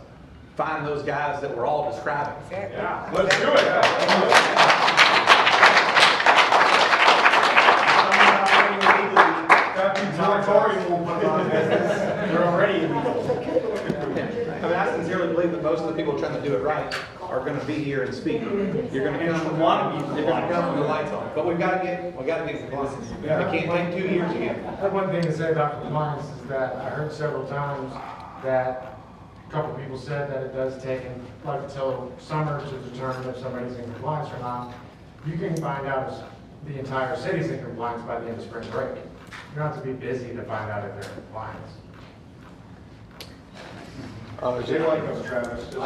find those guys that we're all describing. Yeah, let's do it. They're already illegal. I mean, I sincerely believe that most of the people trying to do it right are going to be here and speak. You're going to come from you're going to come with the lights on. But we've got to get compliance. It can't take 2 years again. I have one thing to say about compliance is that I heard several times that a couple of people said that it does take like until summer to determine if somebody's in compliance or not. You can find out if the entire city's in compliance by the end of spring break. You don't have to be busy to find out if they're in compliance. Is it like those, Travis? We're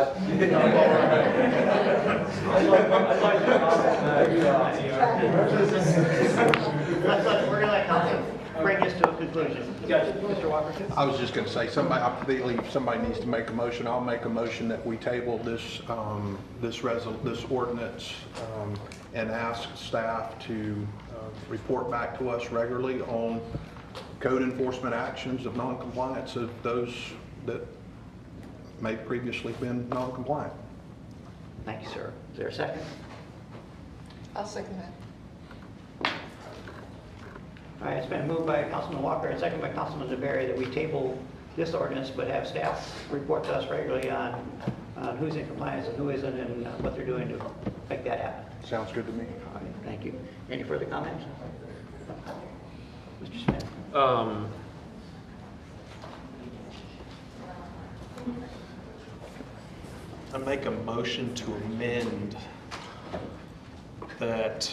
gonna let council bring this to a conclusion. Mr. Walker? I was just going to say, I believe somebody needs to make a motion. I'll make a motion that we table this ordinance and ask staff to report back to us regularly on code enforcement actions of non-compliance of those that may previously been non-compliant. Thank you, sir. Is there a second? I'll second that. All right, it's been moved by Councilman Walker and seconded by Councilman DeBerry that we table this ordinance, but have staff report to us regularly on who's in compliance and who isn't, and what they're doing to make that happen. Sounds good to me. All right, thank you. Any further comments? Mr. Smith? I make a motion to amend that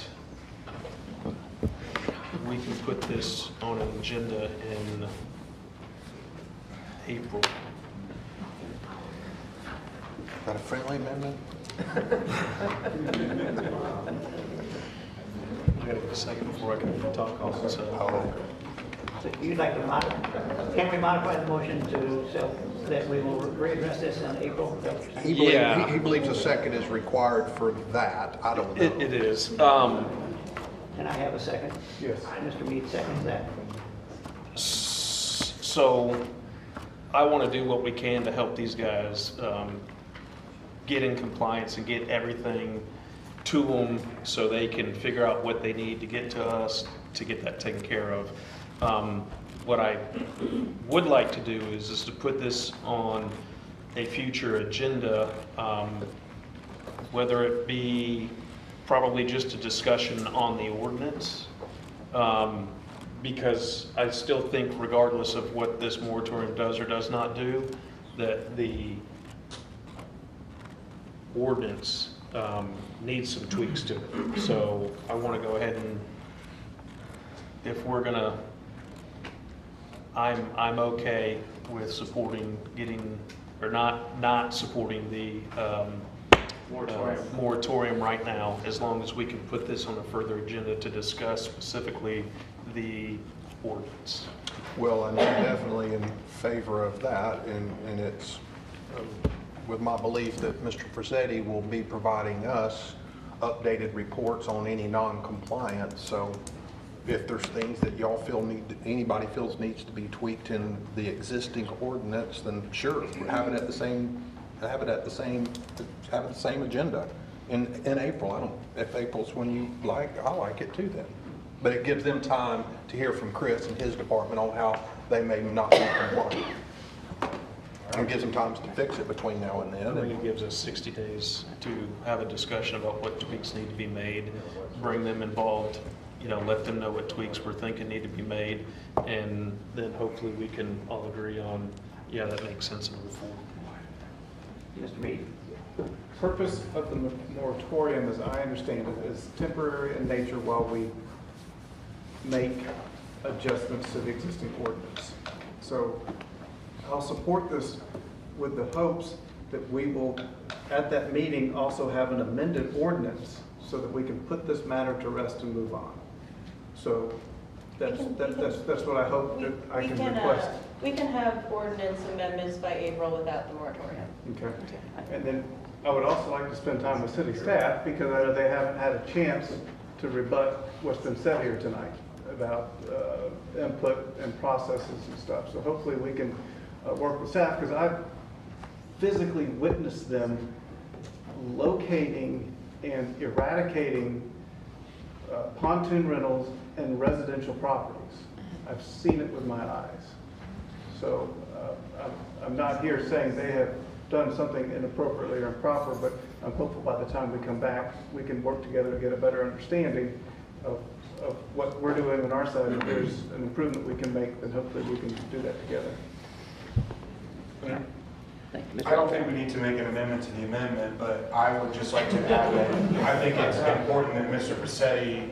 we can put this on an agenda in April. Is that a friendly amendment? I gotta get a second before I can talk also. So you'd like to modify, can we modify the motion to, so that we will readdress this in April? He believes a second is required for that. I don't know. It is. Can I have a second? Yes. Mr. Mead seconds that. So I want to do what we can to help these guys get in compliance and get everything to them so they can figure out what they need to get to us to get that taken care of. What I would like to do is to put this on a future agenda, whether it be probably just a discussion on the ordinance, because I still think regardless of what this moratorium does or does not do, that the ordinance needs some tweaks to it. So I want to go ahead and, if we're gonna, I'm okay with supporting getting, or not supporting the moratorium right now, as long as we can put this on a further agenda to discuss specifically the ordinance. Well, and I'm definitely in favor of that, and it's with my belief that Mr. Frasetti will be providing us updated reports on any non-compliance. So if there's things that y'all feel anybody feels needs to be tweaked in the existing ordinance, then sure, have it at the same agenda in April. If April's when you like, I like it too then. But it gives them time to hear from Chris and his department on how they may not be compliant. And gives them time to fix it between now and then. I think it gives us 60 days to have a discussion about what tweaks need to be made, bring them involved, let them know what tweaks we're thinking need to be made, and then hopefully we can all agree on, yeah, that makes sense and move forward. Mr. Mead? The purpose of the moratorium, as I understand it, is temporary in nature while we make adjustments to the existing ordinance. So I'll support this with the hopes that we will, at that meeting, also have an amended ordinance so that we can put this matter to rest and move on. So that's what I hope that I can request. We can have ordinance amendments by April without the moratorium. Okay. And then I would also like to spend time with city staff because I know they haven't had a chance to rebut what's been said here tonight about input and processes and stuff. So hopefully we can work with staff, because I've physically witnessed them locating and eradicating pontoon rentals and residential properties. I've seen it with my eyes. So I'm not here saying they have done something inappropriately or improper, but I'm hopeful by the time we come back, we can work together to get a better understanding of what we're doing on our side. If there's an improvement we can make, then hopefully we can do that together. I don't think we need to make an amendment to the amendment, but I would just like to add that I think it's important that Mr. Frasetti,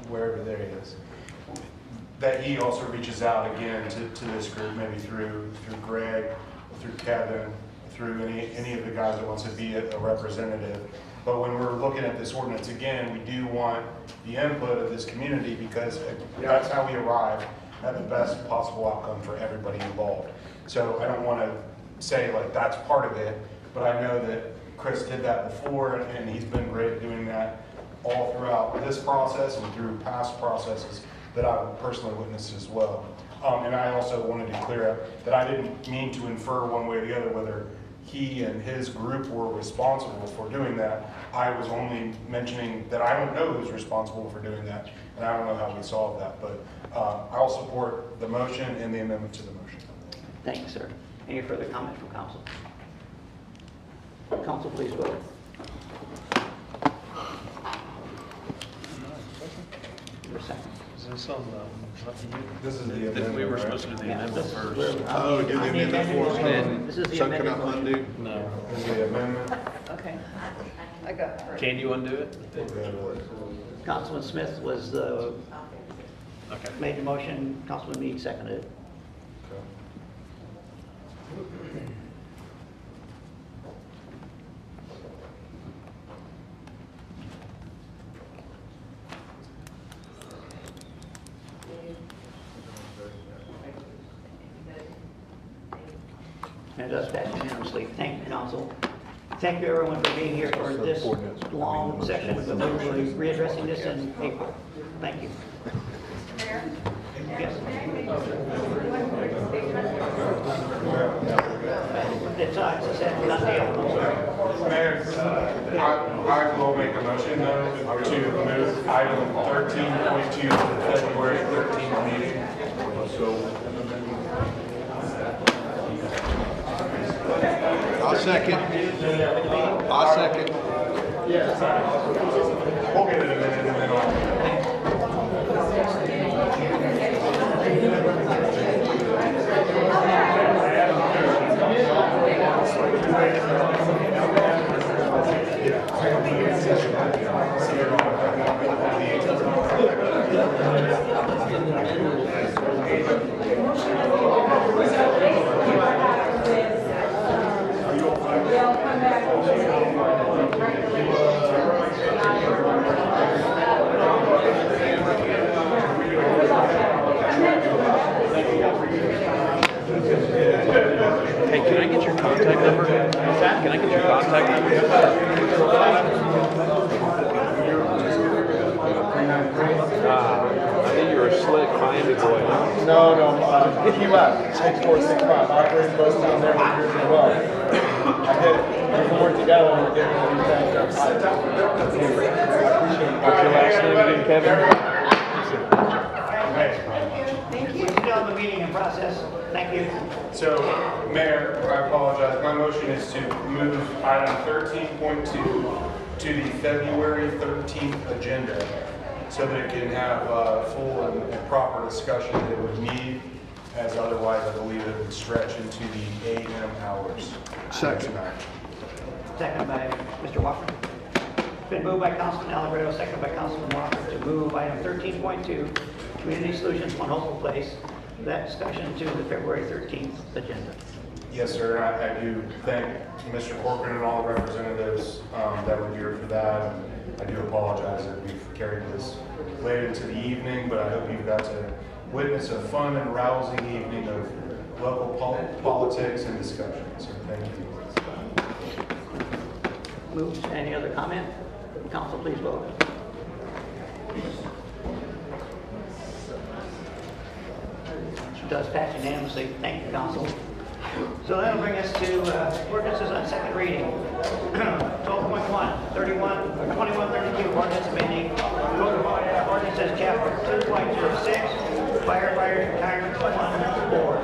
wherever there he is, that he also reaches out again to this group, maybe through Greg, or through Kevin, through any of the guys that wants to be a representative. But when we're looking at this ordinance again, we do want the input of this community, because that's how we arrive at the best possible outcome for everybody involved. So I don't want to say like that's part of it, but I know that Chris did that before, and he's been great at doing that all throughout this process and through past processes that I've personally witnessed as well. And I also wanted to clear up that I didn't mean to infer one way or the other whether he and his group were responsible for doing that. I was only mentioning that I don't know who's responsible for doing that, and I don't know how we solve that. But I'll support the motion and the amendment to the motion. Thank you, sir. Any further comment from council? Council, please vote. Your second. Is this on This is the amendment. We were right? supposed to do the Yeah, amendment this is first. where- Oh, do the on the amendment amendment first. motion. This is the So can amendment I motion. undo? No. This is the amendment. Okay. I got Can you undo it? Councilman Smith was the, Okay. made the motion, Councilman Meade seconded it. And it does pass unanimously. Thank you, council. Thank you, everyone, for being here for this long session, but we will be readdressing this in April. Thank you. Yes. It's a set, done deal. I'm sorry. Mayor, I will make a motion though to move item 13.2 to the February 13th meeting. I'll second. I'll second. We'll get it in a minute and then Hey, can I get your contact number? Can I get your contact number? I think you're a slick Miami boy. No, hit you up, 6465, operating both down there for years as well. We can work together and we're getting all these things done. I appreciate it. What's your last name again, Kevin? Thank you. We're done the meeting in process. Thank you. So, Mayor, I apologize. My motion is to move item 13.2 to the February 13th agenda so that it can have full and proper discussion that it would need, as otherwise I believe it would stretch into the AM hours. Second. Second by Mr. Walker. It's been moved by Councilman Allegretto, seconded by Councilman Walker to move item 13.2, Community Solutions, One Hopeful Place, that discussion to the February 13th agenda. Yes, sir. I do thank Mr. Corcoran and all the representatives that were here for that. I do apologize that we've carried this late into the evening, but I hope you've got to witness a fun and rousing evening of local politics and discussion. So thank you. Moved. Any other comment? Council, please vote. Does pass unanimously. Thank you, Council. So that'll bring us to ordinances on second reading. 12.1, 31, or 2132, ordinance amending Code of Ordinances, Chapter 2.06, Firefighters Retirement Fund Board.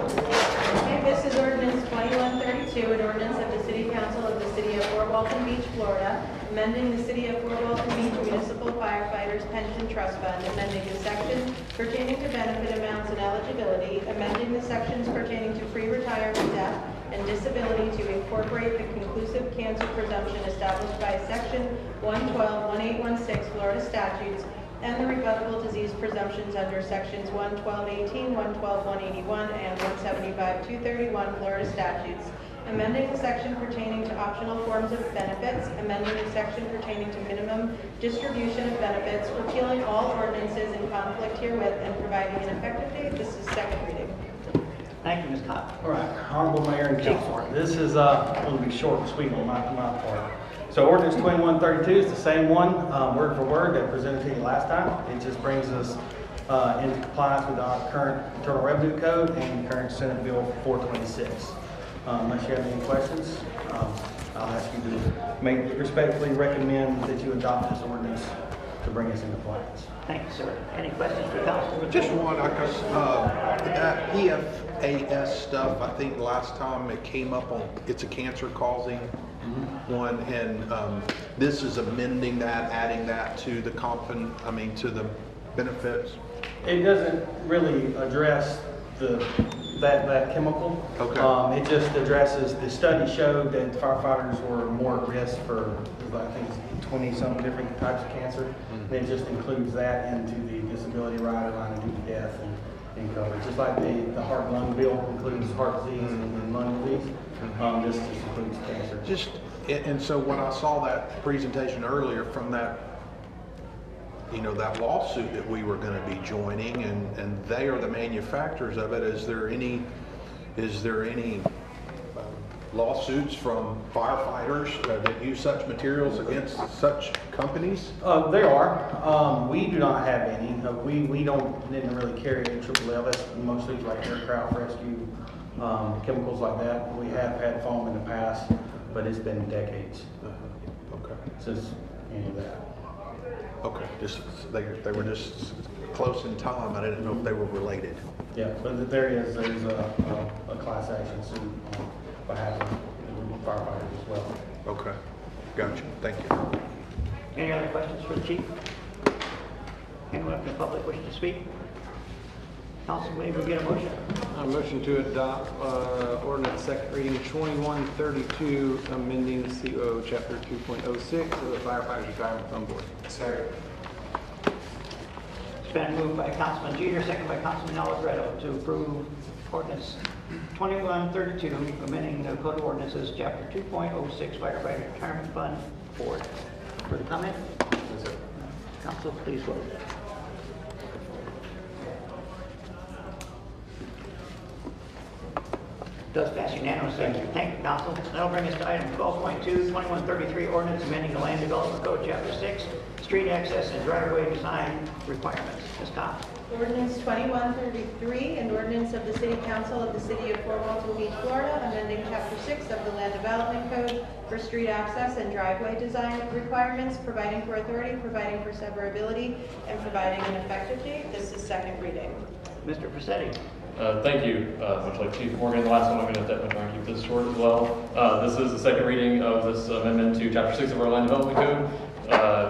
Okay, this is ordinance 2132, an ordinance of the City Council of the City of Fort Walton Beach, Florida, amending the City of Fort Walton Beach Municipal Firefighters Pension Trust Fund, amending the section pertaining to benefit amounts and eligibility, amending the sections pertaining to free retirement, death, and disability to incorporate the conclusive cancer presumption established by Section 112-1816 Florida statutes, and the rebuttable disease presumptions under sections 112.18, 112.181, and 175.231 Florida statutes, amending the section pertaining to optional forms of benefits, amending the section pertaining to minimum distribution of benefits, repealing all ordinances in conflict herewith, and providing an effective date. This is second reading. Thank you, Ms. Cobb. All right, Honorable Mayor and Council, this is a little bit short and sweet on my part. So ordinance 2132 is the same one, word for word, that presented to you last time. It just brings us into compliance with our current Internal Revenue Code and current Senate Bill 426. Unless you have any questions, I'll ask you to respectfully recommend that you adopt this ordinance to bring us into compliance. Thank you, sir. Any questions for council? Just one, that PFAS stuff, I think last time it came up on, it's a cancer causing one, and this is amending that, adding that to the to the benefits. It doesn't really address that chemical. Okay. It just addresses, the study showed that firefighters were more at risk for, I think, 20-some different types of cancer. It just includes that into the disability rider, line of duty death, and coverage. Just like the heart lung bill includes heart disease and lung disease, this just includes cancer. And so when I saw that presentation earlier from that, that lawsuit that we were going to be joining, and they are the manufacturers of it, is there any lawsuits from firefighters that use such materials against such companies? There are. We do not have any. We didn't really carry a AAL. That's mostly like aircraft rescue, chemicals like that. We have had foam in the past, but it's been decades since any of that. Okay, they were just close in time. I didn't know if they were related. Yeah, but there's a class action suit on behalf of the firefighters as well. Okay, gotcha. Thank you. Any other questions for the chief? Anyone from the public wish to speak? Council, may we get a motion? A motion to adopt ordinance second reading 2132, amending COO Chapter 2.06 of the Firefighters Retirement Fund Board. Second. It's been moved by Councilman Jeter, second by Councilman Allegretto, to approve ordinance 2132, amending the Code of Ordinances, Chapter 2.06, Firefighter Retirement Fund Board. Further comment? Yes, sir. Council, please vote. Does pass unanimously. Thank you, Council. That'll bring us to item 12.2, 2133, ordinance amending the Land Development Code, Chapter 6, street access and driveway design requirements. Ms. Cobb. Ordinance 2133, an ordinance of the City Council of the City of Fort Walton Beach, Florida, amending Chapter 6 of the Land Development Code for street access and driveway design requirements, providing for authority, providing for severability, and providing an effective date. This is second reading. Mr. Paccetti. Thank you. Much like Chief Morgan, the last one, I'm going to definitely try and keep this short as well. This is the second reading of this amendment to Chapter 6 of our Land Development Code.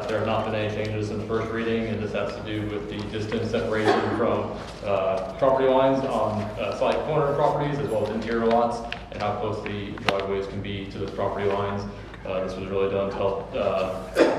There have not been any changes in the first reading, and this has to do with the distance separation from property lines on side corner properties as well as interior lots, and how close the driveways can be to those property lines. This was really done to help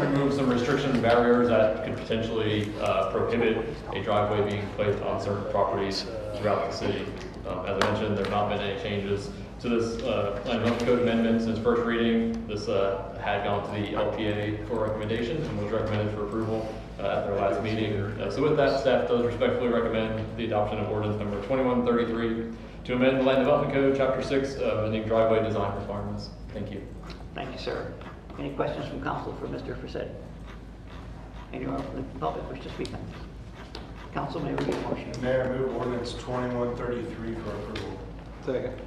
remove some restrictions and barriers that could potentially prohibit a driveway being placed on certain properties throughout the city. As I mentioned, there have not been any changes to this Land Development Code amendment since first reading. This had gone to the LPA for recommendations and was recommended for approval at their last meeting. So with that, staff does respectfully recommend the adoption of ordinance number 2133 to amend the Land Development Code, Chapter 6, amending driveway design requirements. Thank you. Thank you, sir. Any questions from council for Mr. Paccetti? Anyone from the public wish to speak on this? Council, may we get a motion? Mayor, move ordinance 2133 for approval. Second.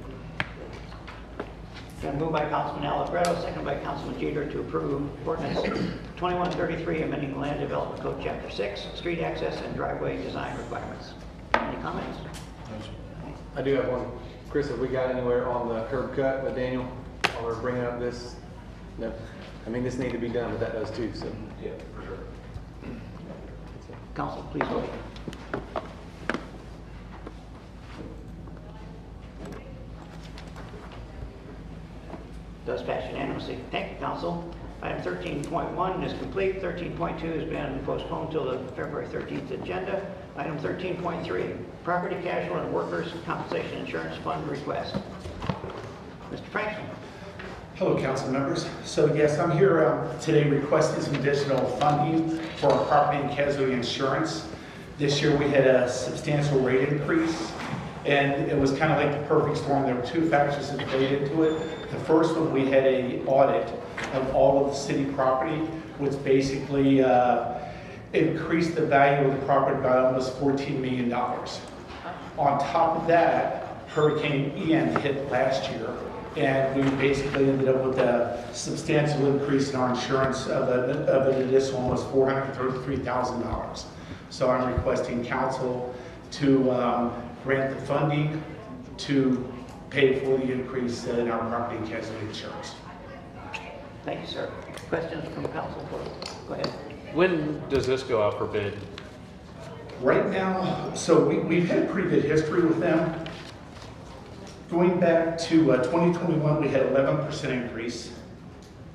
Been moved by Councilman Allegretto, second by Councilman Jeter to approve ordinance 2133, amending the Land Development Code, Chapter 6, street access and driveway design requirements. Any comments? I do have one. Chris, have we got anywhere on the curb cut with Daniel? While we're bringing up this? No. I mean, this needs to be done, but that does too, so. Yeah, for sure. Council, please vote. Does pass unanimously. Thank you, Council. Item 13.1 is complete. 13.2 has been postponed till the February 13th agenda. Item 13.3, property casual and workers' compensation insurance fund request. Mr. Franklin. Hello, council members. So yes, I'm here today requesting some additional funding for our property and casualty insurance. This year we had a substantial rate increase, and it was kind of like the perfect storm. There were two factors that played into it. The first one, we had an audit of all of the city property, which basically increased the value of the property by almost $14 million. On top of that, Hurricane Ian hit last year, and we basically ended up with a substantial increase in our insurance of an additional almost $433,000. So I'm requesting council to grant the funding to pay for the increase in our property and casualty insurance. Thank you, sir. Questions from council? Go ahead. When does this go out for bid? Right now, so we've had a pretty good history with them. Going back to 2021, we had 11% increase.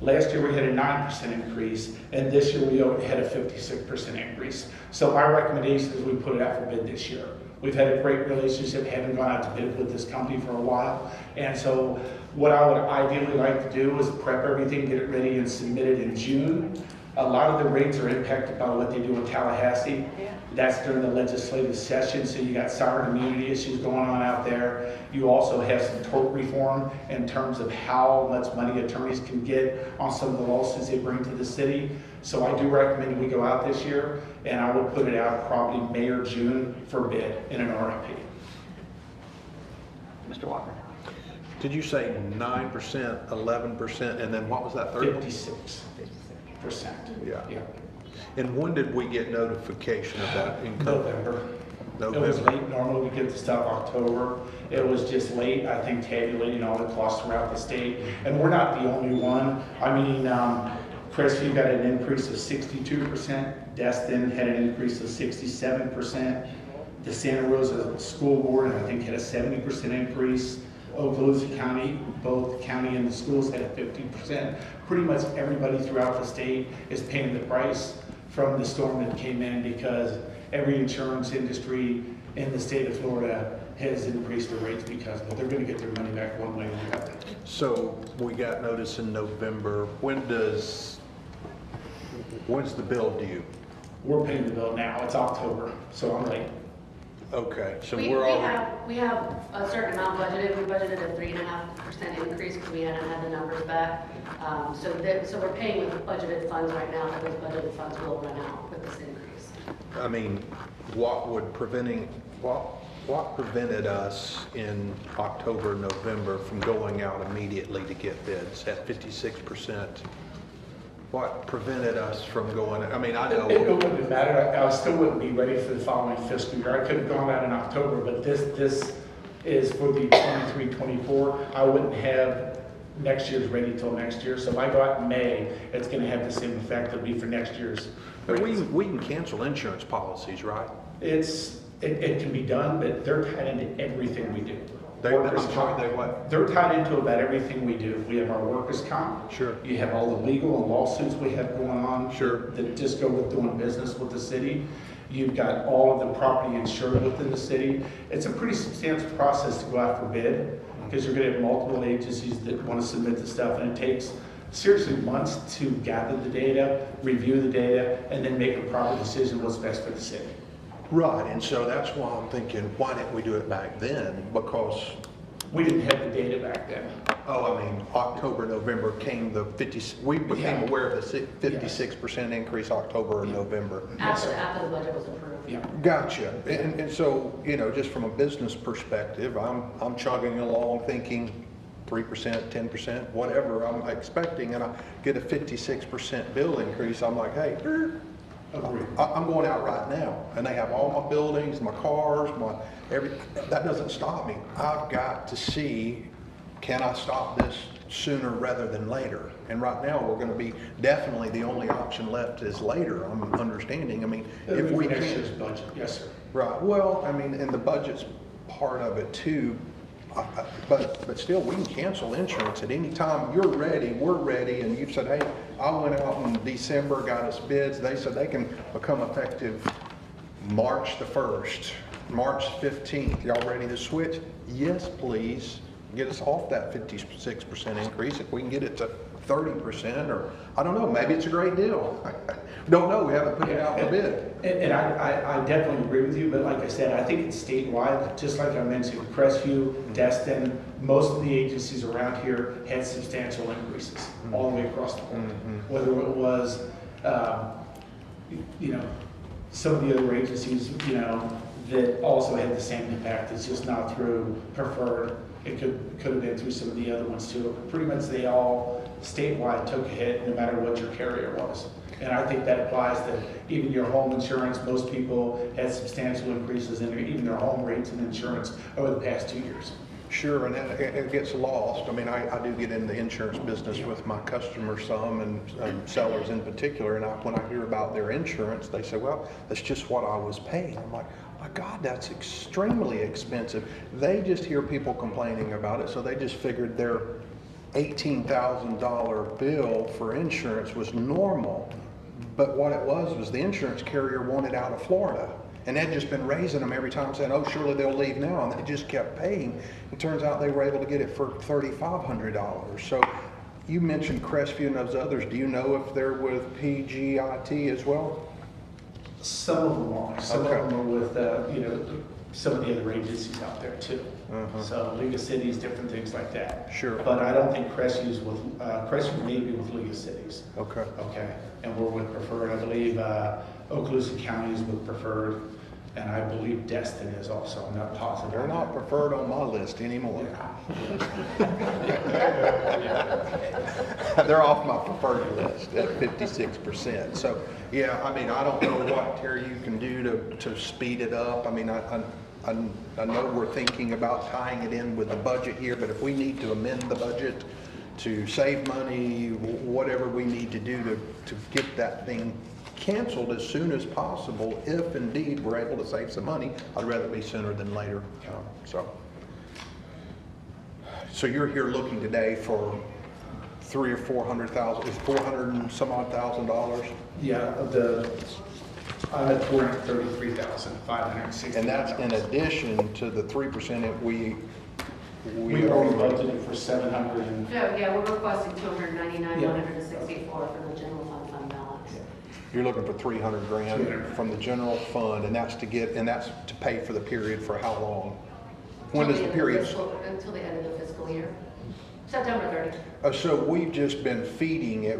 Last year, we had a 9% increase, and this year we had a 56% increase. So my recommendation is we put it out for bid this year. We've had a great relationship, haven't gone out to bid with this company for a while. And so what I would ideally like to do is prep everything, get it ready and submit it in June. A lot of the rates are impacted by what they do in Tallahassee. That's during the legislative session, so you got sovereign immunity issues going on out there. You also have some tort reform in terms of how much money attorneys can get on some of the lawsuits they bring to the city. So I do recommend we go out this year, and I would put it out probably May or June for bid in an RFP. Mr. Walker. Did you say 9%, 11%, and then what was that third? 56%. Yeah. And when did we get notification of that income? November. It was late. Normally we get the stuff October. It was just late, I think, tabulating all the costs throughout the state. And we're not the only one. I mean, Crestview got an increase of 62%. Destin had an increase of 67%. The Santa Rosa School Board, I think, had a 70% increase. Okaloosa County, both county and the schools had a 50%. Pretty much everybody throughout the state is paying the price from the storm that came in, because every insurance industry in the state of Florida has increased their rates because of it. They're going to get their money back one way or the other. So we got notice in November. When's the bill due? We're paying the bill now. It's October, so I'm late. Okay, so We have a certain amount budgeted. We budgeted a 3.5% increase because we hadn't had the numbers back. So we're paying with budgeted funds right now, but those budgeted funds will run out with this increase. I mean, what prevented us in October, November from going out immediately to get bids at 56%? What prevented us from going, I mean, I know. It wouldn't matter. I still wouldn't be ready for the following fiscal year. I could have gone out in October, but this is for the 23-24. I wouldn't have next year's ready till next year. So if I go out in May, it's going to have the same effect. It'll be for next year's. But we can cancel insurance policies, right? It can be done, but they're tied into everything we do. They're tied into about everything we do. We have our workers' comp. Sure. You have all the legal and lawsuits we have going on. Sure. That just go with doing business with the city. You've got all of the property insured within the city. It's a pretty substantial process to go out for bid, because you're going to have multiple agencies that want to submit the stuff, and it takes seriously months to gather the data, review the data, and then make a proper decision what's best for the city. Right, and so that's why I'm thinking, why didn't we do it back then? Because we didn't have the data back then. Oh, I mean, October, November came the 50, we became aware of the 56% increase October or November. After the budget was approved. Yeah. Gotcha. And so, you know, just from a business perspective, I'm chugging along thinking 3%, 10%, whatever I'm expecting, and I get a 56% bill increase. I'm like, hey, I'm going out right now, and they have all my buildings, my cars, that doesn't stop me. I've got to see, can I stop this sooner rather than later? And right now, we're going to be definitely the only option left is later. I'm understanding. I mean, if we next can't. year's budget, yes, sir. Right. Well, I mean, and the budget's part of it too. But still, we can cancel insurance at any time. You're ready, we're ready, and you've said, hey, I went out in December, got us bids. They said they can become effective March the 1st, March 15th. Y'all ready to switch? Yes, please. Get us off that 56% increase. If we can get it to 30%, or I don't know, maybe it's a great deal. Don't know, we haven't put it out for bid. And I definitely agree with you, but like I said, I think it's statewide, just like I mentioned, Crestview, Destin, most of the agencies around here had substantial increases all the way across the board. Whether it was, you know, some of the other agencies, you know, that also had the same impact. It's just not through preferred. It could have been through some of the other ones too. Pretty much they all statewide took a hit no matter what your carrier was. And I think that applies to even your home insurance. Most people had substantial increases in even their home rates and insurance over the past 2 years. Sure, and it gets lost. I mean, I do get in the insurance business with my customers some, and sellers in particular, and when I hear about their insurance, they say, well, that's just what I was paying. I'm like, my God, that's extremely expensive. They just hear people complaining about it, so they just figured their $18,000 bill for insurance was normal. But what it was the insurance carrier wanted out of Florida. And they'd just been raising them every time, saying, oh, surely they'll leave now. And they just kept paying. It turns out they were able to get it for $3,500. So you mentioned Crestview and those others. Do you know if they're with PGIT as well? Some of them are. Some of them are with, you know, some of the other agencies out there too. So League of Cities, different things like that. Sure. But I don't think Crestview's with, Crestview may be with League of Cities. Okay. Okay. And we're with Preferred. I believe Okaloosa County is with Preferred. And I believe Destin is also. I'm not positive. They're not preferred on my list anymore. They're off my preferred list at 56%. So, yeah, I mean, I don't know what, Terry, you can do to speed it up. I mean, I know we're thinking about tying it in with the budget here, but if we need to amend the budget to save money, whatever we need to do to get that thing canceled as soon as possible, if indeed we're able to save some money, I'd rather be sooner than later. So you're here looking today for $300,000 or $400,000, is 400 and some odd $1,000? Yeah, I'm at 433,560. And that's in addition to the 3% that we already budgeted for 700. Yeah, we're requesting 299,164 for the general fund balance. You're looking for 300 grand from the general fund, and that's to pay for the period for how long? When is the period? Until the end of the fiscal year, September 30th. So we've just been feeding it.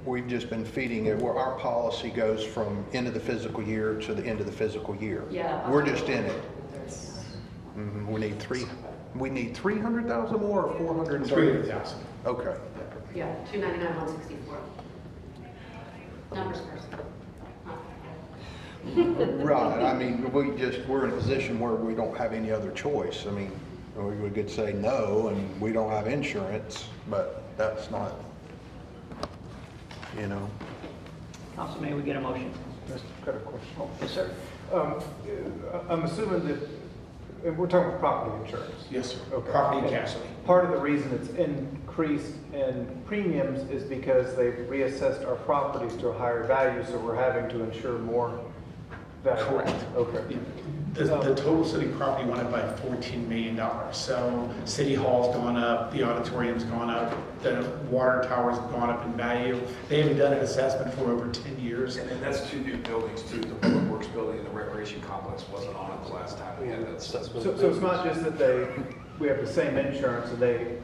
We've just been feeding it. Where our policy goes from end of the fiscal year to the end of the fiscal year. Yeah. We're just in it. We need 300,000 more or 430,000? 300,000. Okay. Yeah, 299,164. Numbers first. Right. I mean, we're in a position where we don't have any other choice. I mean, we could say no, and we don't have insurance, but that's not, you know. Council, may we get a motion? I've got a question. Yes, sir. I'm assuming that, and we're talking about property insurance. Yes, sir. Okay. Property and casualty. Part of the reason it's increased in premiums is because they've reassessed our properties to a higher value, so we're having to insure more value. Correct. Okay. The total city property went up by $14 million. So City Hall's gone up, the auditorium's gone up, the water tower's gone up in value. They haven't done an assessment for over 10 years. And that's two new buildings too. The Public Works building and the recreation complex wasn't on it the last time we had that assessment. So it's not just that we have the same insurance and they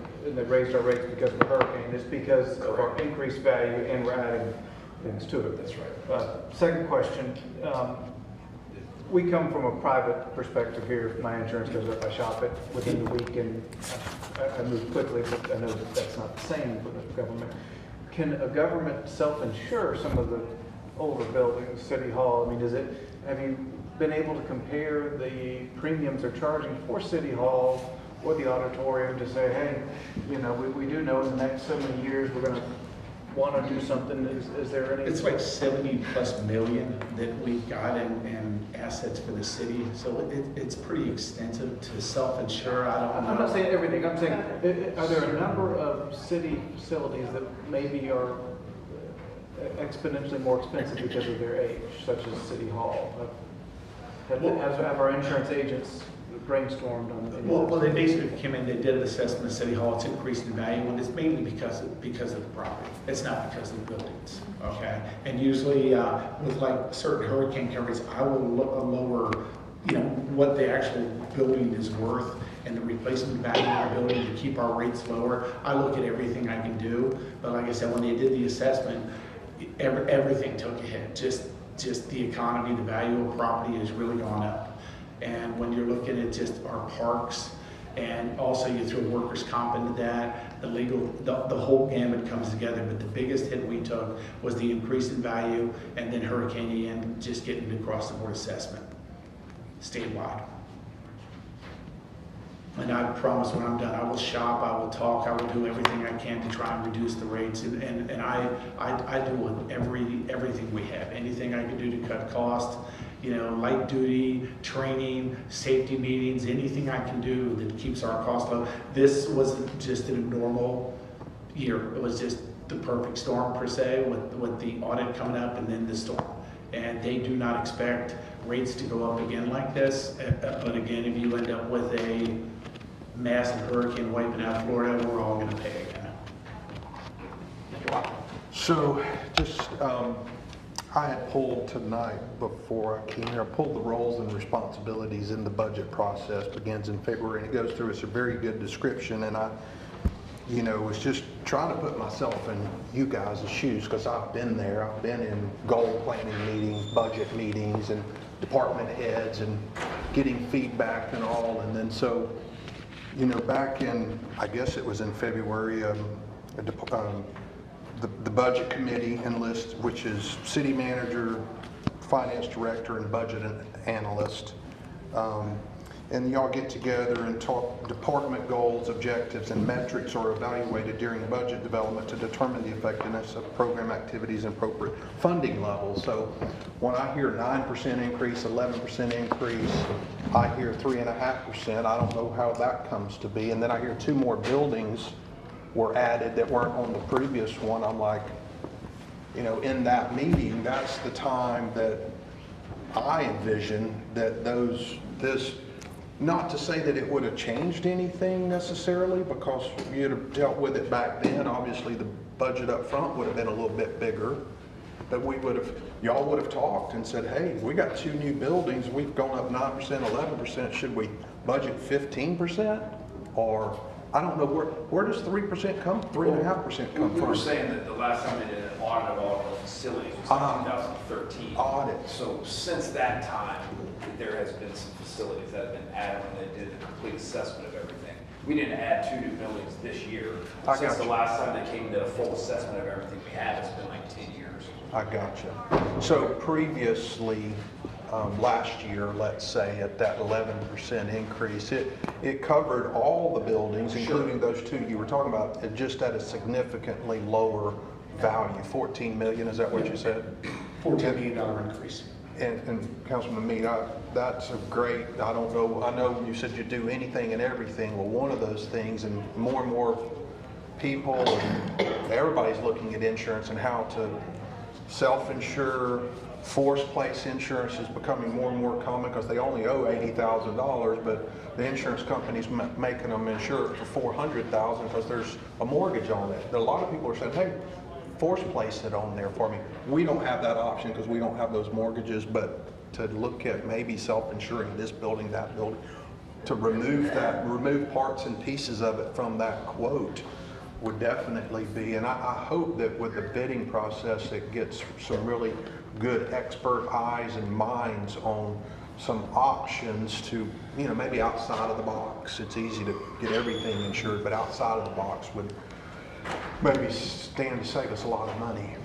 raised our rates because of the hurricane. It's because of our increased value and we're adding things to it. That's right. Second question. We come from a private perspective here. If my insurance goes up, I shop it within the week and I move quickly, but I know that that's not the same for the government. Can a government self-insure some of the older buildings, City Hall? I mean, have you been able to compare the premiums they're charging for City Hall or the auditorium to say, hey, you know, we do know in the next so many years we're going to want to do something, is there any? It's like 70+ million that we've got in assets for the city, so it's pretty extensive to self-insure. I don't know. I'm not saying everything, I'm saying, are there a number of city facilities that maybe are exponentially more expensive because of their age, such as City Hall? Have our insurance agents brainstormed on it? Well, they basically came in, they did an assessment of City Hall, it's increased in value, and it's mainly because of the property. It's not because of the buildings, okay? And usually with like certain hurricane coverage, I will lower, what the actual building is worth and the replacement value of our building to keep our rates lower. I look at everything I can do, but like I said, when they did the assessment, everything took a hit. Just the economy, the value of property has really gone up. And when you're looking at just our parks, and also you throw workers' comp into that, the whole gamut comes together. But the biggest hit we took was the increase in value, and then Hurricane Ian just getting the across-the-board assessment statewide. And I promise when I'm done, I will shop, I will talk, I will do everything I can to try and reduce the rates. And I do with everything we have. Anything I can do to cut costs, light duty, training, safety meetings, anything I can do that keeps our costs low. This wasn't just a normal year. It was just the perfect storm per se with the audit coming up and then the storm. And they do not expect rates to go up again like this. But again, if you end up with a massive hurricane wiping out Florida, we're all going to pay again. So just, I had pulled tonight before I came here, I pulled the roles and responsibilities in the budget process, begins in February, and it goes through, it's a very good description, and I, was just trying to put myself in you guys' shoes, because I've been there. I've been in goal planning meetings, budget meetings, and department heads, and getting feedback and all, and then so, back in, I guess it was in February, the budget committee enlists, which is city manager, finance director, and budget analyst. And y'all get together and talk department goals, objectives, and metrics are evaluated during budget development to determine the effectiveness of program activities and appropriate funding levels. So when I hear 9% increase, 11% increase, I hear 3.5%. I don't know how that comes to be. And then I hear 2 more buildings were added that weren't on the previous one. I'm like, in that meeting, that's the time that I envision that this, not to say that it would have changed anything necessarily, because you'd have dealt with it back then. Obviously, the budget up front would have been a little bit bigger, but y'all would have talked and said, hey, we got 2 new buildings, we've gone up 9%, 11%, should we budget 15%? Or, I don't know, where does 3% come, 3.5% come from? We were saying that the last time they did an audit of all the facilities was in 2013. Audit. So since that time, there has been some facilities that have been added when they did a complete assessment of everything. We didn't add 2 new buildings this year. Since the last time they came and did a full assessment of everything we have, it's been like 10 years. I gotcha. So previously, last year, let's say, at that 11% increase, it covered all the buildings, including those 2 you were talking about, just at a significantly lower value, 14 million, is that what you said? $14 million increase. And Councilman Meade, that's a great, I don't know, I know you said you do anything and everything. Well, one of those things, and more people, and everybody's looking at insurance and how to self-insure. Forced place insurance is becoming more and more common because they only owe $80,000, but the insurance company's making them insure it for $400,000 because there's a mortgage on it. A lot of people are saying, hey, force place it on there for me. We don't have that option because we don't have those mortgages, but to look at maybe self-insuring this building, that building, to remove parts and pieces of it from that quote would definitely be, and I hope that with the bidding process, it gets some really good expert eyes and minds on some options to, maybe outside of the box. It's easy to get everything insured, but outside of the box would maybe stand to save us a lot of money.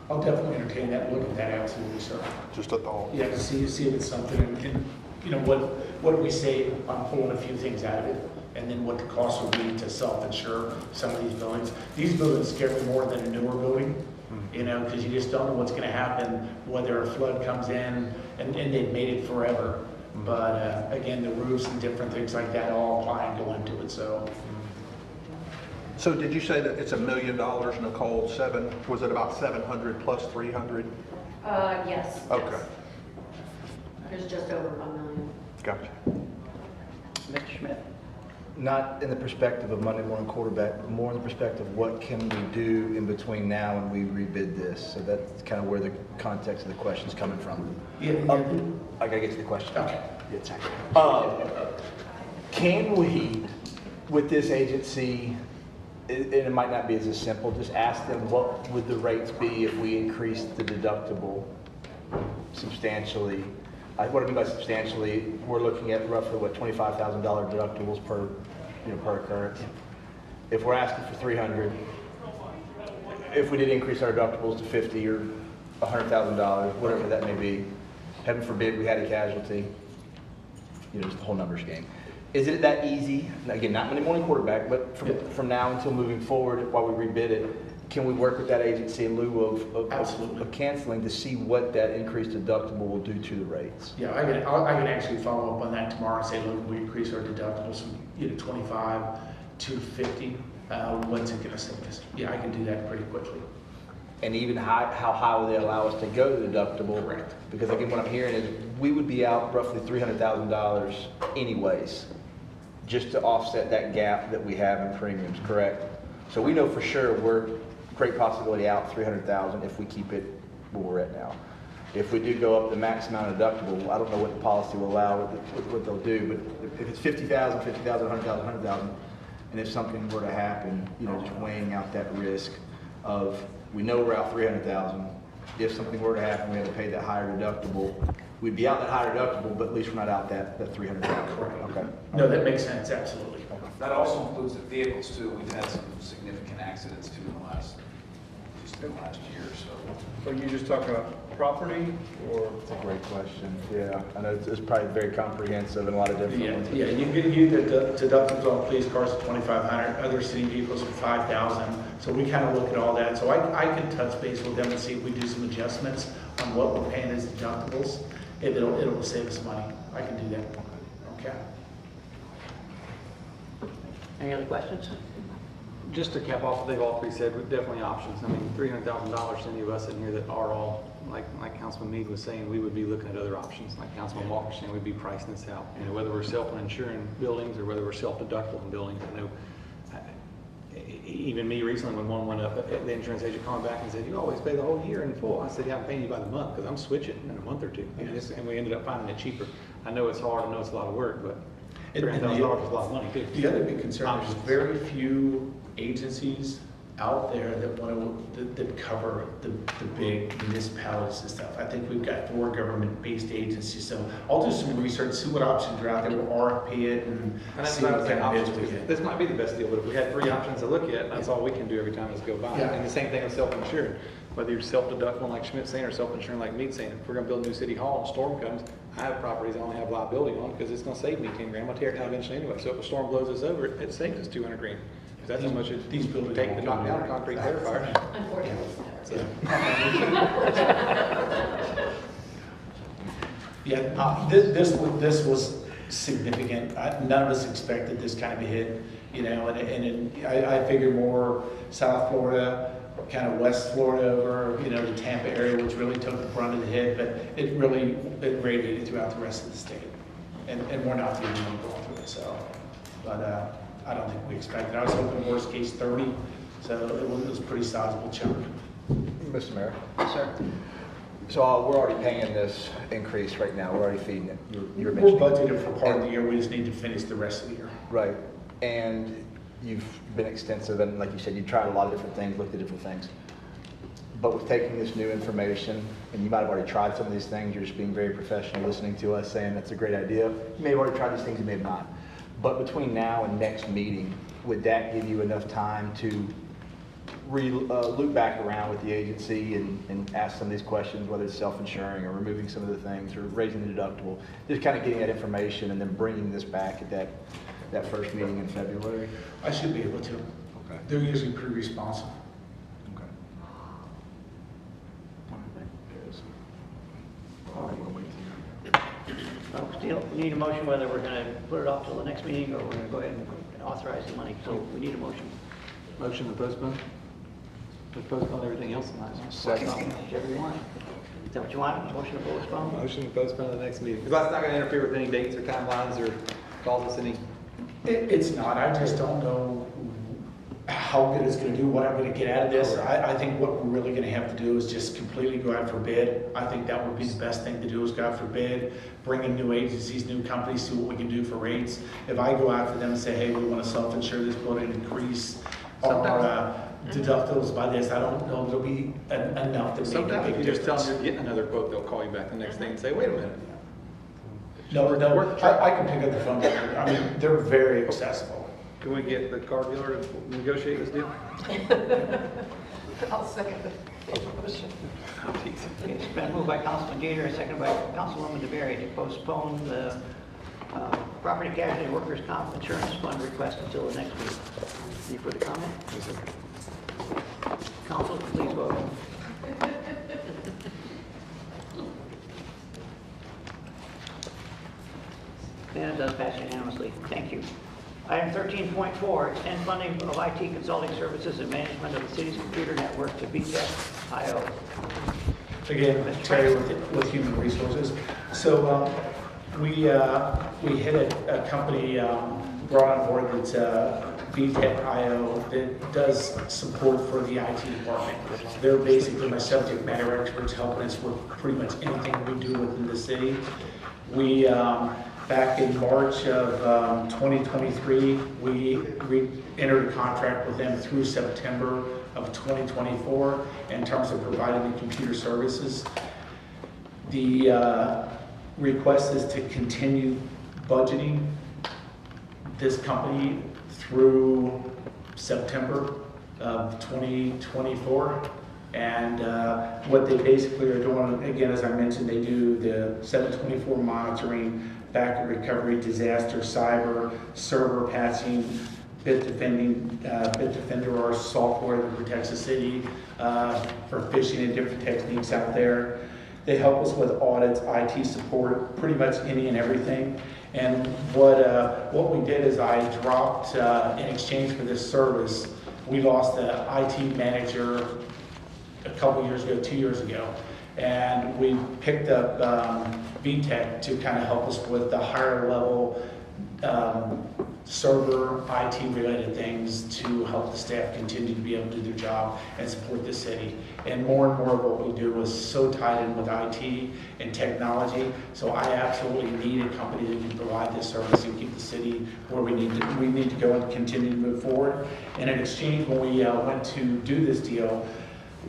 I'll definitely entertain that, look at that, absolutely, sir. Just a thought. Yeah, see if it's something, and what do we say on pulling a few things out of it? and then what the cost would be to self-insure some of these buildings. These buildings scare me more than a newer building, you know, because you just don't know what's going to happen, whether a flood comes in, and they've made it forever. But again, the roofs and different things like that all apply and go into it, so. So did you say that it's $1 million, Nicole? Was it about 700 plus 300? Yes. Okay. Yes. There's just over 1 million. Gotcha. Mr. Schmidt? Not in the perspective of Monday morning quarterback, but more in the perspective of what can we do in between now and we rebid this. So that's kind of where the context of the question's coming from. Yeah. I gotta get to the question. Okay. Can we, with this agency, and it might not be as simple, just ask them what would the rates be if we increased the deductible substantially? What I mean by substantially, we're looking at roughly what, $25,000 deductibles per occurrence. If we're asking for 300, if we did increase our deductibles to 50 or $100,000, whatever that may be, heaven forbid we had a casualty, just the whole numbers game. Is it that easy? Again, not Monday morning quarterback, but from now until moving forward, while we rebid it, can we work with that agency in lieu of canceling to see what that increased deductible will do to the rates? Yeah, I can actually follow up on that tomorrow and say, look, we increase our deductibles from 25 to 50. What's it going to save us? Yeah, I can do that pretty quickly. And even how high will they allow us to go to the deductible? Correct. Because again, what I'm hearing is we would be out roughly $300,000 anyways, just to offset that gap that we have in premiums, correct? So we know for sure we're great possibility out $300,000 if we keep it where we're at now. If we do go up the max amount of deductible, I don't know what the policy will allow, what they'll do, but if it's $50,000, $50,000, $100,000, $100,000, and if something were to happen, just weighing out that risk of, we know we're out $300,000. If something were to happen, we had to pay that higher deductible. We'd be out that higher deductible, but at least we're not out that $300,000. Correct. Okay. No, that makes sense, absolutely. That also includes the vehicles too. We've had some significant accidents too in the last year or so. Are you just talking about property or? It's a great question. Yeah, I know it's probably very comprehensive and a lot of different ones. Yeah, you can use the deductibles on police cars at $2,500, other city vehicles at $5,000. So we kind of look at all that. So I can touch base with them and see if we do some adjustments on what we're paying as deductibles. If it'll save us money. I can do that. Okay. Any other questions? Just to cap off what they've all three said, definitely options. I mean, $300,000 to any of us in here that are all, like Councilman Meade was saying, we would be looking at other options. Like Councilman Walker saying, we'd be pricing this out. Whether we're self-insuring buildings or whether we're self-deductible in buildings. I know, even me recently, when one went up, the insurance agent called back and said, you always pay the whole year in full. I said, yeah, I'm paying you by the month because I'm switching in a month or two. And we ended up finding it cheaper. I know it's hard, I know it's a lot of work, but $300,000 is a lot of money too. The other big concern is very few agencies out there that cover the big municipalities and stuff. I think we've got 4 government-based agencies, so I'll do some research, see what options are out there, we'll RFP it, and see what kind of bids we get. This might be the best deal, but if we had 3 options to look at, that's all we can do every time this go by. Yeah. And the same thing with self-insured. Whether you're self-deductible like Schmidt's saying or self-insuring like Meade's saying, if we're gonna build a new city hall and a storm comes, I have properties I only have liability on because it's gonna save me 10 grand. I'm gonna tear it down eventually anyway. So if a storm blows us over, it saves us 200 grand. Because that's how much these buildings take to knock down a concrete clarifier. Unfortunately. Yeah, this was significant. None of us expected this kind of a hit, I figured more South Florida, kind of West Florida over, the Tampa area, which really took the brunt of the hit, but it radiated throughout the rest of the state. And we're not the only one going through it, so. But I don't think we expected. I was hoping worst case 30, so it was a pretty sizable chunk. Mr. Mayor? Yes, sir. So we're already paying this increase right now. We're already feeding it. You're We're budgeted for part of the year. We just need to finish the rest of the year. Right. And you've been extensive, and like you said, you tried a lot of different things, looked at different things. But with taking this new information, and you might have already tried some of these things, you're just being very professional, listening to us, saying that's a great idea. You may have already tried these things, you may have not. But between now and next meeting, would that give you enough time to loop back around with the agency and ask some of these questions, whether it's self-insuring or removing some of the things or raising the deductible, just kind of getting that information and then bringing this back at that that first meeting in February? I should be able to. Okay. They're usually pretty responsive. Okay. Still need a motion whether we're going to put it off till the next meeting or we're going to go ahead and authorize the money. So we need a motion. Motion to postpone? To postpone everything else tonight. Second. Whichever you want. Is that what you want? Motion to postpone? Motion to postpone to the next meeting. Because that's not going to interfere with any dates or timelines or cause us any. It's not. I just don't know how good it's going to do, what I'm going to get out of this. I think what we're really going to have to do is just completely go out for bid. I think that would be the best thing to do is go out for bid, bring in new agencies, new companies, see what we can do for rates. If I go out for them and say, hey, we want to self-insure this building, increase our deductibles by this, I don't know if it'll be enough to make a big Sometimes if you just tell difference. them you're getting another quote, they'll call you back the next day and say, wait a minute. No, I can pick up the phone. I mean, they're very accessible. Can we get the car dealer to negotiate this deal? I'll second the motion. Okay, it's been moved by Councilman Gator and seconded by Councilwoman DeBerry to postpone the property casualty workers' comp insurance fund request until the next week. Any further comment? Council, please vote. And it does pass unanimously. Thank you. Item 13.4, extend funding of IT consulting services and management of the city's computer network to BTEC IO. Again, Terry with Human Resources. So we had a company brought on board that's VTech IO that does support for the IT department. They're basically my subject matter experts helping us with pretty much anything we do within the city. We back in March of 2023, we entered a contract with them through September of 2024 in terms of providing the computer services. The request is to continue budgeting this company through September of 2024. And what they basically are doing, again, as I mentioned, they do the 724 monitoring, backup recovery, disaster, cyber, server patching, Bitdefender, our software that protects the city for phishing and different techniques out there. They help us with audits, IT support, pretty much any and everything. And what we did is I dropped, in exchange for this service, we lost the IT manager a couple years ago, 2 years ago. And we picked up VTech to kind of help us with the higher level server IT related things to help the staff continue to be able to do their job and support the city. And more of what we do is so tied in with IT and technology. So I absolutely need a company that can provide this service and keep the city where we need to go and continue to move forward. And in exchange, when we went to do this deal,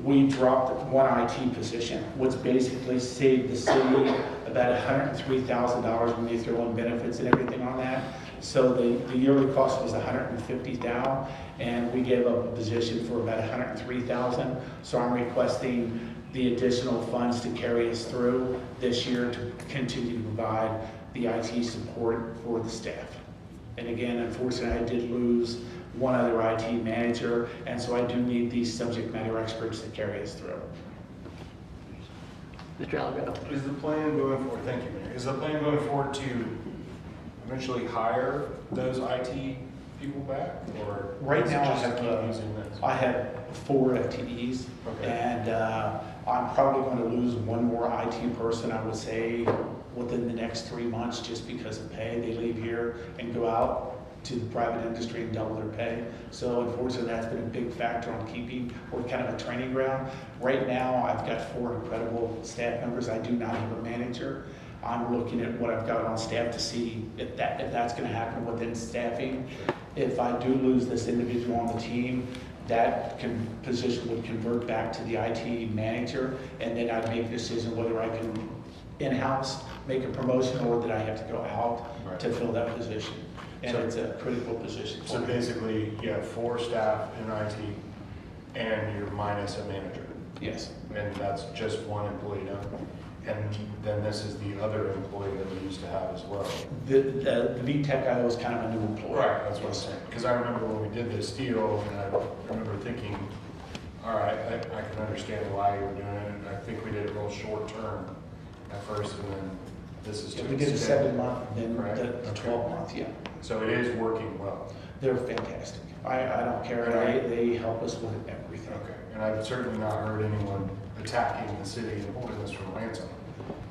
we dropped one IT position, which basically saved the city about $103,000 when you throw in benefits and everything on that. So the yearly cost was $150,000, and we gave up a position for about $103,000. So I'm requesting the additional funds to carry us through this year to continue to provide the IT support for the staff. And again, unfortunately, I did lose one other IT manager, and so I do need these subject matter experts to carry us through. Mr. Alvarado. Is the plan going forward, thank you, Mayor, is the plan going forward to eventually hire those IT people back, or Right is it now, just keep using this? I have 4 FTEs, Okay. and I'm probably going to lose one more IT person, I would say, within the next 3 months, just because of pay. They leave here and go out to the private industry and double their pay. So unfortunately, that's been a big factor on keeping, or kind of a training ground. Right now, I've got 4 incredible staff members. I do not have a manager. I'm looking at what I've got on staff to see if that's going to happen within staffing. If I do lose this individual on the team, that position would convert back to the IT manager, and then I'd make a decision whether I can in-house make a promotion or that I have to go out to fill that position. And it's a critical position. So basically, you have 4 staff in IT, and you're minus a manager? Yes. And that's just 1 employee now? And then this is the other employee that we used to have as well. The VTech guy was kind of a new employee. Right, that's what I'm saying. Because I remember when we did this deal, and I remember thinking, all right, I can understand why you were doing it, and I think we did it real short term at first, and then this is. We did a 7-month, then Right. the 12 month, yeah. So it is working well. They're fantastic. I don't care. They help us with everything. Okay, and I've certainly not heard anyone attacking the city and holding this from ransom.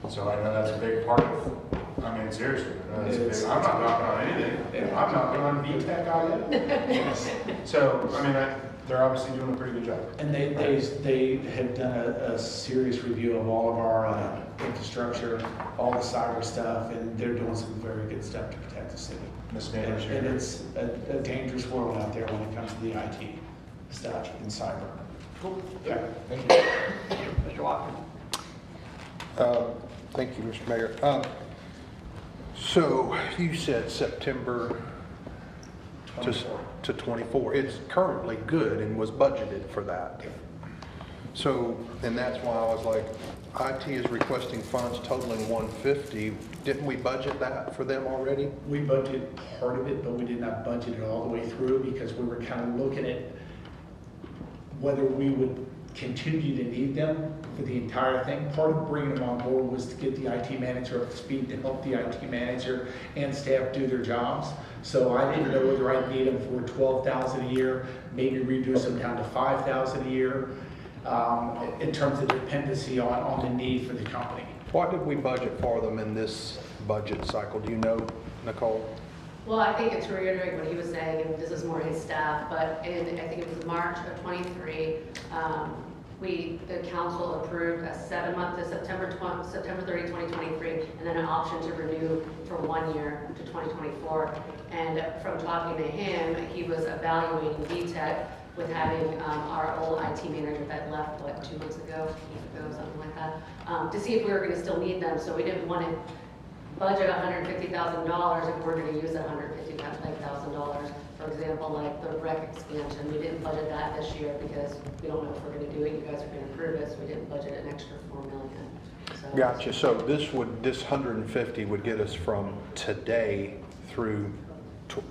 So I know that's a big part of, I mean, seriously, I know that's a big, I'm not knocking on anything. I'm not doing VTech out yet. So, I mean, they're obviously doing a pretty good job. And they have done a serious review of all of our infrastructure, all the cyber stuff, and they're doing some very good stuff to protect the city. And it's a dangerous world out there when it comes to the IT stuff and cyber. Cool. Yeah. Thank you. Mr. Walker. Thank you, Mr. Mayor. So you said September to 24. It's currently good and was budgeted for that. So, and that's why I was like, IT is requesting funds totaling 150. Didn't we budget that for them already? We budgeted part of it, but we did not budget it all the way through because we were kind of looking at whether we would continue to need them for the entire thing. Part of bringing them on board was to get the IT manager up to speed, to help the IT manager and staff do their jobs. So I didn't know whether I'd need them for $12,000 a year, maybe reduce them down to $5,000 a year, in terms of dependency on the need for the company. What did we budget for them in this budget cycle? Do you know, Nicole? Well, I think it's to reiterate what he was saying, and this is more his staff, but I think it was March of 23, the council approved a 7-month to September 30, 2023, and then an option to renew for 1 year to 2024. And from talking to him, he was evaluating VTech with having our old IT manager that left, what, 2 months ago, something like that, to see if we were going to still need them. So we didn't want to budget $150,000 if we're going to use that $150,000. For example, like the rec expansion, we didn't budget that this year because we don't know if we're going to do it. You guys are going to approve it, so we didn't budget an extra $4 million. So, Gotcha. So this 150 would get us from today through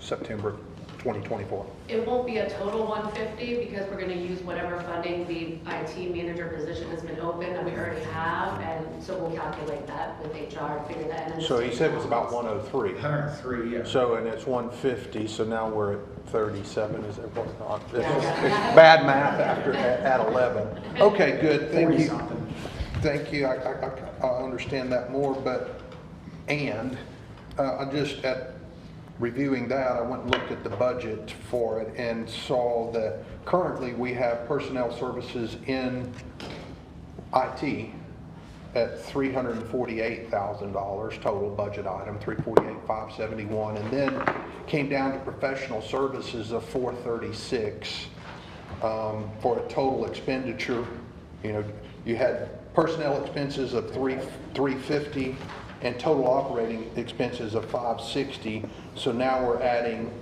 September 2024. It won't be a total 150 because we're going to use whatever funding the IT manager position has been open that we already have, and so we'll calculate that with HR and figure that in. So he said it was about 103. 103, yeah. So, and it's 150, so now we're at 37, is it? It's bad math at 11. Okay, good, thank you. Thank you, I understand that more, but, and, I just, at reviewing that, I went and looked at the budget for it and saw that currently we have personnel services in IT at $348,000 total budget item, 348,571, and then came down to professional services of 436 for a total expenditure. You know, you had personnel expenses of 350 and total operating expenses of 560. So now we're adding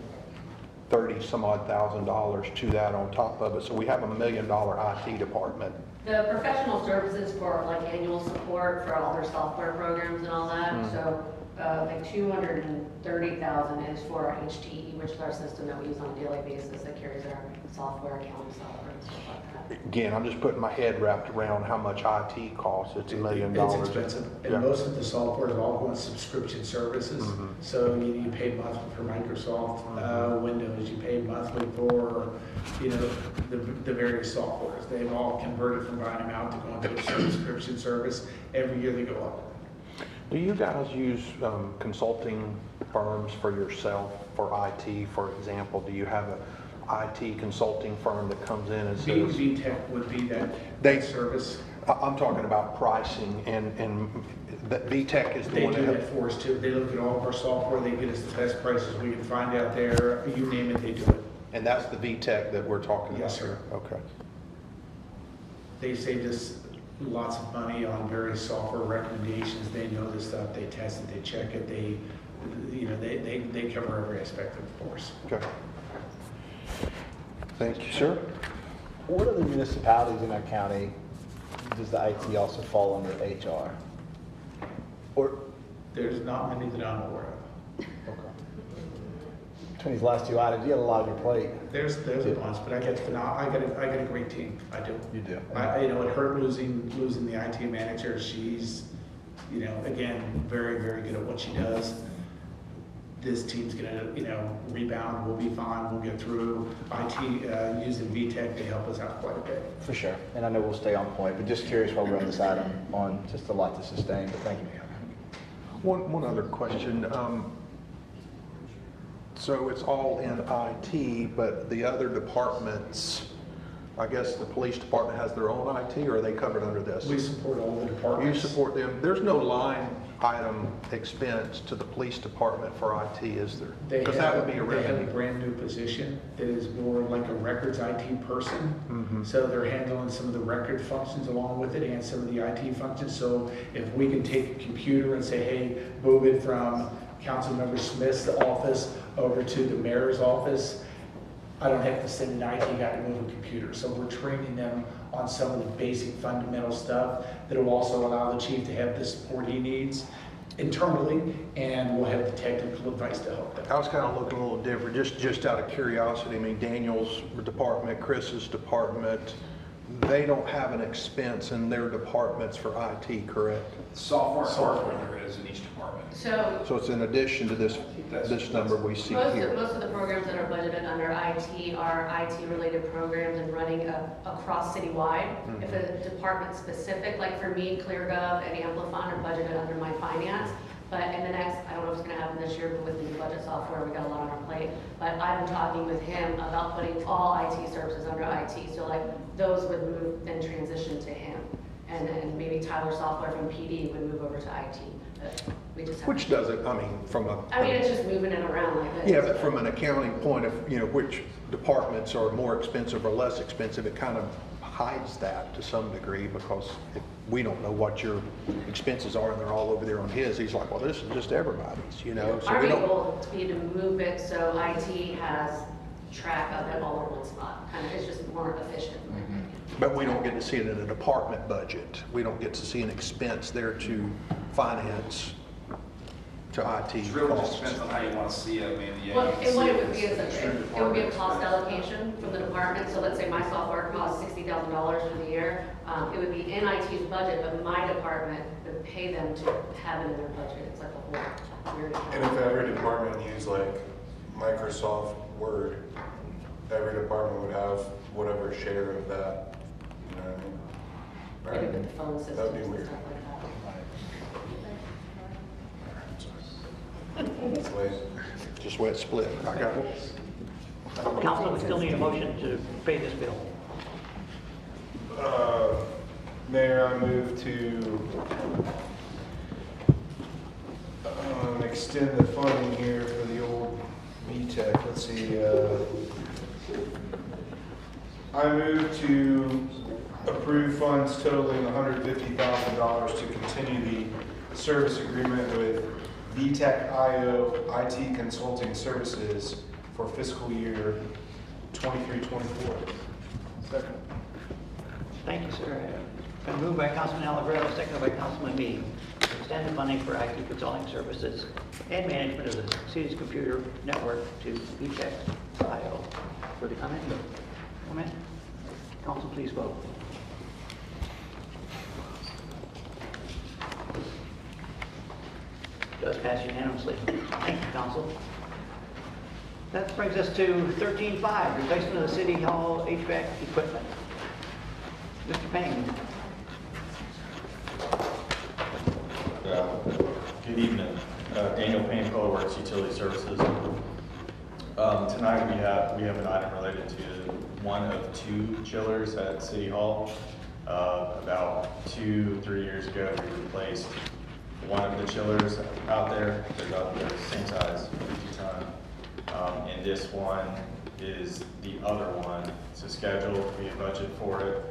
30 some odd $1,000 to that on top of it. So we have $1 million IT department. The professional services for like annual support for all their software programs and all that. So like 230,000 is for our HTE, which is our system that we use on a daily basis that carries our software, accounting software and stuff like that. Again, I'm just putting my head wrapped around how much IT costs. It's $1 million. It's expensive, and yeah. most of the software is all going subscription services. So you pay monthly for Microsoft Windows, you pay monthly for the various softwares. They've all converted from buying them out to going to a subscription service. Every year they go up. Do you guys use consulting firms for yourself for IT, for example? Do you have a IT consulting firm that comes in and says... VTech would be that service. I'm talking about pricing, and that VTech is the They one do that... that for us too. They look at all of our software, they get us the best prices we can find out there. You name it, they do it. And that's the VTech that we're talking about? Yes, sir. Okay. They saved us lots of money on various software recommendations. They know this stuff, they test it, they check it, they cover every aspect of the course. Okay. Thank you, sir. What other municipalities in our county does the IT also fall under HR? Or, There's not many that I'm aware of. between these last two items, you got a lot on your plate. There's a bunch, but I got a great team. I do. You do. It hurt losing the IT manager. She's, again, very, very good at what she does. This team's gonna, rebound. We'll be fine. We'll get through. IT using VTech to help us out quite a bit. For sure. And I know we'll stay on point, but just curious while we're on this item on just a lot to sustain, but thank you. One other question. So it's all in IT, but the other departments, I guess the police department has their own IT, or are they covered under this? We support all the departments. You support them. There's no line item expense to the police department for IT, is there? Because that would be a They have a revenue. brand new position that is more like a records IT person. So they're handling some of the record functions along with it and some of the IT functions. So if we can take a computer and say, hey, move it from Councilmember Smith's office over to the mayor's office, I don't have to send an IT guy to move a computer. So we're training them on some of the basic fundamental stuff that will also allow the chief to have the support he needs internally, and we'll have the technical advice to help them. I was kind of looking a little different, just out of curiosity. I mean, Daniel's department, Chris's department, they don't have an expense in their departments for IT, correct? Software and hardware there is in each department. So it's in addition to this number we see here. Most of the programs that are budgeted under IT are IT-related programs and running across citywide. If a department specific, like for me, ClearGov and Amplifon are budgeted under my finance. But in the next, I don't know if it's gonna happen this year, but with the new budget software, we got a lot on our plate. But I've been talking with him about putting all IT services under IT. So like those would move and transition to him. And then maybe Tyler Software from PD would move over to IT. But we just have Which doesn't, I mean, from a... I mean, it's just moving it around like this. Yeah, but from an accounting point of, which departments are more expensive or less expensive, it kind of hides that to some degree, because if we don't know what your expenses are and they're all over there on his, he's like, well, this is just everybody's, So Our we main don't. goal would be to move it so IT has track of it all in one spot. Kind of, it's just more efficient. But we don't get to see it in a department budget. We don't get to see an expense there to finance, to IT It really just costs. depends on how you want to see it. I mean, yeah, Well, you can and what see it would be it's is, true it would be a departments. cost allocation from the department. So let's say my software costs $60,000 for the year. It would be in IT's budget, but my department would pay them to have it in their budget. It's like a whole weird. And if every department used like Microsoft Word, every department would have whatever share of that, you know what I mean? Maybe with the phone systems That'd be and weird. stuff like that. That's the way. Just the way it's split. I got it. Council, we still need a motion to pay this bill. Mayor, I move to extend the funding here for the old VTech. Let's see, I move to approve funds totaling $150,000 to continue the service agreement with VTech IO IT Consulting Services for fiscal year 23-24. Second. Thank you, sir. Been moved by Councilman Alvarado, seconded by Councilman Mee. To extend the funding for IT consulting services and management of the city's computer network to VTech IO. Further comment? Comment? Council, please vote. Does pass unanimously. Thank you, Council. That brings us to 13.5, replacement of the City Hall HVAC equipment. Mr. Payne. Good evening. Daniel Payne, Colorworks Utility Services. Tonight we have an item related to one of two chillers at City Hall. About 2-3 years ago, we replaced one of the chillers out there. They're about the same size, 50-ton. And this one is the other one. It's a schedule, we have budget for it.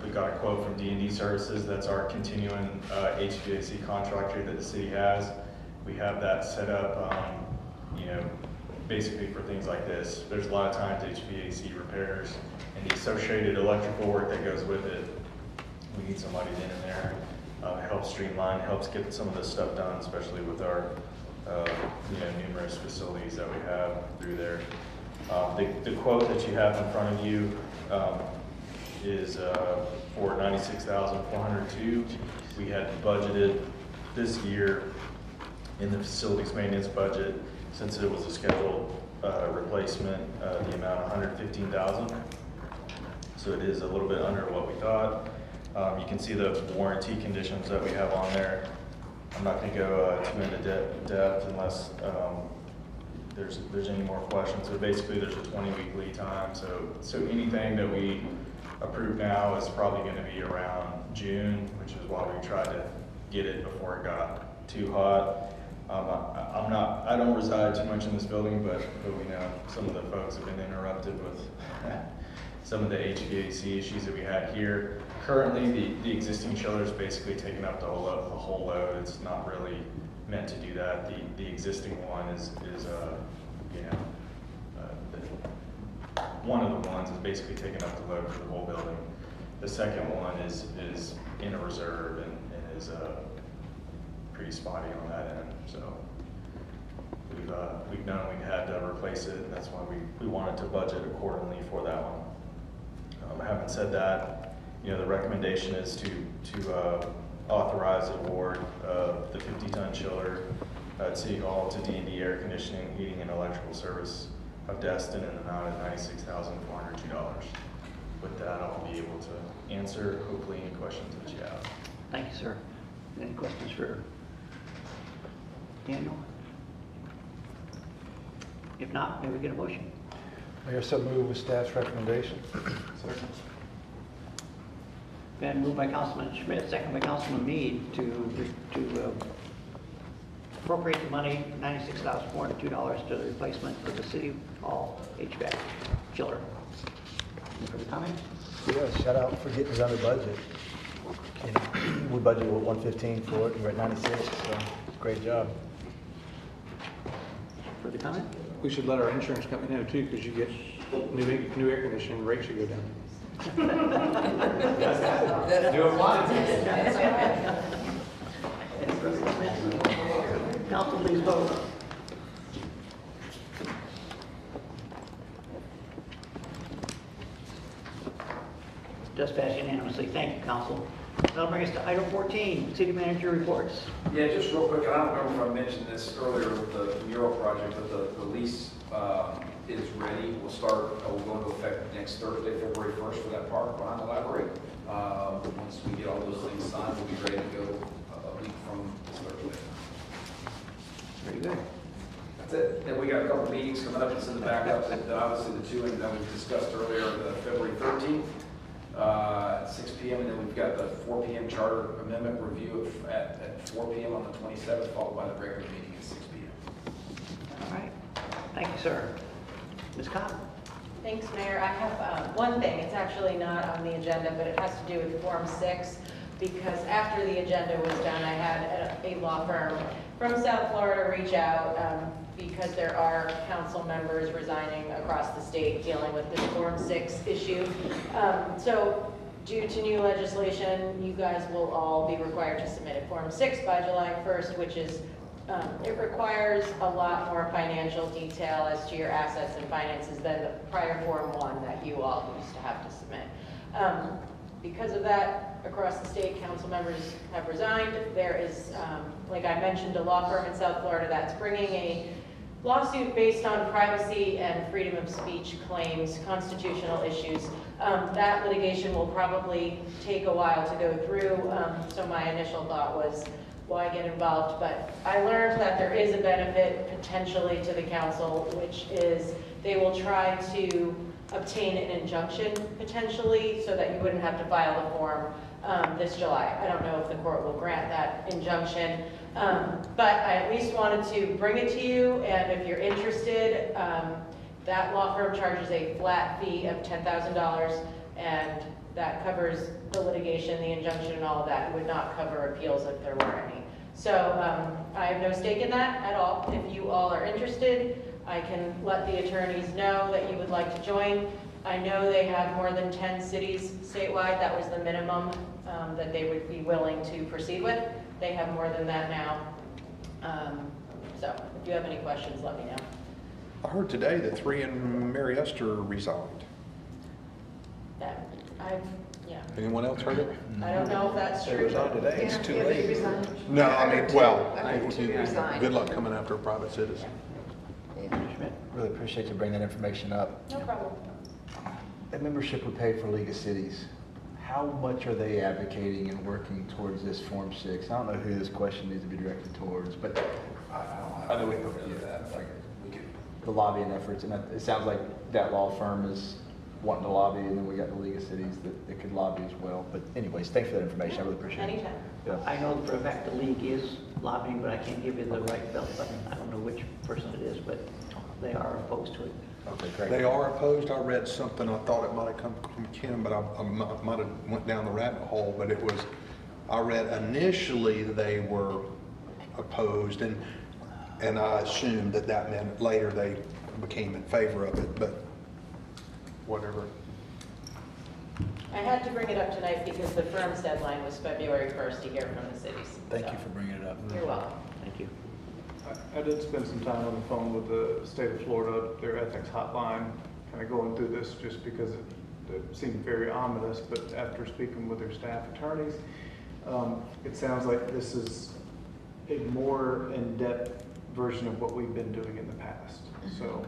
We got a quote from D&D Services. That's our continuing HVAC contractor that the city has. We have that set up, basically for things like this. There's a lot of times HVAC repairs and the associated electrical work that goes with it. We need somebody in there. helps streamline, helps get some of this stuff done, especially with our numerous facilities that we have through there. The quote that you have in front of you is for $96,402. We had budgeted this year in the facilities maintenance budget, since it was a scheduled replacement, the amount of $115,000. So it is a little bit under what we thought. You can see the warranty conditions that we have on there. I'm not going to go too into depth unless there's any more questions. So basically, there's a 20-week lead time. So anything that we approve now is probably going to be around June, which is why we tried to get it before it got too hot. I don't reside too much in this building, but we know some of the folks have been interrupted with some of the HVAC issues that we had here. Currently, the existing chiller is basically taking up the whole load. It's not really meant to do that. The existing one is one of the ones is basically taking up the load for the whole building. The second one is in a reserve and is pretty spotty on that end. So we've known we had to replace it, and that's why we wanted to budget accordingly for that one. Having said that, the recommendation is to authorize award of the 50-ton chiller at City Hall to D&D Air Conditioning, Heating, and Electrical Service of Destin in the amount of $96,402. With that, I'll be able to answer hopefully any questions that you have. Thank you, sir. Any questions for Daniel? If not, may we get a motion? Mayor, so move with staff's recommendation. Been moved by Councilman Schmidt, second by Councilman Meade to appropriate the money, $96,402 to the replacement for the City Hall HVAC chiller. Any further comment? Yeah, shout out for getting us under budget. We budgeted what, 115 for it, and we're at 96, so great job. Further comment? We should let our insurance company know too, because you get new air conditioning, rates should go down. Do it once. Council, please vote. Just passed unanimously. Thank you, Council. That'll bring us to item 14, City Manager reports. Yeah, just real quick, I don't remember if I mentioned this earlier with the mural project, but the lease is ready. We'll go into effect next Thursday, February 1st for that park behind the library. Once we get all those things signed, we'll be ready to go a week from this Thursday. Very good. That's it. And we got a couple meetings coming up. It's in the backup. Obviously, the two that we discussed earlier, the February 13th. At 6 p.m. and then we've got the 4 p.m. charter amendment review at 4 p.m. on the 27th, followed by the regular meeting at 6 p.m. All right. Thank you, sir. Ms. Cobb. Thanks, Mayor. I have one thing. It's actually not on the agenda, but it has to do with Form 6, because after the agenda was done, I had a law firm from South Florida reach out because there are council members resigning across the state dealing with this Form 6 issue. So due to new legislation, you guys will all be required to submit a Form 6 by July 1st, which is, it requires a lot more financial detail as to your assets and finances than the prior Form 1 that you all used to have to submit. Because of that, across the state, council members have resigned. There is, like I mentioned, a law firm in South Florida that's bringing a lawsuit based on privacy and freedom of speech claims, constitutional issues. That litigation will probably take a while to go through, so my initial thought was, why get involved? But I learned that there is a benefit potentially to the council, which is they will try to obtain an injunction potentially so that you wouldn't have to file the form this July. I don't know if the court will grant that injunction, but I at least wanted to bring it to you, and if you're interested, that law firm charges a flat fee of $10,000, and that covers the litigation, the injunction, and all of that. It would not cover appeals if there were any. So I have no stake in that at all. If you all are interested, I can let the attorneys know that you would like to join. I know they have more than 10 cities statewide. That was the minimum that they would be willing to proceed with. They have more than that now. So if you have any questions, let me know. I heard today that 3 in Mary Esther resigned. Yeah. Anyone else heard it? I don't know if that's They true. resigned today, it's too Yeah, they late. resigned. No, I mean, well, I heard two resigned. good luck coming after a private citizen. Mr. Schmidt? Really appreciate you bringing that information up. No problem. That membership we pay for League of Cities, how much are they advocating and working towards this Form 6? I don't know who this question needs to be directed towards, but I know we can do that, like, we could. the lobbying efforts, and it sounds like that law firm is wanting to lobby, and then we got the League of Cities that could lobby as well. But anyways, thanks for that information, I really appreciate it. Anytime. Yeah. I know for a fact the league is lobbying, but I can't give you the right belt button. I don't know which person it is, but they are opposed to it. Okay, great. They are opposed. I read something, I thought it might have come from Kim, but I might have went down the rabbit hole, but it was, I read initially they were opposed, and I assumed that meant later they became in favor of it, but whatever. I had to bring it up tonight because the firm's deadline was February 1st to hear from the cities. Thank you for bringing it up. You're welcome. Thank you. I did spend some time on the phone with the state of Florida, their ethics hotline, kind of going through this just because it seemed very ominous, but after speaking with their staff attorneys, it sounds like this is a more in-depth version of what we've been doing in the past. So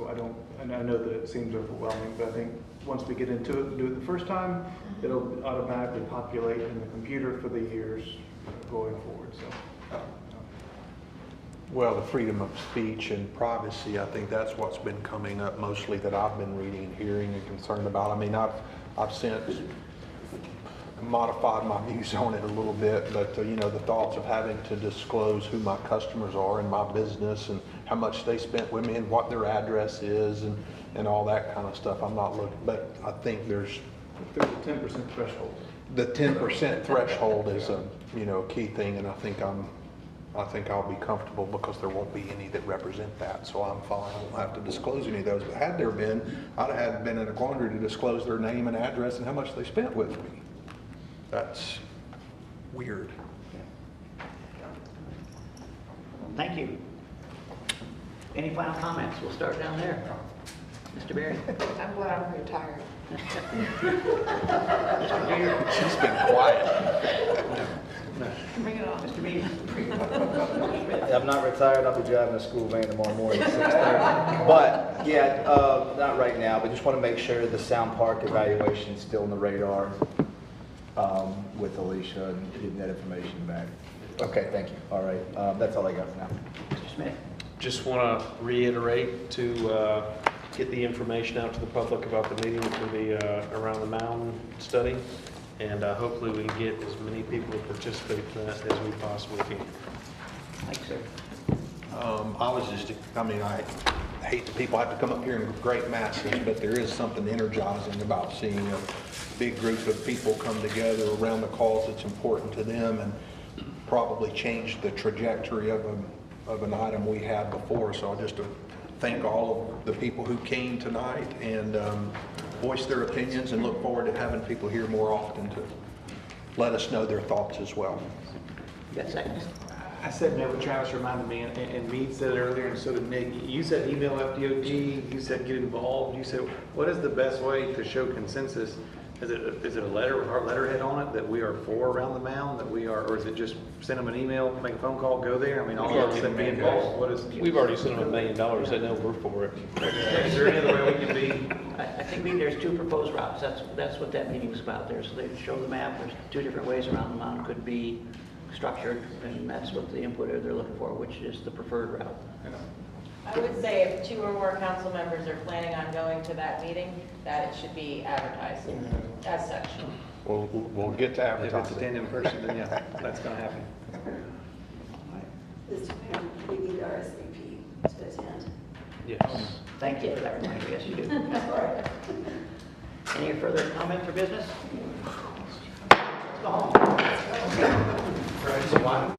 I don't, and I know that it seems overwhelming, but I think once we get into it and do it the first time, it'll automatically populate in the computer for the years going forward, so. Well, the freedom of speech and privacy, I think that's what's been coming up mostly that I've been reading and hearing and concerned about. I mean, I've since modified my views on it a little bit, but you know, the thoughts of having to disclose who my customers are in my business and how much they spent with me and what their address is and all that kind of stuff. I'm not looking, but I think there's a 10% threshold. The 10% threshold is a key thing, and I think I'll be comfortable because there won't be any that represent that, so I'm fine. I won't have to disclose any of those. But had there been, I'd have been in a quandary to disclose their name and address and how much they spent with me. That's weird. Thank you. Any final comments? We'll start down there. Mr. Berry? I'm glad I'm retired. Mr. Deere? She's been quiet. Bring it on. Mr. Mead? I'm not retired, I'll be driving a school van tomorrow morning at 6:30. But, yeah, not right now, but just want to make sure the Sound Park evaluation is still on the radar with Alicia and getting that information back. Okay, thank you. All right, that's all I got for now. Mr. Smith? Just want to reiterate to get the information out to the public about the meeting for the Around the Mountain study. And hopefully we can get as many people to participate in that as we possibly can. Thanks, sir. I hate that people have to come up here in great masses, but there is something energizing about seeing a big group of people come together around the cause that's important to them and probably change the trajectory of an item we had before. So I just thank all of the people who came tonight and voice their opinions, and look forward to having people here more often to let us know their thoughts as well. You got seconds? I said no, but Travis reminded me, and Meade said it earlier, and so did Nick. You said email FDOT, you said get involved, you said, what is the best way to show consensus? Is it a letter with our letterhead on it that we are for Around the Mound, that we are, or is it just send them an email, make a phone call, go there? I mean, all of them be involved. What is? We've already sent them $1 million. They know we're for it. Is there any other way we can be? I think there's two proposed routes. That's what that meeting was about there. So they show the map. There's two different ways Around the Mountain could be structured, and that's what the input they're looking for, which is the preferred route. I would say if 2 or more council members are planning on going to that meeting, that it should be advertised as such. We'll get to advertising. If it's a tandem person, then yeah, that's going to happen. Mr. Mayor, we need RSVP to attend. Yes. Thank you for that reminder. Yes, you do. Any further comments or business? Let's go home.